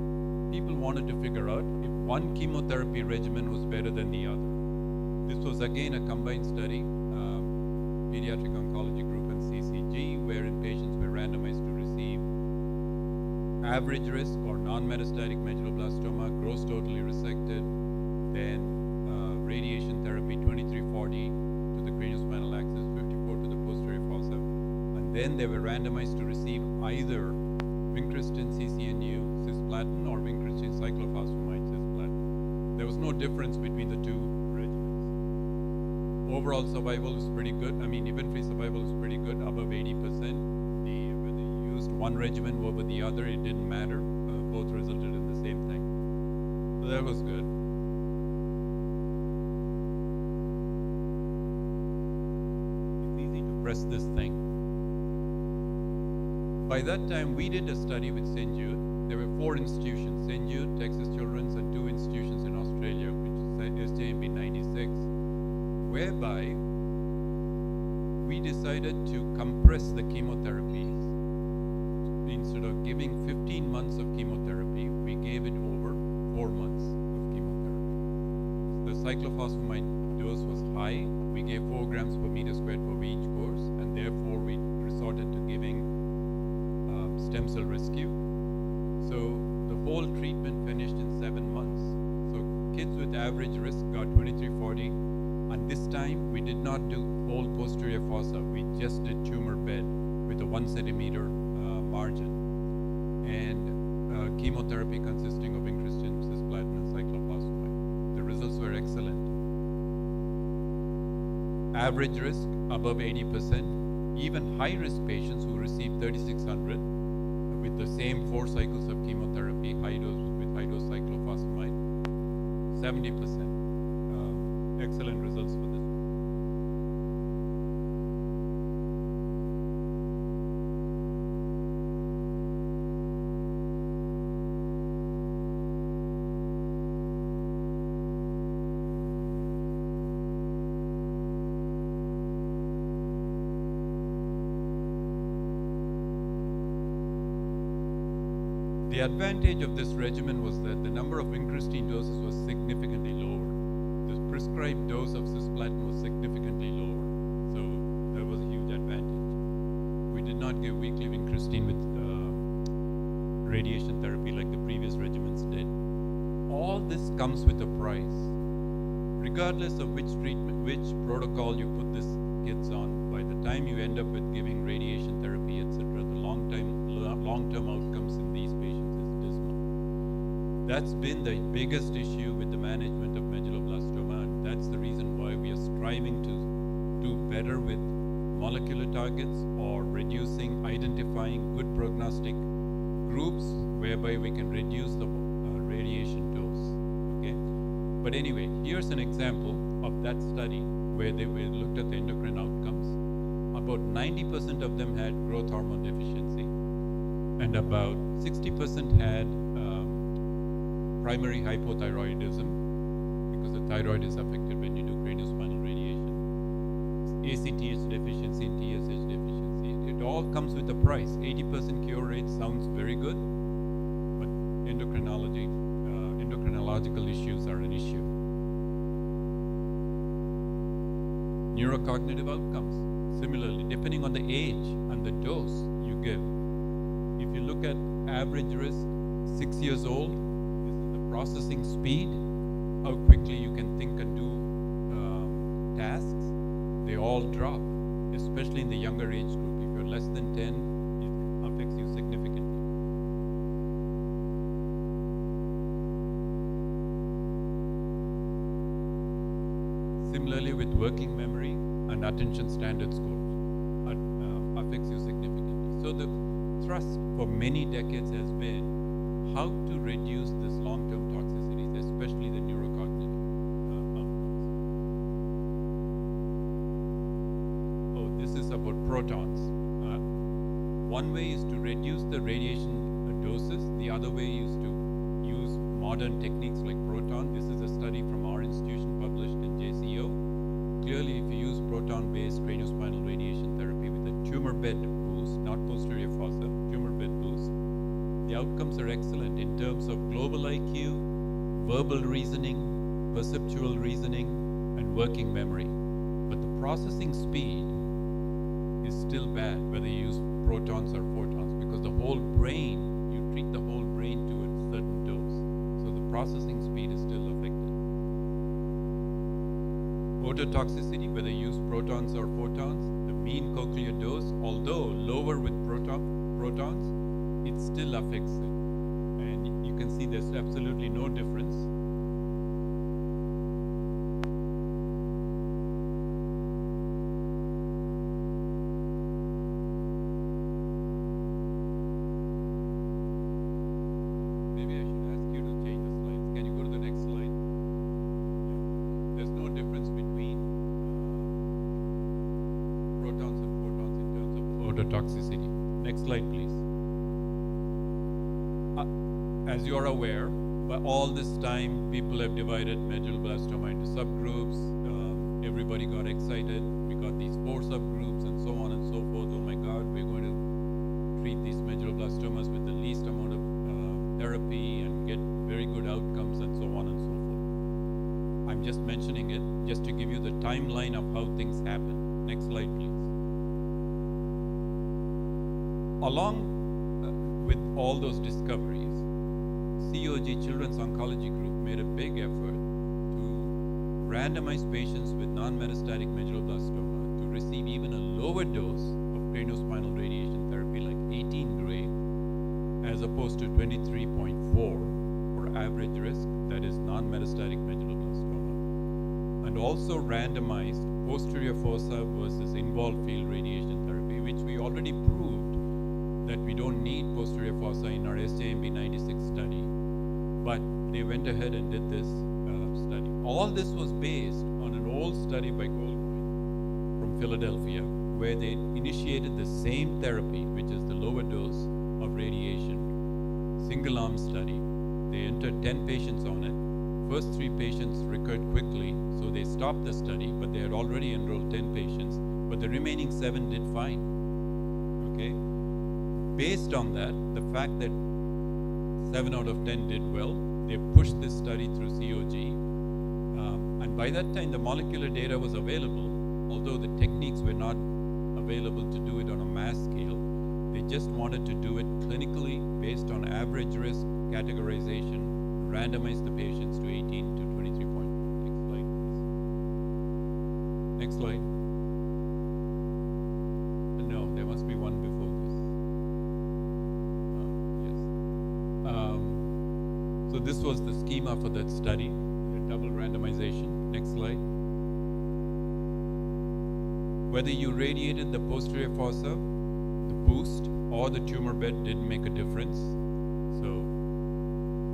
people wanted to figure out if one chemotherapy regimen was better than the other. This was again a combined study, pediatric oncology group and CCG, wherein patients were randomized to receive average risk or non-metastatic medulloblastoma, gross totally resected, then radiation therapy 2340 to the craniospinal axis, 54 to the posterior fossa, and then they were randomized to receive either vincristine CCNU cisplatin or vincristine cyclophosphamide cisplatin. There was no difference between the two regimens. Overall survival is pretty good. I mean, event-free survival is pretty good, above 80%. Whether you used one regimen over the other, it didn't matter. Both resulted in the same thing. So that was good. It's easy to press this thing. By that time, we did a study with St. Jude. There were 4 institutions, St. Jude, Texas Children's, and 2 institutions in Australia, which is SJMB 96, whereby we decided to compress the chemotherapies. Instead of giving 15 months of chemotherapy, we gave it over 4 months of chemotherapy. The cyclophosphamide dose was high. We gave 4 grams per meter squared for each course, and therefore we resorted to giving stem cell rescue. So the whole treatment finished in 7 months. So kids with average risk got 2340, and this time we did not do whole posterior fossa. We just did tumor bed with a 1 centimeter margin, and chemotherapy consisting of vincristine, cisplatin, and cyclophosphamide. The results were excellent. Average risk above 80%. Even high-risk patients who received 3600 with the same 4 cycles of chemotherapy, high dose cyclophosphamide, 70%. Excellent results for this. The advantage of this regimen was that the number of vincristine doses was significantly lower. The prescribed dose of cisplatin was significantly lower, so that was a huge advantage. We did not give weekly vincristine with radiation therapy like the previous regimens did. All this comes with a price. Regardless of which treatment, which protocol you put these kids on, by the time you end up with giving radiation therapy, etc., the long-term outcomes in these patients is dismal. That's been the biggest issue with the management of medulloblastoma, and that's the reason why we are striving to do better with molecular targets or identifying good prognostic groups whereby we can reduce the radiation dose. Okay, but anyway, here's an example of that study where they looked at the endocrine outcomes. About 90% of them had growth hormone deficiency, and about 60% had primary hypothyroidism, because the thyroid is affected when you do craniospinal radiation, ACTH deficiency, and TSH deficiency. It all comes with a price. 80% cure rate sounds very good, but endocrinological issues are an issue. Neurocognitive outcomes, similarly, depending on the age and the dose you give. If you look at average risk, 6 years old, this is the processing speed, how quickly you can think and do tasks, they all drop, especially in the younger age group. If you're less than 10, it affects you significantly. Similarly, with working memory and attention standard scores, affects you significantly. So the thrust for many decades has been how to reduce this long-term toxicities, especially the neurocognitive outcomes. Oh, this is about protons. One way is to reduce the radiation doses. The other way is to use modern techniques like proton. This is a study from our institution published in JCO. Clearly, if you use proton-based craniospinal radiation therapy with a tumor bed boost, not posterior fossa, tumor bed boost, The outcomes are excellent in terms of global IQ, verbal reasoning, perceptual reasoning, and working memory. But the processing speed is still bad whether you use protons or photons, because the whole brain, you treat the whole brain to a certain dose. So the processing speed is still affected. Ototoxicity, whether you use protons or photons, the mean cochlear dose, although lower with protons, it still affects it. And you can see there's absolutely no difference. Maybe I should ask you to change the slides. Can you go to the next slide? Yeah. There's no difference between protons and photons in terms of ototoxicity. Next slide, please. As you are aware, by all this time, people have divided medulloblastoma into subgroups. Everybody got excited. We got these 4 subgroups and so on and so forth. Oh my God, we're going to treat these medulloblastomas with the least amount of therapy and get very good outcomes and so on and so forth. I'm just mentioning it just to give you the timeline of how things happen. Next slide, please. Along with all those discoveries, COG Children's Oncology Group made a big effort to randomize patients with non-metastatic medulloblastoma to receive even a lower dose of craniospinal radiation therapy, like 18 gray, as opposed to 23.4 for average risk, that is non-metastatic medulloblastoma, and also randomized posterior fossa versus involved field radiation therapy, which we already proved that we don't need posterior fossa in our SJMB 96 study. But they went ahead and did this study. All this was based on an old study by Goldwyn from Philadelphia, where they initiated the same therapy, which is the lower dose of radiation, single arm study. They entered 10 patients on it. First 3 patients recurred quickly, so they stopped the study, but they had already enrolled 10 patients, but the remaining 7 did fine. Okay? Based on that, the fact that 7 out of 10 did well, they pushed this study through COG. And by that time, the molecular data was available, although the techniques were not available to do it on a mass scale. They just wanted to do it clinically based on average risk categorization, randomize the patients to 18 to 23.4. Next slide, please. Next slide. No, there must be one before this. So this was the schema for that study, the double randomization. Next slide. Whether you radiated the posterior fossa, the boost, or the tumor bed didn't make a difference. So,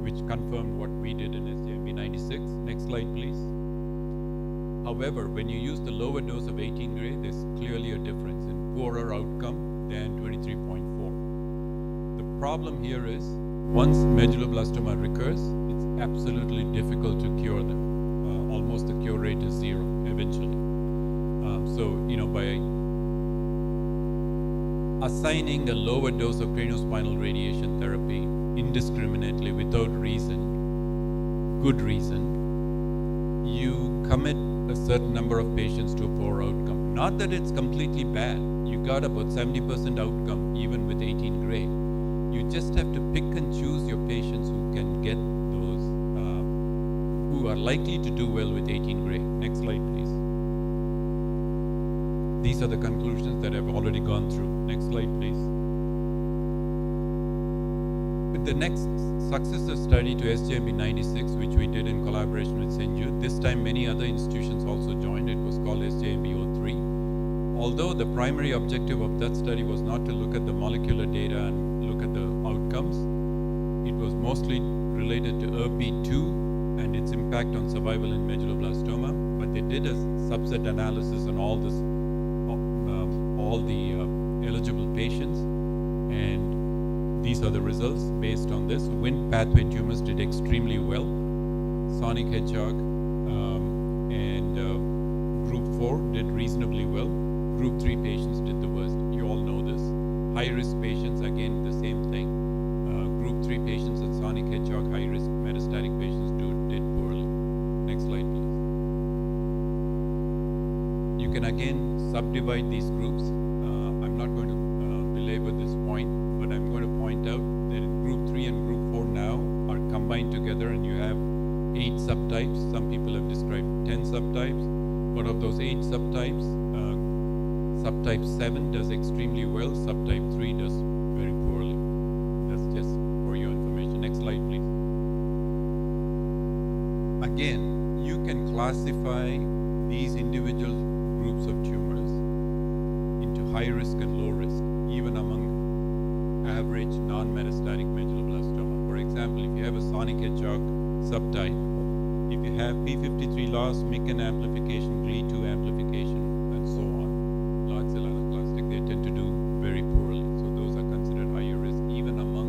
which confirmed what we did in SJMB 96. Next slide, please. However, when you use the lower dose of 18 gray, there's clearly a difference in poorer outcome than 23.4. The problem here is, once medulloblastoma recurs, it's absolutely difficult to cure them. Almost the cure rate is 0 eventually. So, by assigning a lower dose of craniospinal radiation therapy indiscriminately without reason, good reason, you commit a certain number of patients to a poor outcome. Not that it's completely bad. You got about 70% outcome even with 18 gray. You just have to pick and choose your patients who can get those, who are likely to do well with 18 gray. Next slide, please. These are the conclusions that I've already gone through. Next slide, please. With the next successor study to SJMB 96, which we did in collaboration with St. Jude, this time many other institutions also joined. It was called SJMB 03. Although the primary objective of that study was not to look at the molecular data and look at the outcomes, it was mostly related to ERB2 and its impact on survival in medulloblastoma. But they did a subset analysis on all the eligible patients, and these are the results based on this. Wind pathway tumors did extremely well. Sonic hedgehog and group 4 did reasonably well. Group 3 patients did the worst. You all know this. High risk patients, again, the same thing. Group 3 patients and sonic hedgehog high-risk metastatic patients did poorly. Next slide, please. You can again subdivide these groups. I'm not going to belabor this point, but I'm going to point out that group 3 and group 4 now are combined together, and you have 8 subtypes. Some people have described 10 subtypes, but of those 8 subtypes, subtype 7 does extremely well, subtype 3 does very poorly. That's just for your information. Next slide, please. Again, you can classify these individual groups of tumors into high risk and low risk, even among average non-metastatic medulloblastoma. For example, if you have a sonic hedgehog subtype, if you have p53 loss, MICN amplification, GLE2 amplification, and so on, large cell anaplastic, they tend to do very poorly. So those are considered higher risk, even among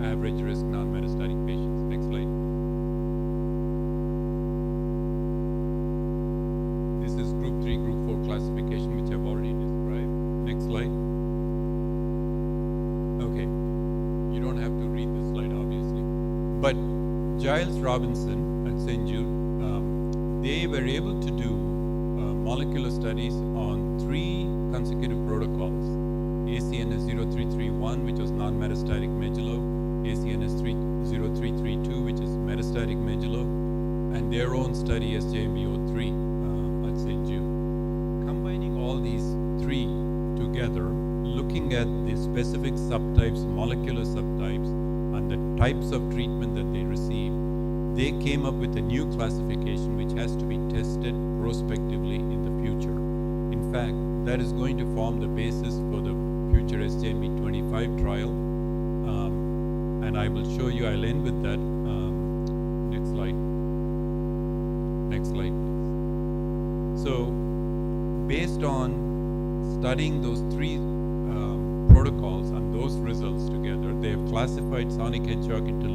average risk non-metastatic patients. Next slide. This is group 3, group 4 classification, which I've already described. Next slide. Okay, you don't have to read this slide, obviously. But Giles Robinson at St. Jude, they were able to do molecular studies on 3 consecutive protocols. ACNS 0331, which was non-metastatic medullo, ACNS 0332, which is metastatic medullo, and their own study SJMB03 at St. Jude. Combining all these 3 together, looking at the specific subtypes, molecular subtypes, and the types of treatment that they receive, they came up with a new classification which has to be tested prospectively in the future. In fact, that is going to form the basis for the future SJMB25 trial, and I will show you. I'll end with that. Next slide. Next slide, please. So, based on studying those 3 protocols and those results together, they have classified sonic hedgehog into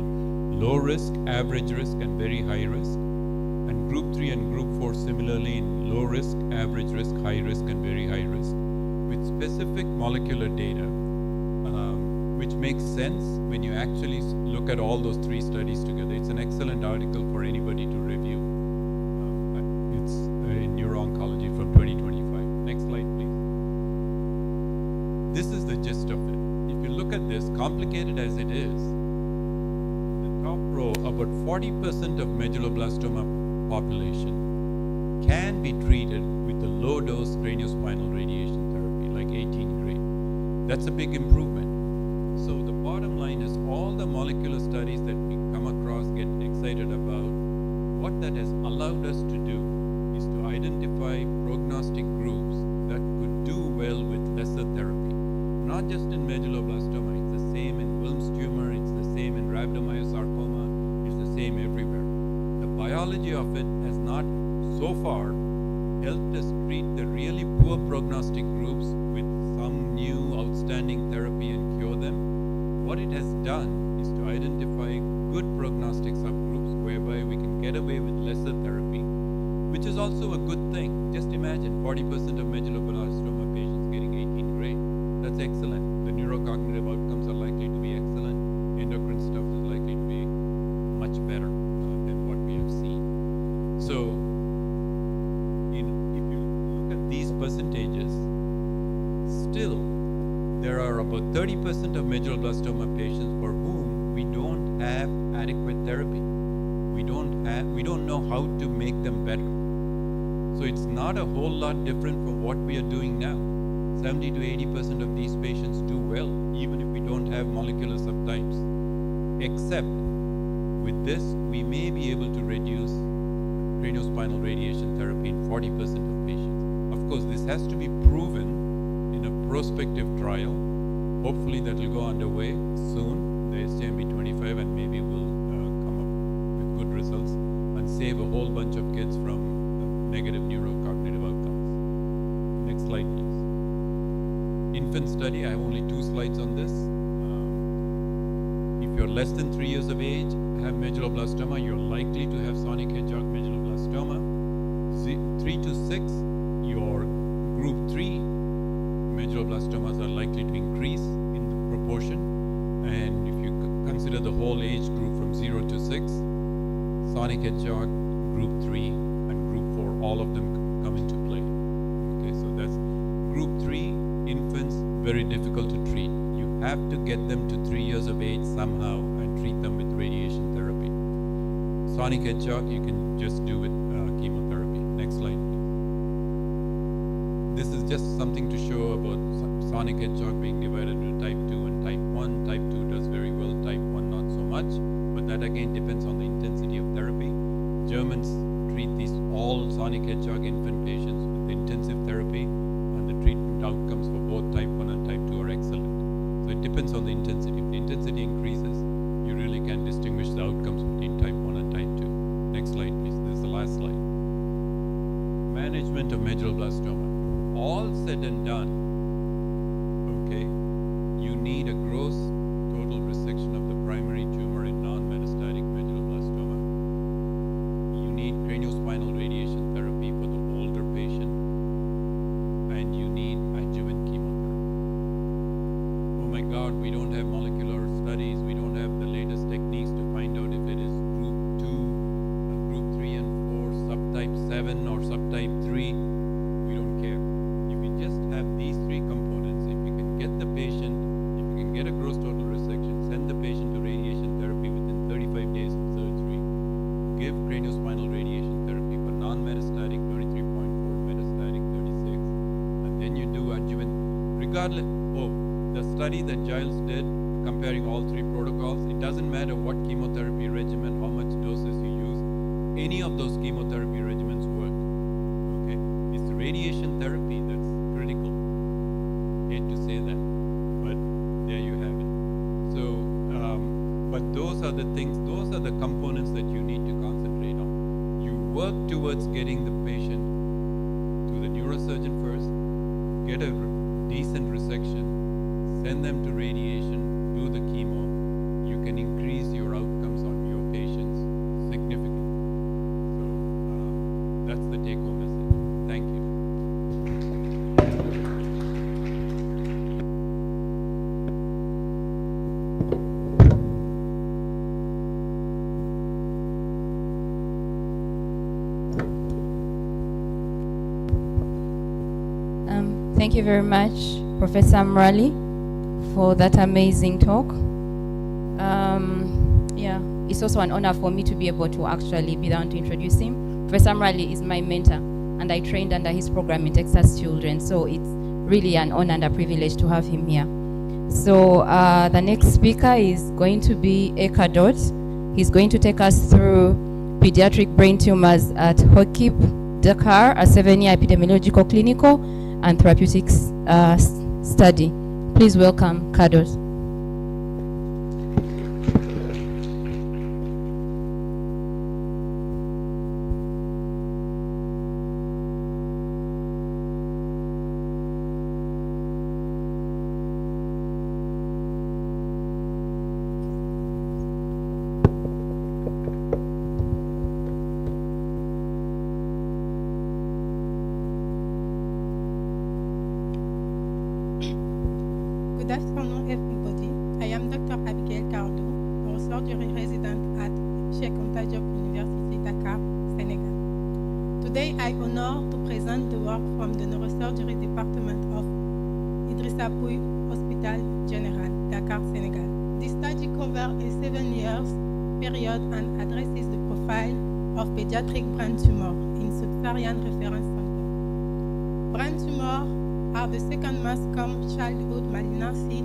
low risk, average risk, and very high risk, and group 3 and group 4 similarly in low risk, average risk, high risk, and very high risk, with specific molecular data, which makes sense when you actually look at all those 3 studies together. It's an excellent article for anybody to review. It's in Neuro-Oncology from 2025. Next slide, please. This is the gist of it. If you look at this, complicated as it is, the top row, about 40% of medulloblastoma population can be treated with the low-dose craniospinal radiation therapy, like 18 gray. That's a big improvement. So the bottom line is all the molecular studies that we come across, get excited about, what that has allowed us to do is to identify prognostic groups that could do well with lesser therapy. Not just in medulloblastoma, it's the same in Wilms tumor, it's the same in rhabdomyosarcoma, it's the same everywhere. The biology of it has not so far helped us treat the really poor prognostic groups with some new outstanding therapy and cure them. What it has done is to identify good prognostic subgroups whereby we can get away with lesser therapy, which is also a good thing. Just imagine 40% of medulloblastoma patients getting 18 gray. That's excellent. The neurocognitive outcomes are likely to be excellent. Endocrine stuff is likely to be much better than what we have seen. So, if you look at these percentages, still there are about 30% of medulloblastoma patients for whom we don't have adequate therapy. We don't know how to make them better. So it's not a whole lot different from what we are doing now. 70 to 80% of these patients do well, even if we don't have molecular subtypes. Except with this, we may be able to reduce craniospinal radiation therapy in 40% of patients. Of course, this has to be proven in a prospective trial. Hopefully that will go underway soon, the SJMB25, and maybe we'll come up with good results and save a whole bunch of kids from negative neurocognitive outcomes. Next slide, please. Infant study, I have only 2 slides on this. If you're less than 3 years of age, have medulloblastoma, you're likely to have sonic hedgehog medulloblastoma. 3 to 6, your group 3 medulloblastomas are likely to increase in the proportion. And if you consider the whole age group from 0 to 6. Sonic Hedgehog, Group 3, and Group 4, all of them come into play. Okay, so that's Group 3, infants, very difficult to treat. You have to get them to 3 years of age somehow and treat them with radiation therapy. Sonic Hedgehog, you can just do with chemotherapy. Next slide, please. This is just something to show about Sonic Hedgehog being divided into type 2 and type 1. Type 2 does very well, type 1 not so much, but that again depends on the intensity of therapy. Germans treat these all Sonic Hedgehog infant patients with intensive therapy, and the treatment outcomes for both type 1 and type 2 are excellent. So it depends on the intensity. If the intensity increases, you really can distinguish the outcomes between type 1 and type 2. Next slide, please. This is the last slide. Management of medulloblastoma. All said and done, okay, you need a gross total resection of the primary tumor in non-metastatic medulloblastoma. You need craniospinal radiation therapy for the older patient, and you need adjuvant chemotherapy. Oh my God, we don't have molecular studies, we don't have the latest techniques to find out if it is group 2, group 3 and 4, subtype 7 or subtype 3. We don't care. If you just have these 3 components, if you can get the patient, if you can get a gross total resection, send the patient to radiation therapy within 35 days of surgery, give craniospinal radiation therapy for non-metastatic 23.4, metastatic 36, and then you do adjuvant, regardless. Oh, the study that Giles did comparing all 3 protocols, it doesn't matter what chemotherapy regimen, how much doses you use, any of those chemotherapy regimens work. Okay, it's the radiation therapy that's critical. Hate to say that, but there you have it. So, but those are the things, those are the components that you need to concentrate on. You work towards getting the patient to the neurosurgeon first, get a decent resection, send them to radiation, do the chemo. You can increase your outcomes on your patients significantly. So that's the take-home message. Thank you. Thank you very much, Professor Mrali, for that amazing talk. Yeah, it's also an honor for me to be able to actually be down to introduce him. Professor Mrali is my mentor, and I trained under his program in Texas Children, so it's really an honor and a privilege to have him here. So the next speaker is going to be Eka Dot. He's going to take us through pediatric brain tumors at HOKIP, Dakar, a 7-year epidemiological clinical and therapeutics study. Please welcome Kadot. Good afternoon, everybody. I am Dr. Abigail Cardo, neurosurgery resident at Cheikh Anta Diop University, Dakar, Senegal. Today, I honor to present the work from the neurosurgery department of Idrissa Pouye Hospital General, Dakar, Senegal. This study covers a 7 years period and addresses the profile of pediatric brain tumor in Sub-Saharan Reference Center. Brain tumor are the second most common childhood malignancy,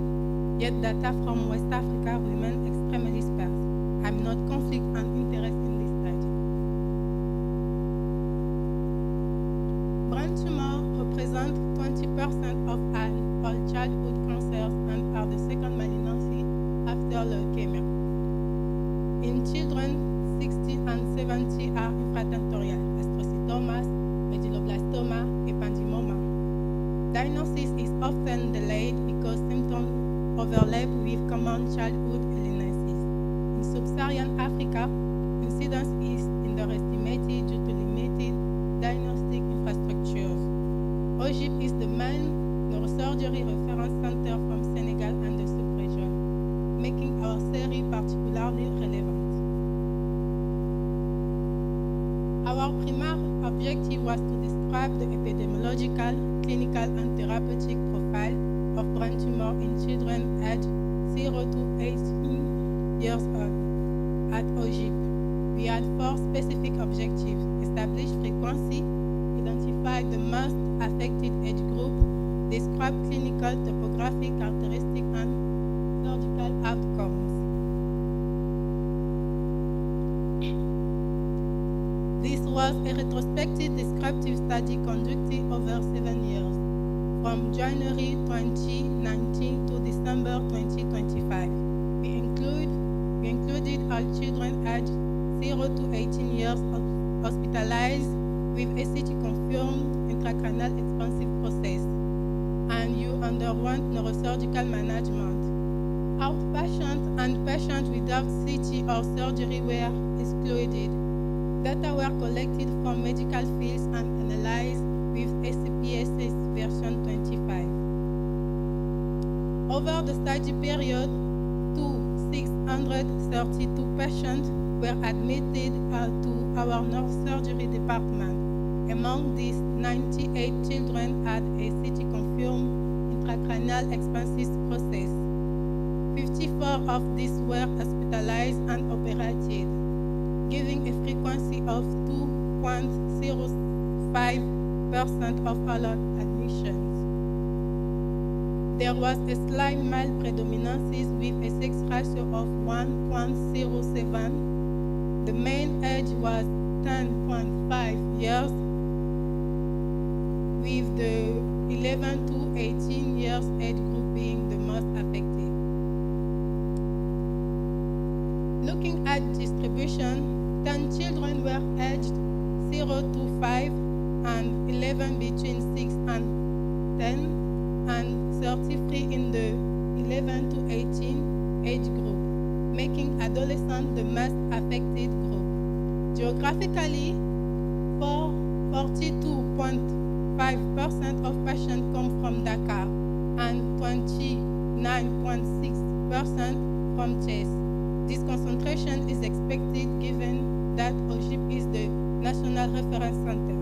yet data from West Africa remain extremely sparse. I'm not conflict and interest in this study. Brain tumor represent 20% of all childhood cancers and are the second malignancy after leukemia. In children, 60 and 70 are infratentorial, astrocytomas, medulloblastoma, ependymoma. Diagnosis is often delayed because symptoms overlap with common childhood illnesses. In sub-Saharan Africa, incidence is underestimated due to limited diagnostic infrastructures. OGIP is the main neurosurgery reference center from Senegal and the sub-region. making our series particularly relevant. Our primary objective was to describe the epidemiological, clinical, and therapeutic profile of brain tumor in children aged 0 to 18 years old at OGIP. We had 4 specific objectives: establish frequency, identify the most affected age group, describe clinical topographic characteristics and surgical outcomes. This was a retrospective descriptive study conducted over 7 years, from January 2019 to December 2025. We included all children aged 0 to 18 years hospitalized with a CT-confirmed intracranial expansive process, and you underwent neurosurgical management. Outpatients and patients without CT or surgery were excluded. Data were collected from medical fields and analyzed with ACPSS version 25. Over the study period, 632 patients were admitted to our neurosurgery department. Among these, 98 children had a CT-confirmed intracranial expansive process. 54 of these were hospitalized and operated, giving a frequency of 2.05% of all admissions. There was a slight male predominance with a sex ratio of 1.07. The mean age was 10.5 years, with the 11 to 18 years age group being the most affected. Looking at distribution, 10 children were aged 0 to 5 and 11 between 6 and 10, and 33 in the 11 to 18 age group, making adolescents the most affected group. Geographically, 42.5% of patients come from Dakar and 29.6% from Chase. This concentration is expected given that OGIP is the national reference center.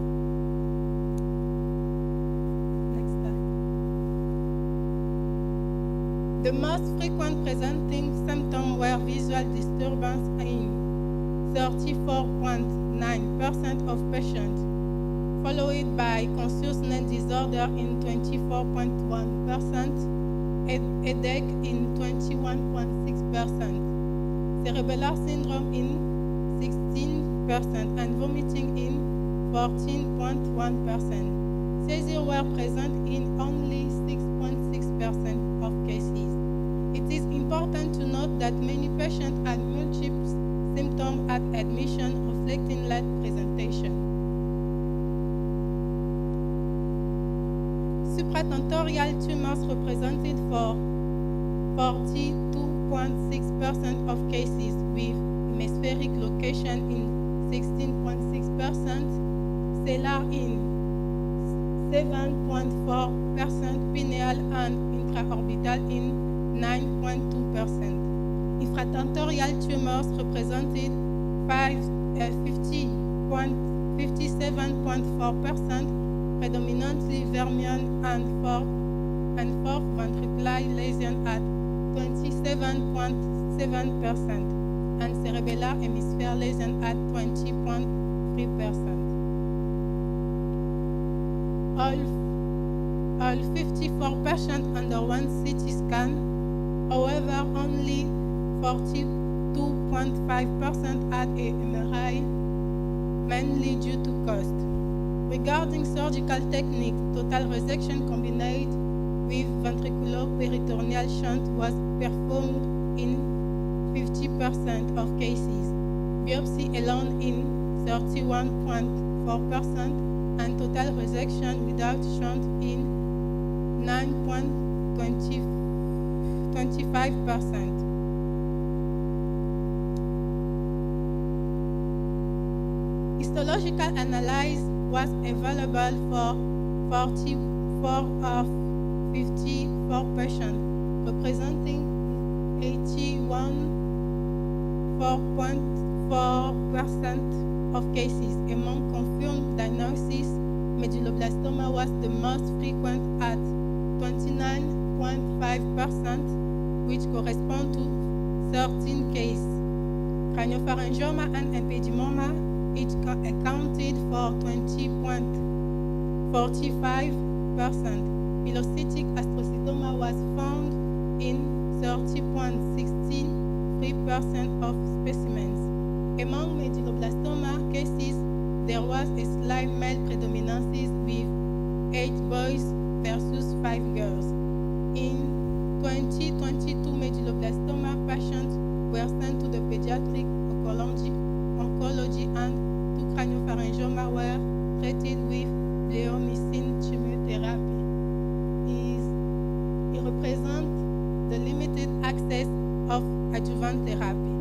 Next slide. The most frequent presenting symptoms were visual disturbance in 34.9% of patients, followed by consciousness disorder in 24.1%, headache in 21.6%, cerebellar syndrome in 16%, and vomiting in 14.1%. Seizures were present in only 6.6% of cases. It is important to note that many patients had multiple symptoms at admission, reflecting late presentation. Supratentorial tumors represented for 42.6% of cases, with hemispheric location in 16.6%, stellar in 7.4%, pineal and intraorbital in 9.2%. Infratentorial tumors represented 57.4%, predominantly vermion and fourth ventricular lesion at 27.7%, and cerebellar hemisphere lesion at 20.3%. All 54 patients underwent CT scan. However, only 42.5% had a MRI, mainly due to cost. Regarding surgical technique, total resection combined with ventriculoperitoneal shunt was performed in 50% of cases, biopsy alone in 31.4%, and total resection without shunt in 9.25%. Histological analysis was available for 44 of 54 patients, representing 81.4% of cases. Among confirmed diagnoses, medulloblastoma was the most frequent at 29.5%, which correspond to 13 cases. Craniopharyngioma and empedymoma each accounted for 20.45%. Pilocytic astrocytoma was found in 30.63% of specimens. Among medulloblastoma cases, there was a slight male predominance with 8 boys versus 5 girls. In 2022, medulloblastoma patients were sent to the pediatric oncology and 2 craniopharyngioma were treated with bleomycin chemotherapy. It represents the limited access of adjuvant therapy.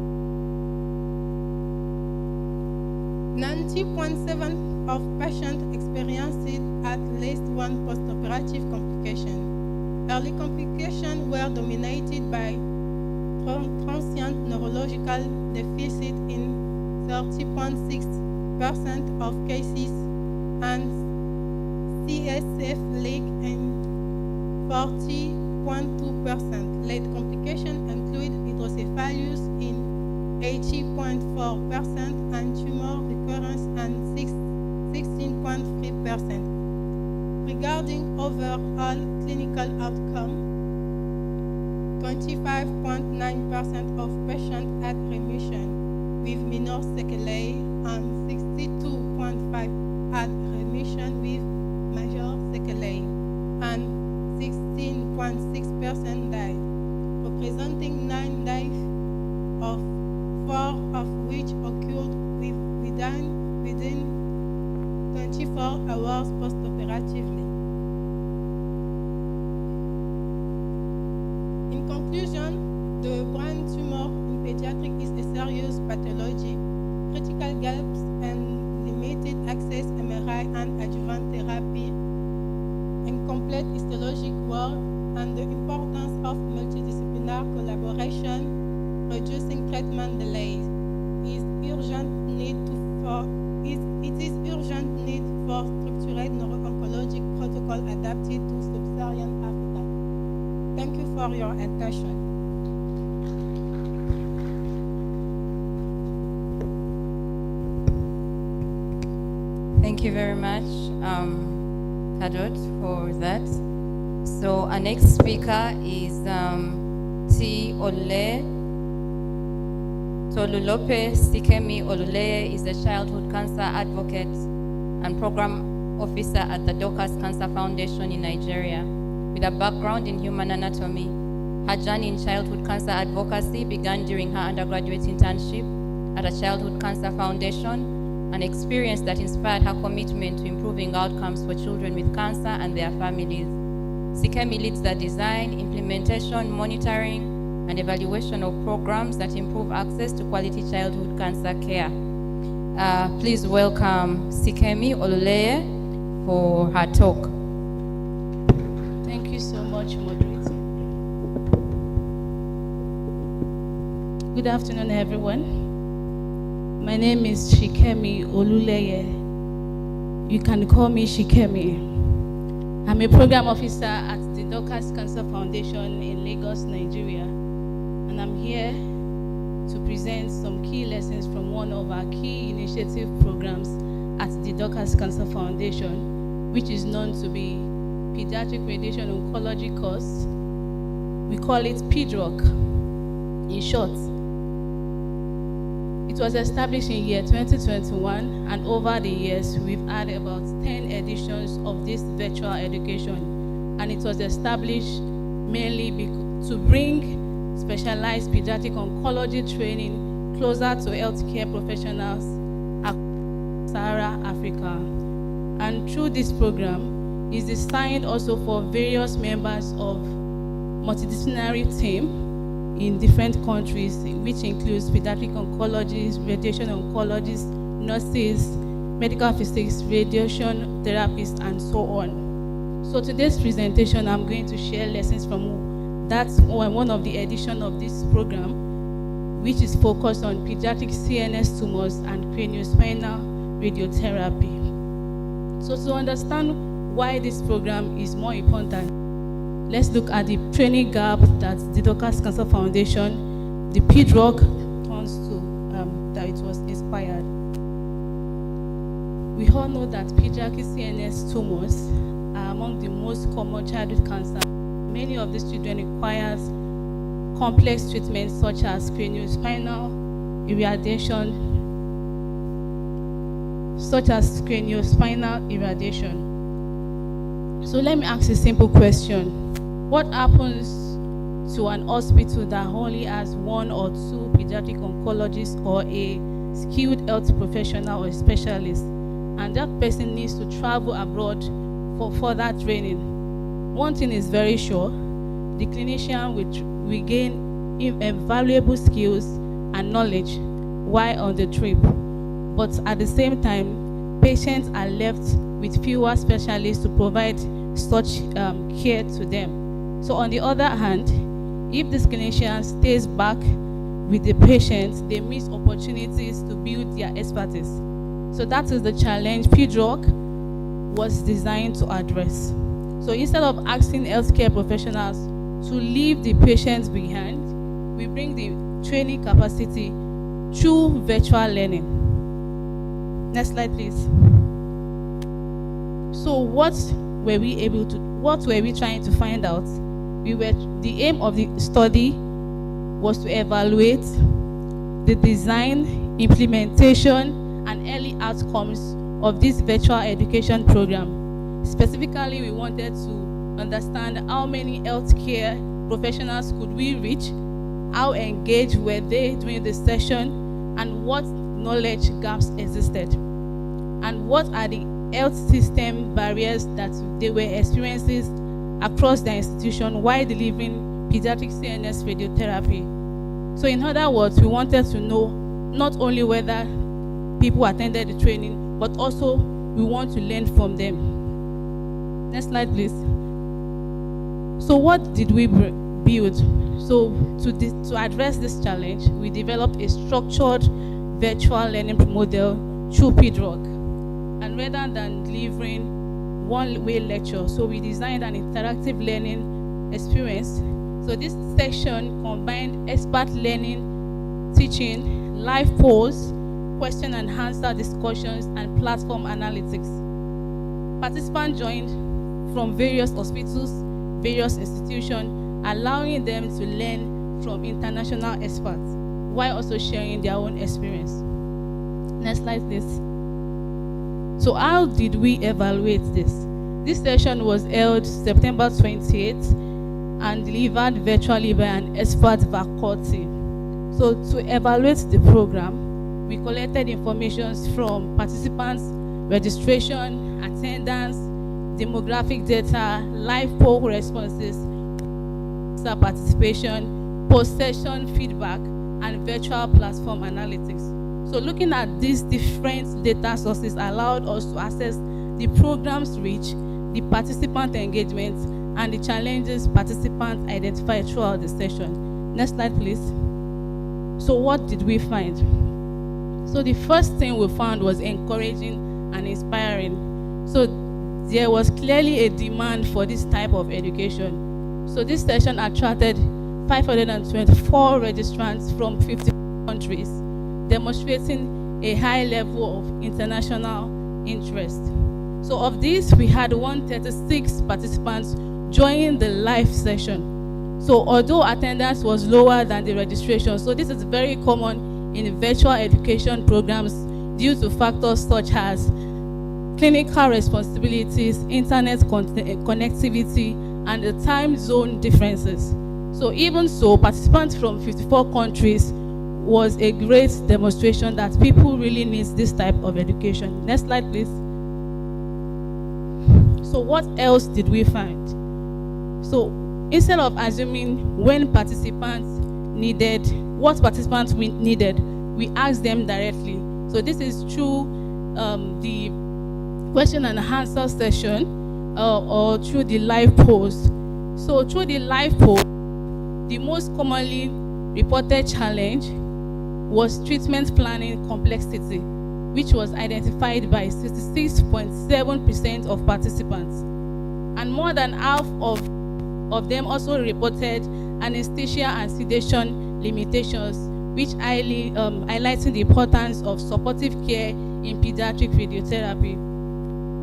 90.7% of patients experienced at least one postoperative complication. Early complications were dominated by transient neurological deficit in 30.6% of cases and CSF leak in 40.2%. Late complications include hydrocephalus in 80.4% and tumor recurrence and 16.3%. Regarding overall clinical outcome, 25.9% of patients had remission with minor sequelae and 62.5% had remission with major sequelae and 16.6% died, representing 9 deaths, of 4 of which occurred within 24 hours postoperatively. In conclusion, the brain tumor in pediatric is a serious pathology, critical gaps and limited access MRI and adjuvant therapy, incomplete histologic work, and the importance of multidisciplinary collaboration, reducing treatment delays. It is urgent need for structured neuro-oncologic protocol adapted to sub-Saharan Africa. Thank you for your attention. Thank you very much, Kadot, for that. So our next speaker is T. Ole Tolulope Sikemi Oluleye is a childhood cancer advocate and program officer at the Dorcas Cancer Foundation in Nigeria. With a background in human anatomy, her journey in childhood cancer advocacy began during her undergraduate internship at a childhood cancer foundation, an experience that inspired her commitment to improving outcomes for children with cancer and their families. Sikemi leads the design, implementation, monitoring, and evaluation of programs that improve access to quality childhood cancer care. Please welcome Sikemi Oluleye for her talk. Thank you so much, moderator. Good afternoon, everyone. My name is Shikemi Oluleye. You can call me Shikemi. I'm a program officer at the Dorcas Cancer Foundation in Lagos, Nigeria. And I'm here to present some key lessons from one of our key initiative programs at the Dorcas Cancer Foundation, which is known to be Pediatric Radiation Oncology Course. We call it PDROC in short. It was established in year 2021, and over the years, we've had about 10 editions of this virtual education. And it was established mainly to bring specialized pediatric oncology training closer to healthcare professionals across Sahara Africa. And through this program, is designed also for various members of multidisciplinary team in different countries, which includes pediatric oncologists, radiation oncologists, nurses, medical physics, radiation therapists, and so on. So today's presentation, I'm going to share lessons from that's one of the edition of this program, which is focused on pediatric CNS tumors and craniospinal radiotherapy. So to understand why this program is more important, let's look at the training gap that the Doctors Cancer Foundation, the PDROC, turns to, that it was inspired. We all know that pediatric CNS tumors are among the most common childhood cancer. Many of these children requires complex treatments such as craniospinal irradiation, So let me ask a simple question. What happens to an hospital that only has 1 or 2 pediatric oncologists or a skilled health professional or specialist, and that person needs to travel abroad for further training? One thing is very sure, the clinician will gain invaluable skills and knowledge while on the trip. But at the same time, patients are left with fewer specialists to provide such care to them. So on the other hand, if this clinician stays back with the patients, they miss opportunities to build their expertise. So that is the challenge PDROC was designed to address. So instead of asking healthcare professionals to leave the patients behind, we bring the training capacity through virtual learning. Next slide, please. So what were we trying to find out? The aim of the study was to evaluate the design, implementation, and early outcomes of this virtual education program. Specifically, we wanted to understand how many healthcare professionals could we reach, how engaged were they during the session, and what knowledge gaps existed, and what are the health system barriers that they were experiencing across the institution while delivering pediatric CNS radiotherapy. So in other words, we wanted to know not only whether people attended the training, but also we want to learn from them. Next slide, please. So what did we build? So to address this challenge, we developed a structured virtual learning model through PDROC. And rather than delivering one-way lecture, so we designed an interactive learning experience. So this section combined expert learning, teaching, live polls, question and answer discussions, and platform analytics. Participants joined from various hospitals, various institutions, allowing them to learn from international experts while also sharing their own experience. Next slide, please. So how did we evaluate this? This session was held September 28th and delivered virtually by an expert faculty. So to evaluate the program, we collected information from participants, registration, attendance, demographic data, live poll responses, participation, post-session feedback, and virtual platform analytics. So looking at these different data sources allowed us to assess the program's reach, the participant engagement, and the challenges participants identified throughout the session. Next slide, please. So what did we find? So the first thing we found was encouraging and inspiring. So there was clearly a demand for this type of education. So this session attracted 524 registrants from 50 countries, demonstrating a high level of international interest. So of these, we had 136 participants joining the live session. So although attendance was lower than the registration, so this is very common in virtual education programs due to factors such as clinical responsibilities, internet connectivity, and the time zone differences. So even so, participants from 54 countries was a great demonstration that people really need this type of education. Next slide, please. So what else did we find? So instead of assuming what participants needed, we asked them directly. So this is through the question and answer session or through the live polls. So through the live poll, The most commonly reported challenge was treatment planning complexity, which was identified by 66.7% of participants. And more than half of them also reported anesthesia and sedation limitations, which highlighting the importance of supportive care in pediatric radiotherapy.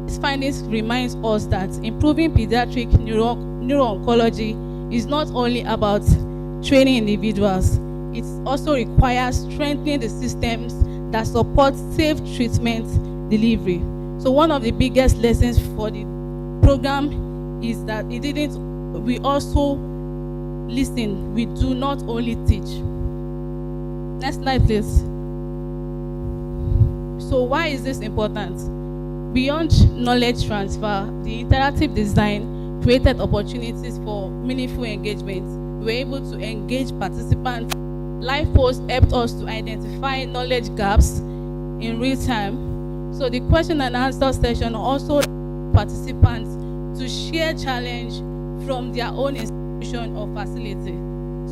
These findings reminds us that improving pediatric neuro-oncology is not only about training individuals, it also requires strengthening the systems that support safe treatment delivery. So one of the biggest lessons for the program is that we also listen, we do not only teach. Next slide, please. So why is this important? Beyond knowledge transfer, the interactive design created opportunities for meaningful engagement. We were able to engage participants. Live posts helped us to identify knowledge gaps in real time. So the question and answer session also participants to share challenge from their own institution or facility.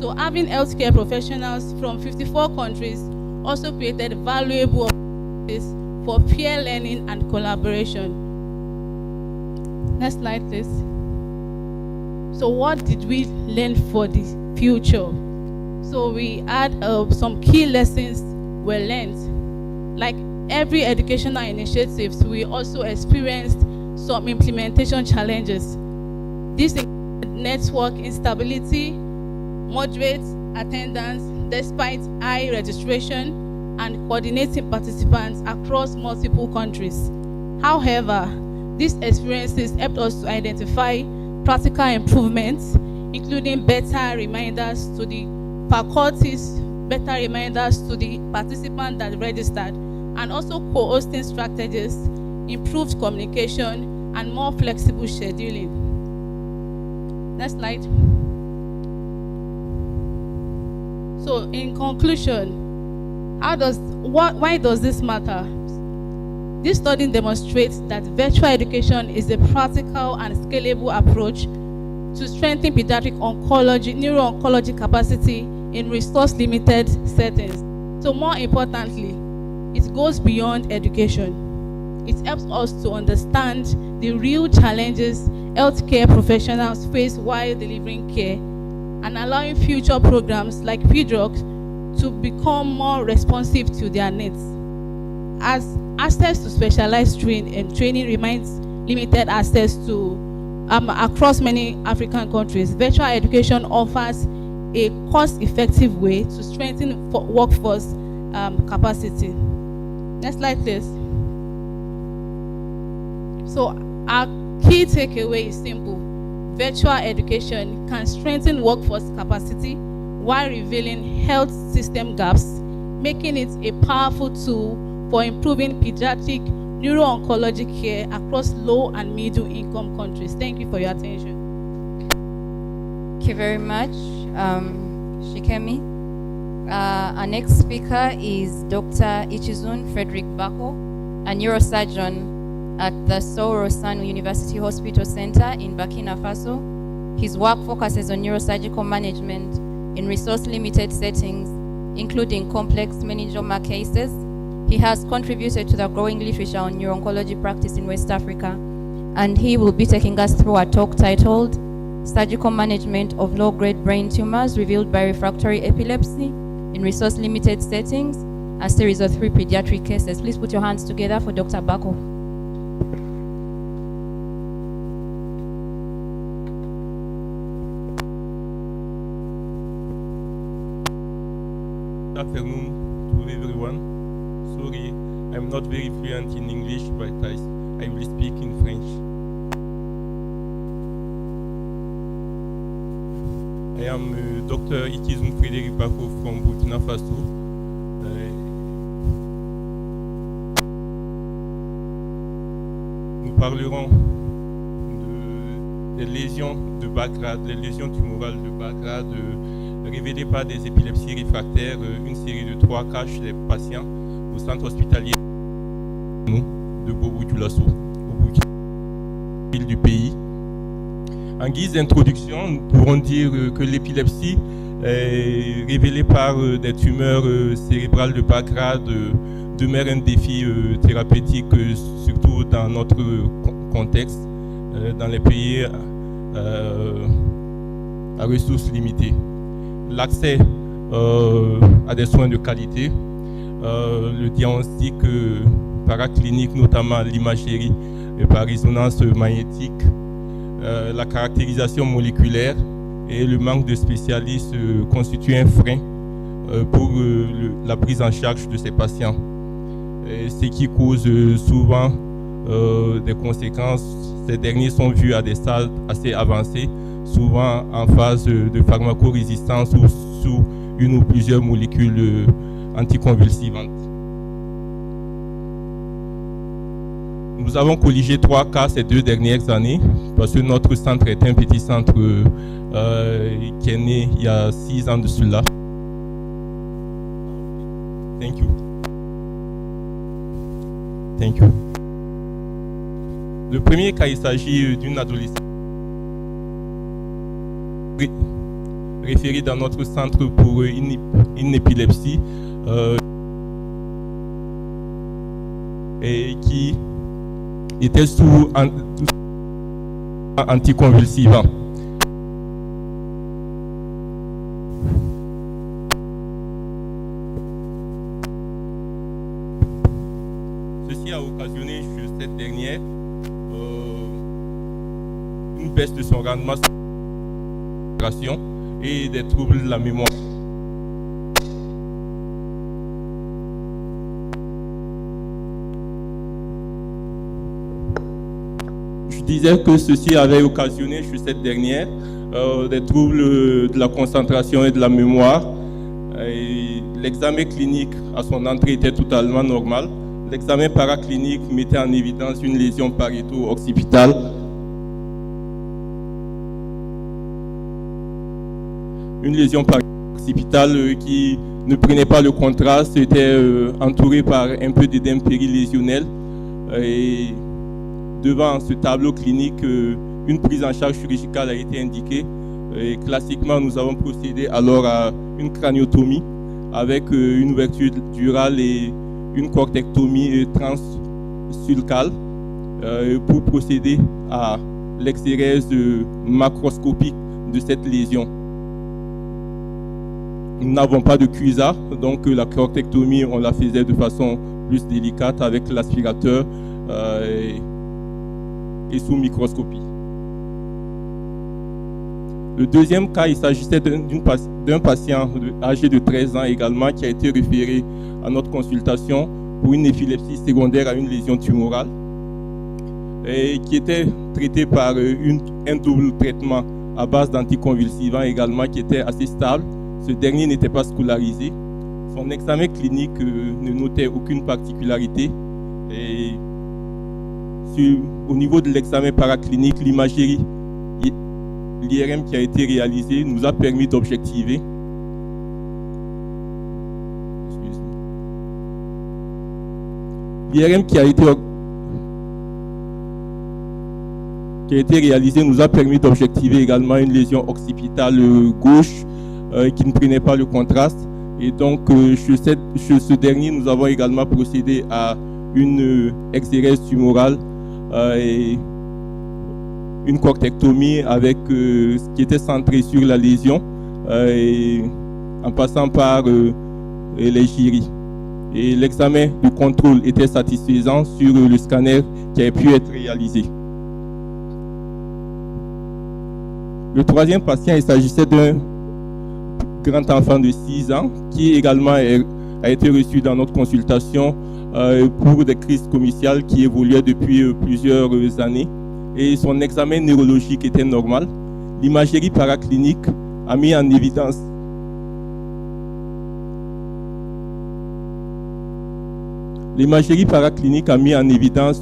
So having healthcare professionals from 54 countries also created valuable opportunities for peer learning and collaboration. Next slide, please. So what did we learn for the future? So we had some key lessons were learned. Like every educational initiative, we also experienced some implementation challenges. This included network instability, moderate attendance despite high registration, and coordinating participants across multiple countries. However, these experiences helped us to identify practical improvements, including better reminders to the faculties, better reminders to the participants that registered, and also co-hosting strategies, improved communication, and more flexible scheduling. Next slide. So in conclusion, why does this matter? This study demonstrates that virtual education is a practical and scalable approach to strengthen pediatric oncology, neuro-oncology capacity in resource-limited settings. So more importantly, it goes beyond education. It helps us to understand the real challenges healthcare professionals face while delivering care and allowing future programs like PDROC to become more responsive to their needs. As access to specialized training remains limited access to across many African countries, virtual education offers a cost-effective way to strengthen workforce capacity. Next slide, please. So our key takeaway is simple. Virtual education can strengthen workforce capacity while revealing health system gaps, making it a powerful tool for improving pediatric neuro-oncology care across low and middle income countries. Thank you for your attention. Thank you very much, Shikemi. Our next speaker is Dr. Ichizun Frederick Bako, a neurosurgeon at the Rotana University Hospital Center in Burkina Faso. His work focuses on neurosurgical management in resource-limited settings, including complex meningioma cases. He has contributed to the growing literature on neuro-oncology practice in West Africa, and he will be taking us through a talk titled Surgical Management of Low-Grade Brain Tumors Revealed by Refractory Epilepsy in Resource-Limited Settings, a series of 3 pediatric cases. Please put your hands together for Dr. Bako. Good afternoon to everyone. Sorry, I'm not very fluent in English, but I will speak in French. I am Dr. Ichizun Frederick Bako from Burkina Faso. Nous parlerons des lésions de bas grade, les lésions tumorales de bas grade révélées par des épilepsies réfractaires, une série de 3 cas chez les patients au centre hospitalier de Bobo-Dioulasso, au Burkina du pays. En guise d'introduction, nous pourrons dire que l'épilepsie révélés par des tumeurs cérébrales de bas grade, demeure un défi thérapeutique, surtout dans notre contexte, dans les pays à ressources limitées. L'accès à des soins de qualité, le diagnostic paraclinique, notamment l'imagerie par résonance magnétique, la caractérisation moléculaire et le manque de spécialistes constituent un frein pour la prise en charge de ces patients, ce qui cause souvent des conséquences. Ces derniers sont vus à des stades assez avancés, souvent en phase de pharmacorésistance ou sous une ou plusieurs molécules anticonvulsivantes. Nous avons colligé 3 cas ces 2 dernières années parce que notre centre est un petit centre qui est né il y a 6 ans de cela. Thank you. Thank you. Le premier cas, il s'agit d'une adolescente référée dans notre centre pour une épilepsie et qui était sous anticonvulsivant. Ceci a occasionné chez cette dernière une baisse de son rendement et des troubles de la mémoire. Je disais que ceci avait occasionné chez cette dernière des troubles de la concentration et de la mémoire. L'examen clinique à son entrée était totalement normal. L'examen paraclinique mettait en évidence une lésion parieto-occipitale. Une lésion parieto-occipitale qui ne prenait pas le contraste, était entourée par un peu d'édème périlésionnel. Et devant ce tableau clinique, une prise en charge chirurgicale a été indiquée. Et classiquement, nous avons procédé alors à une craniotomie avec une ouverture durale et une cortectomie transsulcale pour procéder à l'exérèse macroscopique de cette lésion. Nous n'avons pas de cuisard, donc la cortectomie, on la faisait de façon plus délicate avec l'aspirateur et sous microscopie. Le deuxième cas, il s'agissait d'un patient âgé de 13 ans également qui a été référé à notre consultation pour une épilepsie secondaire à une lésion tumorale et qui était traité par un double traitement à base d'anticonvulsivants également qui était assez stable. Ce dernier n'était pas scolarisé. Son examen clinique ne notait aucune particularité. Et au niveau de l'examen paraclinique, l'imagerie, l'IRM qui a été réalisée nous a permis d'objectiver. L'IRM qui a été réalisée nous a permis d'objectiver également une lésion occipitale gauche qui ne prenait pas le contraste. Et donc, chez ce dernier, nous avons également procédé à une exérèse tumorale et une cortectomie avec ce qui était centré sur la lésion et en passant par les gyries. Et l'examen de contrôle était satisfaisant sur le scanner qui a pu être réalisé. Le troisième patient, il s'agissait d'un grand enfant de 6 ans qui également a été reçu dans notre consultation pour des crises comiciales qui évoluaient depuis plusieurs années et son examen neurologique était normal. L'imagerie paraclinique a mis en évidence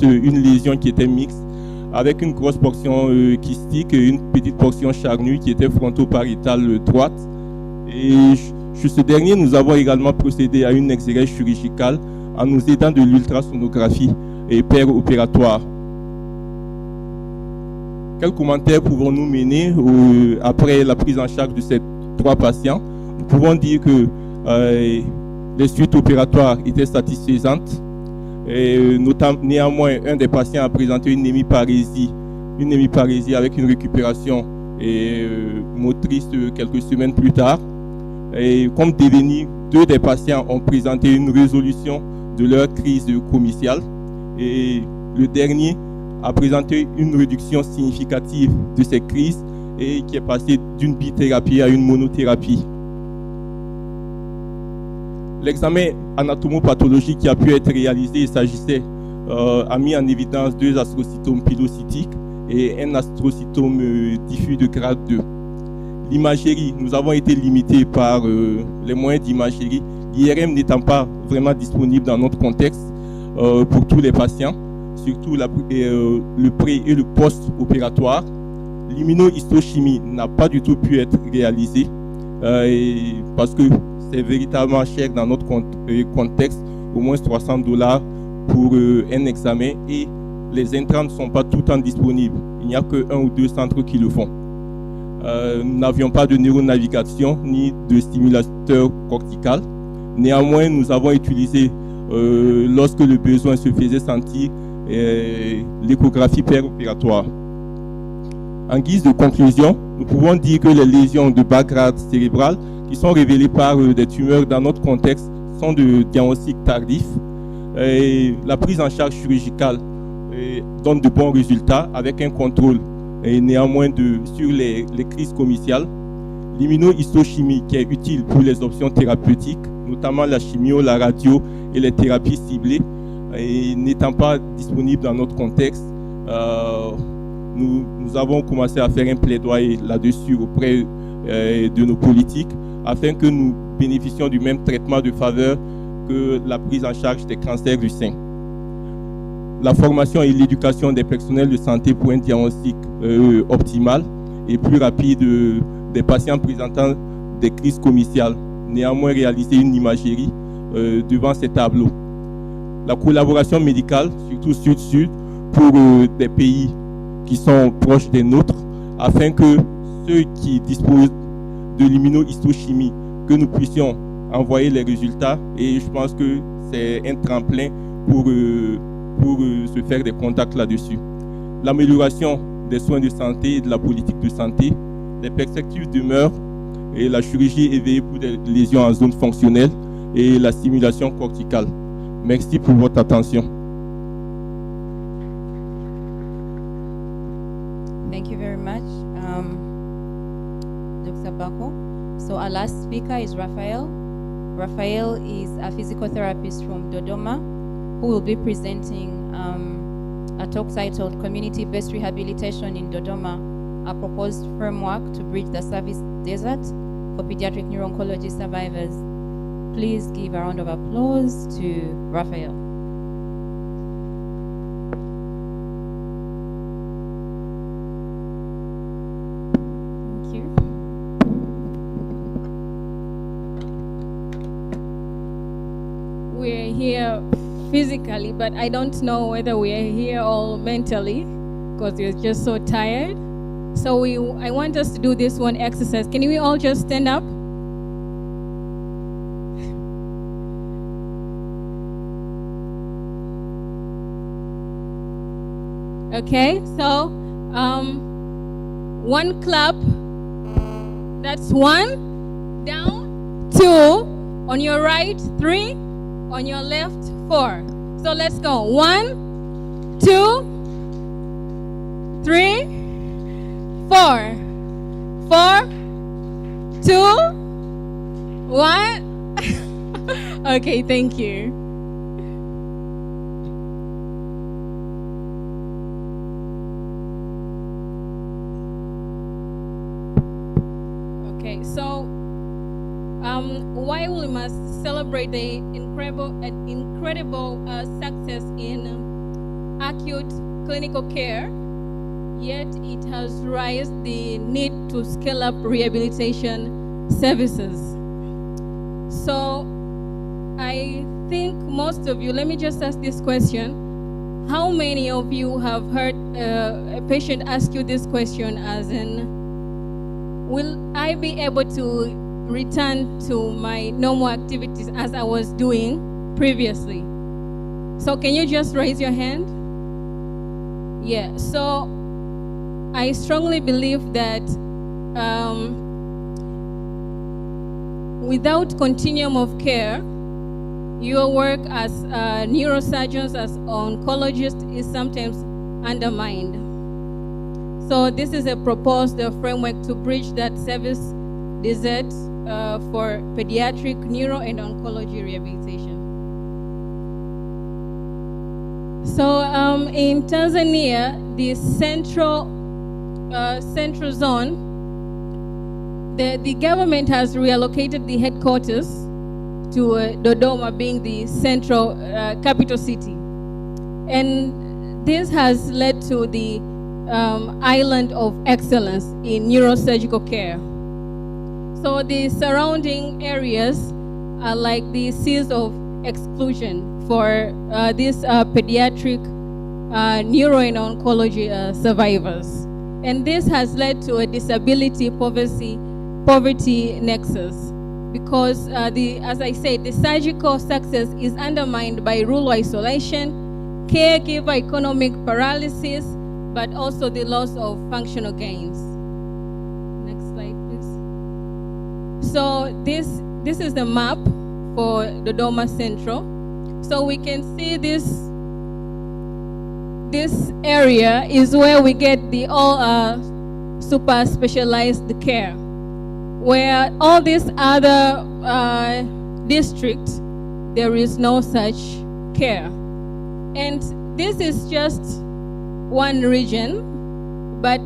une lésion qui était mixte avec une grosse portion kystique et une petite portion charnue qui était fronto-pariétale droite. Et chez ce dernier, nous avons également procédé à une exérèse chirurgicale en nous aidant de l'ultrasonographie et opératoire. Quels commentaires pouvons-nous mener après la prise en charge de ces 3 patients? nous pouvons dire que les suites opératoires étaient satisfaisantes. Néanmoins, un des patients a présenté une hémiparésie avec une récupération motrice quelques semaines plus tard. Et comme devenu, 2 des patients ont présenté une résolution de leur crise comiciale. Et le dernier a présenté une réduction significative de ces crises et qui est passé d'une bithérapie à une monothérapie. L'examen anatomopathologique qui a pu être réalisé, a mis en évidence 2 astrocytomes pilocytiques et un astrocytome diffus de grade 2. L'imagerie, nous avons été limités par les moyens d'imagerie, l'IRM n'étant pas vraiment disponible dans notre contexte pour tous les patients, surtout le pré- et le post-opératoire. L'immunohistochimie n'a pas du tout pu être réalisée parce que c'est véritablement cher dans notre contexte, au moins $300 pour un examen, et les intrants ne sont pas tout le temps disponibles. Il n'y a que 1 ou 2 centres qui le font. Nous n'avions pas de neuronavigation ni de stimulateur cortical. Néanmoins, nous avons utilisé, lorsque le besoin se faisait sentir, l'échographie péropératoire. En guise de conclusion, nous pouvons dire que les lésions de bas grade cérébral qui sont révélées par des tumeurs dans notre contexte sont de diagnostic tardif. Et la prise en charge chirurgicale donne de bons résultats avec un contrôle néanmoins sur les crises comiciales. L'immunohistochimie qui est utile pour les options thérapeutiques, notamment la chimio, la radio et les thérapies ciblées, et n'étant pas disponible dans notre contexte, nous avons commencé à faire un plaidoyer là-dessus auprès de nos politiques afin que nous bénéficions du même traitement de faveur que la prise en charge des cancers du sein. La formation et l'éducation des personnels de santé pour un diagnostic optimal et plus rapide des patients présentant des crises comiciales. Néanmoins, réaliser une imagerie devant ces tableaux. La collaboration médicale, surtout Sud-Sud, pour des pays qui sont proches des nôtres, afin que ceux qui disposent de l'immunohistochimie, que nous puissions envoyer les résultats, et je pense que c'est un tremplin pour se faire des contacts là-dessus. L'amélioration des soins de santé et de la politique de santé, les perspectives demeurent, et la chirurgie éveillée pour des lésions en zone fonctionnelle et la stimulation corticale. Merci pour votre attention. Thank you very much, Dr. Bako. So our last speaker is Raphael. Raphael is a physical therapist from Dodoma who will be presenting a talk titled Community-Based Rehabilitation in Dodoma, a proposed framework to bridge the service desert for pediatric neuro-oncology survivors. Please give a round of applause to Raphael. Thank you. We're here physically, but I don't know whether we are here all mentally because we're just so tired. So I want us to do this one exercise. Can we all just stand up? Okay, so one clap, that's 1, down, 2, on your right, 3, on your left, 4. So let's go. 1, 2, 3, 4. 4, 2, 1. Okay, thank you. Okay, so while we must celebrate the incredible success in acute clinical care, yet it has raised the need to scale up rehabilitation services. So I think most of you, let me just ask this question. How many of you have heard a patient ask you this question as in, will I be able to return to my normal activities as I was doing previously. So can you just raise your hand? Yeah, so I strongly believe that without continuum of care, your work as neurosurgeons, as oncologists is sometimes undermined. So this is a proposed framework to bridge that service desert for pediatric neuro and oncology rehabilitation. So in Tanzania, the central zone, the government has reallocated the headquarters to Dodoma, being the central capital city. And this has led to the island of excellence in neurosurgical care. So the surrounding areas are like the seas of exclusion for these pediatric neuro and oncology survivors. And this has led to a disability poverty nexus, because as I said, the surgical success is undermined by rural isolation, caregiver economic paralysis, but also the loss of functional gains. Next slide, please. So this is the map for Dodoma Central. So we can see this area is where we get the all super specialized care, where all these other districts, there is no such care. And this is just one region, but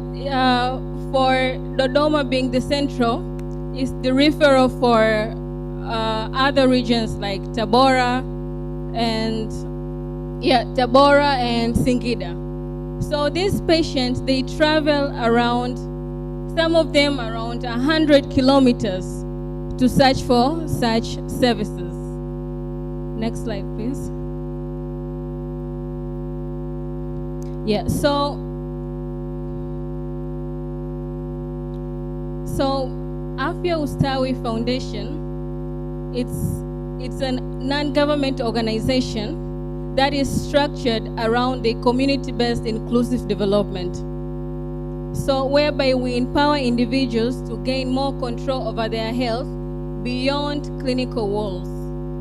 for Dodoma being the central, is the referral for other regions like Tabora and Singida. So these patients, they travel around, some of them around 100 kilometers to search for such services. Next slide, please. Yeah, so Afya Ustawi Foundation, it's a non-government organization that is structured around the community-based inclusive development. So whereby we empower individuals to gain more control over their health beyond clinical walls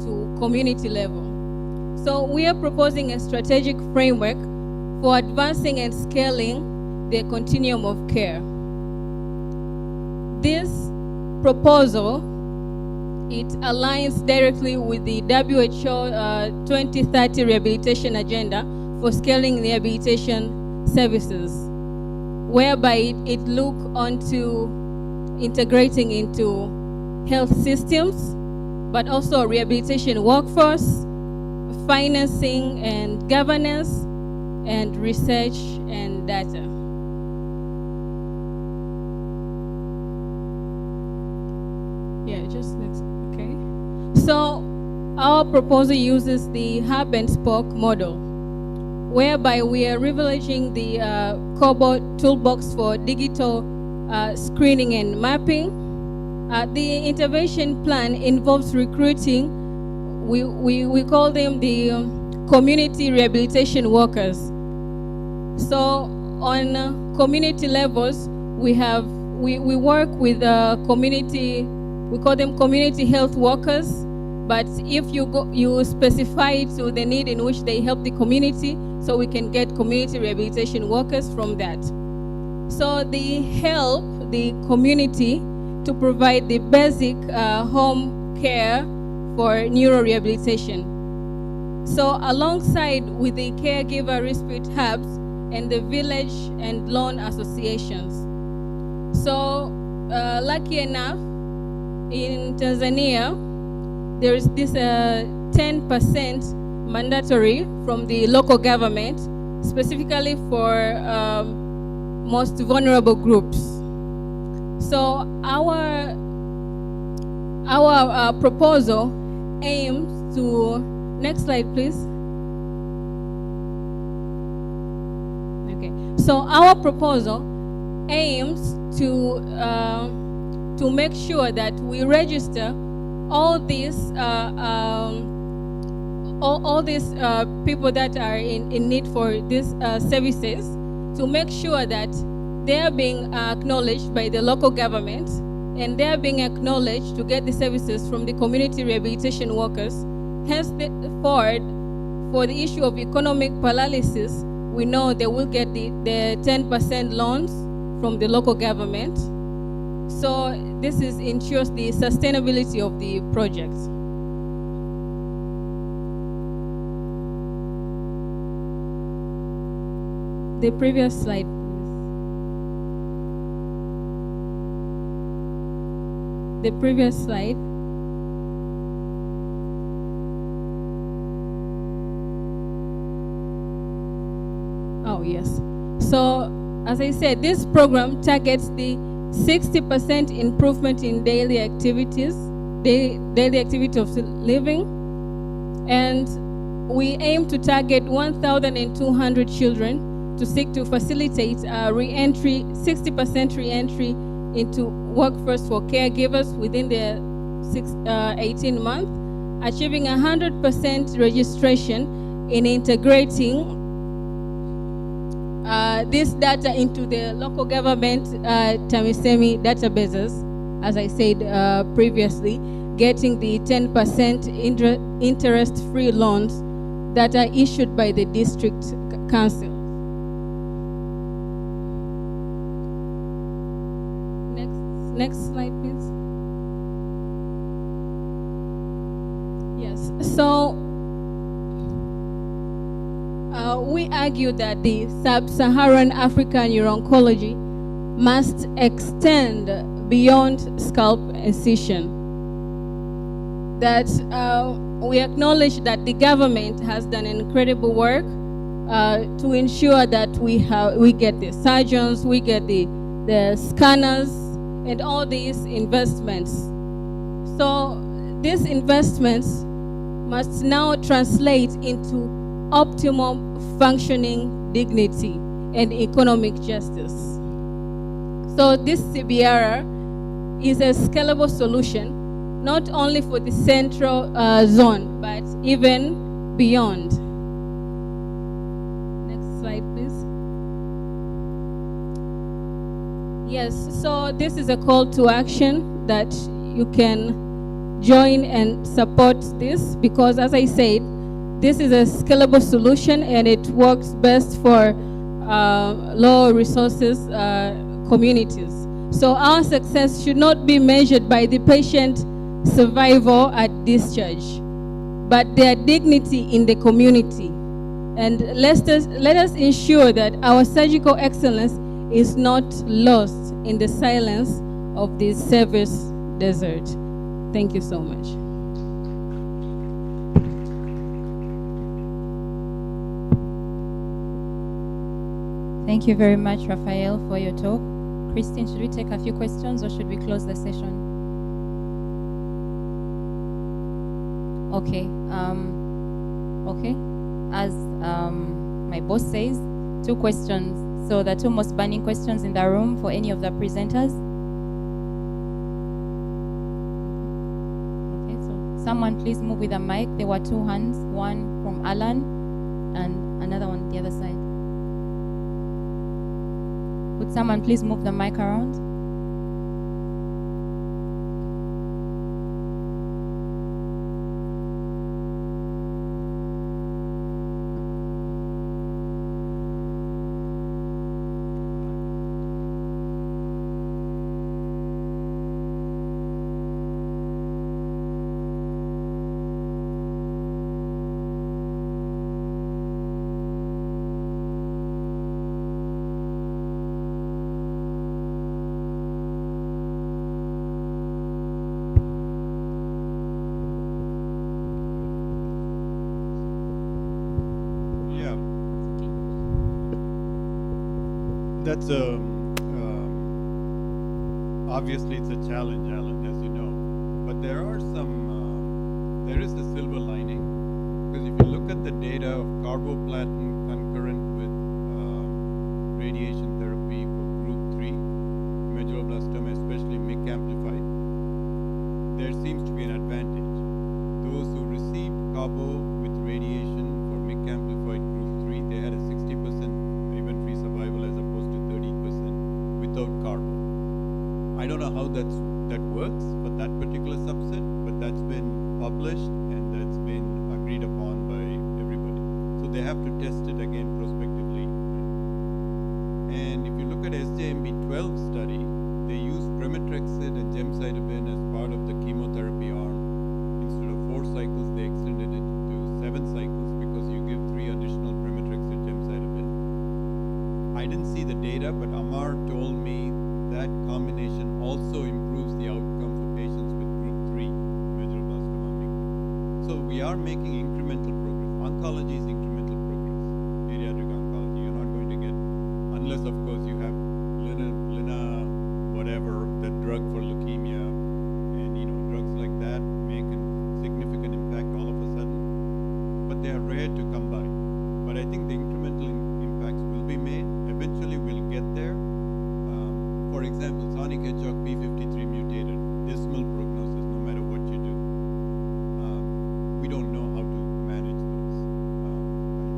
to community level. So we are proposing a strategic framework for advancing and scaling the continuum of care. This proposal, it aligns directly with the WHO 2030 rehabilitation agenda for scaling rehabilitation services, whereby it look onto integrating into health systems, but also rehabilitation workforce, financing and governance, and research and data. Yeah, just next, okay. So our proposal uses the hub and spoke model, whereby we are leveraging the COBOT toolbox for digital screening and mapping. The intervention plan involves recruiting, we call them the community rehabilitation workers. So on community levels, we work with community, we call them community health workers, but if you specify to the need in which they help the community, so we can get community rehabilitation workers from that. So they help the community to provide the basic home care for neurorehabilitation. So alongside with the caregiver respite hubs and the village and loan associations. So lucky enough, in Tanzania, there is this 10% mandatory from the local government, specifically for most vulnerable groups. So our proposal aims to, next slide please. Okay, so our proposal aims to to make sure that we register all these people that are in need for these services, to make sure that they are being acknowledged by the local government, and they are being acknowledged to get the services from the community rehabilitation workers. Hence, forward, for the issue of economic paralysis, we know they will get the 10% loans from the local government. So this ensures the sustainability of the projects. The previous slide, please. The previous slide. Oh, yes. So, as I said, this program targets the 60% improvement in daily activities, daily activity of living, and we aim to target 1,200 children to seek to facilitate re-entry, 60% re-entry into workforce for caregivers within the 18 months, achieving 100% registration in integrating this data into the local government TAMISEMI databases, as I said previously, getting the 10% interest-free loans that are issued by the district council. Next slide, please. Yes, so we argue that the sub-Saharan African uro-oncology must extend beyond scalp incision. That we acknowledge that the government has done incredible work to ensure that we get the surgeons, we get the scanners, and all these investments. So these investments must now translate into optimum functioning, dignity, and economic justice. So this CBR is a scalable solution, not only for the central zone, but even beyond. Next slide, please. Yes, so this is a call to action that you can join and support this, because as I said, this is a scalable solution and it works best for low resources communities. So our success should not be measured by the patient survival at discharge, but their dignity in the community. And let us ensure that our surgical excellence is not lost in the silence of this service desert. Thank you so much. Thank you very much, Raphael, for your talk. Christine, should we take a few questions or should we close the session? Okay. Okay. As my boss says, 2 questions. So the 2 most burning questions in the room for any of the presenters. Okay, so someone please move with a mic. There were 2 hands, one from Alan and another one on the other side. Would someone please move the mic around? That's obviously it's a challenge, Alan, as you know. But there are there is a silver lining, because if you look at the data of carboplatin concurrent with radiation therapy for group 3, medulloblastoma, especially MYC amplified, there seems to be an advantage. Those who received carbo with radiation for MYC amplified group 3, they had a 60% event-free survival as opposed to 30% without carbo. I don't know how that works for that particular subset, but that's been published and that's been agreed upon by everybody. So they have to test it again prospectively. And if you look at SJMB12 study, they used pemetrexed and gemcitabine as part of the chemotherapy arm. Instead of 4 cycles, they extended it to 7 cycles because you give 3 additional pemetrexed gemcitabine. I didn't see the data, but Amar told me that combination also improves the outcome for patients with group 3 medulloblastoma MYC. So we are making incremental progress. Oncology is incremental progress, pediatric oncology. You're not going to get, unless of course you have Lina, whatever, the drug for leukemia, and drugs like that make a significant impact all of a sudden, but they are rare to come by. But I think the incremental impacts will be made. Eventually we'll get there. For example, sonic hedgehog P53 mutated, dismal prognosis no matter what you do. We don't know how to manage those.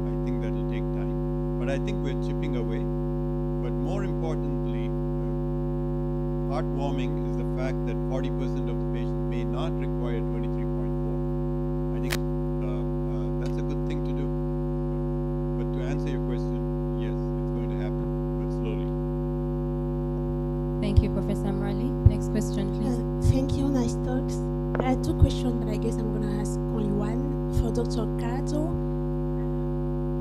I think that will take time. But I think we're chipping away. But more importantly, heartwarming is the fact that 40% of the patients may not require 23.4. I think that's a good thing to do. But to answer your question, yes, it's going to happen, but slowly. Thank you, Professor Marley. Next question, please. Thank you, nice talks. I had 2 questions, but I guess I'm going to ask only one. For Dr. Carato,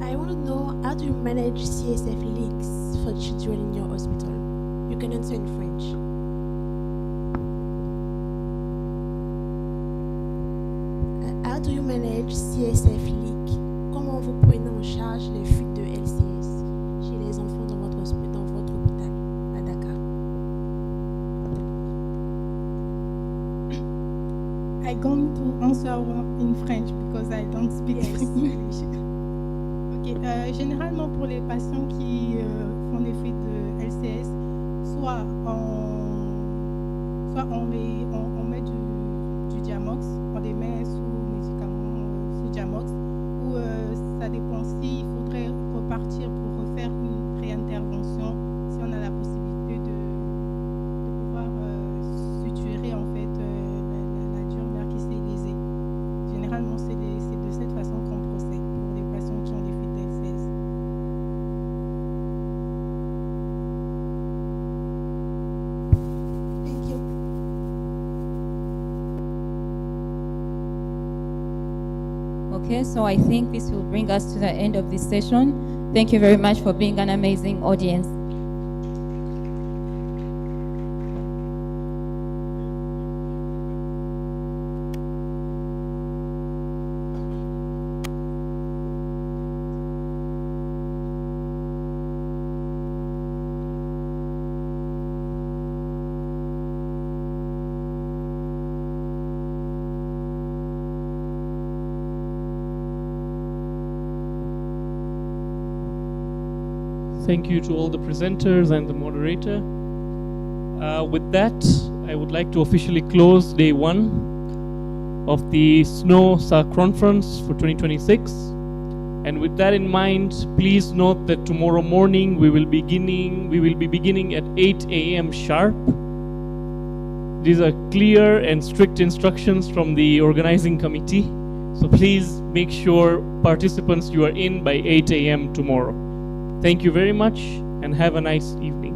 I want to know, how do you manage CSF leaks for children in your hospital? You can answer in French. How do you manage CSF leak? Comment vous prenez en charge les fuites de LCS chez les enfants dans votre hôpital à Dakar? I'm going to answer in French because I don't speak English. Okay. Généralement, pour les patients qui font des fuites de LCS, soit on met du Diamox, on les met sous médicaments, sous Diamox, ou ça dépend s'il faudrait repartir pour refaire une réintervention, si on a la possibilité de pouvoir suturer en fait la tumeur qui s'est lésée. Généralement, c'est de cette façon qu'on procède pour les patients qui ont des fuites LCS. Thank you. Okay, so I think this will bring us to the end of this session. Thank you very much for being an amazing audience. Thank you to all the presenters and the moderator. With that, I would like to officially close day 1 of the Snossa conference for 2026. And with that in mind, please note that tomorrow morning we will be beginning at 8 a.m. sharp. These are clear and strict instructions from the organizing committee. So please make sure participants, you are in by 8 a.m. tomorrow. Thank you very much and have a nice evening.